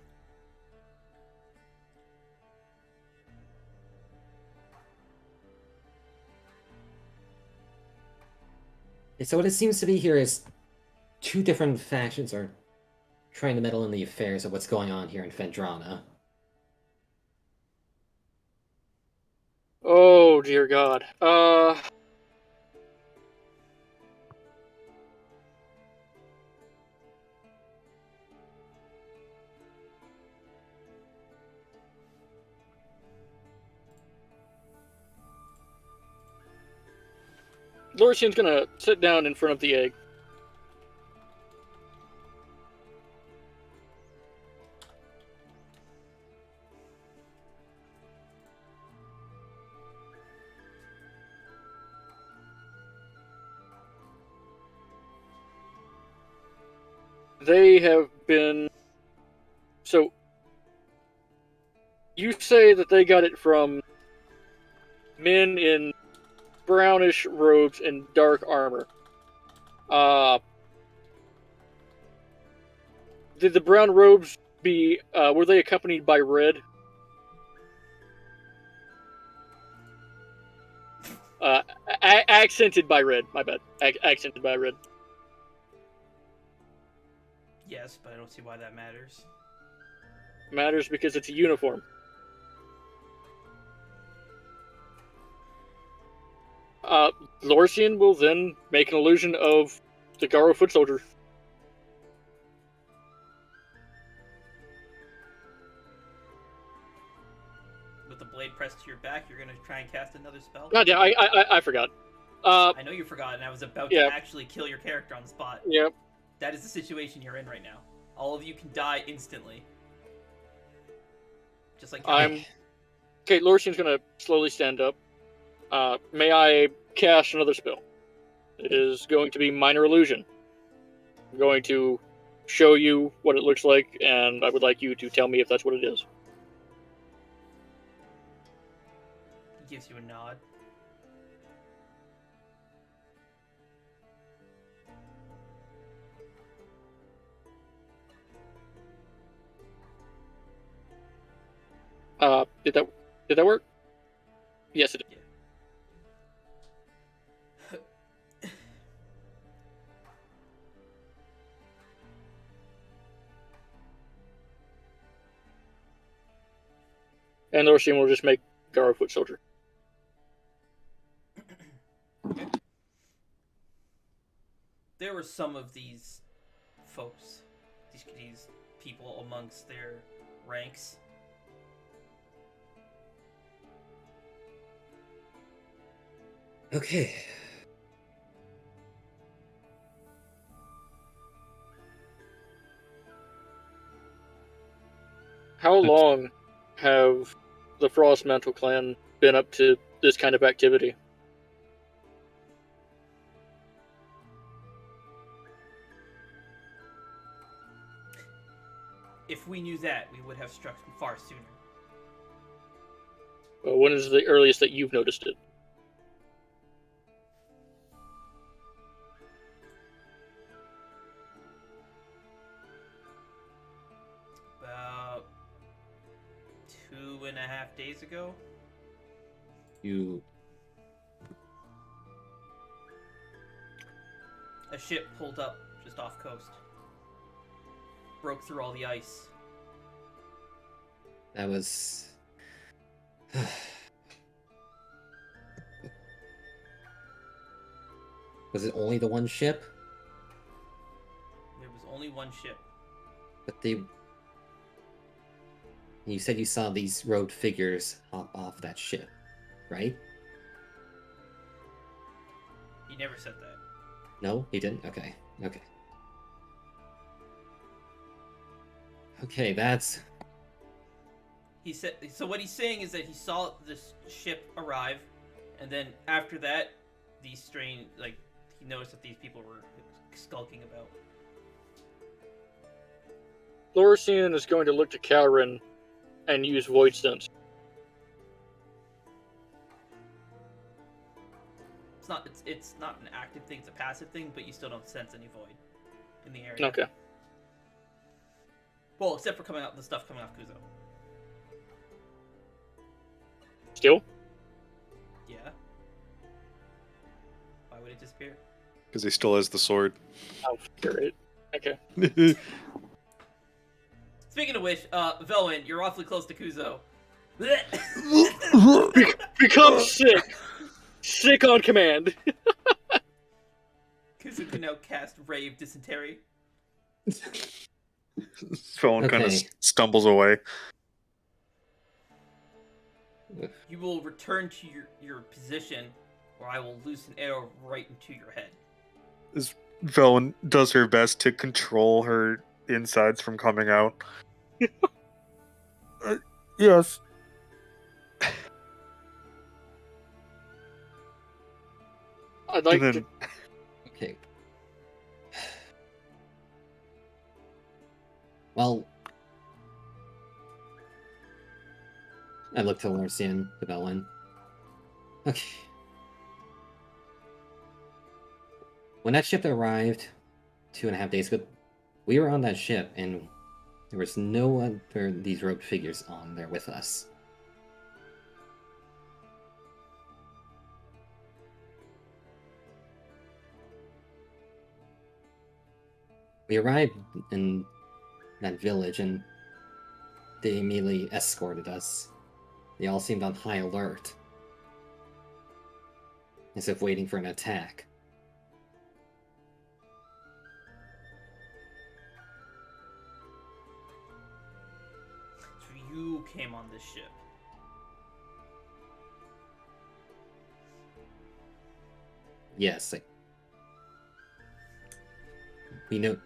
So what it seems to be here is two different factions are trying to meddle in the affairs of what's going on here in Fendrana. Oh, dear God. Lorisian's gonna sit down in front of the egg. They have been... So, you say that they got it from men in brownish robes and dark armor. Did the brown robes were they accompanied by red? Accented by red, my bad. Accented by red. Yes, but I don't see why that matters. Matters because it's a uniform. Lorisian will then make an illusion of the Garo foot soldier. With the blade pressed to your back, you're gonna try and cast another spell? God, yeah, I forgot. I know you forgot, and I was about to actually kill your character on the spot. Yep. That is the situation you're in right now. All of you can die instantly. Just like Okay, Lorisian's gonna slowly stand up. May I cast another spell? It is going to be Minor Illusion. I'm going to show you what it looks like, and I would like you to tell me if that's what it is. He gives you a nod. Did that work? Yes, it did. And Lorisian will just make Garo foot soldier. There were some of these folks, these people amongst their ranks. Okay. How long have the Frost Mantle clan been up to this kind of activity? If we knew that, we would have struck far sooner. When is the earliest that you've noticed it? About 2 2.5 days ago. You A ship pulled up just off coast. Broke through all the ice. that was was it only the one ship? There was only one ship. But you said you saw these robed figures hop off that ship, right? He never said that. No, he didn't? Okay. Okay, that's... He said. So what he's saying is that he saw this ship arrive, and then after that, these strange, like, he noticed that these people were skulking about. Lorisian is going to look to Kalren and use Void Sense. It's not an active thing, it's a passive thing, but you still don't sense any void in the area. Okay. Well, except for the stuff coming off Kuzo. Still? Yeah. Why would it disappear? Because he still has the sword. I'll figure it. Okay. Speaking of which, Velwyn, you're awfully close to Kuzo. Become sick! Sick on command! Kuzo can now cast Ray of Dysentery. Phone kind of Okay. stumbles away. You will return to your position, or I will loose an arrow right into your head. Velen does her best to control her insides from coming out. Yes. I'd like And to... then Okay. Well... I look to Lorisian, to Belwyn. Okay. When that ship arrived 2.5 days ago, we were on that ship, and there was no other these robed figures on there with us. We arrived in that village, and they immediately escorted us. They all seemed on high alert, as if waiting for an attack. So you came on this ship. Yes, we know.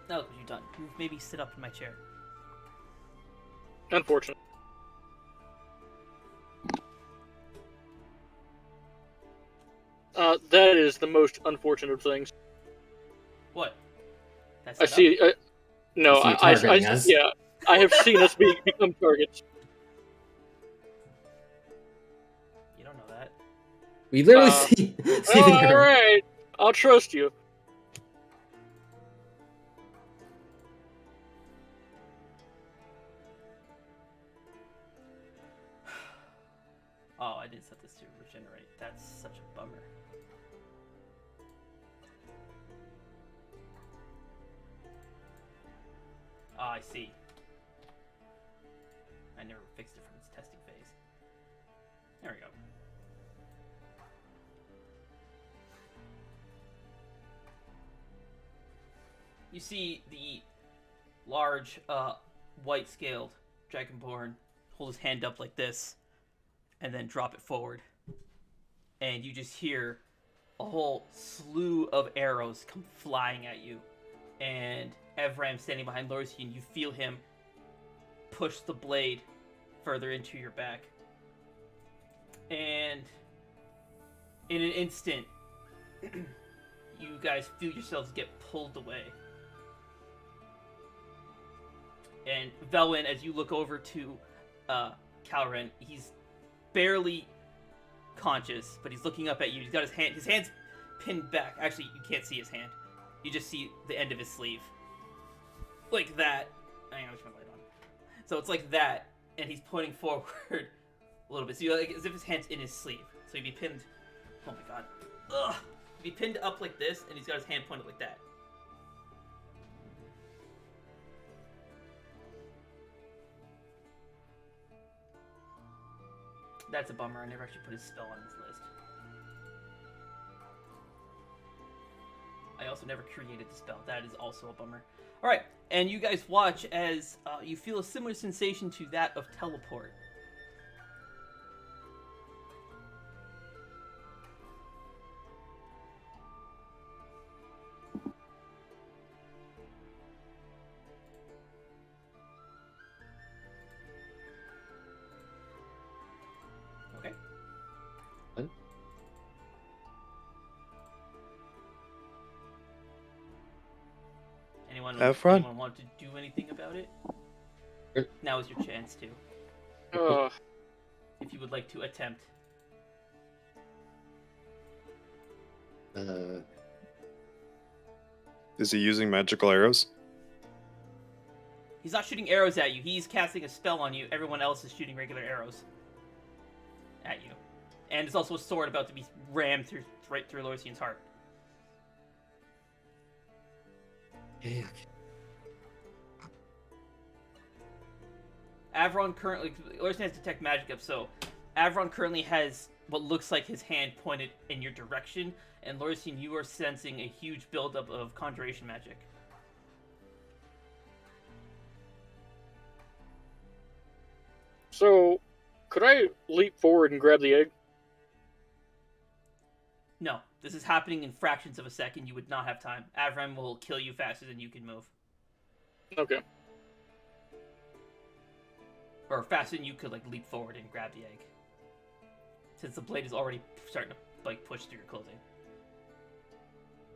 Now look what you've done. You've made me sit up in my chair. Unfortunate. That is the most unfortunate of things. What? That's I see. No, You see I targeting us? yeah, I have seen us become targets. You don't know that. We literally Uh, see Oh, the all right, I'll trust you. Oh, I didn't set this to regenerate. That's such a bummer. Ah, I see. I never fixed it from its testing phase. There we go. You see the large, white-scaled Dragonborn hold his hand up like this, and then drop it forward. And you just hear a whole slew of arrows come flying at you. And Evram standing behind Lorisian, you feel him push the blade further into your back. And in an instant, you guys feel yourselves get pulled away. And Velwyn, as you look over to Kalren, he's barely conscious, but he's looking up at you. He's got his hand's pinned back. Actually, you can't see his hand. You just see the end of his sleeve. Like that. Hang on, I'll turn my light on. So it's like that. and he's pointing forward a little bit. So you like as if his hand's in his sleeve. So he'd be pinned. Oh my god. Ugh. He'd be pinned up like this, and he's got his hand pointed like that. That's a bummer. I never actually put his spell on this list. I also never created the spell. That is also a bummer. Alright, and you guys watch as you feel a similar sensation to that of teleport. Okay. What? Anyone Efron? want to do anything about it? Er- Now is your chance to, if you would like to attempt. Is he using magical arrows? He's not shooting arrows at you. He's casting a spell on you. Everyone else is shooting regular arrows at you. And there's also a sword about to be rammed right through Lorcian's heart. Okay. Avron currently... Lorcian has detect magic up, so Avron currently has what looks like his hand pointed in your direction, and Lorcian, you are sensing a huge buildup of conjuration magic. So, could I leap forward and grab the egg? No, this is happening in fractions of a second. You would not have time. Avram will kill you faster than you can move. Okay. Or faster than you could, like, leap forward and grab the egg. Since the blade is already starting to, like, push through your clothing.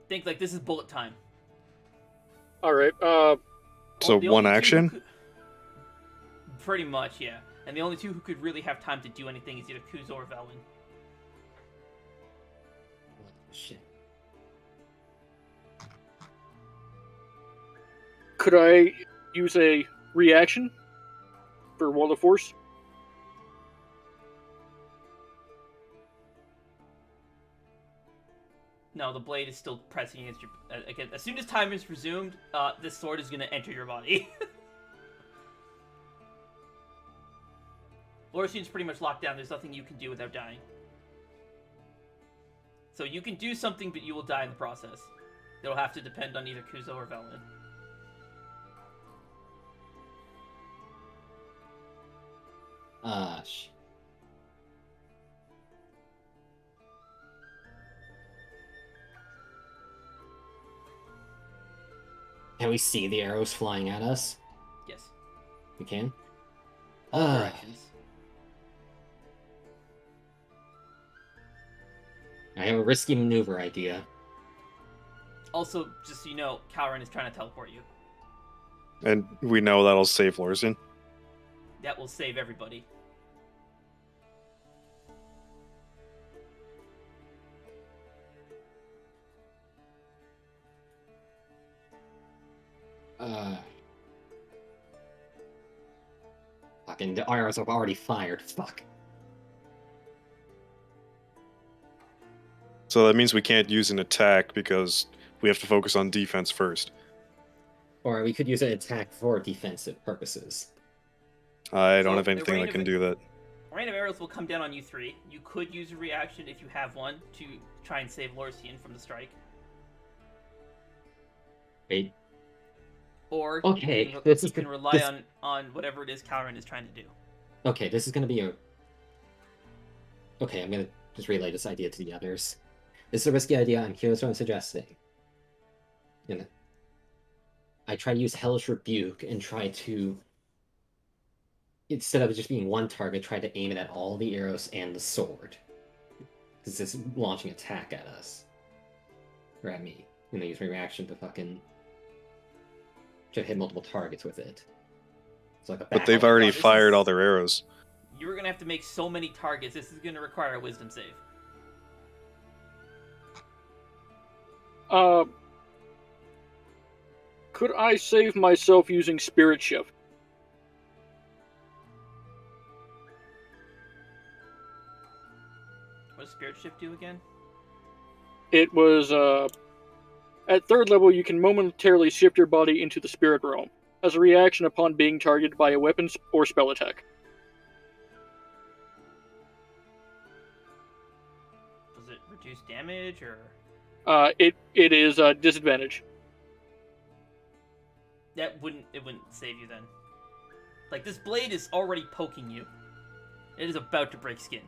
Think, like, this is bullet time. Alright, So The one only two action? who could- Pretty much, yeah. And the only two who could really have time to do anything is either Kuzo or Velwyn. Shit. could I use a reaction for Wall of Force? No, the blade is still pressing against your... again, as soon as time is resumed, this sword is going to enter your body. Lorcian's pretty much locked down. There's nothing you can do without dying. So you can do something, but you will die in the process. It'll have to depend on either Kuzo or Velwyn. Sh. Can we see the arrows flying at us? Yes. We can? All Ah. directions. I have a risky maneuver idea. Also, just so you know, Kalren is trying to teleport you. And we know that'll save Lorsian. That will save everybody. Fucking the arrows have already fired. Fuck. So that means we can't use an attack because we have to focus on defense first. Or we could use an attack for defensive purposes. I So, don't have the anything rain that of can it- do that. Rain of arrows will come down on you three. You could use a reaction if you have one to try and save Lorcian from the strike. Wait. Or Okay, you can, this you is can the- rely this- on whatever it is Kalren is trying to do. Okay, this is gonna be a... Okay, I'm gonna just relay this idea to the others. This is a risky idea, and here's what I'm suggesting. You know, I try to use Hellish Rebuke and try to... Instead of just being one target, try to aim it at all the arrows and the sword. Because it's launching attack at us. Or at me. And then use my reaction to fucking... try to hit multiple targets with it. It's like a But they've my already God, this fired is- all their arrows. You're gonna have to make so many targets. This is gonna require a wisdom save. Could I save myself using Spirit Shift? spirit shift do again? It was at 3rd level, you can momentarily shift your body into the spirit realm as a reaction upon being targeted by a weapon or spell attack. Does it reduce damage or? It is disadvantage. It wouldn't save you then. Like, this blade is already poking you. It is about to break skin.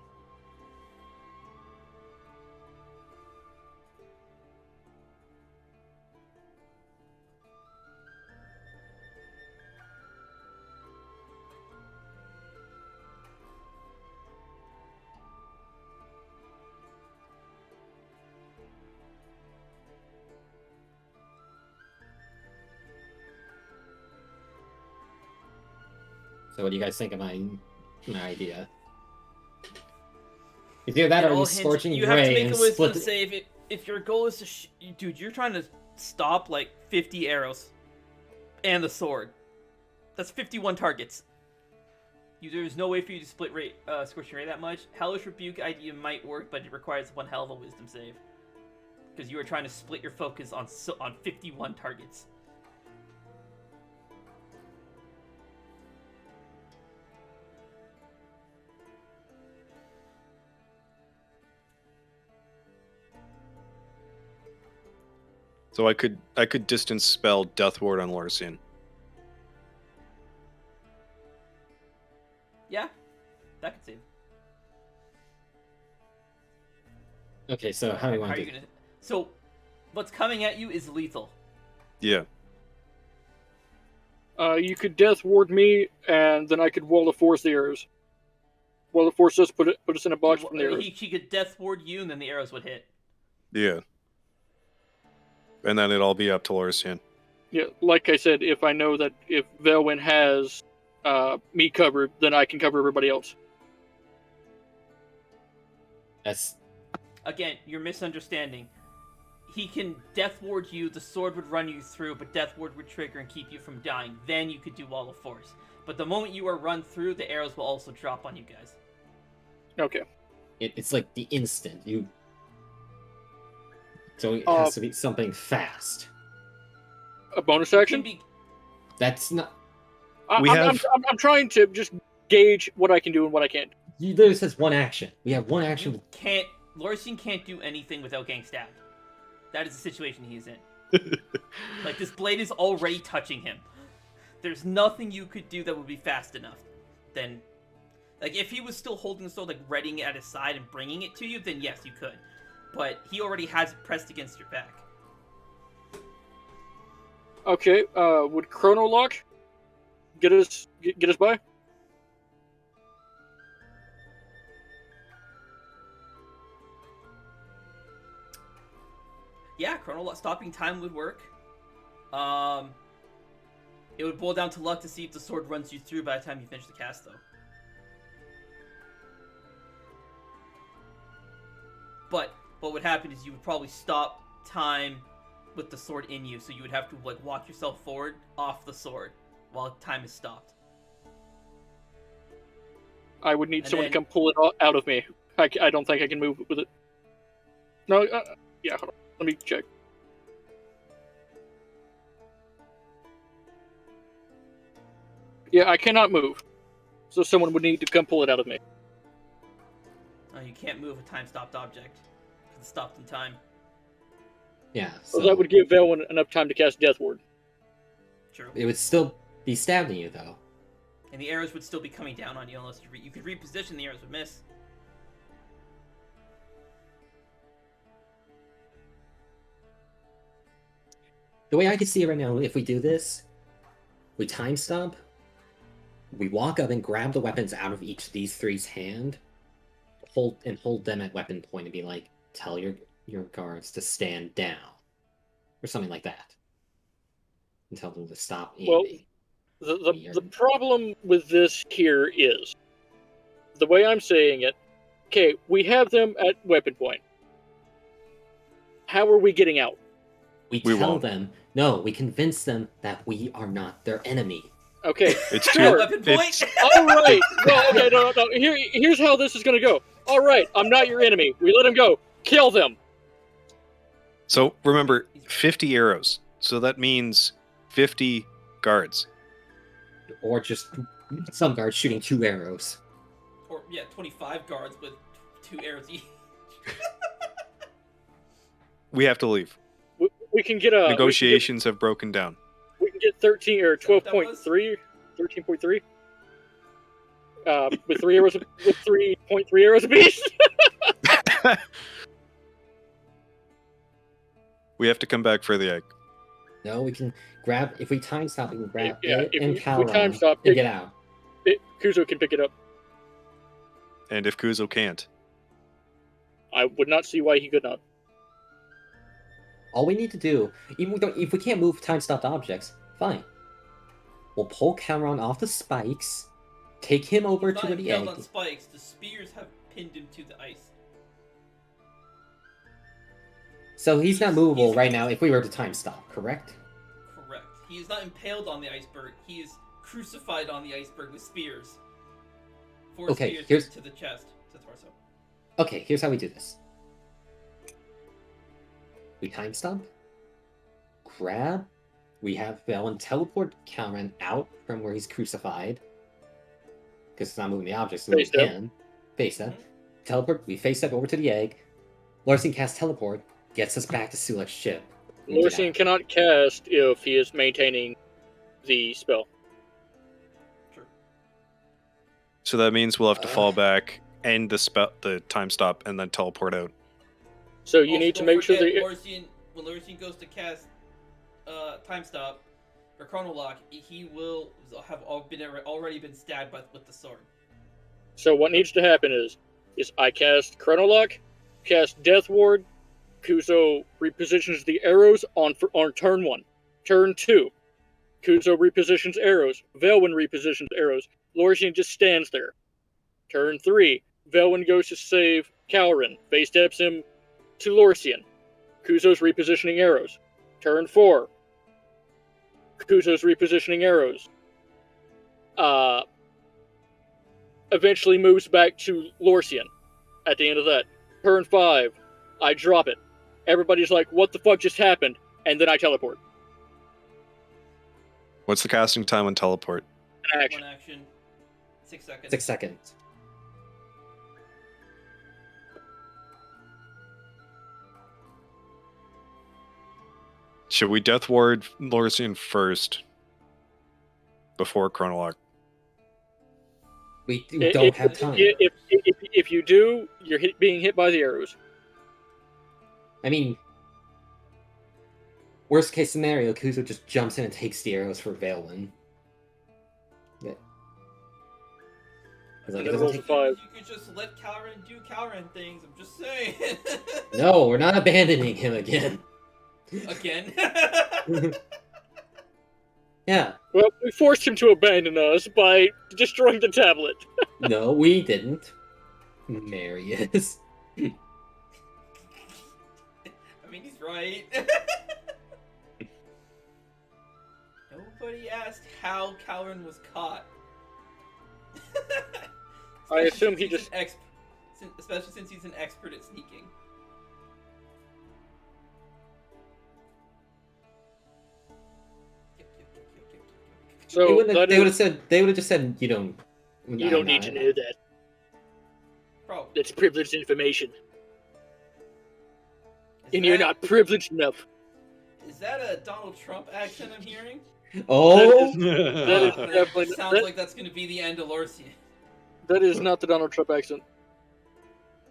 So what do you guys think of my idea? Either that or scorching you have to ray make and a wisdom split. save. If your goal is to, dude, you're trying to stop like 50 arrows, and the sword. That's 51 targets. There's no way for you to split scorching ray that much. Hellish rebuke idea might work, but it requires one hell of a wisdom save. Because you are trying to split your focus on 51 targets. So I could distance spell Death Ward on Lorsian. Yeah, that could save. Okay, so how do you want to do? So, what's coming at you is lethal. Yeah. You could death ward me, and then I could wall of force the arrows. Wall of force us, put us in a box from the arrows. He could death ward you, and then the arrows would hit. Yeah. And then it'll all be up to Lorsian. Yeah, like I said, if I know that if Velwyn has me covered, then I can cover everybody else. That's Again, you're misunderstanding. He can death ward you, the sword would run you through, but death ward would trigger and keep you from dying. Then you could do wall of force. But the moment you are run through, the arrows will also drop on you guys. Okay. it's like the instant you. So it has to be something fast. A bonus It action? can be, That's not. I'm trying to just gauge what I can do and what I can't. You literally says one action. We have one action. you can't. Lorsian can't do anything without getting stabbed. That is the situation he is in. Like, this blade is already touching him. There's nothing you could do that would be fast enough. Then, like, if he was still holding the sword, like, readying it at his side and bringing it to you, then yes, you could. But he already has it pressed against your back. Okay, would Chrono Lock get us by? Yeah, Chrono Lock stopping time would work. It would boil down to luck to see if the sword runs you through by the time you finish the cast, though. But what would happen is you would probably stop time with the sword in you, so you would have to like walk yourself forward off the sword while time is stopped. I would need And someone then- to come pull it out of me. I don't think I can move with it. No, yeah, hold on. Let me check. Yeah, I cannot move. So someone would need to come pull it out of me. You can't move a time-stopped object, because it's stopped in time. Yeah. So So that would give Velwyn enough time to cast Death Ward. True. it would still be stabbing you though. And the arrows would still be coming down on you unless you could reposition, the arrows would miss. The way I can see it right now, if we do this, we time stop, we walk up and grab the weapons out of each of these three's hand, hold them at weapon point and be like, tell your guards to stand down. Or something like that. And tell them to stop aiming. Well, the Weird. problem with this here is, the way I'm saying it, okay, we have them at weapon point. How are we getting out? We We tell won't. them, no, we convince them that we are not their enemy. Okay, It's Sure, too. weapon point. It's, all right. Well, okay, no. Here's how this is going to go. All right, I'm not your enemy. We let him go. Kill them. So remember, 50 arrows. So that means 50 guards. Or just some guards shooting 2 arrows. Or, yeah, 25 guards with 2 arrows each. We have to leave. We can get a Negotiations have broken down. We can get 13 or Is that what that 12.3, 13.3. With 3 arrows, with 3.3 arrows apiece. We have to come back for the egg. No, we can grab. If we time stop, we can grab Yeah, it if and we Kalren time stop, and get out. Kuzo can pick it up. And if Kuzo can't, I would not see why he could not. All we need to do, if we can't move time stopped objects, fine. We'll pull Kalren off the spikes, take him over He's to not the impaled egg. on spikes. The spears have pinned him to the ice. So he's not movable he's- right now if we were to time stop, correct? Correct. He is not impaled on the iceberg. He is crucified on the iceberg with spears. 4 Okay, spears here's- to the chest, to the torso. Okay, here's how we do this. We time stop. Grab. We have Velen teleport Kalren out from where he's crucified. Because it's not moving the object, so we Face up. can. Face up. Teleport. We face up over to the egg. Larson casts teleport. Gets us back to Sulek's ship. We get Lorsian out. cannot cast if he is maintaining the spell. Sure. so that means we'll have to Uh. fall back, end the time stop, and then teleport out. So you Also, need to don't make sure forget, that when Lorsian goes to cast time stop or chrono lock, he will have already been stabbed with the sword. So what needs to happen is I cast Chrono Lock, cast Death Ward, Kuzo repositions the arrows on turn 1. Turn 2, Kuzo repositions arrows, Velwyn repositions arrows, Lorsian just stands there. Turn 3, Velwyn goes to save Kalren, face steps him to Lorsian. Kuzo's repositioning arrows. Turn 4, Kuzo's repositioning arrows. Eventually moves back to Lorsian at the end of that. Turn 5, I drop it. Everybody's like, what the fuck just happened? And then I teleport. What's the casting time on teleport? An action. 1 action, 6 seconds. 6 seconds. Should we Death Ward Lorsian first before Chrono Lock? We don't have time. If you do, you're being hit by the arrows. I mean, worst case scenario, Kuzo just jumps in and takes the arrows for Velwyn. Yeah. 'Cause, like, it And then doesn't rolls take- a 5. You could just let Kalren do Kalren things. I'm just saying. No, we're not abandoning him again. Again. Yeah. Well, we forced him to abandon us by destroying the tablet. No, we didn't. Marius. I mean, he's right. Nobody asked how Kalren was caught. I assume he Especially especially since he's an expert at sneaking. So They would that have is- said. They would have just said, "You don't. you don't need to know that. Probably. That's privileged information. Is And you're that- not privileged enough. Is that a Donald Trump accent I'm hearing? Oh, That is definitely Sounds that, like that's going to be the end of Lorsian. that is not the Donald Trump accent.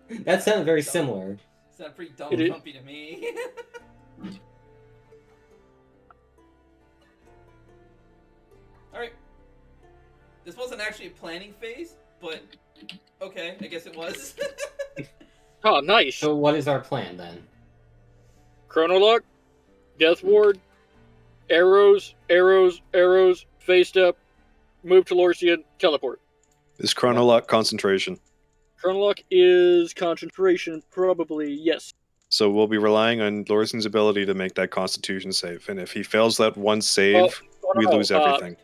that sounded very similar. Sounds pretty Donald It is- Trumpy to me. Alright. This wasn't actually a planning phase, but okay, I guess it was. Oh, nice. So, what is our plan then? Chrono Lock, Death Ward, arrows, face step, move to Lorsian, teleport. Is Chrono Lock concentration? Chrono Lock is concentration, probably, yes. So we'll be relying on Lorsian's ability to make that Constitution save, and if he fails that one save, we lose everything.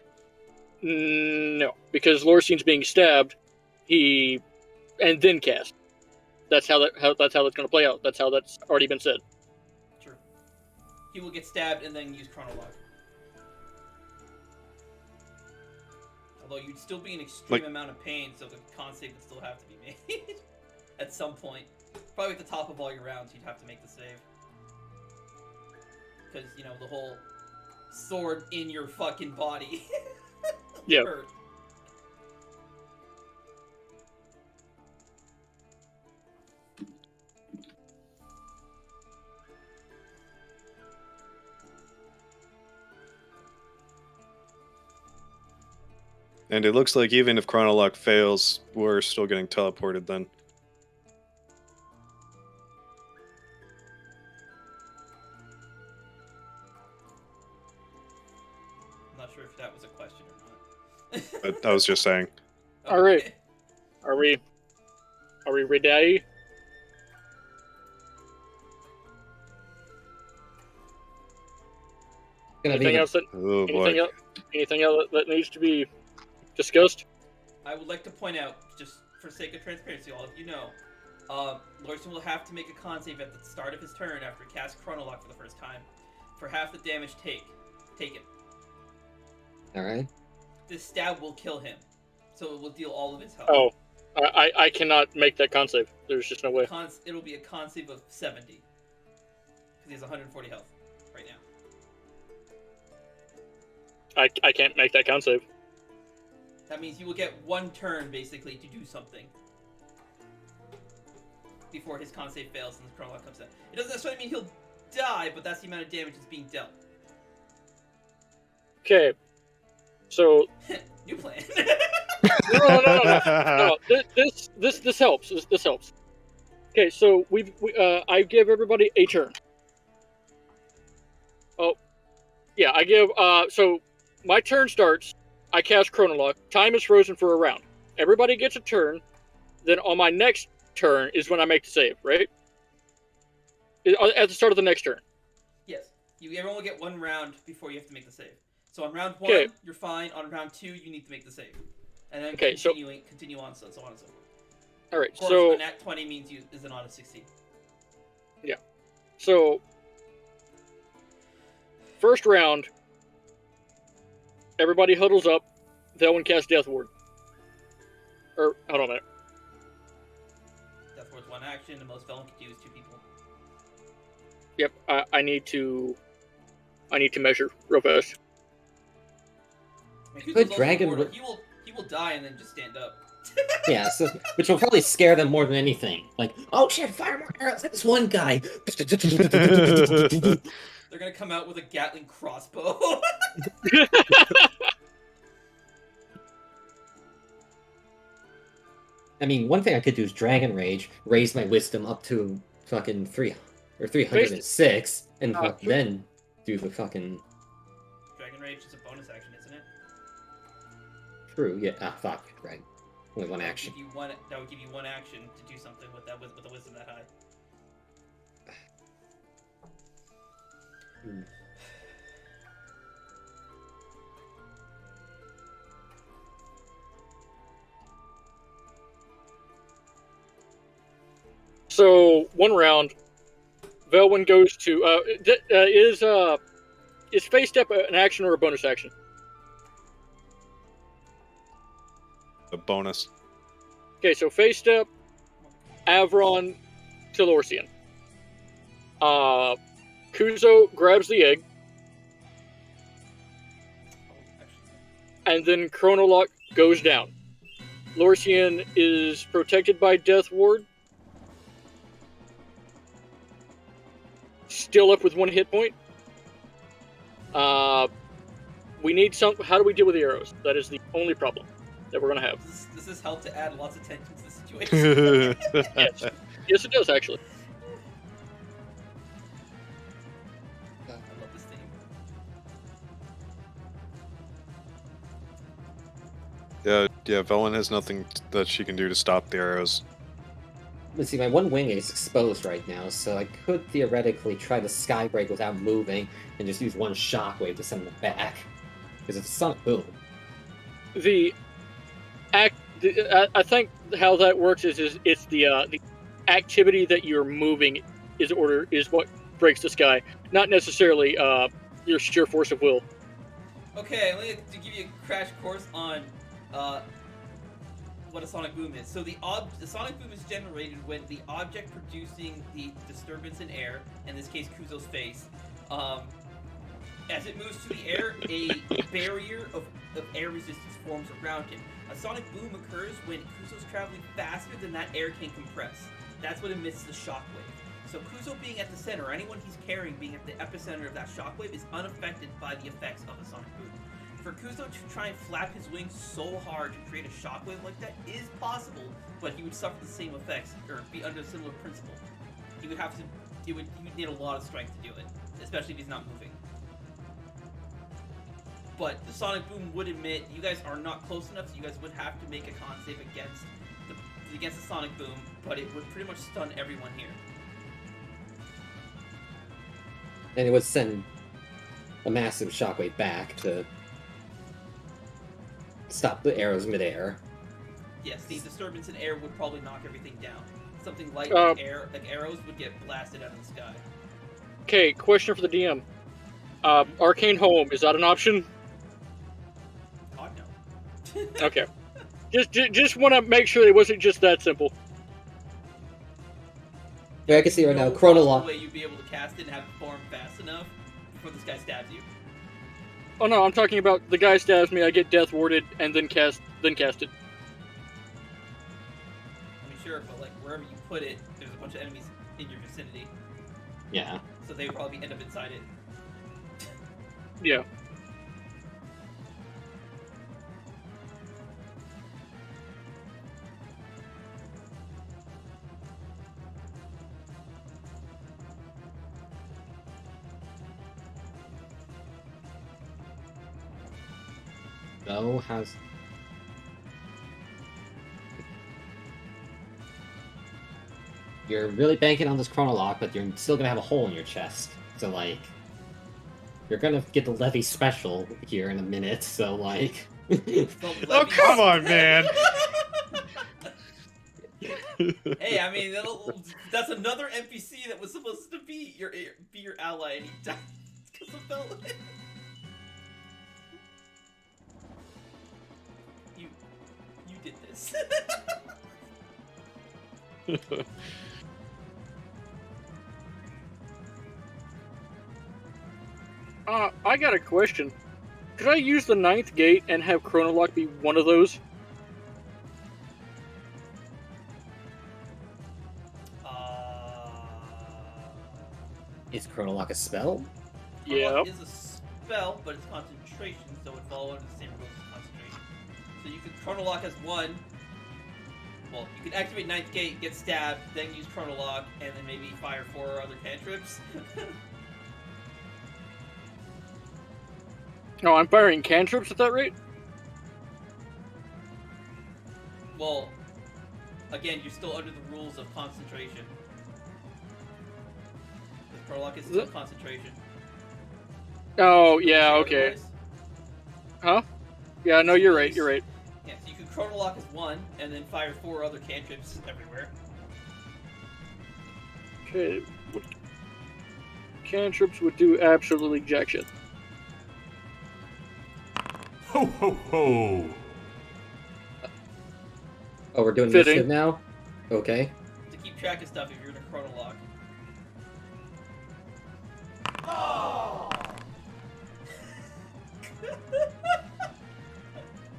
No, because Lorsian's being stabbed, and then cast. that's how that's going to play out. That's how that's already been said. Sure. He will get stabbed and then use Chronolog. Although you'd still be in extreme amount of pain, so the con save would still have to be made at some point. Probably at the top of all your rounds, you'd have to make the save. Because, you know, the whole sword in your fucking body. Yeah. Hurt. And it looks like even if Chronolog fails, we're still getting teleported then. I'm not sure if that was a question or not. But I was just saying. All right. Are we ready? Gonna be Anything the- else that Oh boy. anything else that needs to be discussed? I would like to point out, just for sake of transparency, all of you know, Lorson will have to make a con save at the start of his turn after he casts Chronolog for the first time, for half the damage taken. Alright. This stab will kill him, so it will deal all of his health. Oh, I cannot make that con save. There's just no way. It'll be a con save of 70, because he has 140 health right now. I can't make that con save. That means you will get one turn, basically, to do something before his con save fails and the Chronolog comes out. It doesn't necessarily mean he'll die, but that's the amount of damage that's being dealt. Okay. So New plan. no. This helps. This helps. Okay, so I give everybody a turn. Oh, yeah, I give. So my turn starts. I cast Chronolog. Time is frozen for a round. Everybody gets a turn. Then on my next turn is when I make the save, right? At the start of the next turn. Yes. Everyone will get one round before you have to make the save. So on round 1, Okay. you're fine. On round 2, you need to make the save. And then Okay, continue on, so on and so forth. All right. Of course, So a nat 20 means you is an auto 16. So, first round, everybody huddles up. Velwyn casts Death Ward. Or, hold on a minute. Death Ward's one action. The most Velen can do is 2 people. Yep, I need to measure real fast. Makuto's Good also dragon immortal. wi- He will die and then just stand up. Yeah, so, which will probably scare them more than anything. Like, oh shit, fire more arrows at this one guy! They're gonna come out with a Gatling crossbow. I mean, one thing I could do is Dragon Rage, raise my wisdom up to fucking 306, and then do the fucking... Dragon Rage is a bonus action, isn't it? True, yeah, fuck, right. Only one action. That would give you one action to do something with that with the wisdom that high. Hmm. So, one round, Velwyn goes to... is Face Step an action or a bonus action? A bonus. Okay, so Face Step, Avron, Telorsian. Kuzo grabs the egg, and then Chronolog goes down. Lorsian is protected by Death Ward. Still up with 1 hit point. We need some... How do we deal with the arrows? That is the only problem that we're going to have. Does this help to add lots of tension to the situation? Yes. Yes, it does, actually. I love this theme. Yeah, Velen has nothing that she can do to stop the arrows. Let's see, my one wing is exposed right now, so I could theoretically try to skybreak without moving and just use one shockwave to send them back. Because it's a sonic boom. I think how that works is it's the activity that you're moving is what breaks the sky, not necessarily your sheer force of will. Okay, I'm going to give you a crash course on what a sonic boom is. So the sonic boom is generated when the object producing the disturbance in air, in this case Kuzo's face, as it moves through the air, a barrier of air resistance forms around him. A sonic boom occurs when Kuzo's traveling faster than that air can compress. That's what emits the shockwave. So Kuzo being at the center, or anyone he's carrying being at the epicenter of that shockwave, is unaffected by the effects of a sonic boom. For Kuzo to try and flap his wings so hard to create a shockwave like that is possible, but he would suffer the same effects, or be under a similar principle. He would need a lot of strength to do it, especially if he's not moving. But the sonic boom would emit, you guys are not close enough, so you guys would have to make a con save against the sonic boom, but it would pretty much stun everyone here. And it would send a massive shockwave back to stop the arrows midair. Yes, the disturbance in air would probably knock everything down. Something light like arrows would get blasted out of the sky. Okay, question for the DM. Arcane Home, is that an option? God, no. Okay. Just want to make sure it wasn't just that simple. Yeah, I can see right now, No Chronolock. possible way you'd be able to cast it and have it form fast enough before this guy stabs you. Oh no, I'm talking about the guy stabs me, I get death warded, and then cast it. I mean, sure, but like wherever you put it, there's a bunch of enemies in your vicinity, Yeah. so they would probably end up inside it. Yeah. No, how's... You're really banking on this Chronolock, but you're still gonna have a hole in your chest. So, like... You're gonna get the Levy special here in a minute, so, like... Oh, come on, man! Hey, I mean, that's another NPC that was supposed to be your ally, and he died because of Bella. You did this. I got a question. Could I use the 9th gate and have Chronolock be one of those? Is Chronolock a spell? Yeah. It is a spell, but it's concentration, so it would fall under the same rules as concentration. So you could Chronolock as one. Well, you could activate 9th gate, get stabbed, then use Chronolock, and then maybe fire 4 other cantrips. No, I'm firing cantrips at that rate? Well, again, you're still under the rules of concentration. Because Chronolock is still concentration. Oh, yeah, okay. Otherwise. Huh? Yeah, no, you're right, you're right. Yeah, so you could Chronolock as one, and then fire 4 other cantrips everywhere. Okay. Cantrips would do absolutely jack shit. Ho ho ho! Oh, we're doing Fitting. initiative now? Okay. To keep track of stuff if you're in a Chronolock.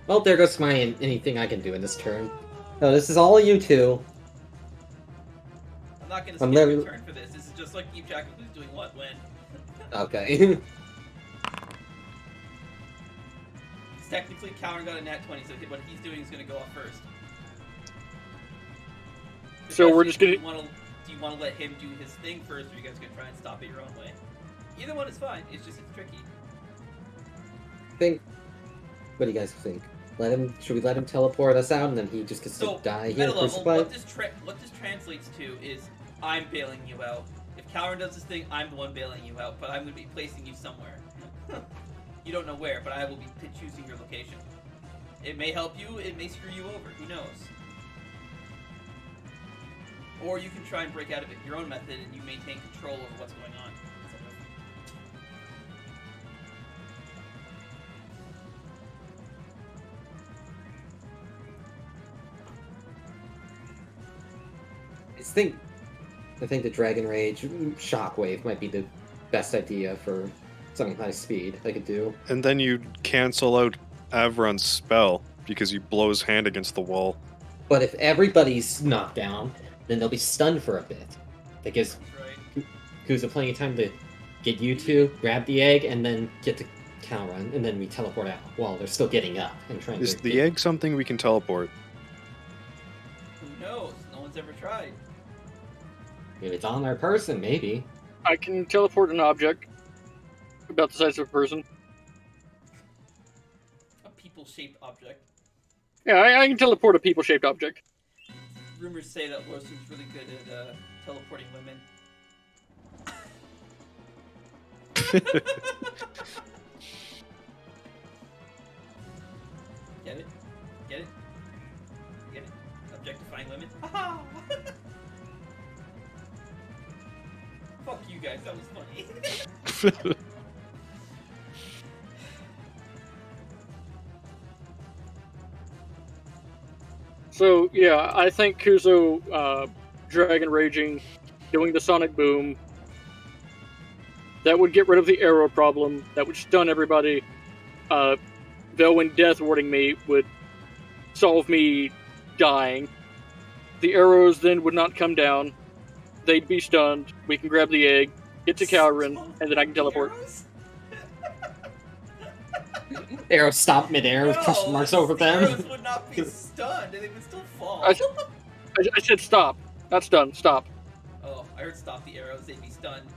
Well, there goes my anything I can do in this turn. No, this is all you two. I'm not gonna I'm skip your literally- turn for this. This is just like keep track of who's doing what when. Okay. Technically, Kalren got a nat 20, so what he's doing is gonna go off first. So we're just gonna- Do you want to let him do his thing first, or are you guys gonna try and stop it your own way? Either one is fine. It's tricky. Think. What do you guys think? Should we let him teleport us out and then he just gets So, to die meta here level, crucified? what this translates to is I'm bailing you out. If Kalren does this thing, I'm the one bailing you out, but I'm going to be placing you somewhere. You don't know where, but I will be choosing your location. It may help you, it may screw you over, who knows? Or you can try and break out of it your own method, and you maintain control over what's going on. I think the Dragon Rage Shockwave might be the best idea for something high speed I could do. And then you cancel out Avron's spell because you blow his hand against the wall. But if everybody's knocked down, then they'll be stunned for a bit. That gives Right. Kuza plenty of time to get you two, grab the egg, and then get to Kalren, and then we teleport out while they're still getting up and trying Is to the get... egg something we can teleport? Who knows? No one's ever tried. If it's on their person, maybe. I can teleport an object about the size of a person. A people-shaped object. Yeah, I can teleport a people-shaped object. Rumors say that Lorsian's really good at teleporting women. Get it? Get it? Get it? Objectifying women? Haha! Fuck you guys, that was funny. So, yeah, I think Kuzo Dragon Raging, doing the Sonic Boom, that would get rid of the arrow problem, that would stun everybody. Velwyn Death Warding me would solve me dying. The arrows then would not come down. They'd be stunned. We can grab the egg, get to Kalren, and then I can teleport. Arrows? Arrows stop midair with question marks over them. Arrows would not be stunned, and they would still fall. I said stop, not stun, stop. Oh, I heard stop the arrows, they'd be stunned.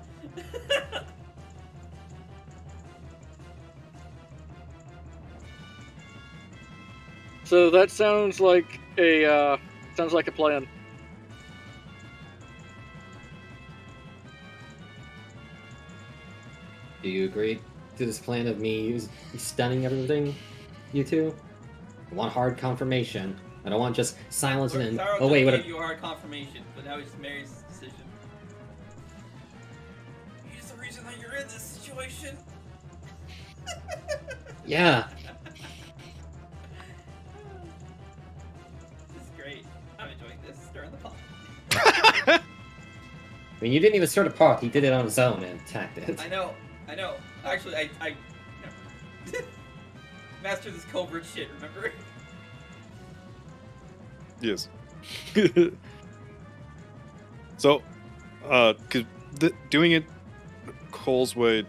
So that sounds like a plan. Do you agree to this plan of me stunning everything, you two? I want hard confirmation. I don't want just silence and then... Taro Oh wait, what gave you a hard confirmation, but now it's Mary's decision. He's the reason that you're in this situation. Yeah. This is great. I'm enjoying this. Stirring the pot. I mean, you didn't even start a pot. He did it on his own and attacked it. I know. Actually, I never. Master this covert shit, remember? Yes. So, doing it Cole's way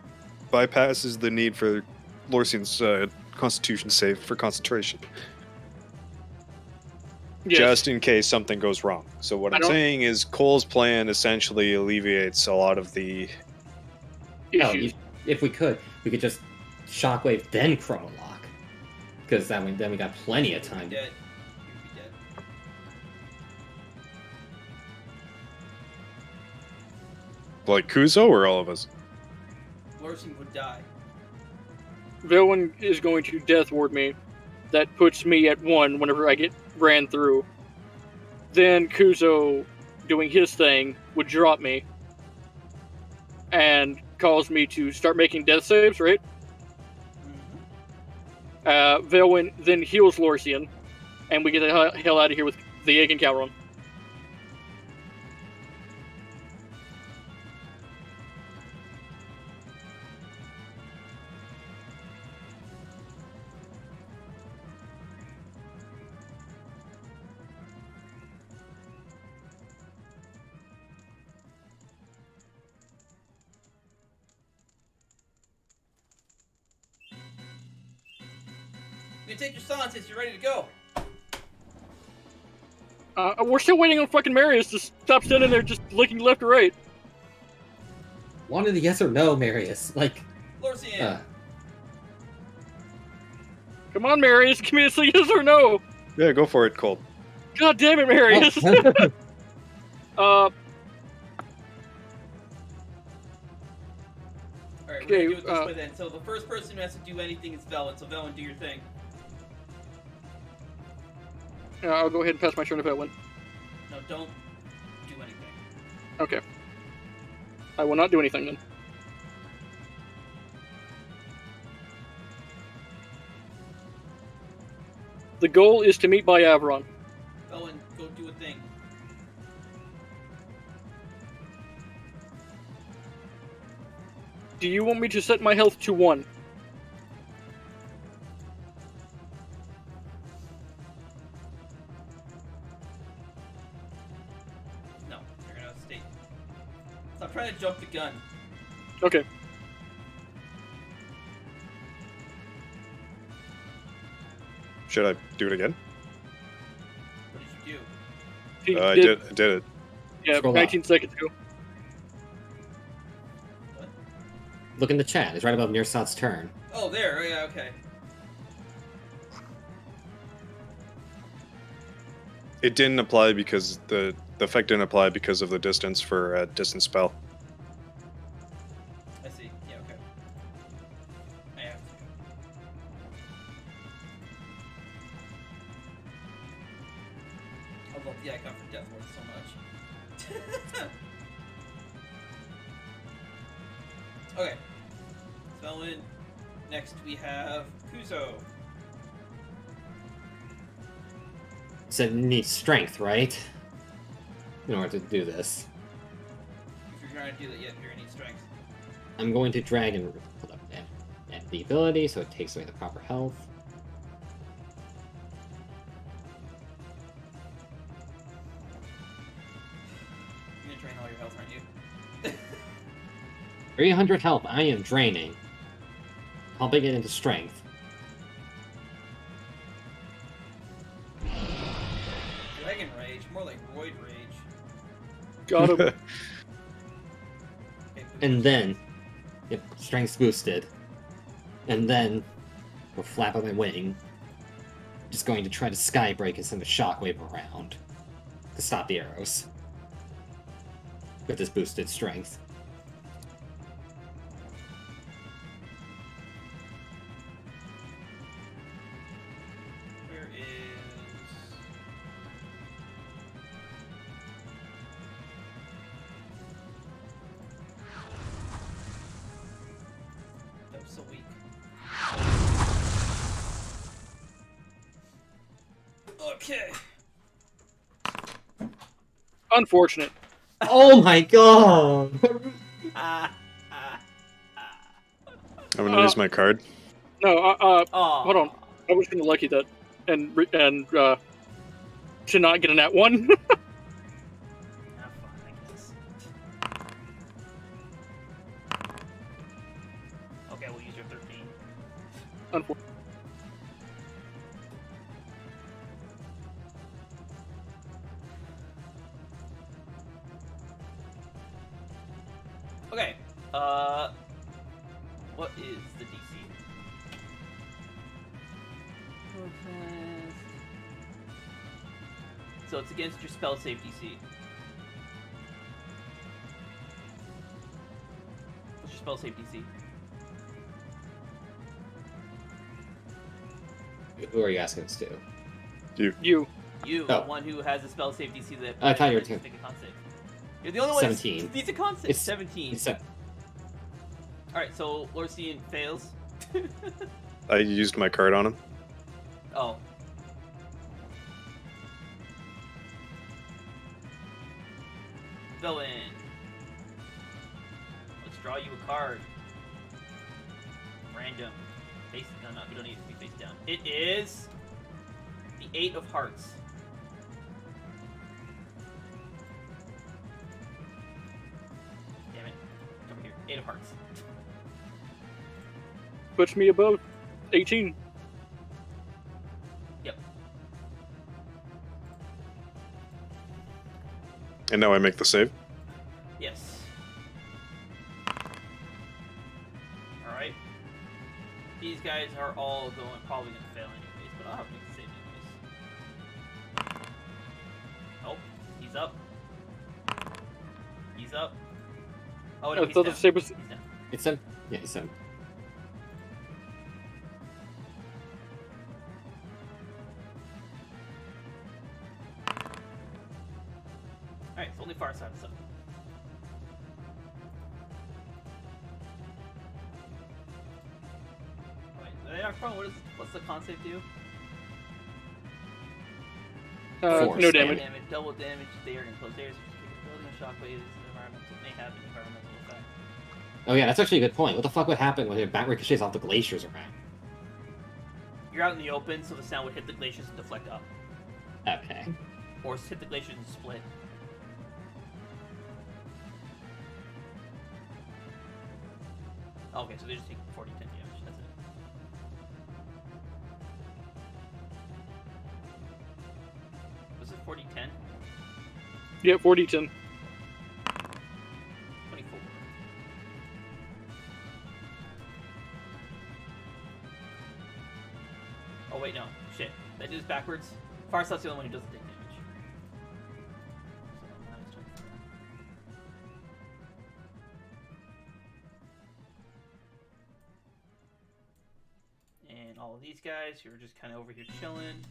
bypasses the need for Lorsian's Constitution save for concentration. Yes. Just in case something goes wrong. So what I'm saying is Cole's plan essentially alleviates a lot of the... No, issues. if we could just shockwave then chrono lock, because then we got plenty of time. Dead. You'd be dead. Like Kuzo or all of us? Lorsian would die. Velwyn is going to death ward me. That puts me at 1 whenever I get ran through. Then Kuzo, doing his thing, would drop me and cause me to start making death saves, right? Velwyn then heals Lorsian, and we get the hell out of here with the egg and Kalren. You can take your scientists, you're ready to go. We're still waiting on fucking Marius to stop standing there just looking left or right. Wanted a yes or no, Marius. Like, Lorsian. Come on, Marius, give me a yes or no. Yeah, go for it, Cole. God damn it, Marius. Alright, we're okay, gonna do it this way then. So the first person who has to do anything is Velwyn, so Velwyn, do your thing. I'll go ahead and pass my turn to Velwyn. No, don't do Okay. I will not do anything then. The goal is to meet by Averon. Owen, go do a thing. Do you want me to set my health to 1? No, you're gonna stay. Stop trying to jump the gun. Okay. Should I do it again? What did you do? He I did it. Yeah, Scroll 19 seconds ago. Look in the chat. It's right above Nirsat's turn. Oh, there. Yeah, okay. It didn't apply because the effect didn't apply because of the distance for a distance spell. I see. Yeah, okay. I have to. I love the icon for Death Ward so much. Okay. Spellin. Next we have Kuzo. So it needs strength, right? In order to do this. If you're trying to do that, yeah, you're gonna need strength. I'm going to drag and hold up add the ability, so it takes away the proper health. You're gonna drain all your health, aren't you? 300 health, I am draining. Pumping it into strength. Dragon Rage, more like Roid Rage. Got him. Okay, And then, yep, strength's boosted. And then, with flap of my wing, just going to try to sky break and send a shockwave around to stop the arrows. With this boosted strength. Where is... That was so weak. Okay. Unfortunate. Oh my god! Ah, ah, ah. I'm gonna use my card. No, Aw. hold on. I was gonna lucky that and to not get a nat 1. Ah, fine, I guess. Okay, we'll use your 13. Unfortunate. Okay, what is the DC? So it's against your spell save DC. What's your spell save DC? Who are you asking this to? You. You, Oh. the one who has a spell save DC that. I thought you were Make a con save. You're the only one. 17. Needs a con save. It's 17. It's a, All right, so Lorcian fails. I used my card on him. Oh. Villain. Let's draw you a card. Random. Face. No, you don't need it to be face down. It is the 8 of Hearts. Damn it. Over here. 8 of Hearts. Puts me above 18. Yep. And now I make the save. Yes. Alright. These guys are all probably gonna fail anyways, but I'll have to make the save anyways. Oh, he's up. He's up. Oh no, I he's thought down. the save was. He's down. it's a, yeah, it's a, Alright, so only far side is up. prone, what's the con save do? Force No damage. damage. Double damage. They are in close areas. Building a shockwave is may have an environmental effect. Oh yeah, that's actually a good point. What the fuck would happen when it back ricochets off the glaciers around? You're out in the open, so the sound would hit the glaciers and deflect up, Okay. or hit the glaciers and split. Okay, so they just take 40-10 damage. That's it. Was it 40-10? Yeah, 40-10. 24. Oh wait, no. Shit. That is backwards. Farsight's the only one who doesn't take damage. So, minus 24. And all of these guys who are just kind of over here chilling.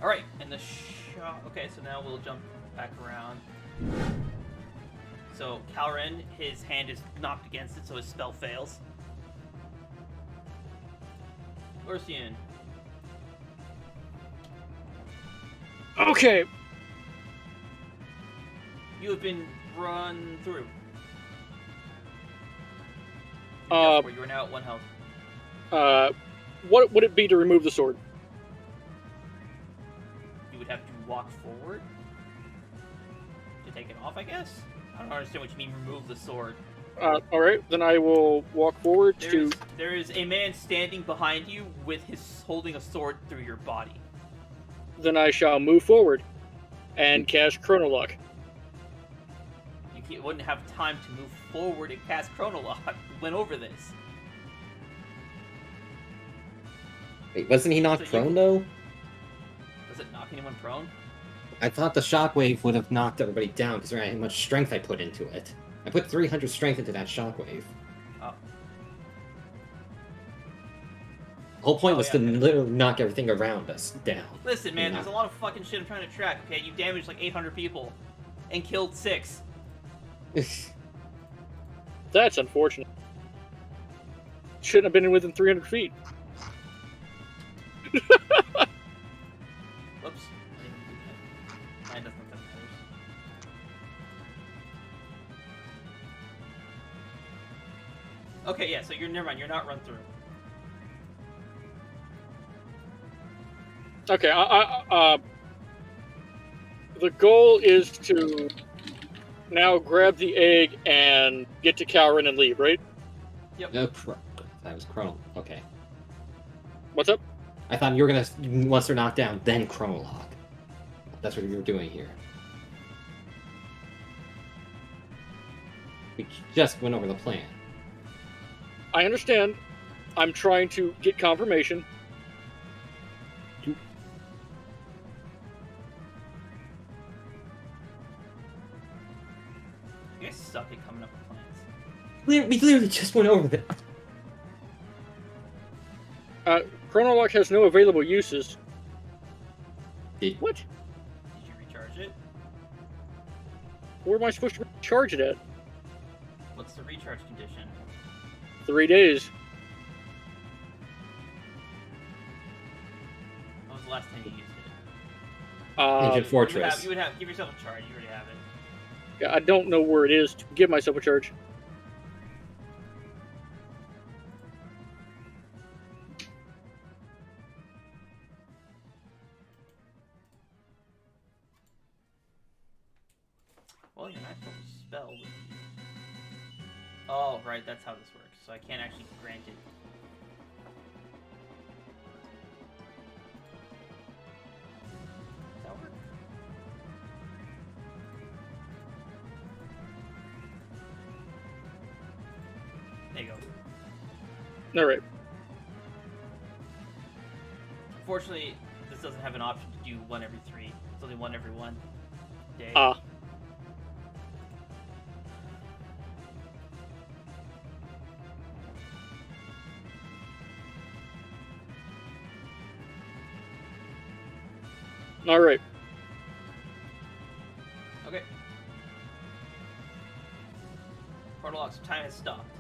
Alright, and the shot. Okay, so now we'll jump back around. So, Kalren, his hand is knocked against it, so his spell fails. Lursian. Okay. You have been run through. You are now at 1 health. What would it be to remove the sword? You would have to walk forward to take it off, I guess? I don't understand what you mean remove the sword. Alright, then I will walk forward to... There is a man standing behind you with his holding a sword through your body. Then I shall move forward and cast Chronolock. You wouldn't have time to move forward and cast Chronolock. We went over this. Wait, wasn't he knocked So you- prone though? Does it knock anyone prone? I thought the shockwave would have knocked everybody down because of how much strength I put into it. I put 300 strength into that shockwave. Oh. The whole point Oh, was yeah, to okay. literally knock everything around us down. Listen, man, Yeah. there's a lot of fucking shit I'm trying to track, okay? You damaged like 800 people and killed 6. That's unfortunate. Shouldn't have been within 300 feet. Whoops. I didn't do that. Mine doesn't look that matters. Okay, yeah, so never mind, you're not run through. Okay, the goal is to now grab the egg and get to Kalren and leave, right? No, that was chrono. Okay. What's up? I thought you were gonna, once they're knocked down, then chrono lock. That's what you were doing here. We just went over the plan. I understand. I'm trying to get confirmation. You guys suck at coming up with plans. We literally just went over the. Chronolock has no available uses. What? Did you recharge it? Where am I supposed to charge it at? What's the recharge condition? 3 days. When was the last time you used it? Ancient Fortress. You would have give yourself a charge. You already have it. Yeah, I don't know where it is to give myself a charge. Well, your natural spell would be... Oh, right, that's how this works. So I can't actually grant it. Does that work? There you go. Alright. Unfortunately, this doesn't have an option to do 1 every 3. It's only 1 every 1 day. Ah. All right. Okay. Chronolog's time has stopped.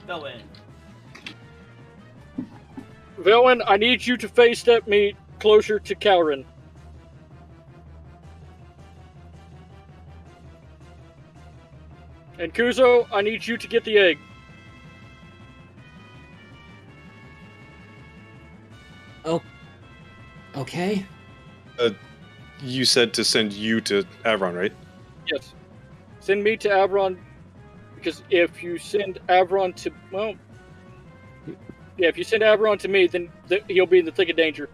Velwyn. Velwyn, I need you to face step me closer to Kalren. And Kuzo, I need you to get the egg. Oh. Okay. You said to send you to Avron, right? Yes. Send me to Avron, because if you send Avron to, well, yeah, if you send Avron to me, then he'll be in the thick of danger.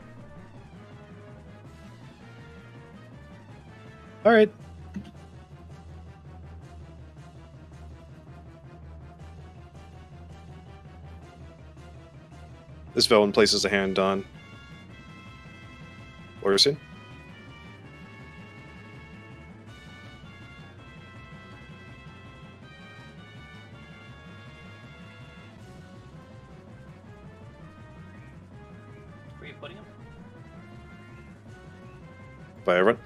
All right. This Velin places a hand on Orson. Where are you putting him? By everyone.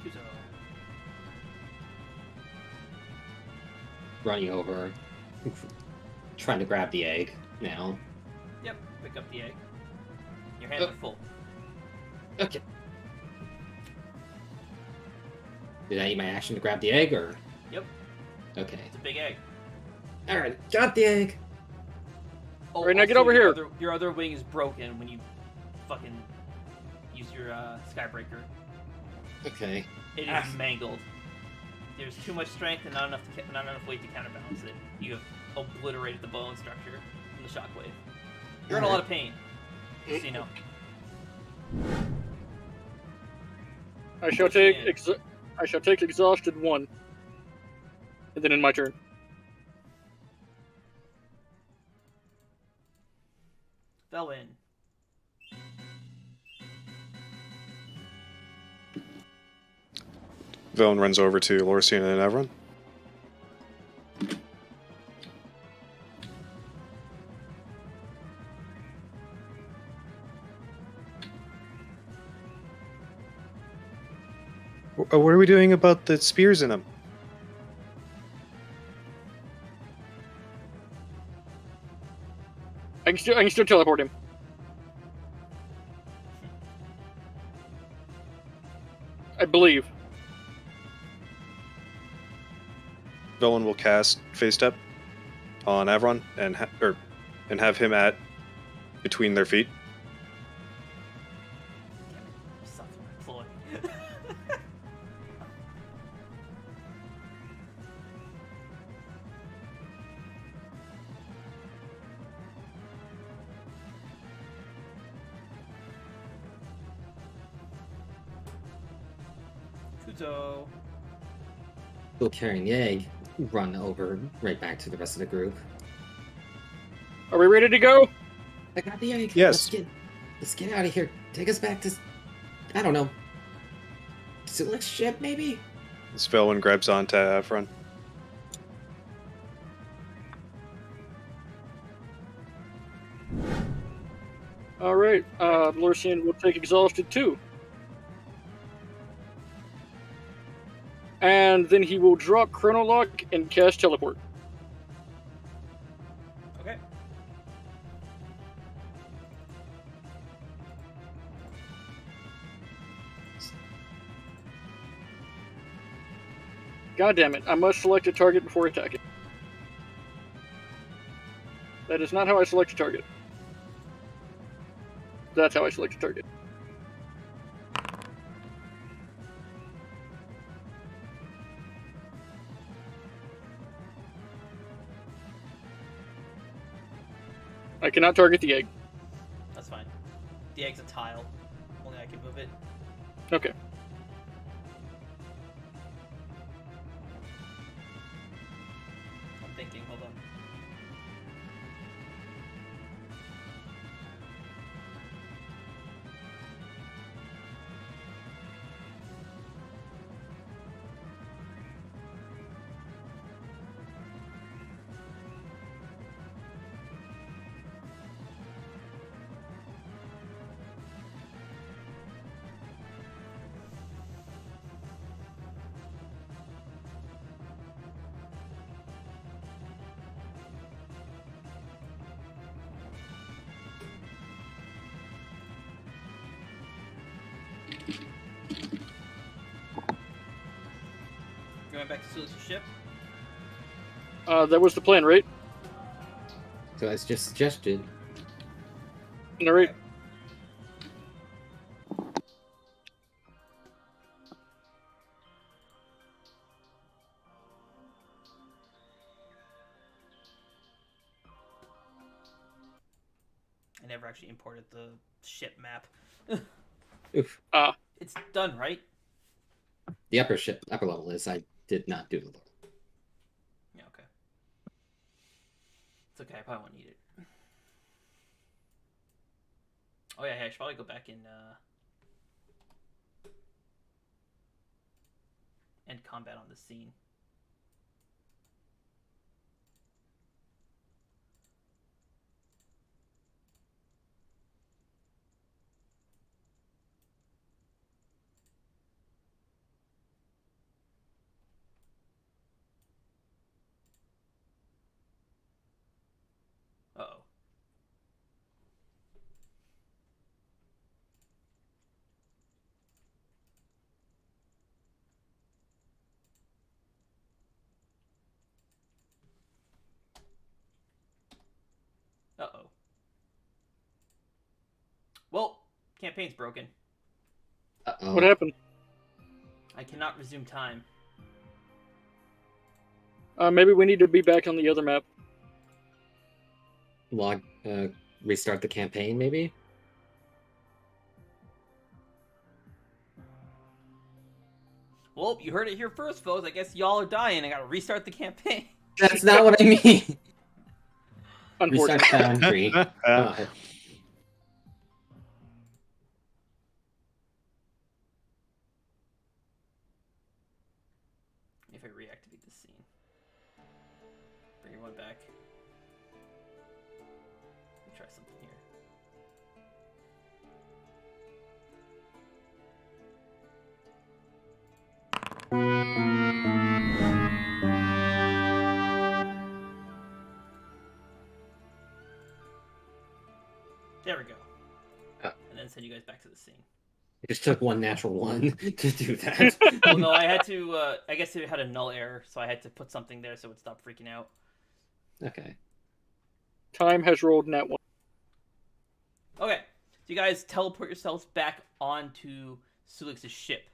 Kuzo. Running over, trying to grab the egg now. Yep, pick up the egg. Your hands are full. Okay. Did I eat my action to grab the egg, or? Yep, Okay. it's a big egg. Alright, got the egg. Oh, Right, now get also, over here. Your other wing is broken when you fucking use your Skybreaker. Okay. It is mangled. There's too much strength and not enough weight to counterbalance it. You have obliterated the bone structure from the shockwave. You're in a lot of pain. Just so you know. I shall take exhausted 1, and then in my turn. Velwyn. Velin runs over to Lorsian and Avron. What are we doing about the spears in them? I can still teleport him. I believe. Velin will cast Phase Step on Avron and have him at between their feet. Damn it. You suck at my ploy. Kuzo. Still carrying the egg. Run over right back to the rest of the group. Are we ready to go? I got the egg. Yes. Let's get out of here. Take us back to, I don't know, Silik's ship maybe? This Velin grabs onto Avron. Alright, Lorsian will take exhausted 2. And then he will drop Chronolock and cast Teleport. Okay. God damn it, I must select a target before attacking. That is not how I select a target. That's how I select a target. I cannot target the egg. That's fine. The egg's a tile. Only I can move it. Okay. I'm thinking. Hold on. Going back to Sully's ship. That was the plan, right? So as just suggested, Narrate. I never actually imported the ship map. oof, It's done, right? the upper level is. I did not do the lower. Yeah, okay. It's okay, I probably won't need it. Oh yeah, I should probably go back and end combat on the scene. Uh-oh. Uh-oh. Well, campaign's broken. Uh-oh. What happened? I cannot resume time. Maybe we need to be back on the other map. Restart the campaign, maybe? Well, you heard it here first, folks. I guess y'all are dying. I gotta restart the campaign. That's not what I mean! Restart Unfortunately. boundary. God. If I reactivate the scene. Bring everyone back. Let me try something here. There we go. And then send you guys back to the scene. It just took one natural one to do that. Well, no, I had to, I guess it had a null error, so I had to put something there so it would stop freaking out. Okay. Time has rolled nat 1. Okay, so you guys teleport yourselves back onto Sulix's ship.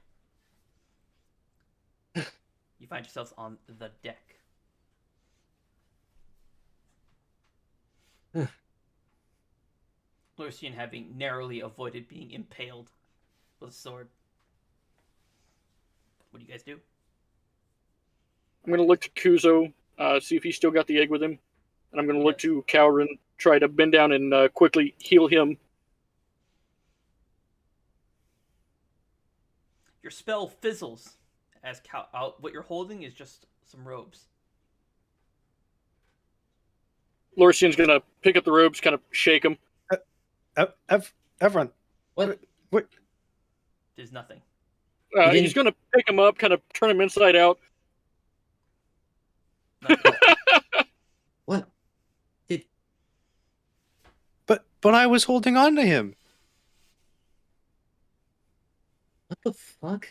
You find yourselves on the deck. Lorcian having narrowly avoided being impaled with a sword. What do you guys do? I'm going to look to Kuzo, see if he's still got the egg with him. And I'm going to look to Kalren, try to bend down and quickly heal him. Your spell fizzles as what you're holding is just some robes. Lorcian's going to pick up the robes, kind of shake them. Everyone, What? There's nothing. He's going to pick him up, kind of turn him inside out. What? but I was holding on to him. What the fuck?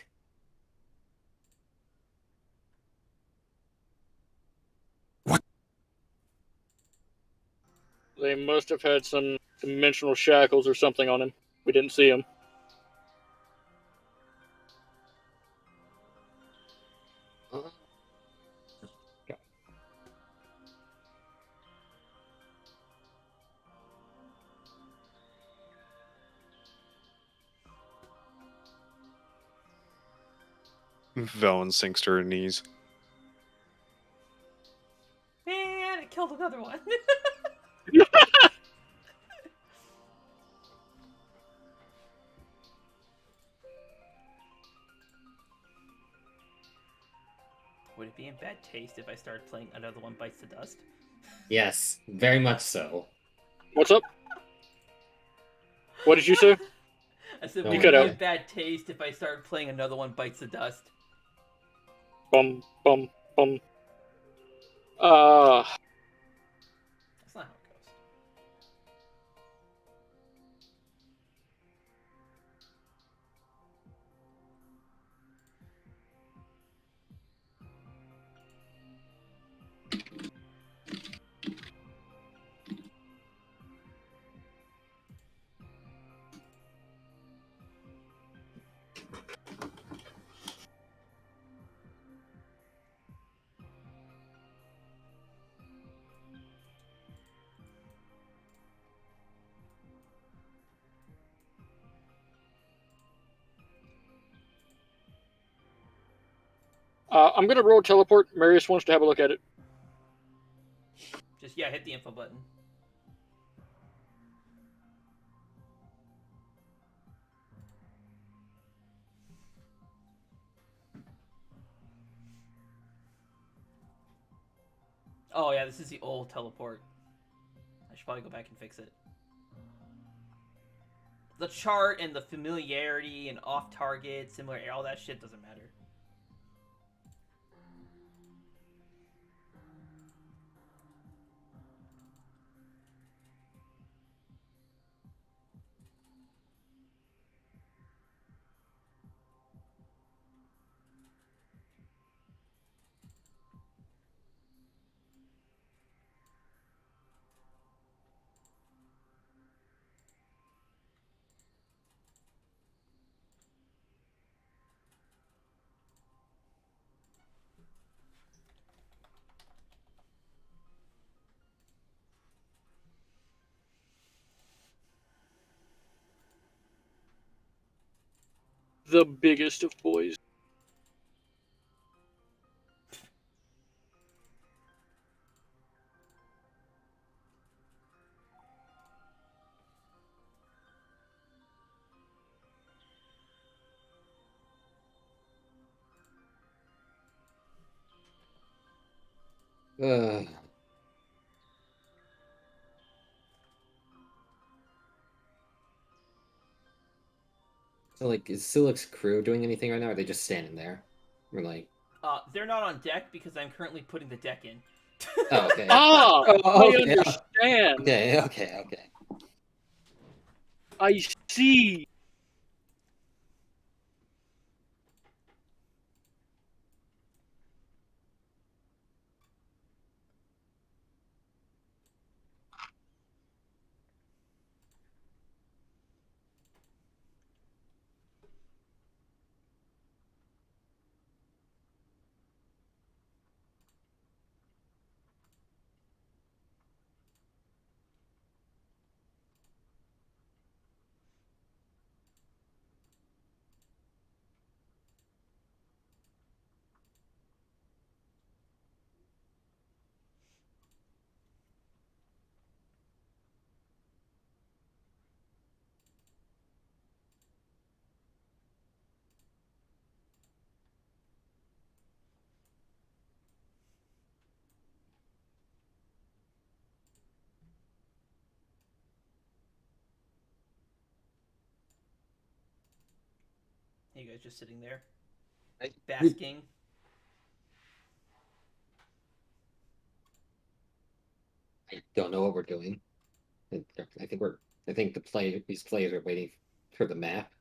They must have had some dimensional shackles or something on him. We didn't see him. Velen sinks to her knees. Man, it killed another one. Would it be in bad taste if I started playing Another One Bites the Dust? Yes, very much so. What's up? What did you say? I said, No would cut it be out. in bad taste if I started playing Another One Bites the Dust? Bum, bum, bum. That's not how it goes. I'm gonna roll teleport. Marius wants to have a look at it. Just, yeah, hit the info button. Oh, yeah, this is the old teleport. I should probably go back and fix it. The chart and the familiarity and off target, similar, all that shit doesn't matter. The biggest of boys. Ugh. So, like, is Silik's crew doing anything right now? Or are they just standing there? Or like, They're not on deck because I'm currently putting the deck in. oh, okay. Ah, Oh, I okay. understand. Okay. I see. You guys just sitting there, I, basking. I don't know what we're doing. I think we're. I think these players are waiting for the map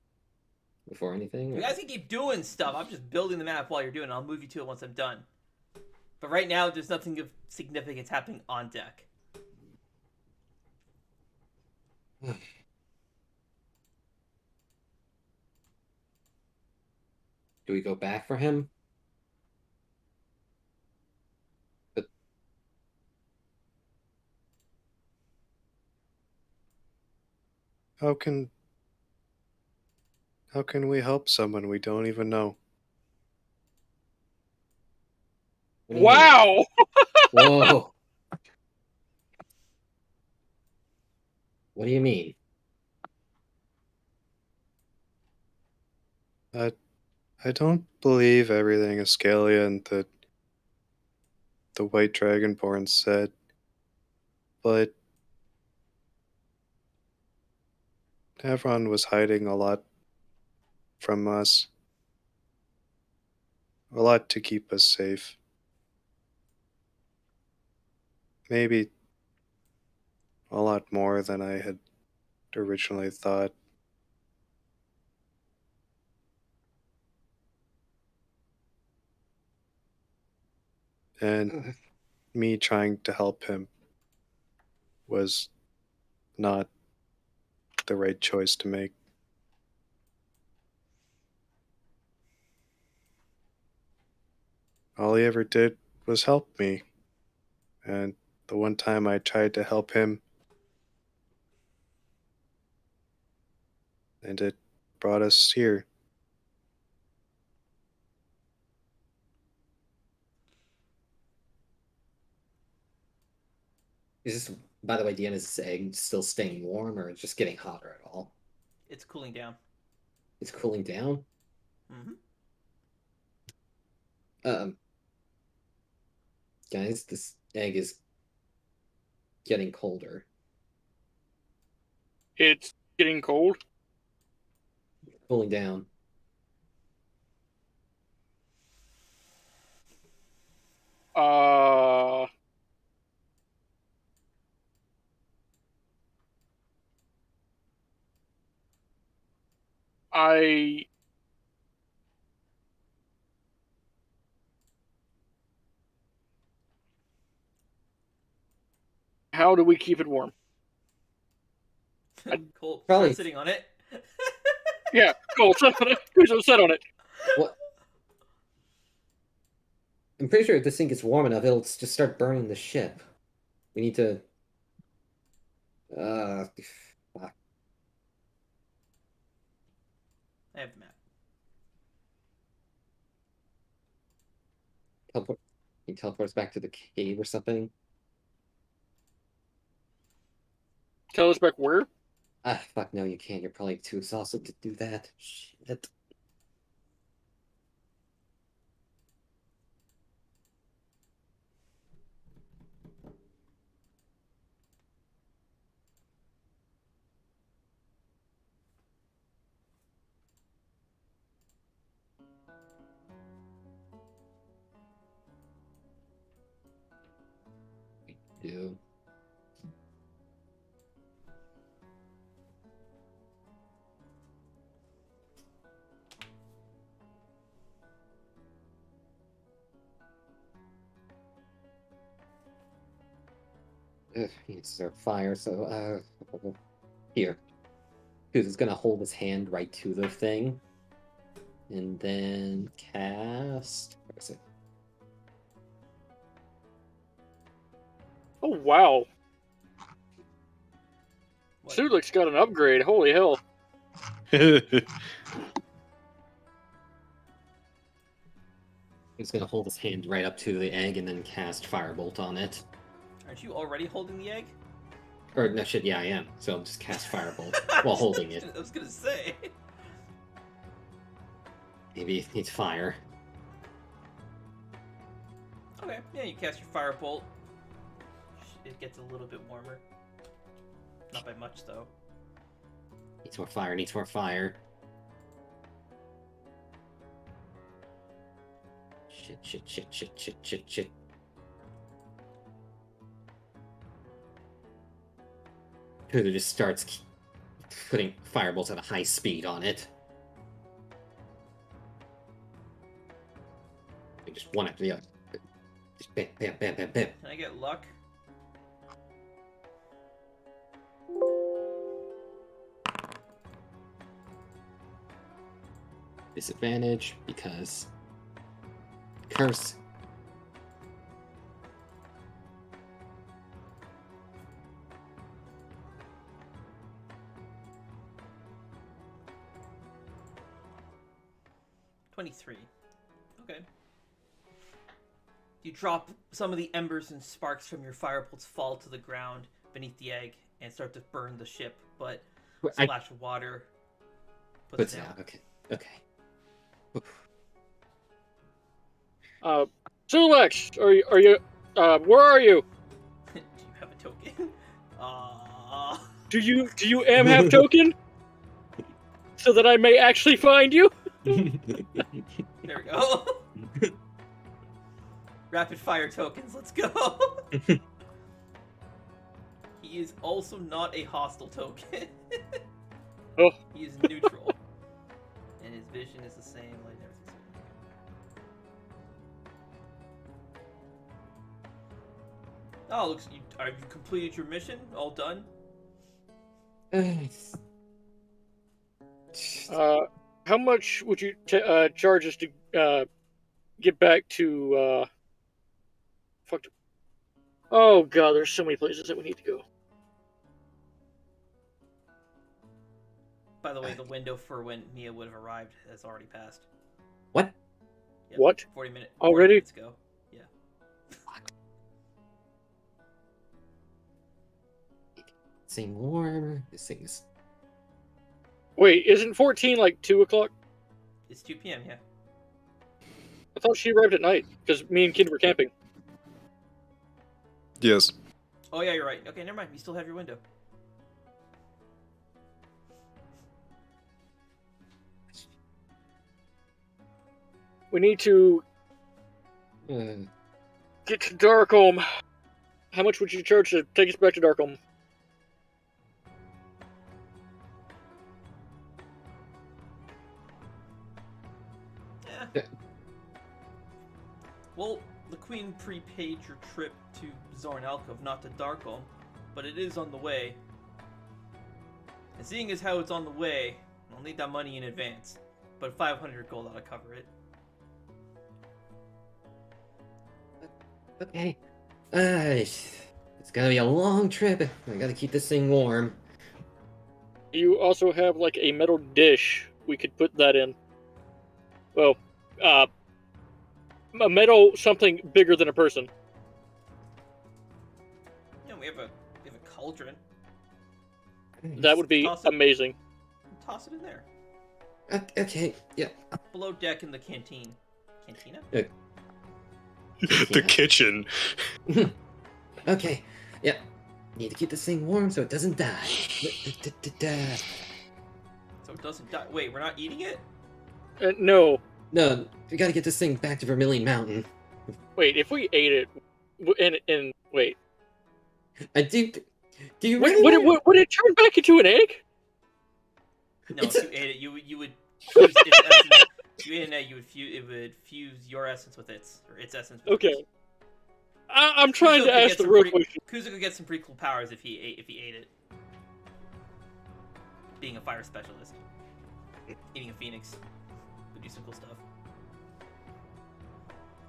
before anything. You Or... guys can keep doing stuff. I'm just building the map while you're doing it. I'll move you to it once I'm done. But right now, there's nothing of significance happening on deck. Do we go back for him? But How can we help someone we don't even know? What do you mean? Wow! Whoa. What do you mean? I don't believe everything Ascalia and the White Dragonborn said, but Havron was hiding a lot from us. A lot to keep us safe. Maybe a lot more than I had originally thought. And me trying to help him was not the right choice to make. All he ever did was help me. And the one time I tried to help him, and it brought us here. Is this, by the way, Deanna's egg still staying warm or just getting hotter at all? It's cooling down. It's cooling down? Mm-hmm. Um, guys, this egg is getting colder. It's getting cold. Cooling down. Uh, I How do we keep it warm? Cool. Probably- Start sitting on it. Yeah, cool. Sit on it. What? I'm pretty sure if this thing gets warm enough, it'll just start burning the ship. We need to. Fuck. I have the map. Teleport. Can you teleport us back to the cave or something? Tell us back where? Ah, fuck, no, you can't. You're probably too exhausted to do that. Shit. Do. Needs to fire, so here. Because it's gonna hold his hand right to the thing. And then cast. Where is it? Oh wow, What? Sulik's got an upgrade. Holy hell! He's gonna hold his hand right up to the egg and then cast Firebolt on it. Aren't you already holding the egg? Or no shit, yeah I am. So I'll just cast Firebolt while holding it. I was gonna say. Maybe it needs fire. Okay, yeah, you cast your firebolt. It gets a little bit warmer. Not by much, though. Needs more fire, needs more fire. Shit. Kudu just starts putting firebolts at a high speed on it. Just one after the other. Just bam. Can I get luck? Disadvantage because curse. $23. Okay. You drop some of the embers and sparks from your fire bolts fall to the ground beneath the egg and start to burn the ship, but a splash of water puts it out. Okay. Okay. Sulex, are you, where are you? Do you have a token? Do you have token? So that I may actually find you? There we go. Rapid fire tokens, let's go. He is also not a hostile token. Oh. He is neutral. And his vision is the same, like everything's the same. Oh, looks, have you completed your mission? All done? How much would you charge us to get back to Oh god, there's so many places that we need to go. By the way, the window for when Mia would have arrived has already passed. What? Yep, What? 40 minutes. Already? Minutes ago. Yeah. Staying warm. This thing's. Wait, isn't 14 like 2 o'clock? It's 2 p.m., yeah. I thought she arrived at night, because me and Kid were camping. Yes. Oh, yeah, you're right. Okay, never mind. You still have your window. We need to get to Darkholm. How much would you charge to take us back to Darkholm? Yeah. Well, the Queen prepaid your trip to Zorn Alcove, not to Darkholm, but it is on the way. And seeing as how it's on the way, I'll need that money in advance. But 500 gold ought to cover it. Okay. It's gonna be a long trip. I gotta keep this thing warm. You also have like a metal dish. We could put that in. Well, a metal something bigger than a person. Yeah, we have a cauldron. That would be amazing. Toss it in there. Okay, yeah. Below deck in the canteen. Cantina? The kitchen. Okay, yeah. Need to keep this thing warm so it doesn't die. So it doesn't die. Wait, we're not eating it? No. No, we gotta get this thing back to Vermilion Mountain. Wait, if we ate it, and wait. I do. Do you Wait, really? would it turn back into an egg? No, It's if you ate it, you would fuse its essence. If you ate an egg, it would fuse your essence with its, or its essence with Okay. its. I'm trying to ask the real question. Kuzo could get some pretty cool powers if he ate it. Being a fire specialist, eating a phoenix would do some cool stuff.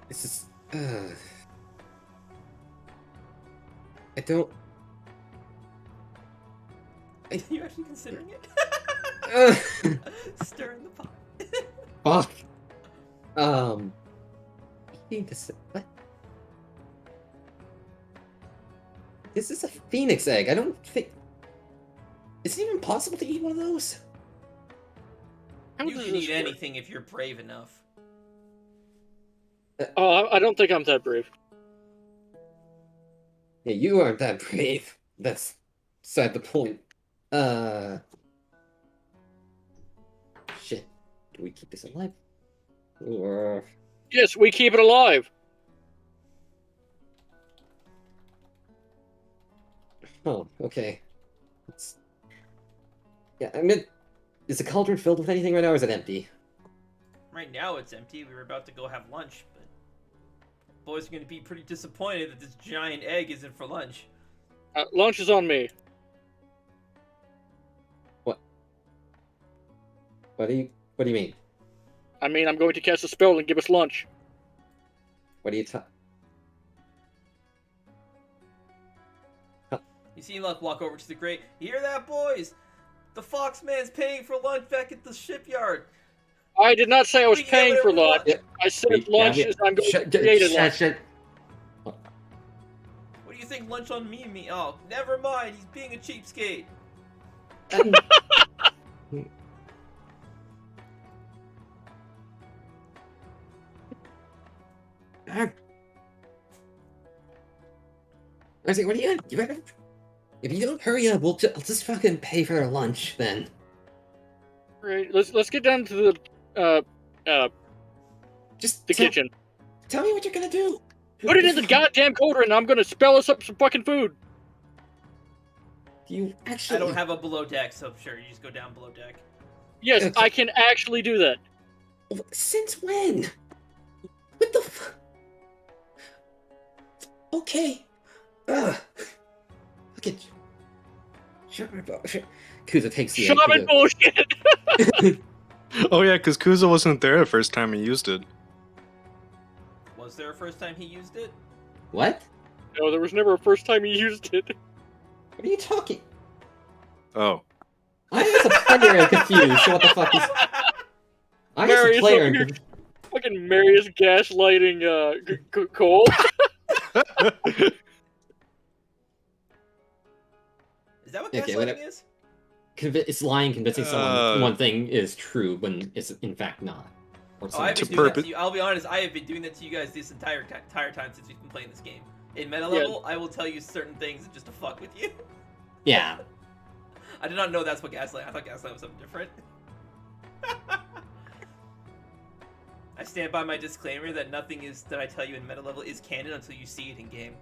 This is. I don't. Are you actually considering it? Stirring the pot. Fuck. Eating this. What? This is a phoenix egg. I don't think. Is it even possible to eat one of those? How You does can this eat work? anything if you're brave enough. Oh, I don't think I'm that brave. Yeah, you aren't that brave. That's beside the point. Shit. Do we keep this alive? Or. Yes, we keep it alive. Oh, okay. Yeah, I mean, is the cauldron filled with anything right now, or is it empty? Right now it's empty. We were about to go have lunch, but boys are going to be pretty disappointed that this giant egg isn't for lunch. Lunch is on me. What do you mean? I mean, I'm going to cast a spell and give us lunch. What are you talking? You see Luck walk over to the grate. You hear that, boys? The Foxman's paying for lunch back at the shipyard. I did not say I was We can get paying for whatever we lunch. want. I said lunch is I'm going to create a lunch. think lunch on me? Oh, never mind. He's being a cheapskate. I was like, what are you better... If you don't hurry up, I'll just fucking pay for their lunch then. Right, let's get down to the Just kitchen. Tell me what you're gonna do. Put it in the goddamn cauldron. I'm gonna spell us up some fucking food. You actually... I don't have a below deck, so sure, you just go down below deck. Yes, Okay. I can actually do that. Since when? What the fuck? Okay. Ugh. Look at... Kuza takes the egg. Shaman bullshit. Oh yeah, because Kuza wasn't there the first time he used it. Was there a first time he used it? What? No, there was never a first time he used it. What are you talking? Oh. I as a player am confused. So what the fuck is... I as Marius a player over am here. Fucking Marius gaslighting Cole. Is that what Okay, gaslighting whatever. is? It's lying, convincing someone one thing is true when it's in fact not. Or Oh, I've something. been doing that to you. I'll be honest, I have been doing that to you guys this entire time since we've been playing this game. In meta level, I will tell you certain things just to fuck with you. Yeah. I did not know that's what gaslight. I thought gaslight was something different. I stand by my disclaimer that nothing is that I tell you in meta level is canon until you see it in game,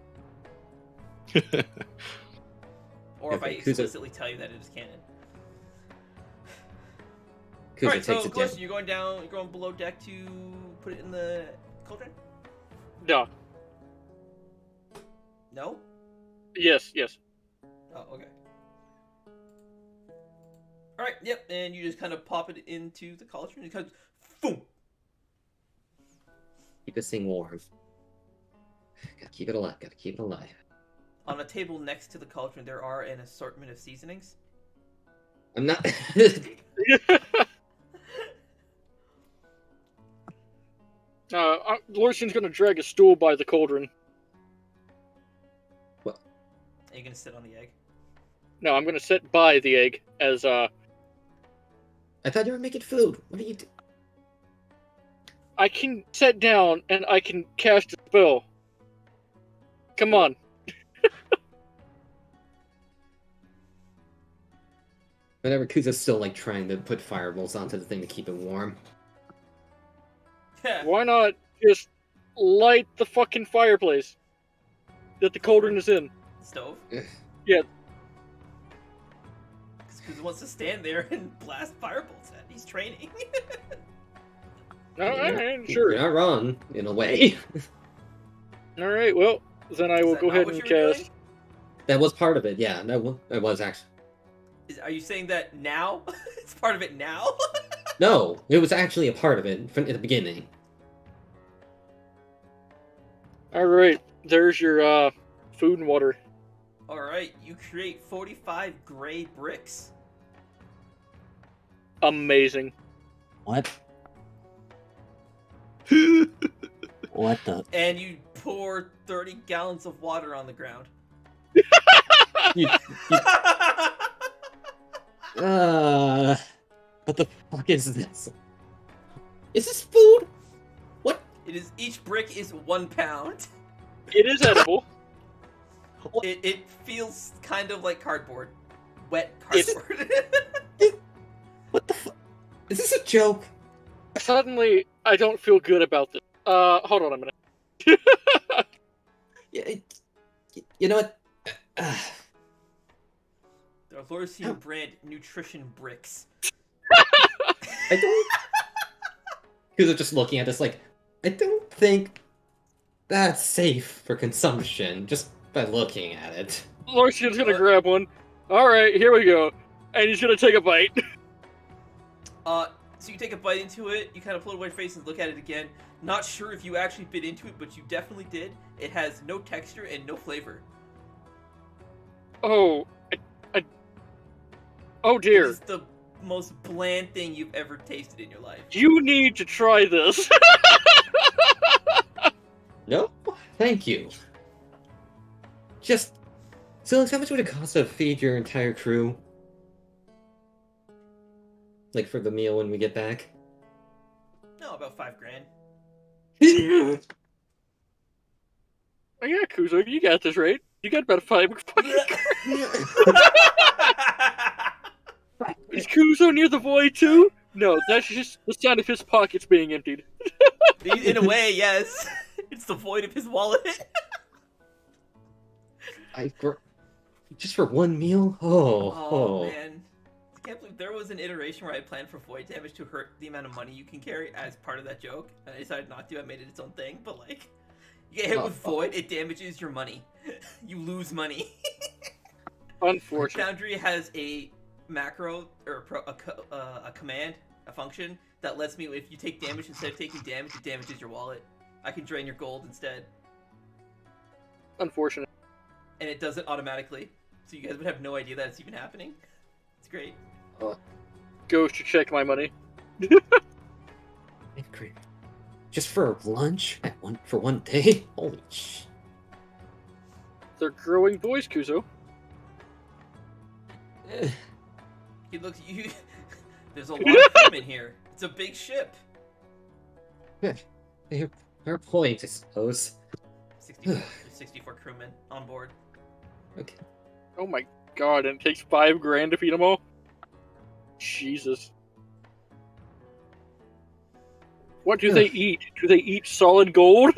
or if I Okay, Kuza- explicitly tell you that it is canon. Kuza Alright, so takes it Ghost, down. you're going down, you're going below deck to put it in the cauldron? No. No? Yes. Oh, okay. Alright, yep, and you just kind of pop it into the cauldron, and it kind of, boom! Keep this thing warm. Gotta keep it alive. On a table next to the cauldron, there are an assortment of seasonings. I'm not... Lorcian's gonna drag a stool by the cauldron. Are you gonna sit on the egg? No, I'm gonna sit by the egg as I thought you were making food. What are you doing? I can sit down and I can cast a spell. Come on. Whatever, Kuza's still like trying to put fireballs onto the thing to keep it warm. Why not just light the fucking fireplace that the cauldron is in? Stove? Ugh. Yeah. Because he wants to stand there and blast firebolts at it. He's training. Alright, sure. You're not wrong, in a way. Alright, well, then I Is will that go not ahead what and you were cast. doing? That was part of it, yeah. That was actually... Are you saying that now? It's part of it now? No, it was actually a part of it from the beginning. Alright, there's your food and water. Alright, you create 45 gray bricks. Amazing. What? What the... And you pour 30 gallons of water on the ground. What the fuck is this? Is this food? What? It is, each brick is 1 pound. It is edible. It feels kind of like cardboard. Wet It's- cardboard. What the fuck? Is this a joke? Suddenly, I don't feel good about this. Hold on a minute. Yeah, you know what? They're Lorcian brand nutrition bricks. I don't... Because just looking at this like, I don't think that's safe for consumption, just by looking at it. Lorcian's gonna grab one. Alright, here we go. And he's gonna take a bite. So you take a bite into it, you kind of pull away your face and look at it again. Not sure if you actually bit into it, but you definitely did. It has no texture and no flavor. Oh, oh It dear. is the most bland thing you've ever tasted in your life. You need to try this. No? Thank you. Just so how much would it cost to feed your entire crew? Like for the meal when we get back? No, about $5,000. Oh yeah, Kuzo, you got this, right? You got about 5 fucking. Is Kuzo near the void too? No, that's just the sound of his pockets being emptied. In a way, yes. It's the void of his wallet. Just for one meal? Oh, man. I can't believe there was an iteration where I planned for void damage to hurt the amount of money you can carry as part of that joke, and I decided not to. I made it its own thing, but like, you get hit with void, it damages your money. You lose money. Unfortunate. Foundry has a macro, or a command, a function, that lets me, if you take damage, instead of taking damage, it damages your wallet. I can drain your gold instead. Unfortunate. And it does it automatically. So you guys would have no idea that it's even happening. It's great. Goes to check my money. Great. Just for lunch for one day? Holy sh! They're growing boys, Kuzo. He looks at you. There's a lot of them in here. It's a big ship. Fair point, I suppose. 64 crewmen on board. Okay. Oh my god, and it takes $5,000 to feed them all? Jesus. What do they eat? Do they eat solid gold?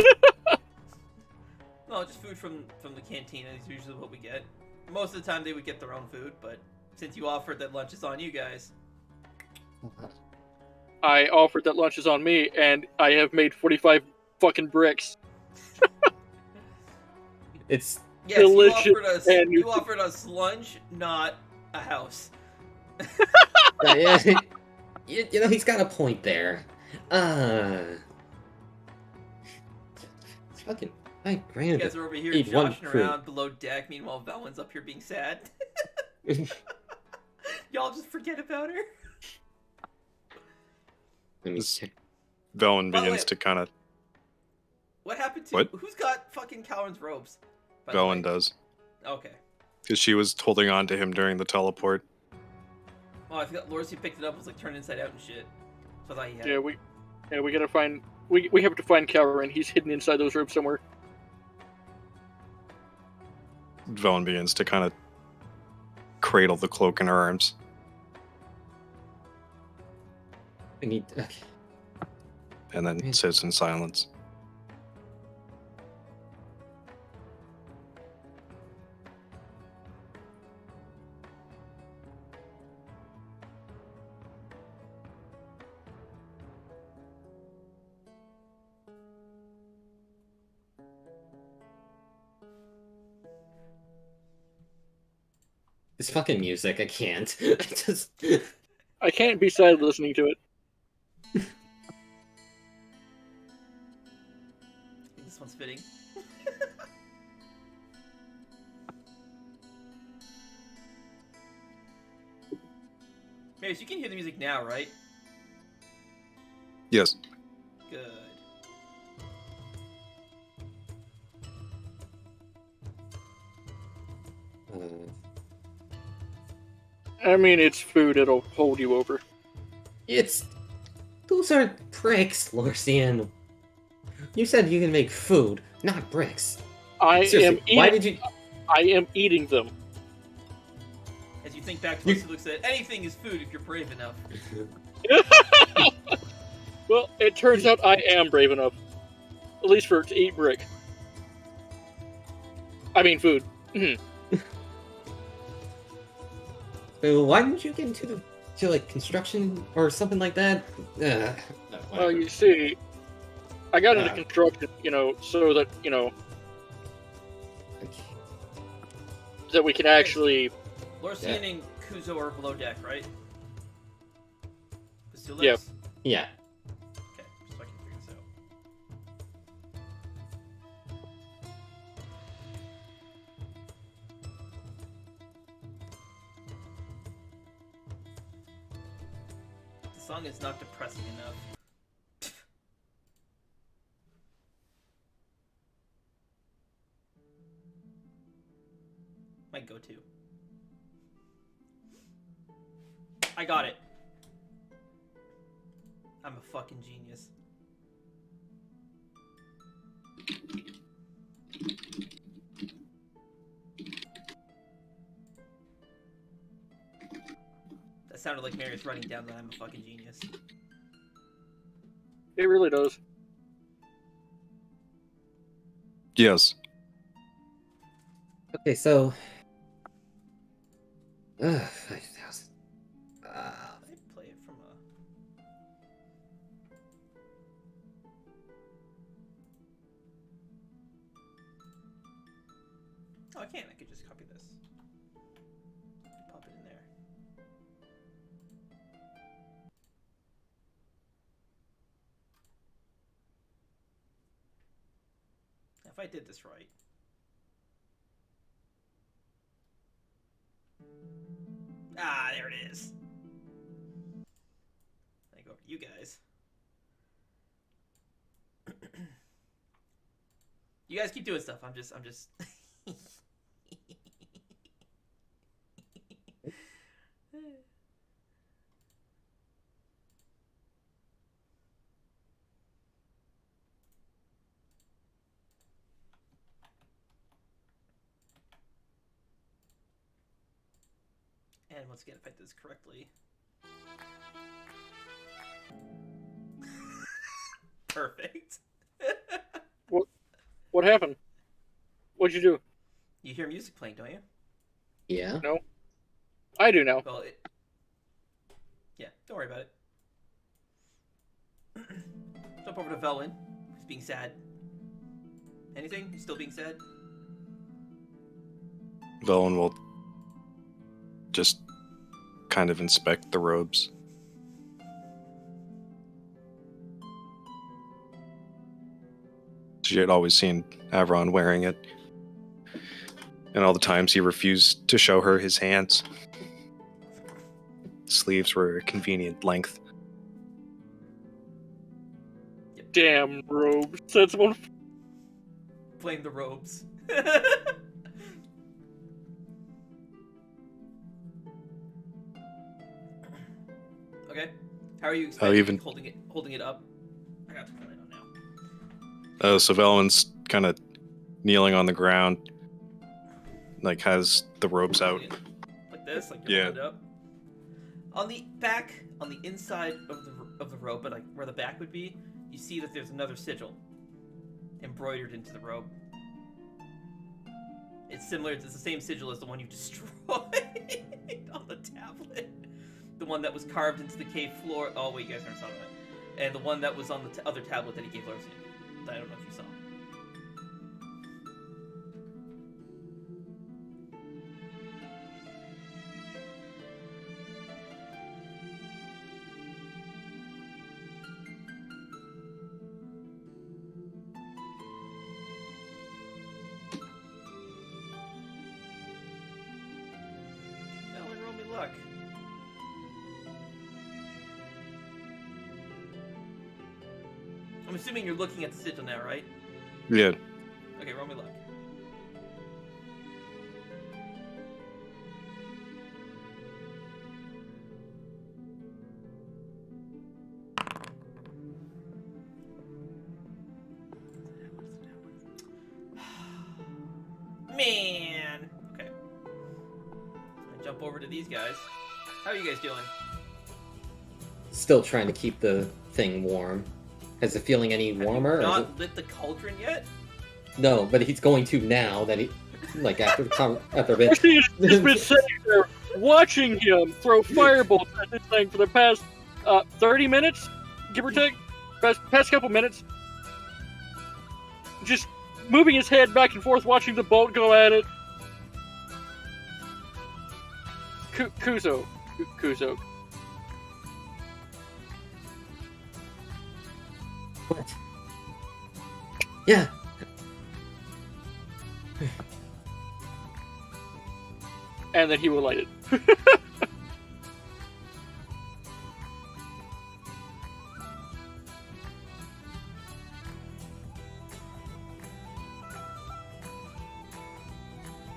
No, just food from the canteen is usually what we get. Most of the time they would get their own food, but since you offered that lunch is on you guys. I offered that lunch is on me, and I have made 45 fucking bricks. It's Yes, delicious. You offered us lunch, not a house. you know, he's got a point there. It's fucking $5,000. You guys are over here Eat one joshing fruit. around below deck, meanwhile Valen's up here being sad. Y'all just forget about her. Let me This- check. Velen By the begins way- to kind of. What happened to What? Who's got fucking Kalren's robes? by the way? Velen does. Okay. Because she was holding on to him during the teleport. Oh, I forgot Lorcy picked it up, was like turned inside out and shit. So I thought he had Yeah, it. we gotta find. We have to find Kalren. He's hidden inside those robes somewhere. Velen begins to kind of cradle the cloak in her arms. I need. Okay. And then sits in silence. This fucking music, I can't. I just. I can't be sad listening to it. I think this one's fitting. Mace, you can hear the music now, right? Yes. Good. I mean, it's food. It'll hold you over. It's. Those aren't bricks, Lorcian. You said you can make food, not bricks. I Seriously, am eating. why did you? I am eating them. As you think back to what Luke said, anything is food if you're brave enough. Well, it turns out I am brave enough, at least for to eat brick. I mean, food. Why didn't you get into like construction or something like that? Well, Whatever. you see, I got into Yeah. construction, so that that we can actually. Lorcian and Kuzo are below deck, right? Basilis? Yeah. Yeah. Okay, just so I can figure this out. The song is not depressing enough. go to. I got it. I'm a fucking genius. That sounded like Marius writing down that I'm a fucking genius. It really does. Yes. Okay, so 5,000. I play it from a... Oh, I can. I could just copy this. Pop it in there. Now, if I did this right... Ah, there it is. I go over to you guys. You guys keep doing stuff. I'm just. And once again, if I did this correctly. Perfect. What happened? What'd you do? You hear music playing, don't you? Yeah. No. I do now. Well, yeah, don't worry about it. Jump over to Velwyn, who's being sad. Anything? You still being sad? Velen will just kind of inspect the robes. She had always seen Avron wearing it. And all the times he refused to show her his hands. Sleeves were a convenient length. Damn robes. That's one. Blame the robes. Okay. How are you even- holding it up? I got to pull it on now. So Velen's kind of kneeling on the ground, like has the ropes out. Like this, like you're Yeah. holding it up. On the back, on the inside of the robe, but like where the back would be, you see that there's another sigil embroidered into the robe. It's similar. It's the same sigil as the one you destroyed on the tablet. The one that was carved into the cave floor. Oh wait, you guys never saw that. And the one that was on the other tablet that he gave Larson. I don't know if you saw. Velen, roll me luck. I'm assuming you're looking at the sigil now, right? Yeah. Okay, roll me luck. Man! Okay. I'm gonna jump over to these guys. How are you guys doing? Still trying to keep the thing warm. Has it feeling any warmer? Or is Not lit the cauldron yet? it... No, but he's going to now that he, like after after a bit. Actually, it's just been sitting there watching him throw firebolts at this thing for the past 30 minutes, give or take. Past couple minutes. Just moving his head back and forth, watching the bolt go at it. Kuzo. What? Yeah. And then he will light it.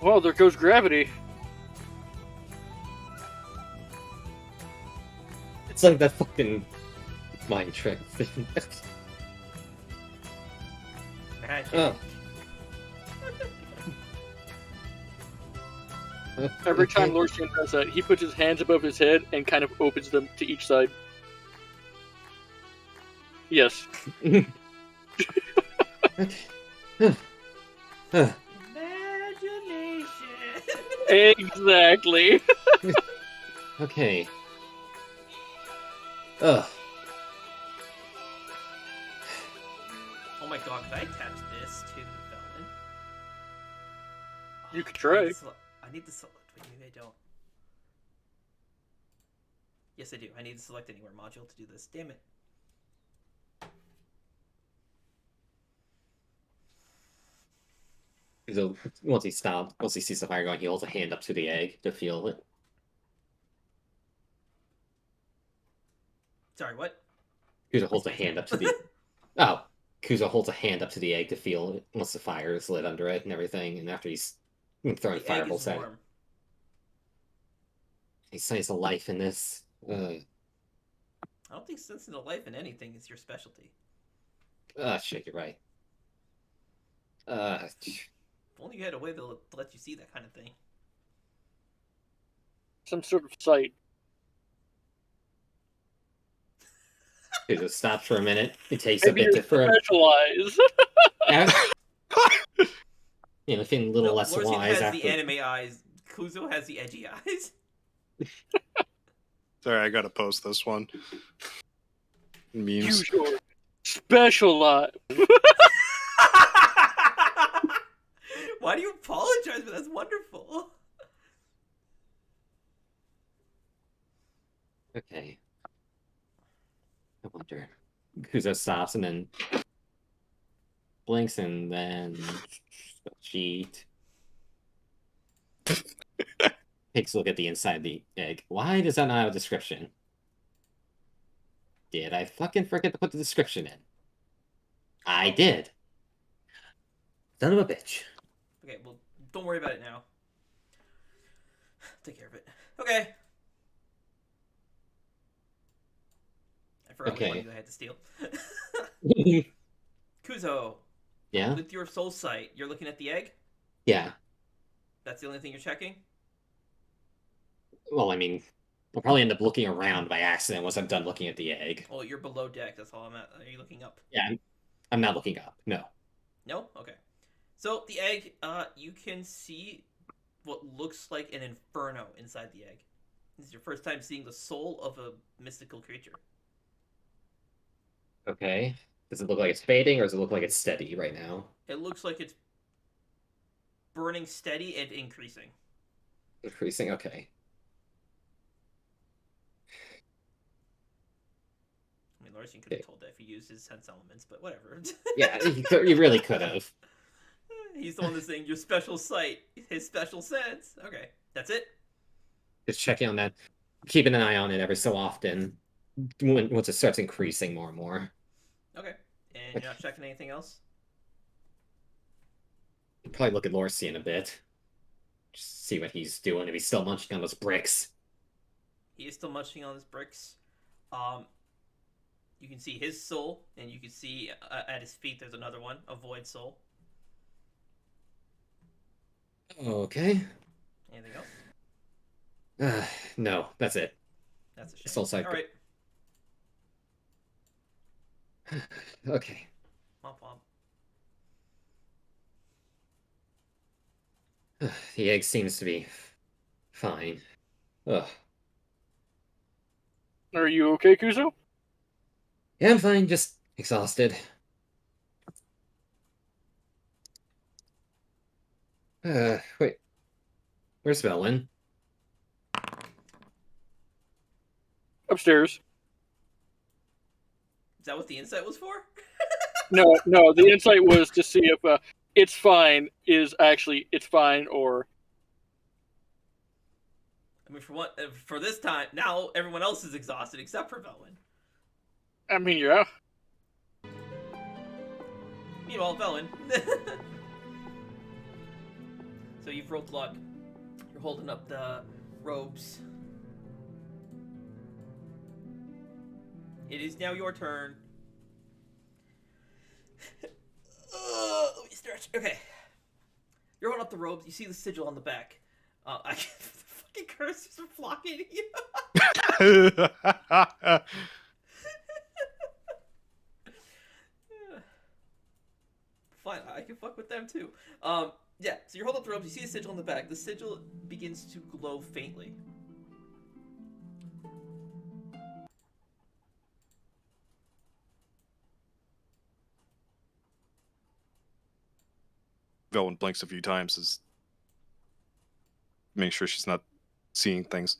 Well, there goes gravity. It's like that fucking mind trick thing. Magic. Oh. Every time Lord Shin does that, he puts his hands above his head and kind of opens them to each side. Yes. Imagination. Exactly. Okay. Ugh. Oh my god, can I attach this to the Velin? You could try. I need to select. Wait, maybe I don't. Yes, I do. I need to select anywhere module to do this. Damn it. So once he sees the fire going, he holds a hand up to the egg to feel it. Sorry, what? Kuzo holds a hand up to the Kuzo holds a hand up to the egg to feel it once the fire is lit under it and everything, and after he's throwing The egg fireballs is at it. warm. He sees a life in this. I don't think sensing the life in anything is your specialty. Shit, you're right. If only you had a way to let you see that kind of thing. Some sort of sight. Kuzo stops for a minute. It takes a Maybe bit you're to for him. specialized. You know, feeling a little less Lorsian wise has after. the anime eyes. Kuzo has the edgy eyes. Sorry, I gotta post this one. Memes. Use your specialized. Why do you apologize? But that's wonderful. Okay. I wonder. Kuzo stops and then blinks and then cheat. Takes a look at the inside of the egg. Why does that not have a description? Did I fucking forget to put the description in? I did. Son of a bitch. Okay, well, don't worry about it now. Take care of it. Okay. I forgot Okay. what one you had to steal. Kuzo, Yeah? with your soul sight, you're looking at the egg? Yeah. That's the only thing you're checking? Well, I mean, I'll probably end up looking around by accident once I'm done looking at the egg. Oh, you're below deck. That's all I'm at. Are you looking up? Yeah, I'm not looking up. No. No? Okay. So, the egg, you can see what looks like an inferno inside the egg. This is your first time seeing the soul of a mystical creature. Okay. Does it look like it's fading or does it look like it's steady right now? It looks like it's burning steady and increasing. Increasing? Okay. I mean, Larson could have told that if he used his sense elements, but whatever. Yeah, you really could have. He's the one that's saying your special sight, his special sense. Okay, that's it. Just checking on that. Keeping an eye on it every so often. Once it starts increasing more and more. Okay, and you're not checking anything else? Probably look at Lorsi in a bit. Just see what he's doing, if he's still munching on those bricks. He is still munching on his bricks. You can see his soul, and you can see at his feet there's another one, a void soul. Okay. Anything else? No, that's it. That's a shame. Soul sight. All right. Okay. Womp womp. The egg seems to be fine. Ugh. Are you okay, Kuzo? Yeah, I'm fine, just exhausted. Wait. Where's Velin? Upstairs. Is that what the insight was for? No, the insight was to see if it's fine is actually it's fine or... I mean, for this time, now everyone else is exhausted except for Velwyn. I mean, yeah. Meanwhile, Velwyn. So you've rolled luck. You're holding up the robes. It is now your turn. Let me stretch. Okay. You're holding up the robes. You see the sigil on the back. The fucking cursors are flocking at you. Fine, I can fuck with them too. Yeah, so you're holding up the robes, you see the sigil on the back. The sigil begins to glow faintly. Velwyn blinks a few times as make sure she's not seeing things.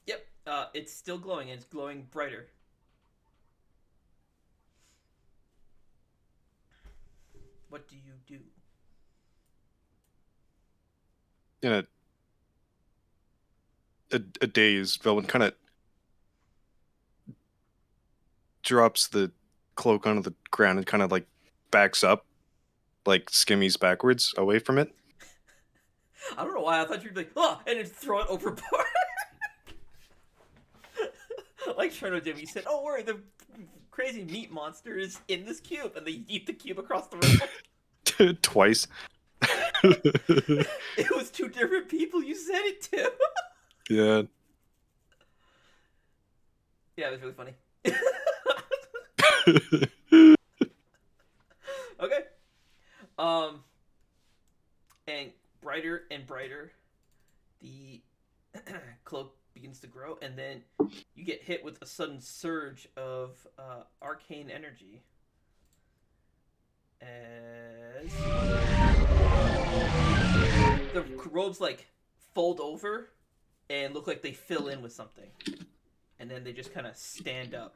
Yep, it's still glowing, and it's glowing brighter. What do you do? In a daze, Velwyn kind of drops the cloak onto the ground and kind of like backs up, like skimmies backwards away from it. I don't know why I thought you'd be like, oh, and then throw it overboard. Like Cherno did. He said, oh, worry, the crazy meat monster is in this cube, and they eat the cube across the room. Twice. It was two different people you said it to. Yeah. Yeah, it was really funny. Okay. And brighter and brighter, the cloak begins to grow, and then you get hit with a sudden surge of arcane energy. As the robes like fold over and look like they fill in with something, and then they just kind of stand up.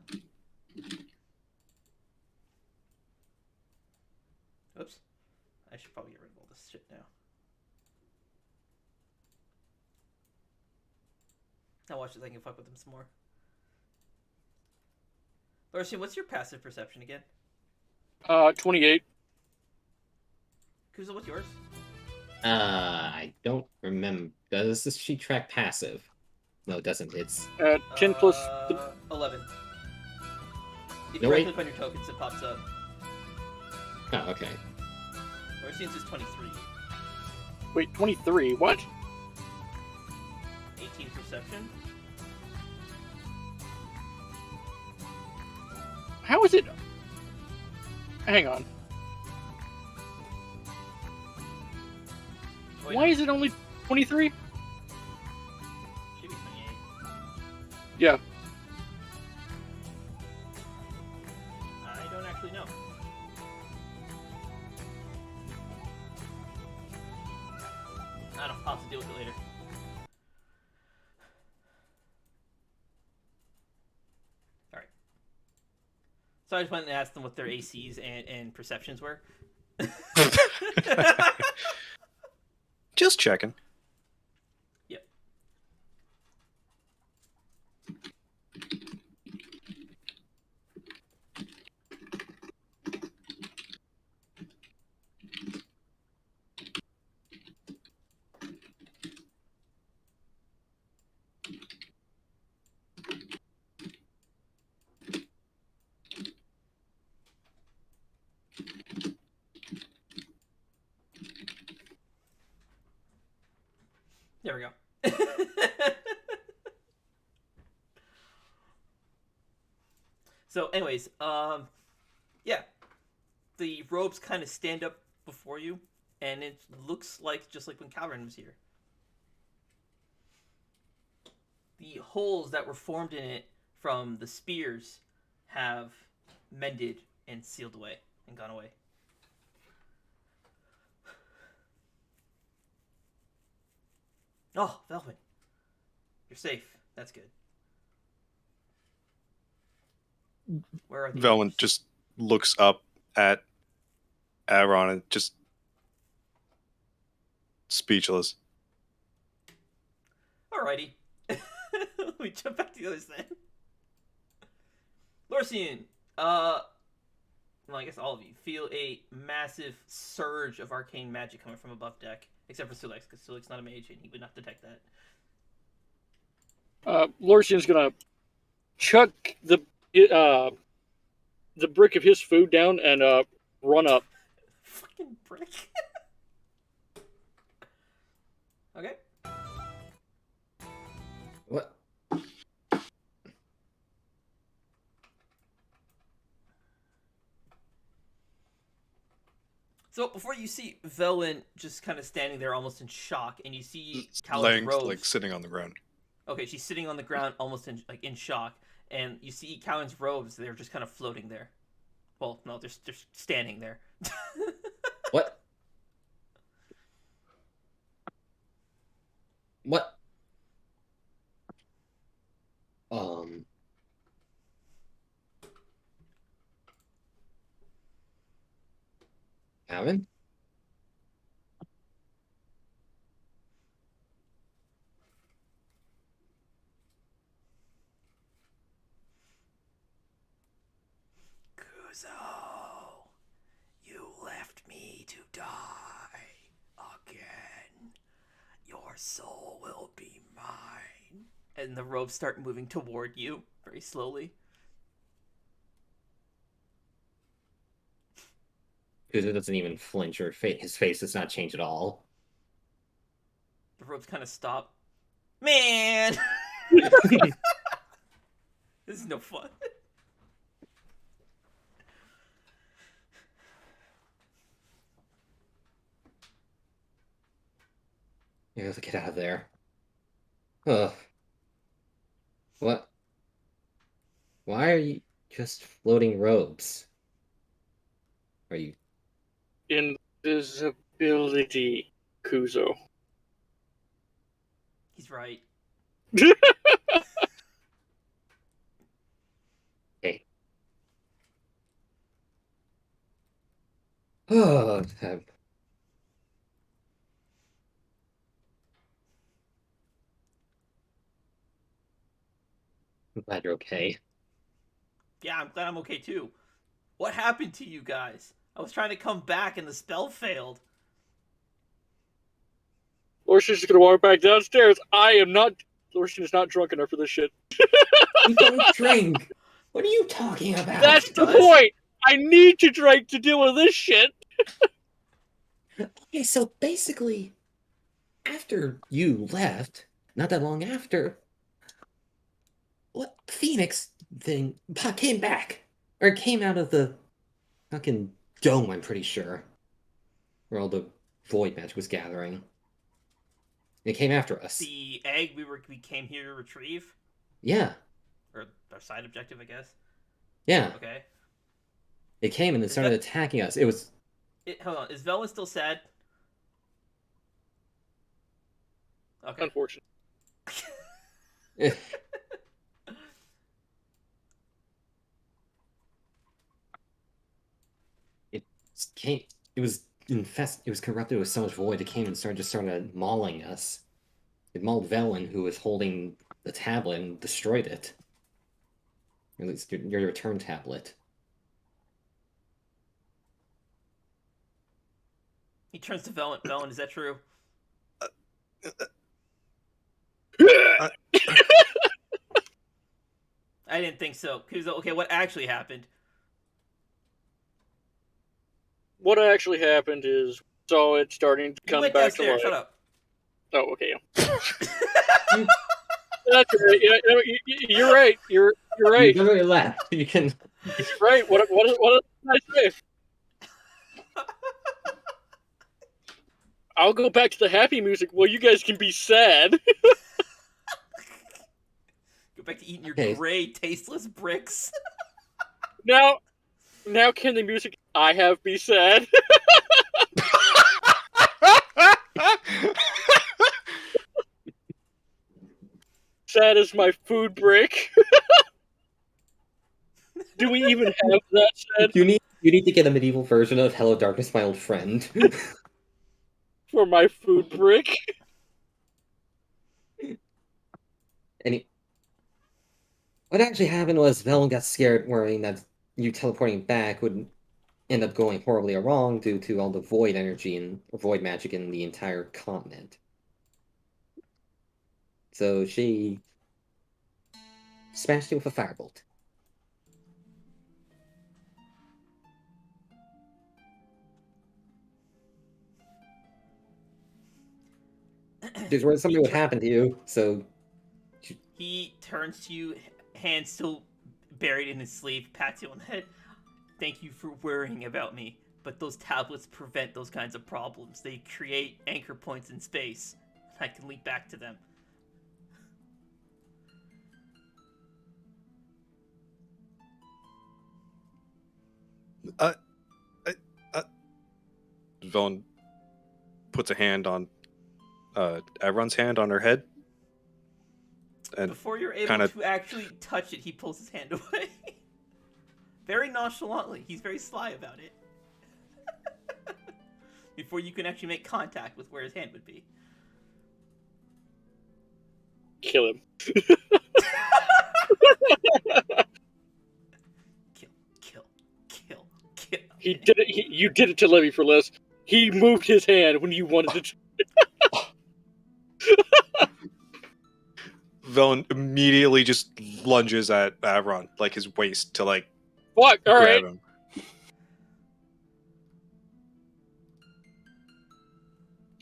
Oops. I should probably get rid of all this shit now. I'll watch this. I can fuck with them some more. Larson, what's your passive perception again? 28. Kuzo, what's yours? I don't remember. Does this sheet track passive? No, it doesn't. It's 10 plus. 11. If No, you right wait. click on your tokens, it pops up. oh, okay. Larson's is 23. Wait, 23. What? 18 perception. How is it? Hang on. Wait, Why no, is it only 23? should be 28. Yeah. I don't actually know. I don't. I'll have to deal with it later. Alright. So I just went and asked them what their ACs and perceptions were. Just checking. Yep. There we go. So, anyways, yeah, the robes kind of stand up before you, and it looks like just like when Kalren was here. The holes that were formed in it from the spears have mended and sealed away and gone away. Oh, Velvin. You're safe. That's good. Where are the Velwyn others? just looks up at Aaron and just speechless. Alrighty. Let We jump back to the others then. Lorcian, well, I guess all of you feel a massive surge of arcane magic coming from above deck, except for Sulex, because Sulex not a mage and he would not detect that. Lorcian's gonna chuck the brick of his food down and run up. Fucking brick. Okay. What? So before you see Velwyn just kind of standing there almost in shock, and you see Laying, Callan's robes. like sitting on the ground. Okay, she's sitting on the ground almost in shock, and you see Callan's robes, they're just kind of floating there. Well, no, they're standing there. What? What? Aaron? Kuzo, you left me to die again. Your soul will be mine. And the robes start moving toward you very slowly. Kuzo doesn't even flinch, or his face does not change at all. The robes kind of stop. Man! This is no fun. You have to get out of there. Ugh. What? Why are you just floating robes? Are you... Invisibility, Kuzo. He's right. Hey. Oh, I'm glad you're okay. Yeah, I'm glad I'm okay too. What happened to you guys? I was trying to come back and the spell failed. Lorcian's just gonna walk back downstairs. Lorcian is not drunk enough for this shit. We don't drink! What are you talking about? That's the point! I need to drink to deal with this shit! Okay, so basically, after you left, not that long after, what Phoenix thing came back. Or came out of the fucking dome, I'm pretty sure. Where all the void magic was gathering. It came after us. The egg we came here to retrieve? Yeah. Or our side objective, I guess. Yeah. Okay. It came and it started attacking us. It was... Hold on, is Velwyn still sad? Okay. Unfortunate. It was infested. It was corrupted with so much void. It came and started mauling us. It mauled Velen, who was holding the tablet, and destroyed it. Or at least your return tablet. He turns to Velwyn. Velwyn, is that true? I didn't think so. Okay, what actually happened? What actually happened is, saw it starting to You come went back to downstairs. life. Shut up. Oh, okay. That's right. Yeah, you're right. You're right. You literally left. You can... You're right. What did I say? I'll go back to the happy music while you guys can be sad. Go back to eating your Okay. gray, tasteless bricks. Now can the music I have be sad? Sad as my food brick. Do we even have that sad You need to get a medieval version of Hello Darkness, My Old Friend. for my food brick? What actually happened was Velen got scared, worrying that you teleporting back would end up going horribly wrong due to all the void energy and void magic in the entire continent. So she smashed it with a firebolt. She's worried something would happen to you, so He turns to you, hand still buried in his sleeve, pats you on the head. Thank you for worrying about me, but those tablets prevent those kinds of problems. They create anchor points in space. I can leap back to them. Velen puts a hand on everyone's hand on her head. And Before you're able kinda- to actually touch it, he pulls his hand away. Very nonchalantly. He's very sly about it. Before you can actually make contact with where his hand would be. Kill him. Kill. He did it. You did it to Levy for less. He moved his hand when you wanted to. Velen immediately just lunges at Avron, like his waist, to like Fuck. All grab right. him.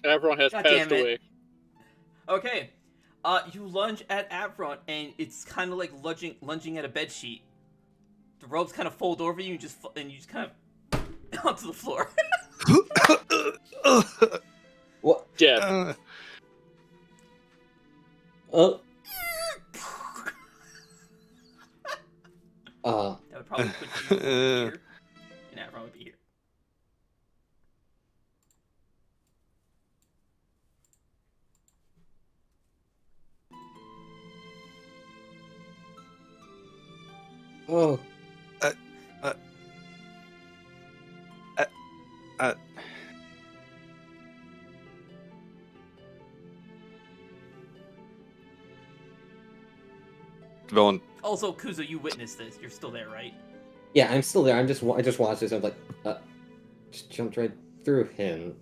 Avron has God passed damn it. away. Okay. You lunge at Avron, and it's kind of like lunging at a bed sheet. The ropes kind of fold over you, and you just kind of onto the floor. what? Dead. Oh, That would probably put you over here, and Avron would be here. oh, Velen, Also, Kuzo, you witnessed this. You're still there, right? yeah, I'm still there. I just watched this. I'm like, just jumped right through him.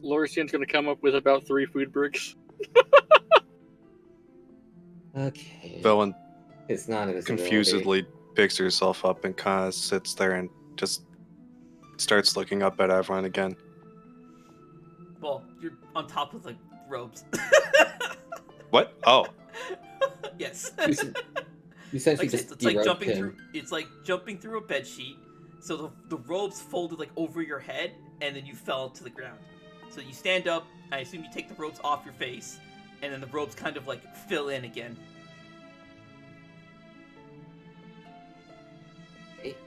Lorisian's gonna come up with about 3 food bricks. Okay. Velen It's not invisibility. confusedly picks herself up and kind of sits there and just starts looking up at Avron again. Well, you're on top of the ropes. What? Oh. Yes. You essentially Like I said, just it's like derobed jumping him. through. It's like jumping through a bed sheet. So the ropes folded like over your head, and then you fell to the ground. So you stand up. I assume you take the ropes off your face, and then the ropes kind of like fill in again.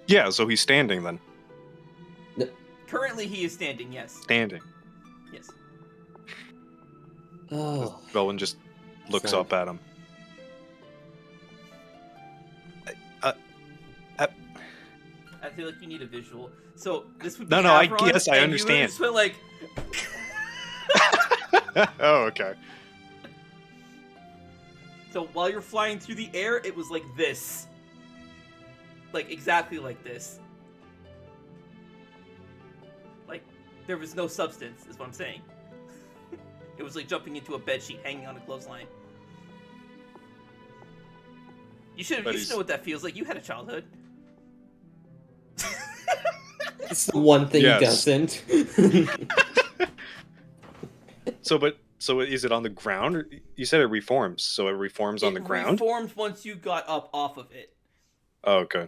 Yeah, so he's standing then. Currently, he is standing. Yes. Standing. Yes. Oh, Velen just looks Sad. up at him. I feel like you need a visual. So this would be No, I Avron, guess I and you understand. just went like. Oh, okay. So while you're flying through the air, it was like this. Like exactly like this. Like there was no substance, is what I'm saying. It was like jumping into a bedsheet hanging on a clothesline. You should know what that feels like. You had a childhood. it's the one thing Yes. he doesn't. So is it on the ground? Or you said it reforms, so it reforms on the ground? It reformed once you got up off of it. Oh, okay.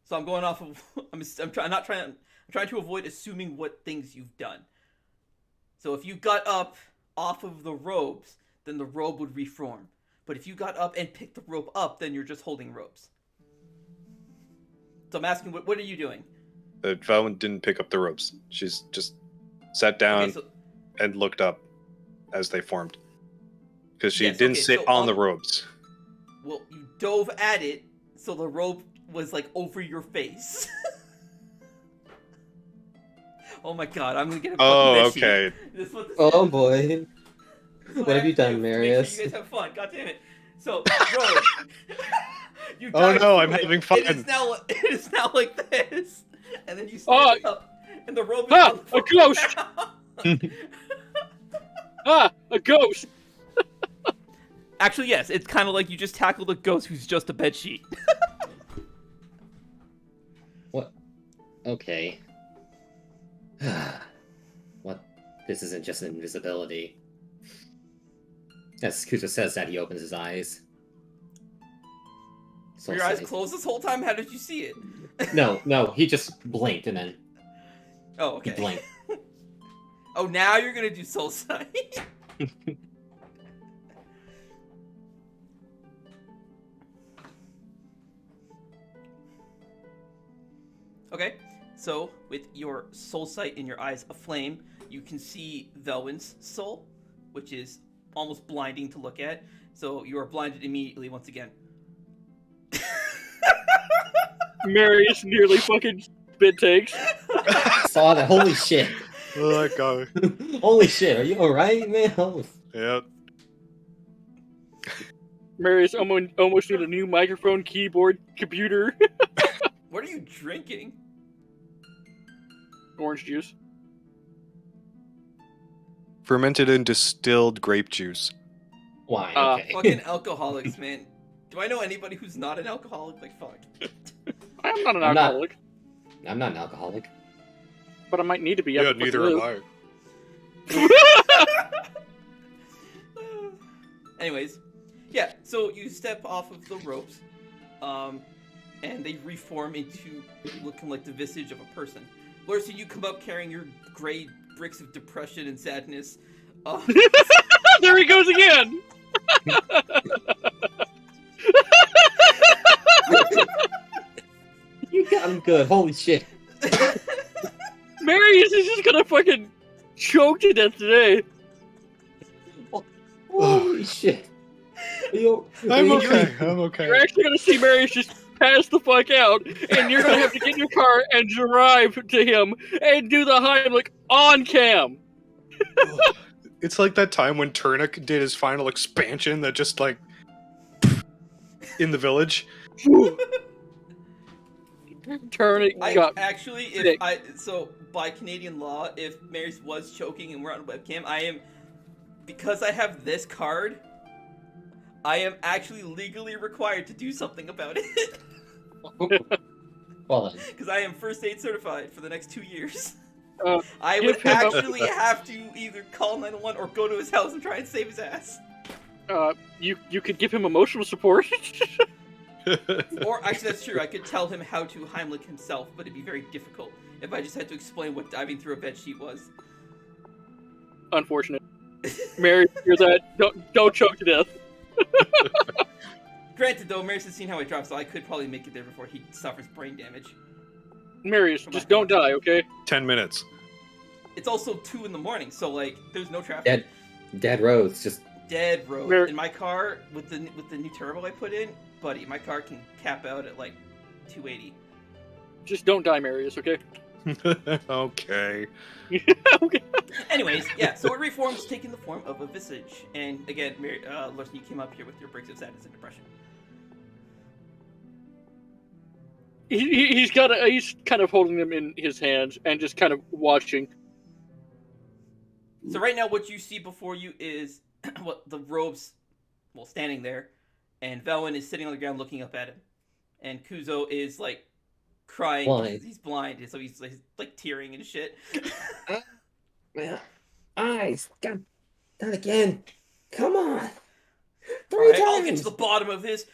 So I'm going off of. I'm trying to avoid assuming what things you've done. So if you got up off of the ropes, then the rope would reform. But if you got up and picked the rope up, then you're just holding ropes. So I'm asking, what are you doing? Valen didn't pick up the ropes. She's just sat down Okay, so, and looked up as they formed. Because she Yes, didn't okay, sit so on the ropes. well, you dove at it, so the rope was like over your face. Oh my god, I'm gonna get a Oh, fucking bedsheet. okay. This is what this oh is. boy. This is What have I you done, do to make Marius? sure you guys have fun. God damn it. So, Rogue, you Oh dive no, I'm through it. having fun. It is now like this, and then you stand up, and the rope is Ah, on the a floor ghost! now. Ah, a ghost! Actually, yes, it's kind of like you just tackled a ghost who's just a bedsheet. What? Okay. What? This isn't just invisibility. As Kuta says that, he opens his eyes. Were your eyes closed this whole time? How did you see it? No, he just blinked and then Oh, he okay. blinked. Oh, now you're gonna do soul sight. Okay, so with your soul sight in your eyes aflame, you can see Velwyn's soul, which is almost blinding to look at. So you are blinded immediately once again. Marius nearly fucking spit takes. Saw that. Holy shit. Let go. Holy shit. Are you alright, man? Yep. Marius almost need a new microphone, keyboard, computer. What are you drinking? Orange juice. Fermented and distilled grape juice. Why? Uh, Okay. Fucking alcoholics, man. Do I know anybody who's not an alcoholic? Like, fuck. I'm not an I'm not. alcoholic, I'm not an alcoholic. but I might need to be. Yeah, after neither fucking am I. live. Anyways, yeah, so you step off of the ropes, and they reform into looking like the visage of a person. Lorcy, you come up carrying your gray bricks of depression and sadness. There he goes again. You got him good. Holy shit. Marius is just gonna fucking choke to death today. Holy shit. I'm you- okay. I'm okay. You're actually gonna see Marius just pass the fuck out, and you're gonna have to get in your car and drive to him and do the Heimlich on cam. It's like that time when Turnip did his final expansion that just like in the village. Turn it. I Got actually, sick. so by Canadian law, if Mary's was choking and we're on webcam, because I have this card, I am actually legally required to do something about it. Well then. Because I am first aid certified for the next 2 years. Uh, I give would him a- actually have to either call 911 or go to his house and try and save his ass. you could give him emotional support. Or, actually, that's true. I could tell him how to Heimlich himself, but it'd be very difficult if I just had to explain what diving through a bedsheet was. Unfortunate. Marius, hear that? Don't choke to death. Granted, though, Maris has seen how I drop, so I could probably make it there before he suffers brain damage. Marius, just don't die, okay? 10 minutes. It's also 2 in the morning, so, like, there's no traffic. Dead roads. Just Dead road. Where- In my car, with the new turbo I put in, buddy, my car can cap out at, like, 280. Just don't die, Marius, okay? Okay. Okay. Anyways, yeah, so it reforms, taking the form of a visage. And, again, Larson, you came up here with your bricks of sadness and depression. He's kind of holding them in his hands and just kind of watching. So right now, what you see before you is the robes, standing there, and Velwyn is sitting on the ground looking up at him, and Kuzo is like crying because he's blind, so he's like tearing and shit. man, eyes. God, not again. Come on. Three Alright, I'll times. get to the bottom of this.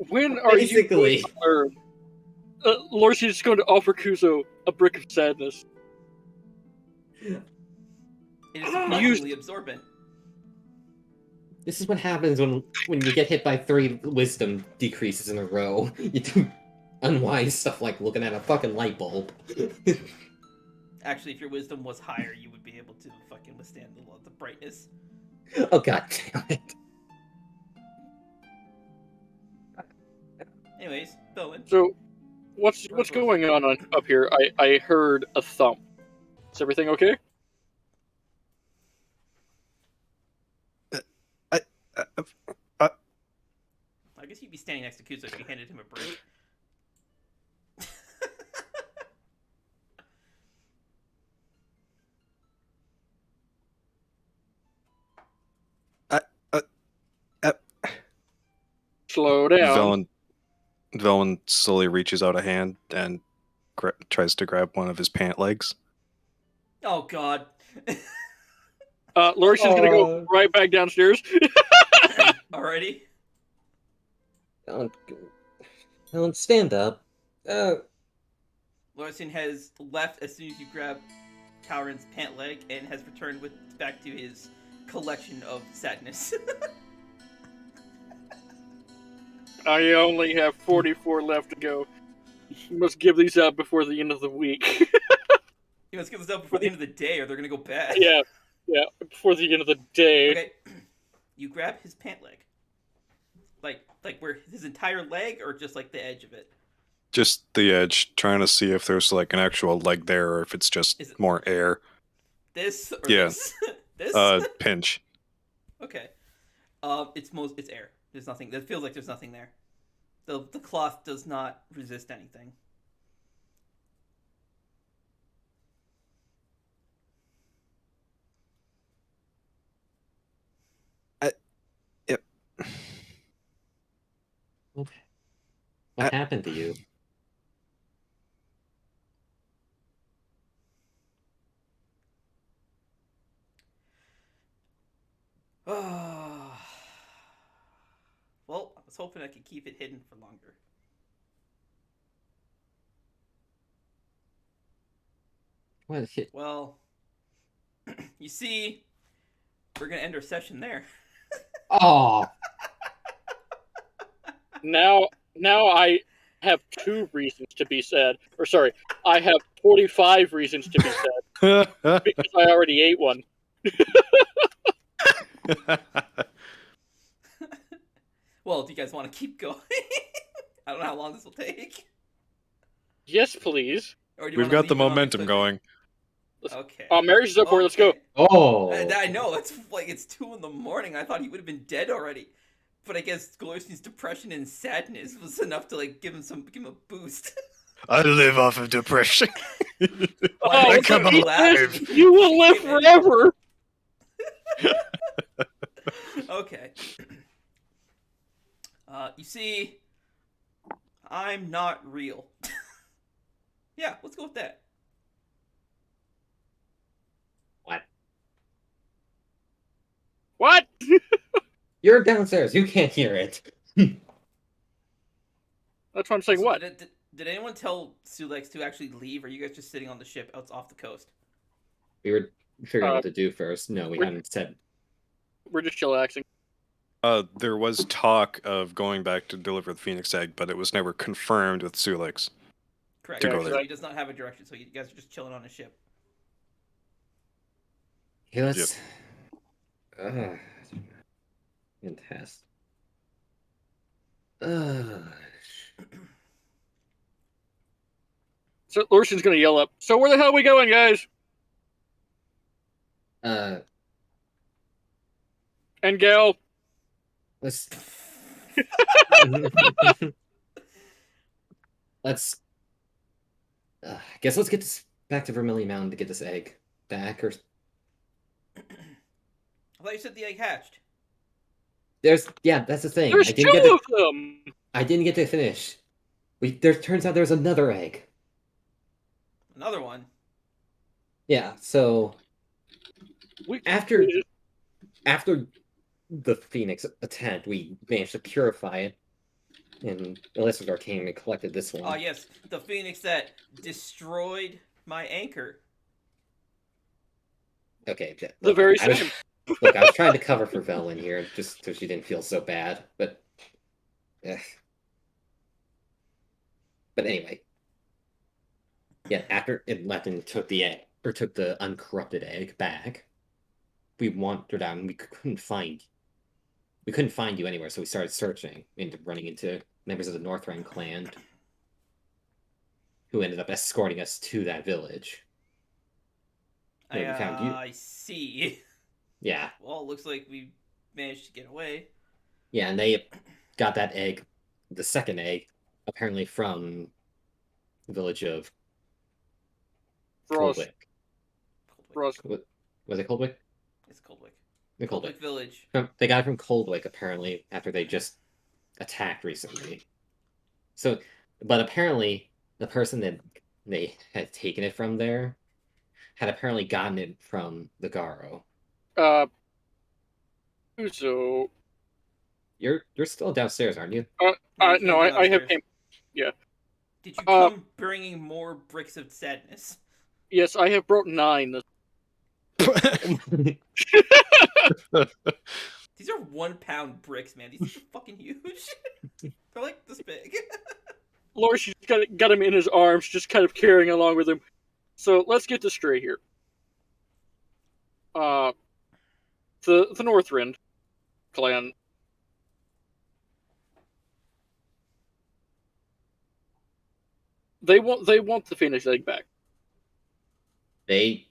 When are Basically. you going to learn? Lorcy is going to offer Kuzo a brick of sadness. It is surprisingly absorbent. This is what happens when you get hit by 3 wisdom decreases in a row. You do unwise stuff like looking at a fucking light bulb. Actually, if your wisdom was higher, you would be able to fucking withstand the brightness. Oh god damn it. Anyways, Velwyn. So, what's going on up here? I heard a thump. Is everything okay? standing next to Kuzo if you handed him a brick. Slow down. Velwyn slowly reaches out a hand and tries to grab one of his pant legs. Oh God. Lurch is gonna go right back downstairs. Alrighty. Don't stand up. Lorison has left as soon as you grab Kalren's pant leg and has returned back to his collection of sadness. I only have 44 left to go. You must give these out before the end of the week. You must give this up before the end of the day or they're gonna go bad. yeah, before the end of the day. Okay. You grab his pant leg. Like where his entire leg or just like the edge of it? Just the edge, trying to see if there's like an actual leg there or if it's just more air. This or Yeah. this? This? Pinch. Okay. It's air. There's nothing. It feels like there's nothing there. The cloth does not resist anything. Yep. What happened to you? Well, I was hoping I could keep it hidden for longer. What? Well, you see, we're gonna end our session there. Oh, Now I have 2 reasons to be sad. Or sorry, I have 45 reasons to be sad because I already ate one. Well, do you guys want to keep going? I don't know how long this will take. Yes, please. Or do you We've wanna got the leave it on momentum going. Okay. Marriage is up for it. Let's go. Okay. oh. I know, it's like it's 2 a.m. I thought he would have been dead already. But I guess Glorstein's depression and sadness was enough to like give him a boost. I live off of depression. Why come don't you alive. laugh? You will live forever. Okay. You see, I'm not real. Yeah, let's go with that. What? You're downstairs. You can't hear it. That's what I'm saying. So What? Did anyone tell Sulex to actually leave, or are you guys just sitting on the ship out off the coast? We were figuring out what to do first. No, we we're- haven't said. We're just chillaxing. There was talk of going back to deliver the Phoenix Egg, but it was never confirmed with Sulex. Correct. To go So there. he does not have a direction, so you guys are just chilling on a ship. Hey, let's. Fantastic. So Lurson's gonna yell up. So where the hell are we going, guys? And gal. Let's. Let's. I guess let's get this back to Vermilion Mountain to get this egg back. Or I thought you said the egg hatched. that's the thing. There's I didn't 2 get to, of them. I didn't get to finish. Turns out there's another egg. Another one. Yeah. So after the Phoenix attempt, we managed to purify it, and Elysia came and collected this one. Oh yes, the phoenix that destroyed my anchor. Okay. The very I was, same. look, I was trying to cover for Velwyn here, just so she didn't feel so bad, but. But anyway. Yeah, after it left and took the egg, or took the uncorrupted egg back, we wandered out and we couldn't find you anywhere, so we started searching and running into members of the Northrend clan who ended up escorting us to that village. Where we found you. I see. Yeah. Well, it looks like we managed to get away. Yeah, and they got that egg the second egg, apparently from the village of Frost. Coldwick. Frost. Was it Coldwick? It's Coldwick. The Coldwick Village. They got it from Coldwick, apparently, after they just attacked recently. So, but apparently, the person that they had taken it from there had apparently gotten it from the Garo. So You're still downstairs, aren't you? no, I have him. Yeah. Did you come bringing more bricks of sadness? Yes, I have brought 9. These are 1 pound bricks, man. These are fucking huge. They're like this big. Lorsh got him in his arms, just kind of carrying along with him. So let's get this straight here. The Northrend clan. They want the Phoenix Egg back They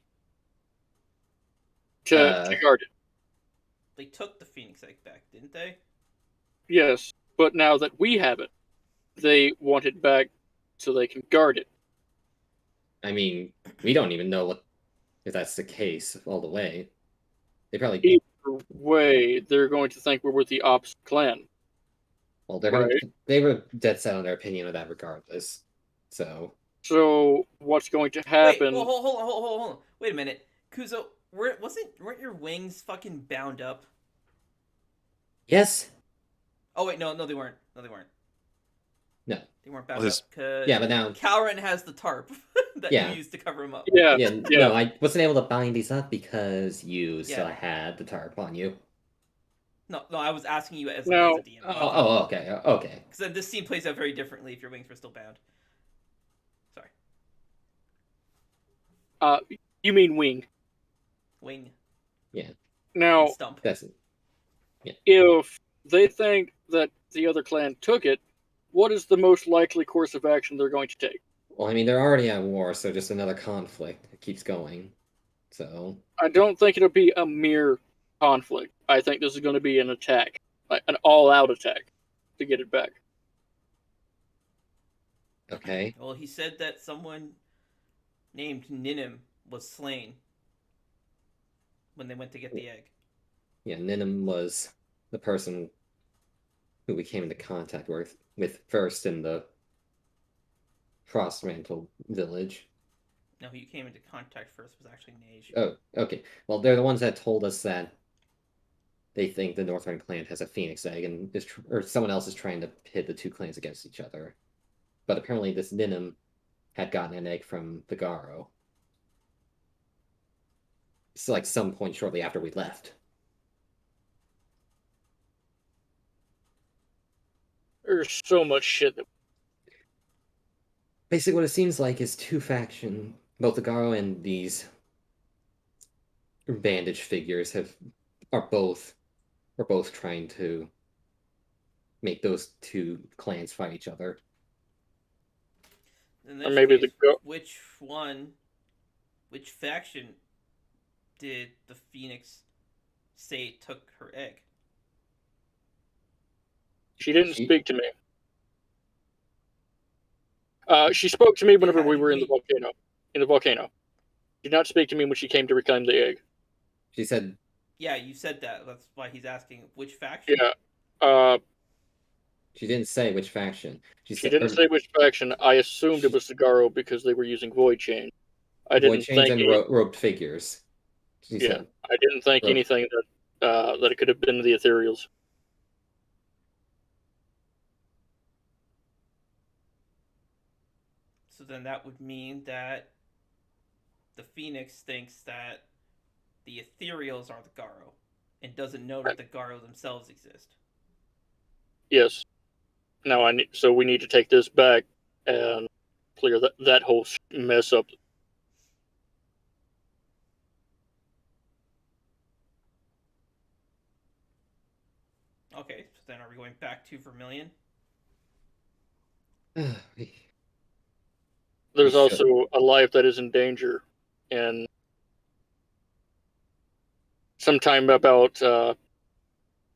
to guard it. They took the Phoenix Egg back, didn't they? Yes, but now that we have it, they want it back so they can guard it. I mean, we don't even know if that's the case all the way. They probably Either way, they're going to think we're with the opposite clan. well, they were dead set on their opinion of that regardless. So what's going to happen? Wait, hold on. Wait a minute, Kuzo. Weren't your wings fucking bound up? yes, Oh wait, no, they weren't. No, they weren't bound Well, up. Cause yeah, but now Kalren has the tarp that Yeah. you used to cover him up. Yeah, no, I wasn't able to bind these up because you still Yeah. had the tarp on you. No, I was asking you as No. a DM. Okay. Because then this scene plays out very differently if your wings were still bound. Sorry. You mean wing? Wing. Now, Stump. That's it. if they think that the other clan took it, what is the most likely course of action they're going to take? Well, I mean, they're already at war, so just another conflict. It keeps going. So I don't think it'll be a mere conflict. I think this is going to be an attack, like an all-out attack, to get it back. okay. Well, he said that someone named Ninim was slain when they went to get the egg. Yeah, Ninim was the person who we came into contact with first in the Frostmantle village. No, who you came into contact first was actually Nage. Oh, okay. Well, they're the ones that told us that they think the Northern clan has a phoenix egg, and or someone else is trying to pit the two clans against each other. But apparently, this Ninim had gotten an egg from the Garo. It's like some point shortly after we left. There's so much shit that Basically, what it seems like is two factions, both the Garo and these bandage figures are both trying to make those two clans fight each other. In Or this maybe case, the which faction did the Phoenix say took her egg? she didn't speak to me. She spoke to me whenever we were in the volcano. She did not speak to me when she came to reclaim the egg. She said, Yeah, you said that. That's why he's asking which faction. Yeah. she didn't say which faction. She didn't say which faction. I assumed it was the Garo because they were using Void Chain. I didn't Void chains think and robed figures. She said. I didn't think anything that it could have been the Ethereals. So then that would mean that the Phoenix thinks that the Ethereals are the Garo and doesn't know that the Garo themselves exist. Yes. Now so we need to take this back and clear that whole mess up. Okay, so then are we going back to Vermilion? There's We also a life that is in danger, and sometime about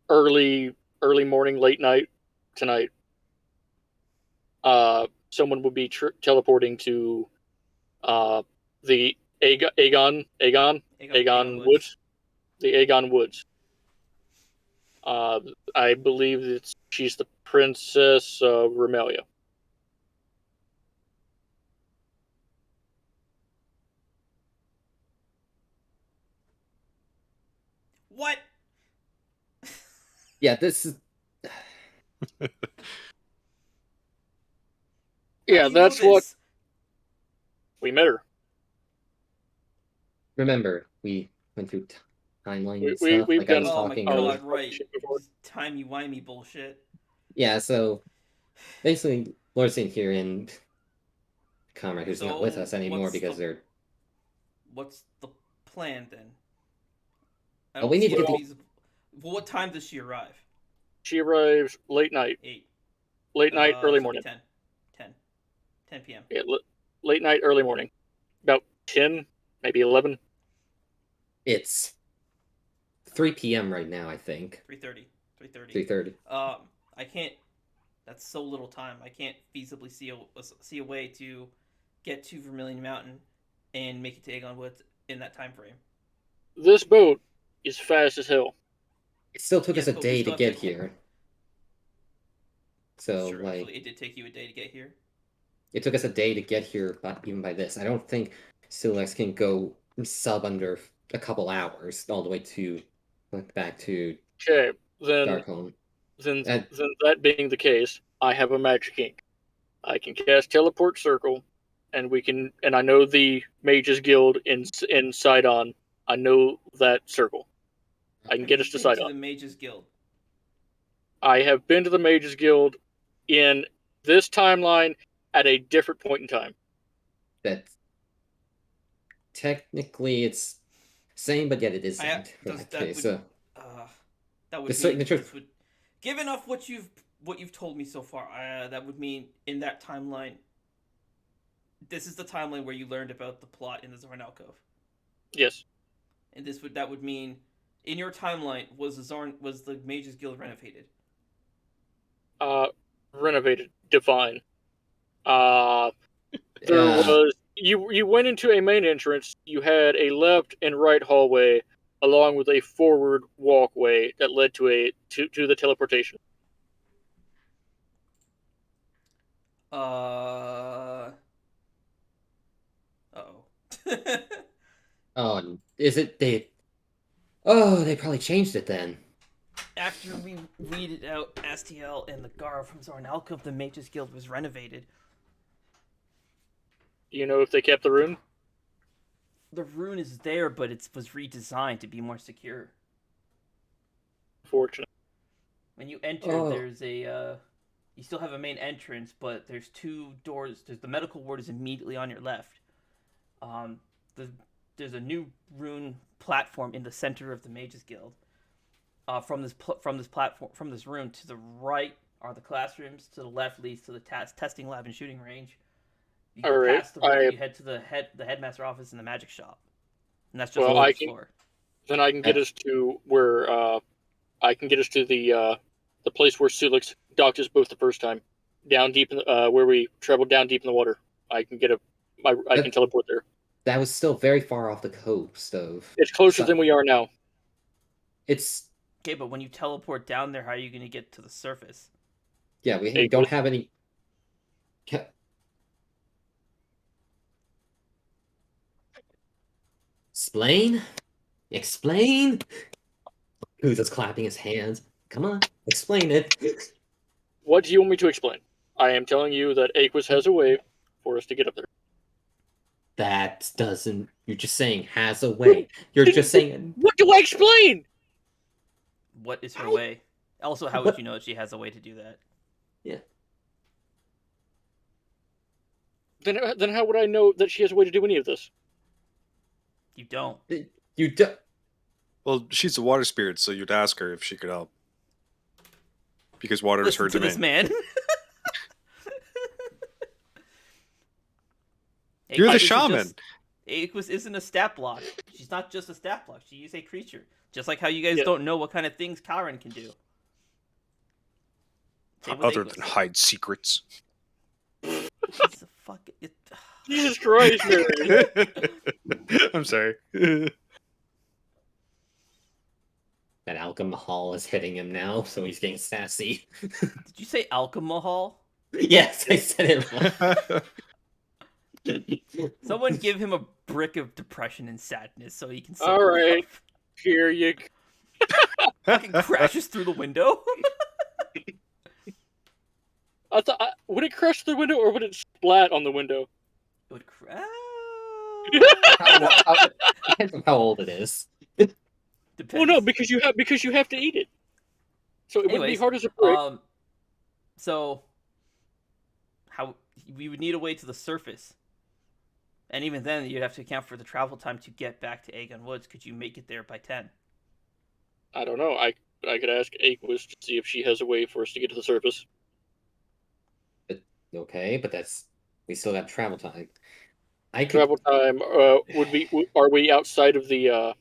early morning, late night tonight, someone would be teleporting to the Aegon Woods. The Aegon Woods. I believe she's the Princess Remelia. What? Yeah, this is. Yeah, that's what we met her. Remember, we went through timeline and stuff. We've Like I done. was Oh my talking god, earlier. right. Timey-wimey bullshit. Yeah, so basically, Lord's in here and Comrade, who's not with So, us anymore what's because the- they're. What's the plan then? I Oh, don't we need see to it get feasible. Well, what time does she arrive? She arrives late night. 8. Late night, early So morning. 10 p.m. Yeah, late night, early morning. About 10, maybe 11. It's 3 p.m. right now, I think. 3:30. 3:30. 3:30. I can't. That's so little time. I can't feasibly see a way to get to Vermilion Mountain and make it to Aegon Woods in that time frame. This boat is fast as hell. It still took us Yes, a but we day still to have get to- here. So, Sure, like, actually, it did take you a day to get here. it took us a day to get here, but even by this, I don't think Silex can go sub under a couple hours all the way to back to Okay, then Darkholm. then And- then that being the case, I have a magic ink. I can cast teleport circle, and I know the Mages Guild in Sidon. I know that circle. I can get us to Have you been Sidon. to the Mages Guild. I have been to the Mages Guild in this timeline at a different point in time. That technically it's same, but yet it I- isn't. does Okay, that would- so That would The mean truth- this would, given off what you've told me so far, that would mean in that timeline, this is the timeline where you learned about the plot in the Zorn Alcove, Yes. and that would mean in your timeline was the Mages Guild renovated? Renovated, divine. There was you went into a main entrance. You had a left and right hallway, along with a forward walkway that led to the teleportation. Uh-oh. oh, is it they? Oh, they probably changed it then. After we weeded out Astiel and the Gar from Zorn Alcove, the Mages Guild was renovated. Do you know if they kept the rune? The rune is there, but it was redesigned to be more secure. Fortunate. When you enter, Oh. there's a you still have a main entrance, but there's 2 doors. There's the medical ward is immediately on your left. There's a new rune platform in the center of the Mages Guild. From this room to the right are the classrooms. To the left leads to the testing lab and shooting range. You go Alright, past the room, you head to the headmaster office and the magic shop, and that's just Well, on I the can- floor. Then I can get us to where I can get us to the place where Sulix docked us both the first time, down deep in where we traveled down deep in the water. I can can teleport there. That was still very far off the coast of. It's closer than we are now. It's Okay, but when you teleport down there, how are you going to get to the surface? yeah. We Hey, don't what- have any. Explain. Who's just clapping his hands? Come on, explain it. What do you want me to explain? I am telling you that Aquis has a way for us to get up there. That doesn't. You're just saying has a way. You're just saying. What do I explain? What is her way? Also, how would you know that she has a way to do that? Then how would I know that she has a way to do any of this? You don't. You do. Well, she's a water spirit, so you'd ask her if she could help. Because water is her Listen to this domain. man. You're the Aquis isn't shaman. Aquis isn't a stat block. She's not just a stat block. She is a creature. Just like how you guys Yeah. don't know what kind of things Kalren can do. Same with Other Aquis. than hide secrets. He's a fucking. Jesus Christ, Mary. I'm sorry. That alcohol is hitting him now, so he's getting sassy. Did you say alcohol? Yes, I said it. Someone give him a brick of depression and sadness so he can. All right. Here you go. Fucking crashes through the window. I thought, would it crash through the window or would it splat on the window? It would crash. Depends on how old it is. Depends. Well, no, because you have to eat it, so it wouldn't be Anyways, hard as a brick. So how we would need a way to the surface, and even then you'd have to account for the travel time to get back to Aegon Woods. Could you make it there by 10? I don't know. I could ask Aquis to see if she has a way for us to get to the surface. Okay, but we still got travel time. Travel time are we outside of the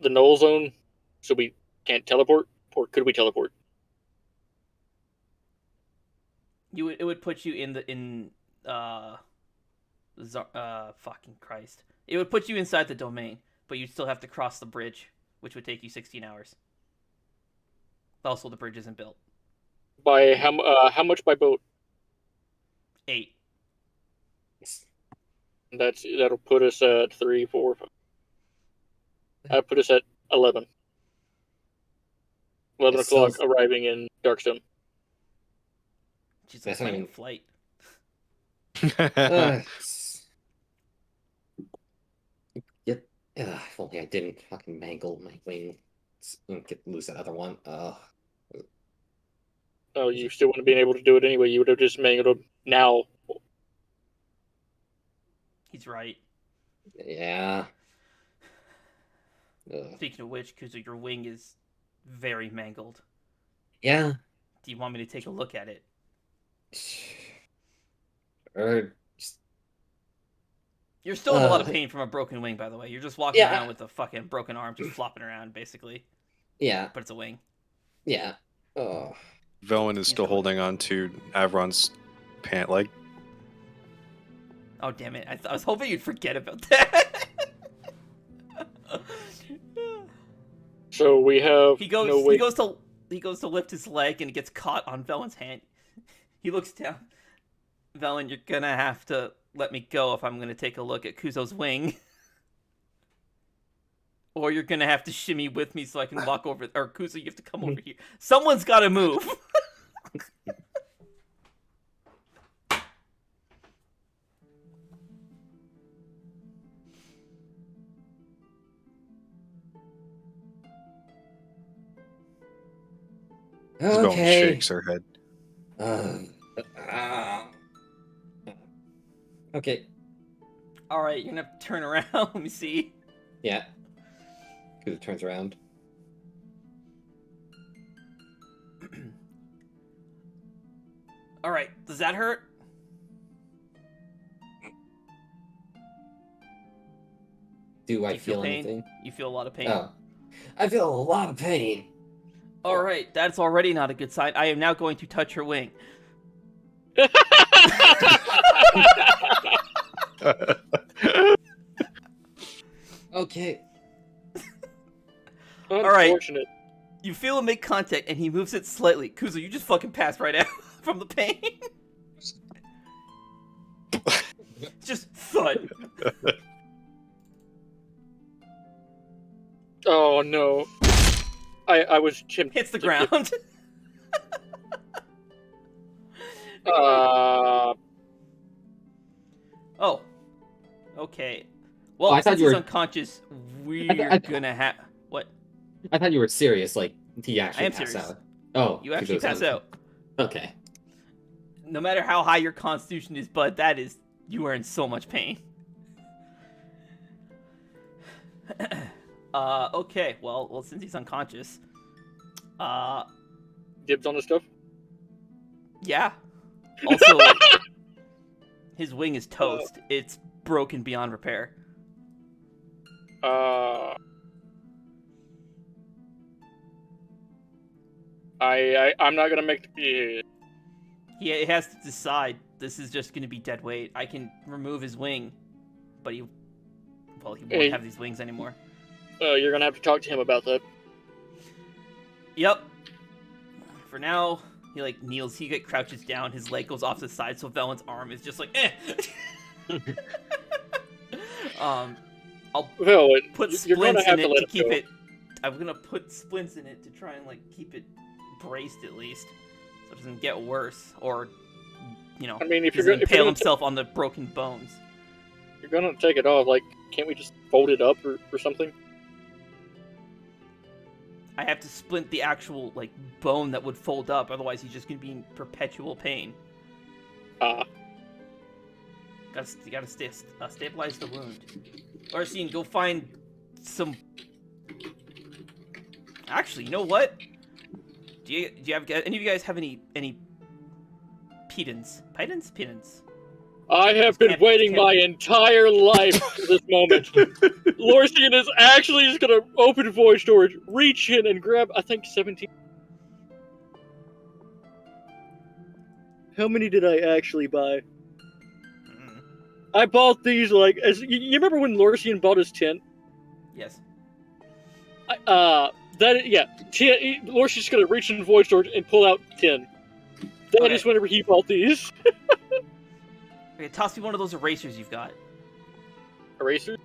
null zone, so we can't teleport, or could we teleport? It would put you in fucking Christ. It would put you inside the domain, but you'd still have to cross the bridge, which would take you 16 hours. Also, the bridge isn't built. By how much by boat? 8. That'll put us at 3, 4, 5. That'll put us at 11. 11 o'clock, arriving in Darkstone. She's like planning a flight. If only I didn't fucking mangle my wing. Lose that other one. Oh, you still wouldn't have been able to do it anyway. You would have just mangled him now. He's right. Yeah. Speaking of which, Kuzo, your wing is very mangled. Yeah. Do you want me to take a look at it? You're still in a lot of pain from a broken wing, by the way. You're just walking around with a fucking broken arm, just flopping around, basically. Yeah. But it's a wing. Yeah. Oh. Velin is still holding on to Avron's pant leg. Oh, damn it. I was hoping you'd forget about that. So we have he goes to lift his leg and it gets caught on Velin's hand. He looks down. Velin, you're gonna have to let me go if I'm gonna take a look at Kuzo's wing. Or you're gonna have to shimmy with me so I can walk over. Or Kuzo, you have to come over here. Someone's gotta move. Velin shakes her head. Okay. All right, you're gonna have to turn around. Let me see. Yeah. Because it turns around. All right, does that hurt? Do I feel pain? anything? You feel a lot of pain. Oh. I feel a lot of pain. All right, that's already not a good sign. I am now going to touch her wing. Okay. All right. You feel him make contact, and he moves it slightly. Kuzo, you just fucking passed right out from the pain. Just thud. Oh no! I was chimped. Hits the ground. Oh. Okay. Well, I thought since you he's were unconscious, we're gonna have what? I thought you were serious. Like he actually I am passed serious. out. Oh, You actually pass out. Okay. No matter how high your constitution is, bud, you are in so much pain. Okay. Well, since he's unconscious, dibs on the stuff. Yeah. Also, his wing is toast. It's broken beyond repair. I'm not gonna make the. He has to decide. This is just going to be dead weight. I can remove his wing, but he won't Hey. have these wings anymore. You're gonna have to talk to him about that. Yep. For now, he like kneels. He crouches down. His leg goes off to the side, so Velen's arm is just like, eh. I'll Well, put you're gonna splints have in to it let to it keep go. it. I'm gonna put splints in it to try and like keep it braced at least, so it doesn't get worse, or I mean, if you're doesn't gonna impale himself on the broken bones. you're gonna take it off, like, can't we just fold it up or something? I have to splint the actual like bone that would fold up, otherwise he's just gonna be in perpetual pain. Ah, You gotta stabilize the wound. Arsene, go find some. Actually, you know what? Do you have any of you guys have any pedans? Pedans? I have been Can't- waiting can't- my entire life for this moment. Lorsian is actually just gonna open void storage, reach in and grab, I think, 17. How many did I actually buy? Mm, I bought these like as you remember when Lorsian bought his tent? yes. Lorsian's just gonna reach in void storage and pull out 10. That is Okay. whenever he bought these. Okay, toss me one of those erasers you've got. Eraser?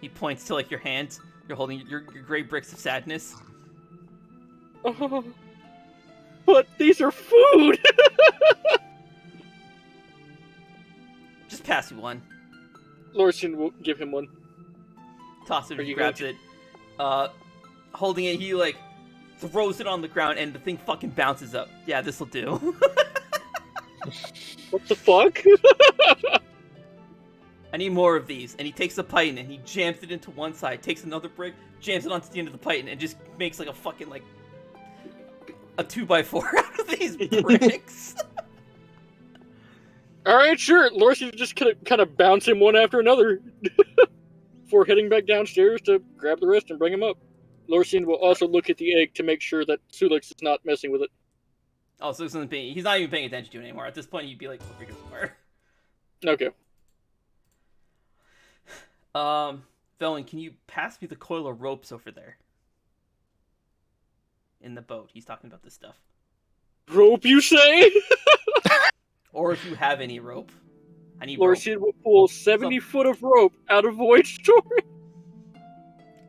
He points to like your hands. You're holding your gray bricks of sadness. Oh, but these are food. Just pass you one. Lorsian will give him one. Toss it. Are He you grabs it. Holding it, he like throws it on the ground, and the thing fucking bounces up. Yeah, this'll do. What the fuck? I need more of these. And he takes the python and he jams it into one side, takes another brick, jams it onto the end of the python, and just makes like a fucking like a 2x4 out of these bricks. Alright, sure. Lorsian just kind of bounce him one after another before heading back downstairs to grab the rest and bring him up. Lorsian will also look at the egg to make sure that Sulix is not messing with it. Oh, so he's not even paying attention to it anymore. At this point, you'd be like, "What goes apart?" Okay. Velen, can you pass me the coil of ropes over there? In the boat. He's talking about this stuff. Rope, you say? Or if you have any rope. I need rope. Lorsian will pull 70 foot of rope out of void storage.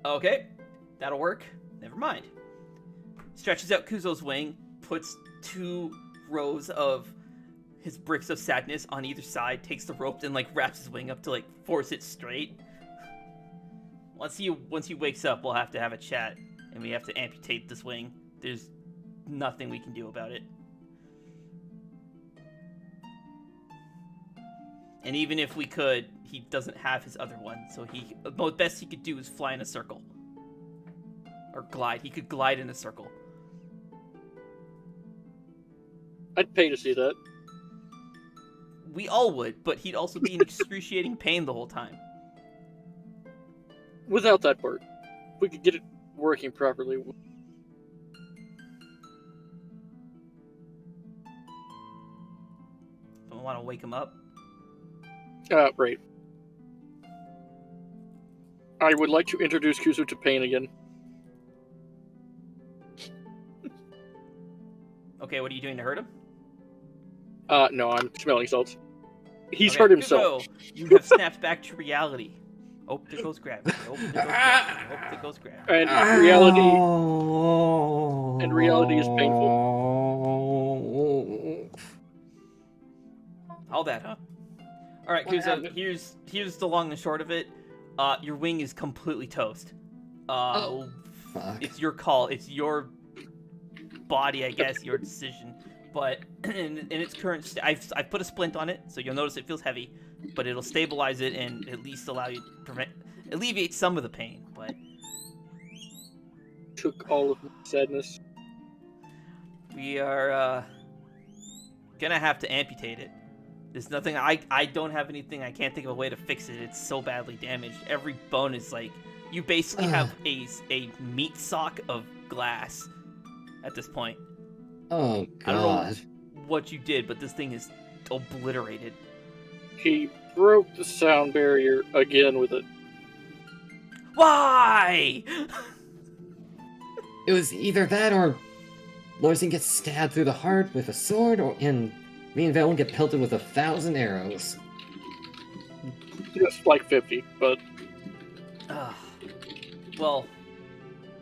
Okay, that'll work. Never mind. Stretches out Kuzo's wing, puts 2 rows of his bricks of sadness on either side, takes the rope, and like wraps his wing up to like force it straight. Once he wakes up, we'll have to have a chat, and we have to amputate this wing. There's nothing we can do about it. And even if we could, he doesn't have his other one, so the best he could do is fly in a circle. Or glide. He could glide in a circle. I'd pay to see that. We all would, but he'd also be in excruciating pain the whole time. Without that part. If we could get it working properly. Don't want to wake him up. Right. I would like to introduce Kuzo to pain again. Okay, what are you doing to hurt him? No, I'm smelling salts. He's Okay, hurt himself. Kuzo, you have snapped back to reality. Oh, there goes gravity. Oh, there goes gravity. Oh, there goes gravity. And reality is painful. All that, huh? All right, Kuzo. Here's the long and short of it. Your wing is completely toast. Fuck. It's your call. It's your body, I guess, your decision. But in its current I've put a splint on it, so you'll notice it feels heavy, but it'll stabilize it and at least allow you to alleviate some of the pain. But Took all of my sadness. we are gonna have to amputate it. There's nothing. I don't have anything. I can't think of a way to fix it. It's so badly damaged. Every bone is like you basically have a meat sock of glass at this point. Oh I don't know god. what you did, but this thing is obliterated. He broke the sound barrier again with it. Why? It was either that or Lorsin gets stabbed through the heart with a sword, and me and Velen get pelted with 1,000 arrows. Just like 50, but Well,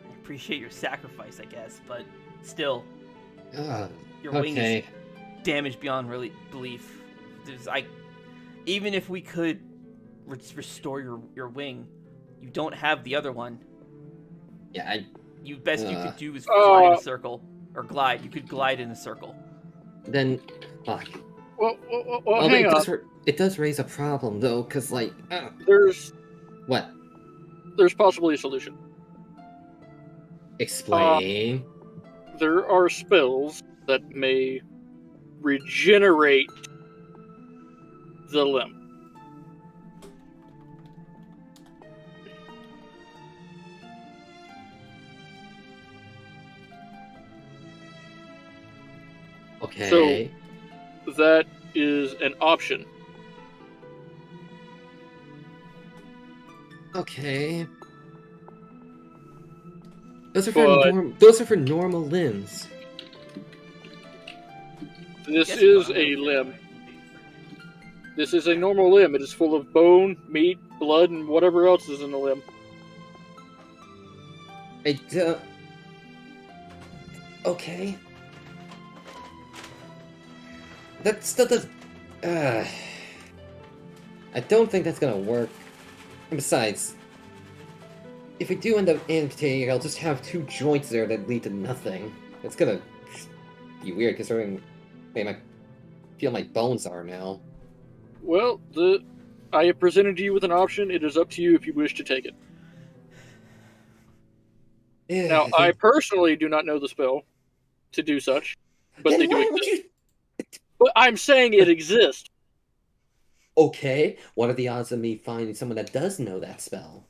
I appreciate your sacrifice, I guess, but still, your wing is Okay. damaged beyond belief. Even if we could restore your wing, you don't have the other one. Yeah, You best you could do is fly in a circle or glide. You could glide in a circle. then fuck. well, Although hang on. it does raise a problem though, cause like, There's what? possibly a solution. Explain. There are spells that may regenerate the limb. Okay. That is an option. Okay. Those are for normal limbs. This Guess is what? a limb. This is a normal limb. It is full of bone, meat, blood, and whatever else is in the limb. Okay. That still does. I don't think that's gonna work. And besides, if we do end up amputating, I'll just have 2 joints there that lead to nothing. It's gonna be weird considering I feel my bones are now. Well, I have presented you with an option. It is up to you if you wish to take it. Yeah, Now, I personally do not know the spell to do such, but Then they do why would exist. you? But I'm saying it exists. Okay, what are the odds of me finding someone that does know that spell?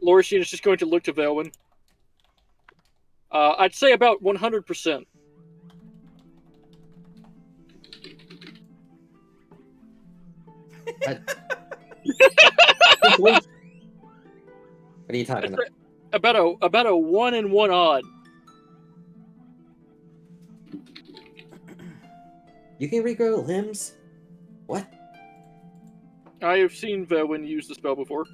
Lorisian is just going to look to Velwyn. I'd say about 100%. What are you talking about? About a 1 in 1 odd. You can regrow limbs? What? I have seen Velwyn use the spell before.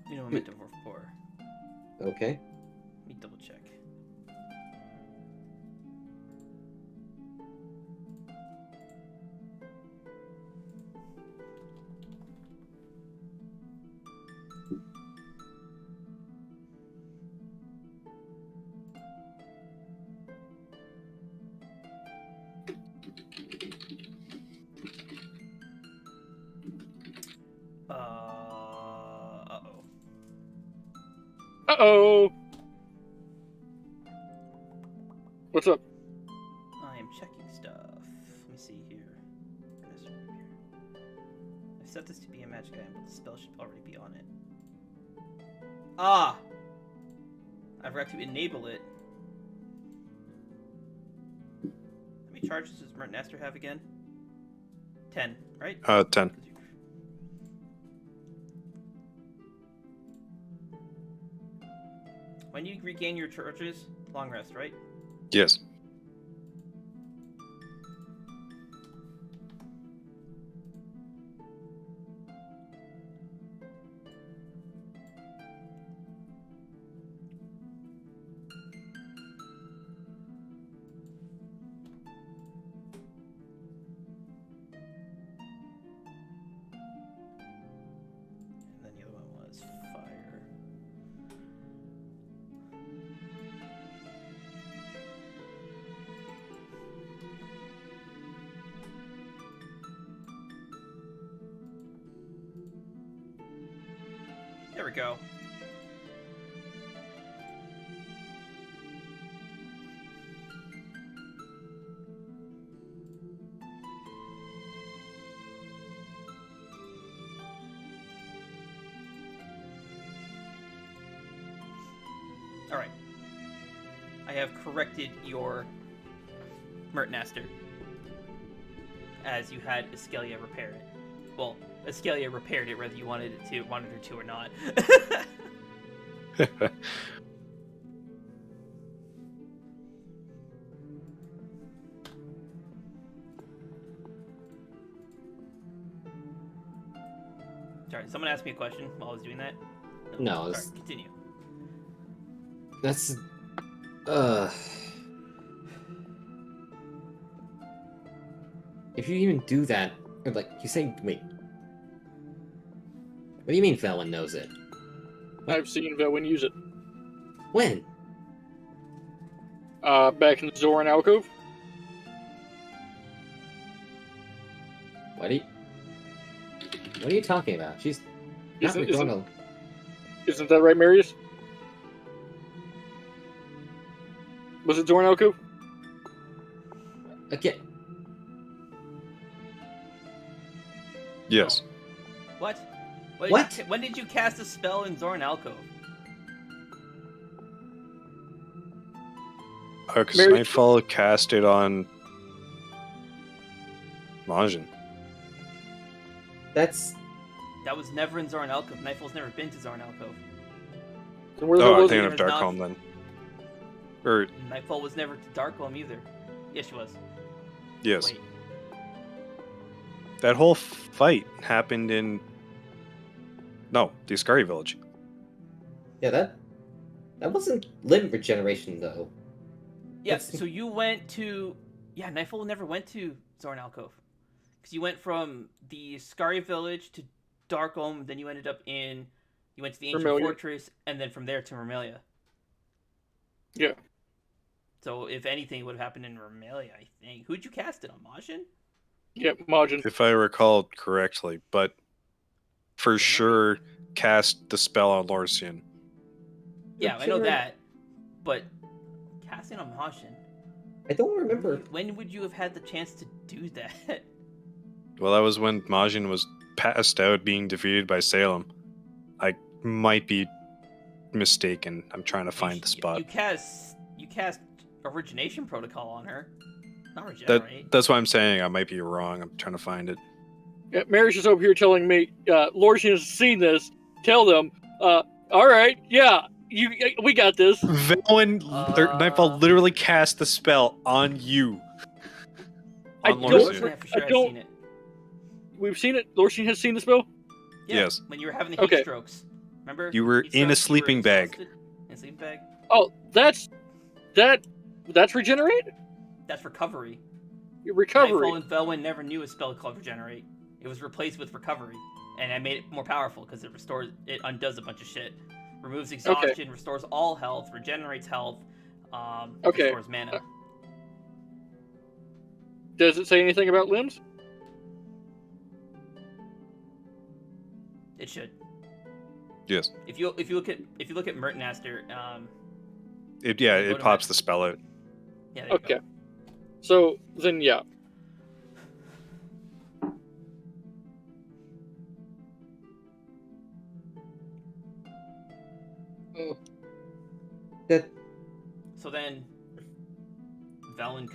You know, momentum for 4. Okay. Let me double check. Uh-oh. Uh-oh! What's up? I am checking stuff. Let me see here. I've set this to be a magic item, but the spell should already be on it. Ah! I forgot to enable it. How many charges does Mert Nestor have again? 10, right? 10. When you regain your charges, long rest, right? Yes. And then the other one was fire. There we go. have corrected your Mertnaster, as you had Elysia repair it. Well, Elysia repaired it whether you wanted her to or not. Sorry, someone asked me a question while I was doing that. No, Sorry, continue. That's if you even do that, or like you say, wait. What do you mean Velen knows it? I've seen Velwyn use it. When? Back in the Zoran alcove. What are you talking about? She's not Isn't that right, Marius? Was it Zoran alcove? Okay. Yes. What? What? When did you cast a spell in Zoran Alcove? Because Mary- Nightfall cast it on Majin. That That was never in Zoran Alcove. Nightfall's never been to Zoran Alcove. And where the Oh, hell I'm was thinking it? of There's not- Darkholm then. Or, Nightfall was never to Darkholm either. Yes, she was. yes. Wait. That whole fight happened in... No, the Ascari village. yeah, that wasn't limb regeneration though. Yeah, That's- so you went to... Yeah, Nightfall never went to Zoran Alcove. Because you went from the Scari village to Darkholm, then you ended up in... You went to the Ancient Vermilion. Fortress, and then from there to Vermilion. Yeah. So, if anything, it would have happened in Vermilion, I think. Who'd you cast it on? Majin? Yeah, Majin. If I recall correctly, but for sure cast the spell on Lorsian. Yeah, I know that. But casting on Majin... I don't remember. When would you have had the chance to do that? Well, that was when Majin was passed out being defeated by Salem. I might be mistaken. I'm trying to find the spot. You cast Origination Protocol on her. Not Regenerate. That's what I'm saying. I might be wrong. I'm trying to find it. Yeah, Marius is over here telling me, Lorsian has seen this. Tell them, all right, yeah, we got this. Velen Nightfall literally cast the spell on you. I On don't- Lorsian. Yeah, for sure I I've don't- seen it. We've seen it. Lorsian has seen the spell. Yeah, Yes. when you were having the heat Okay. strokes. Remember? You were Heat in a strokes, you sleeping were bag. exhausted. In a sleeping bag? Oh, that's regenerate? That's recovery. Recovery. Nightfall and Velwyn never knew a spell called Regenerate. It was replaced with Recovery. And I made it more powerful because it undoes a bunch of shit. Removes exhaustion, restores all health, regenerates health, Okay. restores mana. Does it say anything about limbs? It should. Yes. If you look at Mertnaster, It Go it to pops Matt. the spell out. yeah, there you Okay. go. So then, yeah. That So then, Velen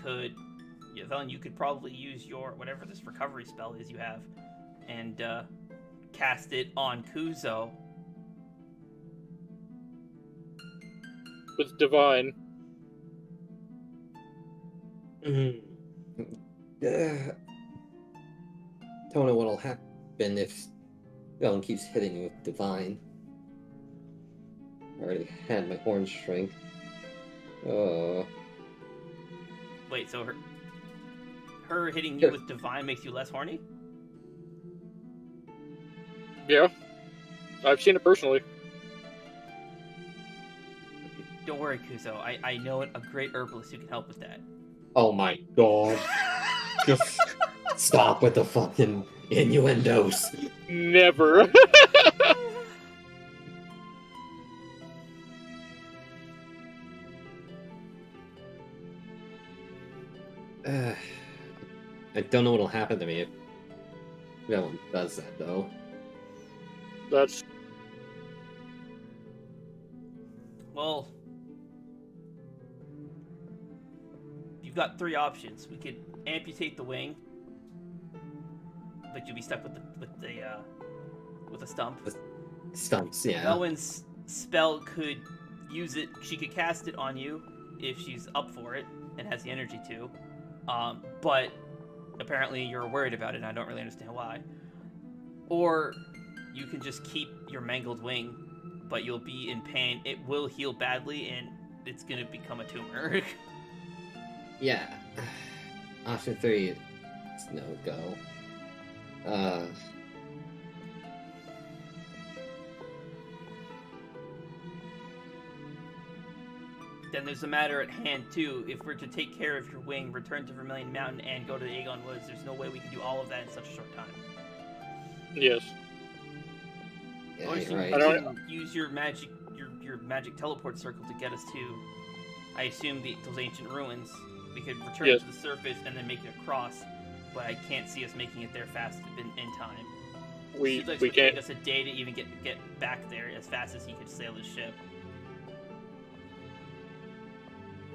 you could probably use your whatever this recovery spell is you have, and cast it on Kuzo. With divine. don't know what'll happen if Velen keeps hitting me with divine. I already had my horn strength. Wait, so her hitting you Yeah. with divine makes you less horny? Yeah. I've seen it personally. Don't worry, Kuzo. I know a great herbalist who can help with that. Oh my god. Just stop with the fucking innuendos. Never. I don't know what'll happen to me if Velen does that, though. That's Well, you've got 3 options. We could amputate the wing, but you'll be stuck with the stump. Stumps, yeah. Melwin's spell could use it. She could cast it on you if she's up for it and has the energy to. But apparently you're worried about it, and I don't really understand why. Or you can just keep your mangled wing, but you'll be in pain. It will heal badly, and it's gonna become a tumor. Yeah. Option 3 is no go. Then there's a matter at hand too. If we're to take care of your wing, return to Vermilion Mountain, and go to the Aegon Woods, there's no way we can do all of that in such a short time. Yes. Yeah, Or you're you right. can use your magic teleport circle to get us to, I assume, those ancient ruins. We could return Yes. to the surface and then make it across, but I can't see us making it there fast in time. We Seems like it we would take can't. us a day to even get back there as fast as he could sail his ship.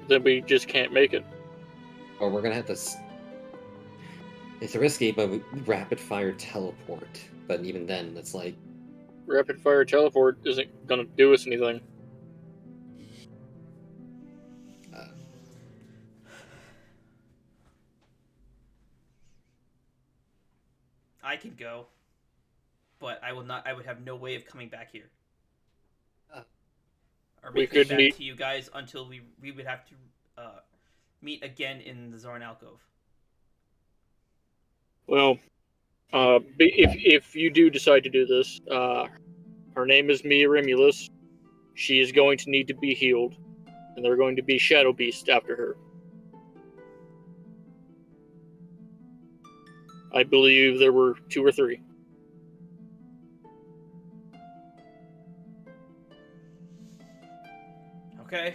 Then we just can't make it. Or we're gonna have to. It's risky, but we rapid fire teleport. But even then, it's like. Rapid fire teleport isn't gonna do us anything. I could go, but I will not. I would have no way of coming back here, or We making it could back meet- to you guys until we would have to meet again in the Zorn alcove. Well, if you do decide to do this, her name is Mia Remulus. She is going to need to be healed, and there are going to be shadow beasts after her. I believe there were 2 or 3. Okay.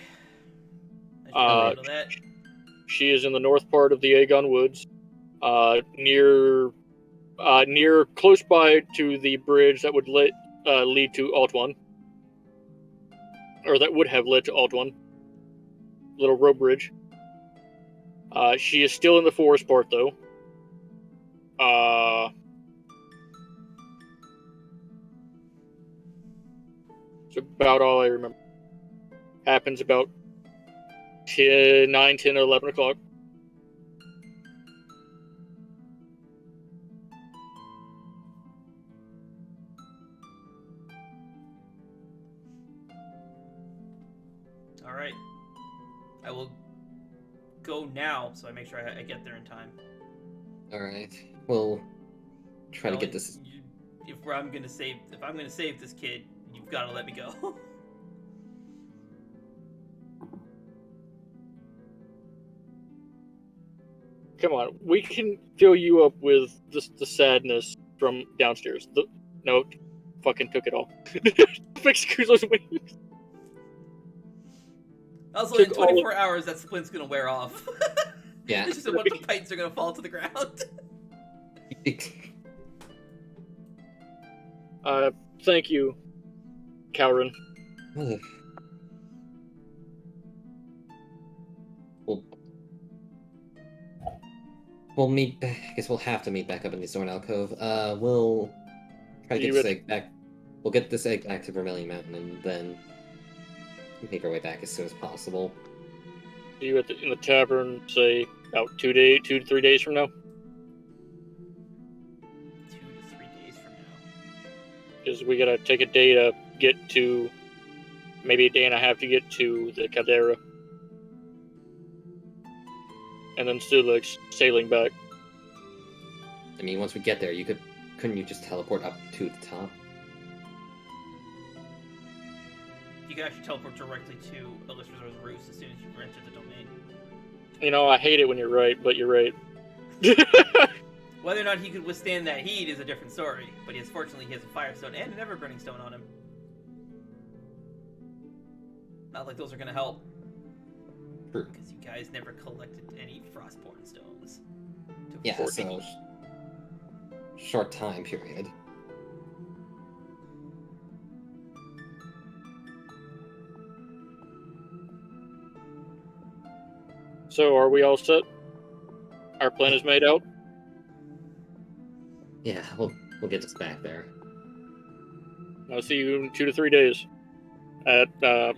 I should Uh, handle that. She is in the north part of the Aegon Woods, near close by to the bridge that would lead to Alt-1, or that would have led to Alt-1. Little rope bridge. She is still in the forest part, though. It's about all I remember. Happens about 9, 10, 11 o'clock. All right. I will go now, so I make sure I get there in time. Alright. We'll try to Well, get this. If I'm gonna save this kid, you've got to let me go. Come on, we can fill you up with the sadness from downstairs. No, fucking took it all. Fix Kuzo's wings. Also, in Took all 24 hours, that splint's gonna wear off. Yeah. It's just a bunch of titans are gonna fall to the ground. Thank you, Kalren. We'll meet back. I guess we'll have to meet back up in the Zorn alcove. We'll try to You get this would- egg back. We'll get this egg back to Vermilion Mountain, and then make our way back as soon as possible. See you in the tavern, say about 2 to 3 days from now. 2 to 3 days from now. Because we gotta take a day to get to, maybe a day and a half to get to the caldera, and then still like sailing back. I mean, once we get there, couldn't you just teleport up to the top? You can actually teleport directly to Elysia's roost as soon as you enter the domain. You know, I hate it when you're right, but you're right. Whether or not he could withstand that heat is a different story, but fortunately he has a firestone and an ever-burning stone on him. Not like those are gonna help. True. Because you guys never collected any frostborn stones. Took Yeah, 14. so short time period. So are we all set? Our plan is made out? Yeah, we'll get this back there. I'll see you in 2 to 3 days at the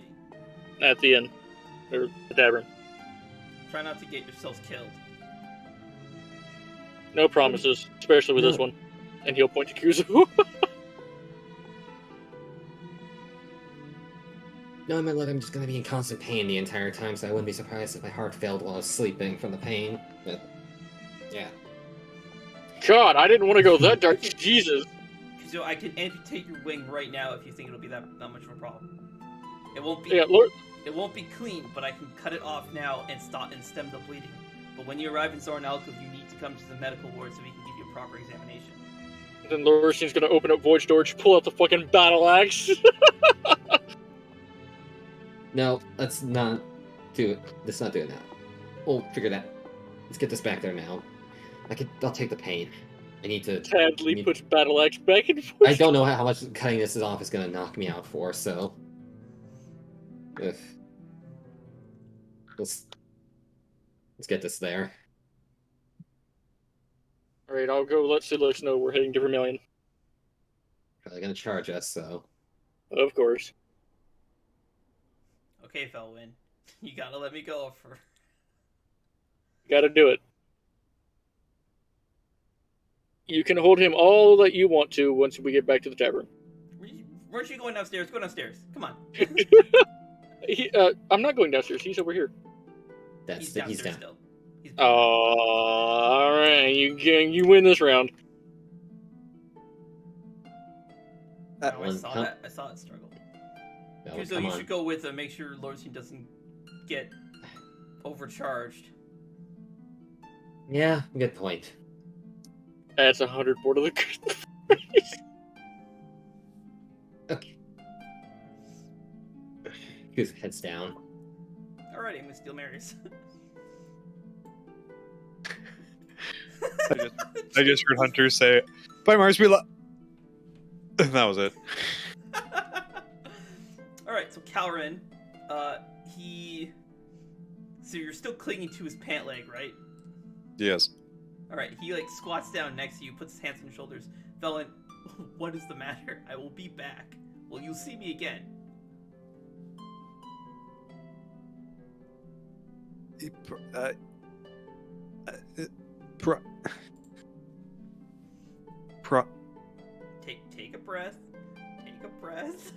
inn or the tavern. Try not to get yourselves killed. No promises, especially with this No. one. And he'll point to Kuzu. No, my leg, I'm just gonna be in constant pain the entire time, so I wouldn't be surprised if my heart failed while I was sleeping from the pain. But yeah. God, I didn't want to go that dark. Jesus. So I can amputate your wing right now if you think it'll be that much of a problem. It won't be. Yeah, Lord. It won't be clean, but I can cut it off now and stem the bleeding. But when you arrive in Zorn Alcove, you need to come to the medical ward so we can give you a proper examination. Then Lorisine's gonna open up void storage, pull out the fucking battle axe. No, let's not do it. Let's not do it now. We'll figure that. Let's get this back there now. I'll take the pain. I need to. Tadley puts battle axe back and forth. I don't know how much cutting this off is gonna knock me out for, so. Ugh. Let's get this there. Alright, I'll go let Sidlix know we're heading to Vermilion. Probably gonna charge us, so. Of course. Okay, Felwyn, you gotta let me go for. Gotta do it. You can hold him all that you want to once we get back to the tavern. Weren't you going downstairs? Go downstairs. Come on. I'm not going downstairs. He's over here. He's He's downstairs down. still. He's Alright, you win this round. Oh, I saw that. I saw it struggle. No, So come you on. should go with him. Make sure Lordsine doesn't get overcharged. Yeah, good point. That's 100 board of the good. Okay. Goose heads down. Alrighty, I'm gonna steal Mary's. I just heard Hunter say, "Bye, Mars, we love." And that was it. Alright, so Kalren, so you're still clinging to his pant leg, right? Yes. Alright, he squats down next to you, puts his hands on your shoulders. Felon, what is the matter? I will be back. Well, you'll see me again. Take a breath. Take a breath.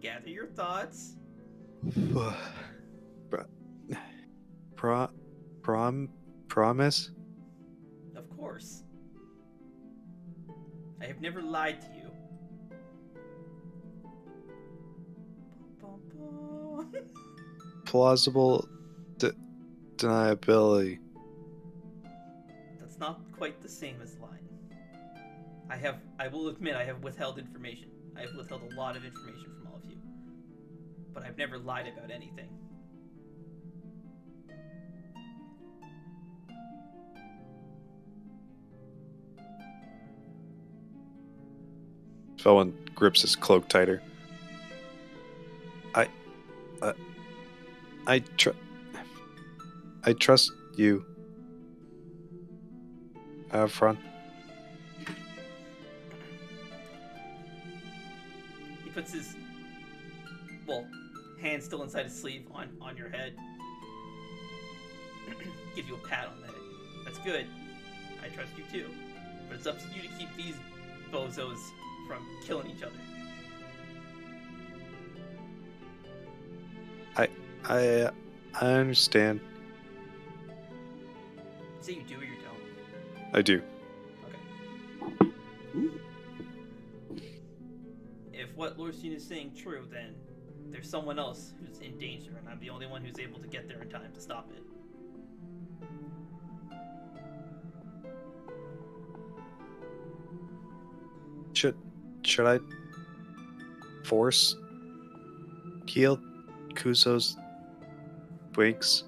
Gather your thoughts. Promise? Of course. I have never lied to you. Plausible deniability. That's not quite the same as lying. I will admit I have withheld information. I have withheld a lot of information from all of you. But I've never lied about anything. Felon grips his cloak tighter. I trust you. Have fun. He puts his hand still inside his sleeve on your head. Gives you a pat on the head. That's good. I trust you too. But it's up to you to keep these bozos from killing each other. I understand. Say you do or you don't. I do. Okay. If what Lordsine is saying true, then there's someone else who's in danger, and I'm the only one who's able to get there in time to stop it. Should I force heal Kuzo's wings?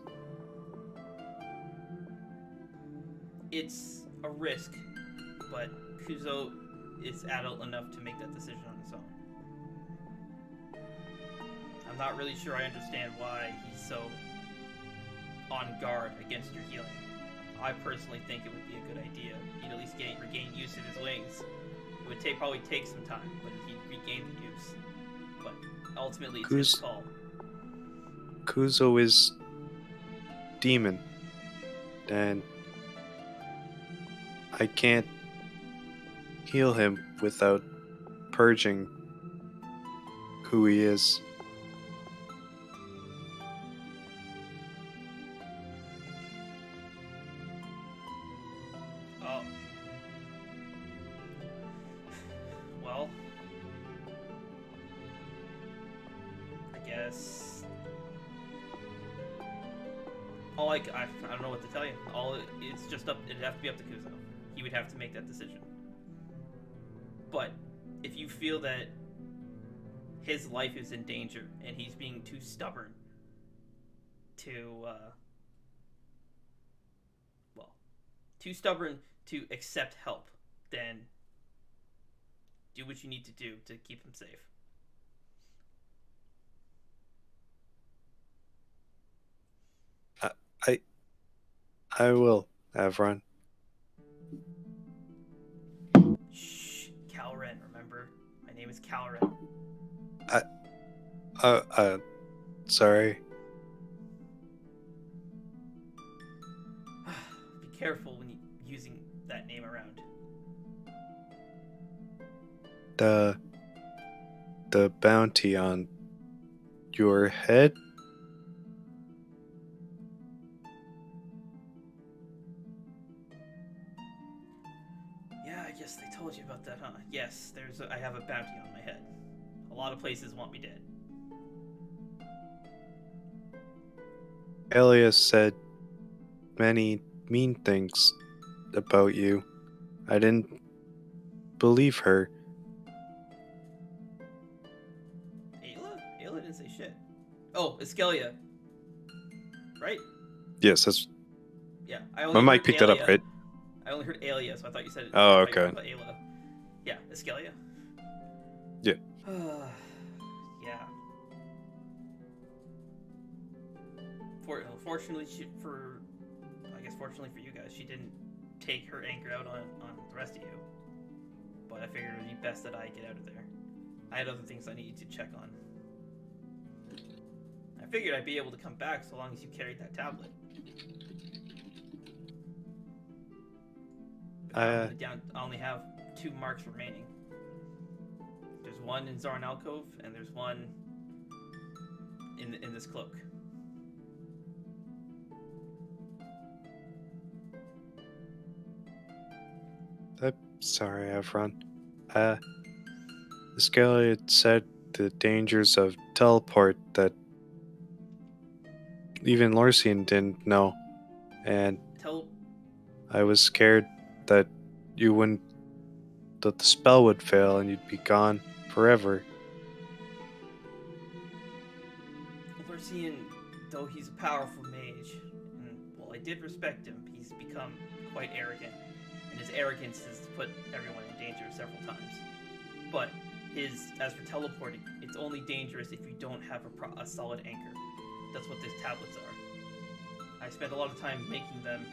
It's a risk, but Kuzo is adult enough to make that decision on his own. I'm not really sure I understand why he's so on guard against your healing. I personally think it would be a good idea. He'd at least regain use of his wings. It would probably take some time, but he'd regain the use. But ultimately, it's his call. Kuzo is demon, and I can't heal him without purging who he is. Oh. Well, I guess. I don't know what to tell you. It's just up. It'd have to be up to Kuzo. He would have to make that decision. But if you feel that his life is in danger and he's being too stubborn to accept help, then do what you need to do to keep him safe. I will, Avron. Shh, Kalren, remember? My name is Kalren. Sorry. Be careful when using that name around. The bounty on your head? Yeah, I guess they told you about that, huh? Yes, I have a bounty on my head. A lot of places want me dead. Elysia said many mean things about you. I didn't believe her. Ayla? Ayla didn't say shit. Oh, Elysia. Right? Yes, that's. Yeah, I My only mic heard picked that up, Ayla. right? I only heard Elysia, so I thought you said it. Oh, I thought you were okay. talking about Ayla. Yeah, Elysia. Yeah. Yeah. Fortunately for you guys, she didn't take her anger out on the rest of you. But I figured it would be best that I get out of there. I had other things I needed to check on. I figured I'd be able to come back so long as you carried that tablet. But I only have 2 marks remaining. There's one in Zarn Alcove, and there's one in this cloak. I'm sorry, Avron. Elysia said the dangers of teleport that even Lorsian didn't know, and I was scared that that the spell would fail and you'd be gone forever. Lorsian, though he's a powerful mage, and while I did respect him, he's become quite arrogant. And his arrogance has put everyone in danger several times. But as for teleporting, it's only dangerous if you don't have a solid anchor. That's what these tablets are. I spent a lot of time making them,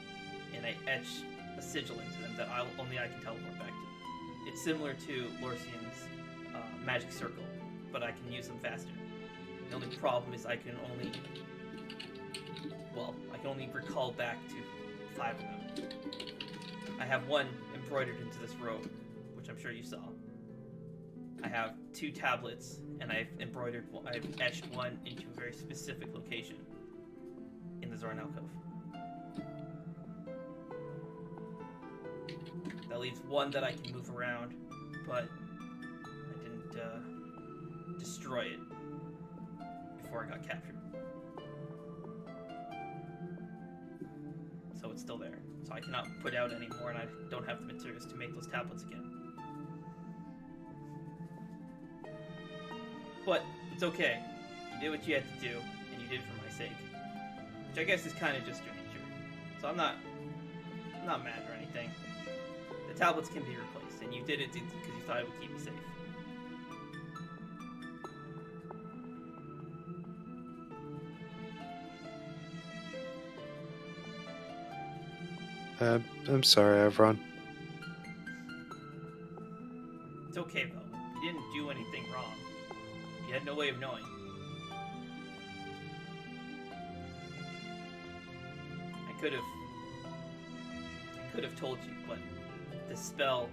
and I etch a sigil into them that only I can teleport back to. It's similar to Lorsian's magic circle, but I can use them faster. The only problem is I can only recall back to 5 of them. I have one embroidered into this robe, which I'm sure you saw. I have 2 tablets, and I've etched one into a very specific location in the Zarn Alcove. That leaves one that I can move around, but I didn't destroy it before I got captured. So it's still there. So I cannot put out anymore, and I don't have the materials to make those tablets again. But it's okay. You did what you had to do, and you did it for my sake. Which I guess is kind of just your nature. So I'm not mad or anything. The tablets can be replaced, and you did it because you thought it would keep me safe. I'm sorry, Avron. It's okay, Velvet. You didn't do anything wrong. You had no way of knowing. I could have told you, but the spell,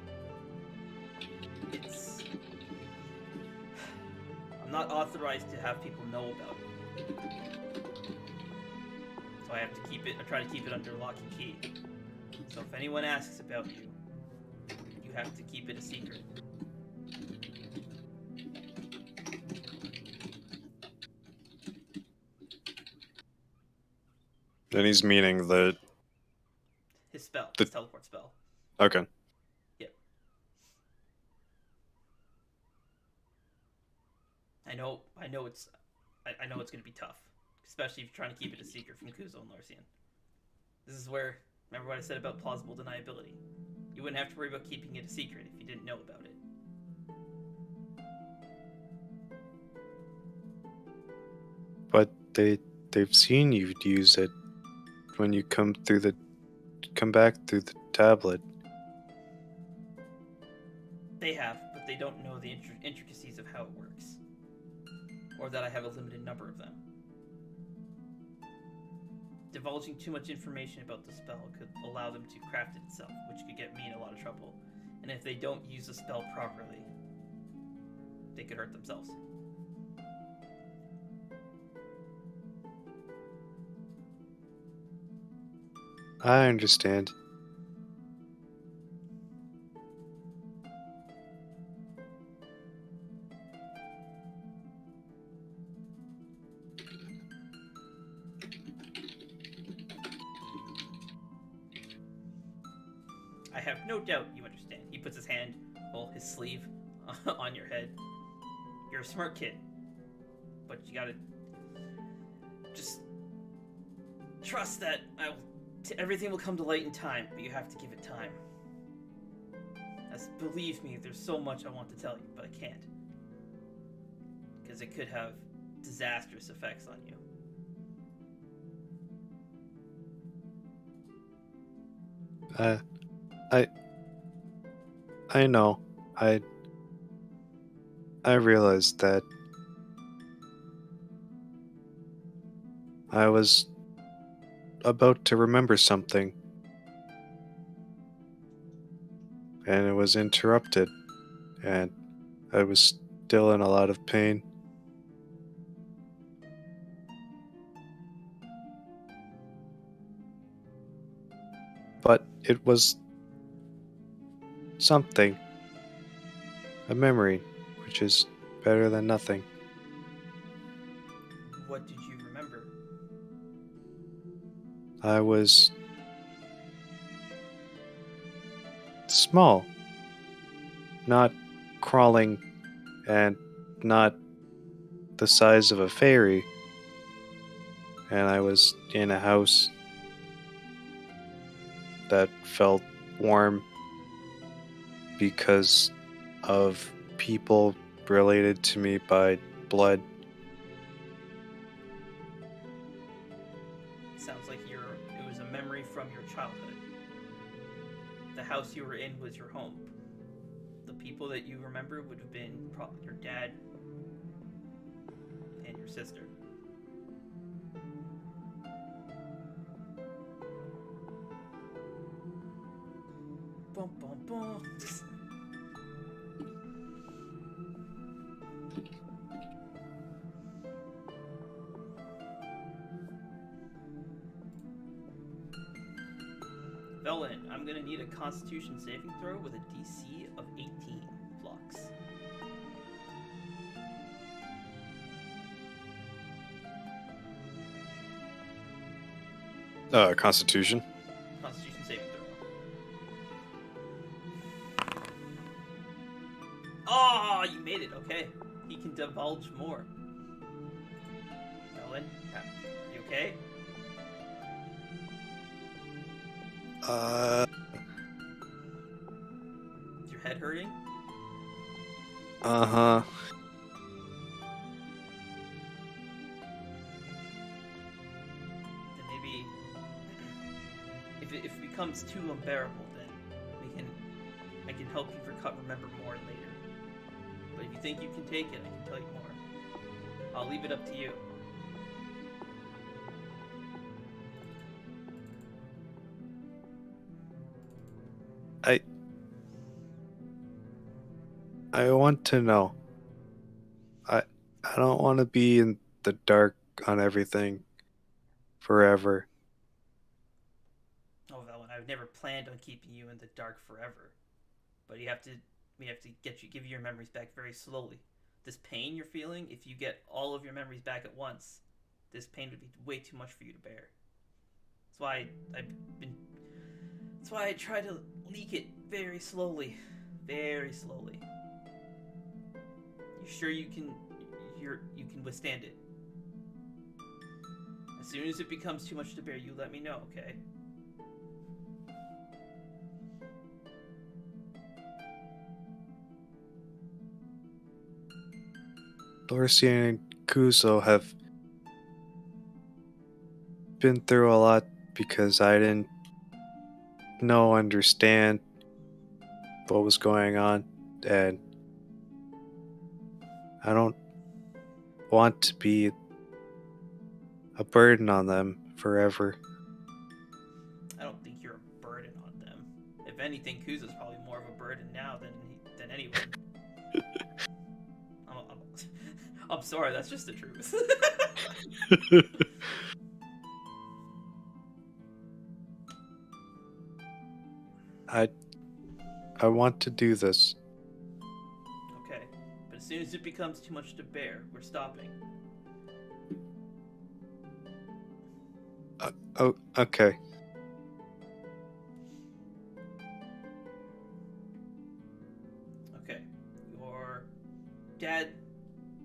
it's... I'm not authorized to have people know about it. So I have to keep it, I try to keep it under lock and key. So if anyone asks about you, you have to keep it a secret. And he's meaning the... His spell, The- his teleport spell. Okay. Yep. I know it's going to be tough, especially if you're trying to keep it a secret from Kuzo and Larcian. This is where, remember what I said about plausible deniability? You wouldn't have to worry about keeping it a secret if you didn't know about it. But they've seen you use it when you come back through the tablet. They have, but they don't know the intricacies of how it works. Or that I have a limited number of them. Divulging too much information about the spell could allow them to craft it itself, which could get me in a lot of trouble. And if they don't use the spell properly, they could hurt themselves. I understand. I have no doubt you understand. He puts his hand, well, his sleeve, on your head. You're a smart kid. But you gotta just trust that everything will come to light in time, but you have to give it time. Believe me, there's so much I want to tell you, but I can't. Because it could have disastrous effects on you. I know. I realized that I was about to remember something, and it was interrupted, and I was still in a lot of pain. But it was something. A memory, which is better than nothing. What did you remember? I was small, not crawling, and not the size of a fairy. And I was in a house that felt warm because of people related to me by blood. Sounds like it was a memory from your childhood. The house you were in was your home. The people that you remember would have been probably your dad and your sister. Bum, bum, bum. Velen, I'm gonna need a Constitution saving throw with a DC of 18 flux. Constitution. Constitution saving throw. Oh, you made it. Okay, he can divulge more. Velen, are you okay? Is your head hurting? Uh-huh. Then maybe if it becomes too unbearable, then I can help you remember more later. But if you think you can take it, I can tell you more. I'll leave it up to you. I want to know. I don't want to be in the dark on everything forever. Oh, that one. I've never planned on keeping you in the dark forever. But we have to give you your memories back very slowly. This pain you're feeling, if you get all of your memories back at once, this pain would be way too much for you to bear. That's why I try to leak it very slowly. Very slowly. You sure you can withstand it? As soon as it becomes too much to bear, you let me know, okay? Lorsian and Kuzo have been through a lot because I didn't understand what was going on, and I don't want to be a burden on them forever. I don't think you're a burden on them. If anything, Kuzo's probably more of a burden now than anyone. I'm sorry, that's just the truth. I want to do this. Okay, but as soon as it becomes too much to bear, we're stopping. Oh, okay. Okay, your dad,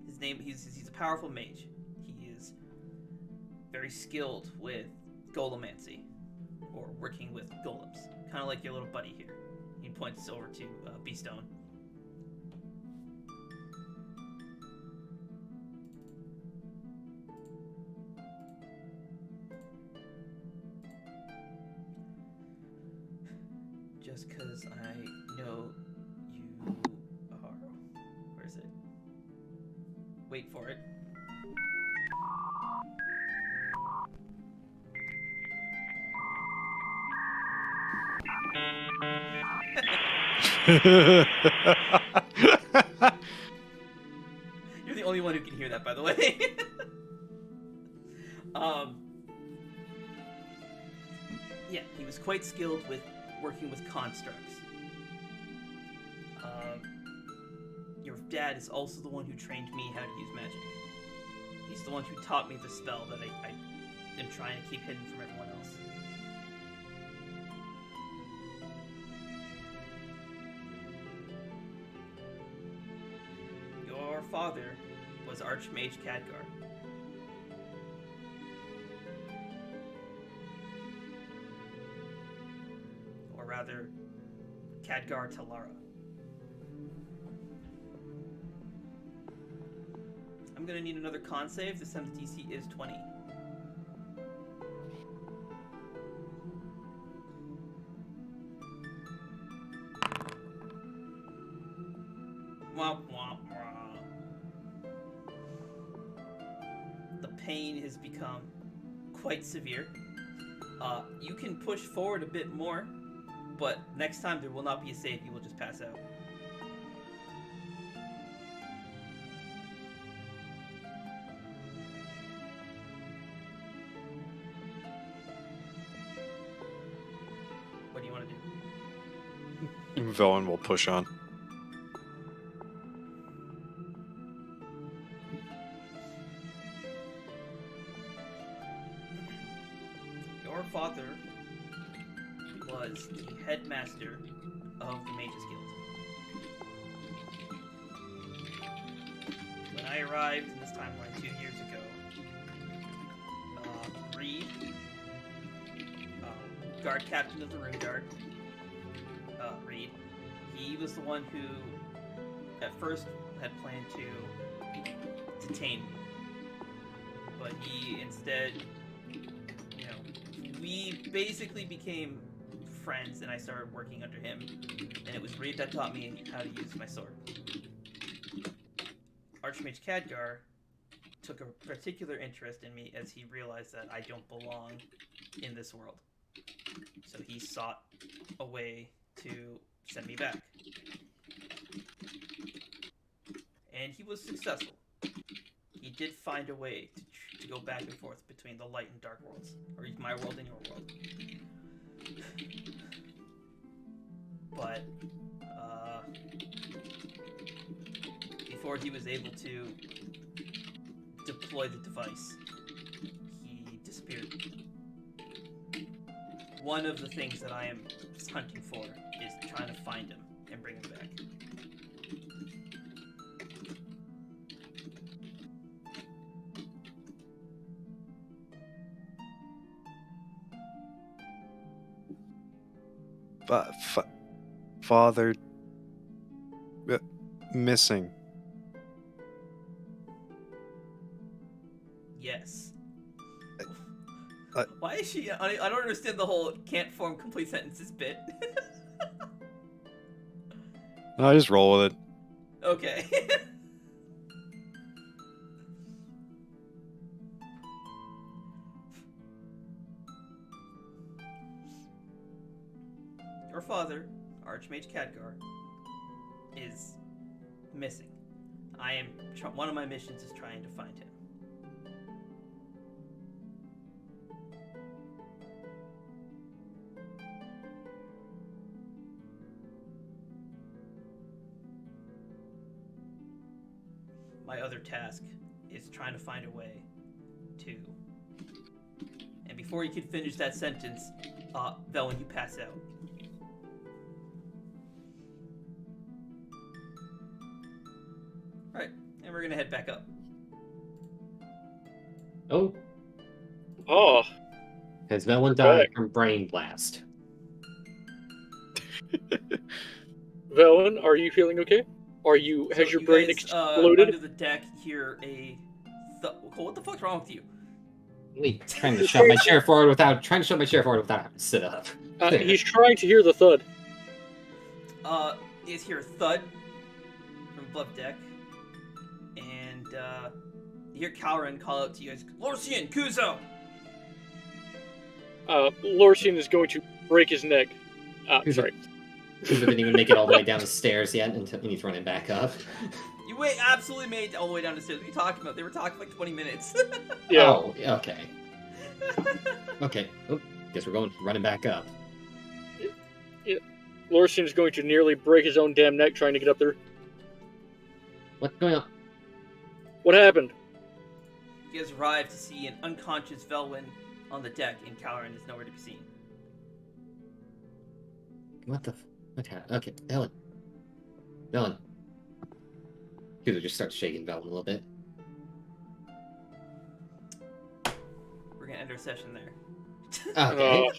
his name, he's a powerful mage. He is very skilled with golemancy, or working with golems, kind of like your little buddy here. He points over to Beastone. Just because I know you are... Where is it? Wait for it. You're the only one who can hear that, by the way. Yeah, he was quite skilled with working with constructs. Your dad is also the one who trained me how to use magic. He's the one who taught me the spell that I am trying to keep hidden from everyone else. Your father was Archmage Khadgar. Or rather, Khadgar Talara. I'm gonna need another con save. This time the DC is 20. Wah, wah, wah. The pain has become quite severe. You can push forward a bit more, but next time there will not be a save. You will just pass out. What do you want to do? Velen will push on. Your father was the headmaster of the Mages Guild. When I arrived in this timeline 2 years ago, Reed, guard captain of the Rune Guard, Reed, he was the one who at first had planned to detain me. But he instead, we basically became friends, and I started working under him. And it was Reed that taught me how to use my sword. Archmage Khadgar took a particular interest in me as he realized that I don't belong in this world. So he sought a way to send me back. And he was successful. He did find a way to go back and forth between the light and dark worlds, or my world and your world. But before he was able to deploy the device, he disappeared. One of the things that I am hunting for is trying to find him and bring him back. But father missing. Yes. I- Why is she? I don't understand the whole can't form complete sentences bit. I just roll with it. Okay. Your father, Archmage Khadgar, is missing. One of my missions is trying to find him. My other task is trying to find a way to... And before you can finish that sentence, Velen, you pass out. Alright, and we're gonna head back up. Oh, Oh, has Velen died from brain blast? Velen, are you feeling okay? Has your you brain guys, exploded? under the deck, hear a... Cole, what the fuck's wrong with you? Me trying to shove my chair forward without having to sit up. He's trying to hear the thud. You guys hear a thud from above deck, and you hear Kalren call out to you guys, Lorsian, Kuzo! Lorsian is going to break his neck. Sorry. Kuzo didn't even make it all the way down the stairs yet, and he's running back up. You absolutely made it all the way down the stairs. What are you talking about? They were talking for like 20 minutes. Yeah. Oh, okay. Okay. Oh, guess we're running back up. Lorsian is going to nearly break his own damn neck trying to get up there. What's going on? What happened? You guys arrive to see an unconscious Velwyn on the deck, and Kalren is nowhere to be seen. What happened? Okay, Velen. Kuzo just starts shaking Velen a little bit. We're gonna end our session there. Okay.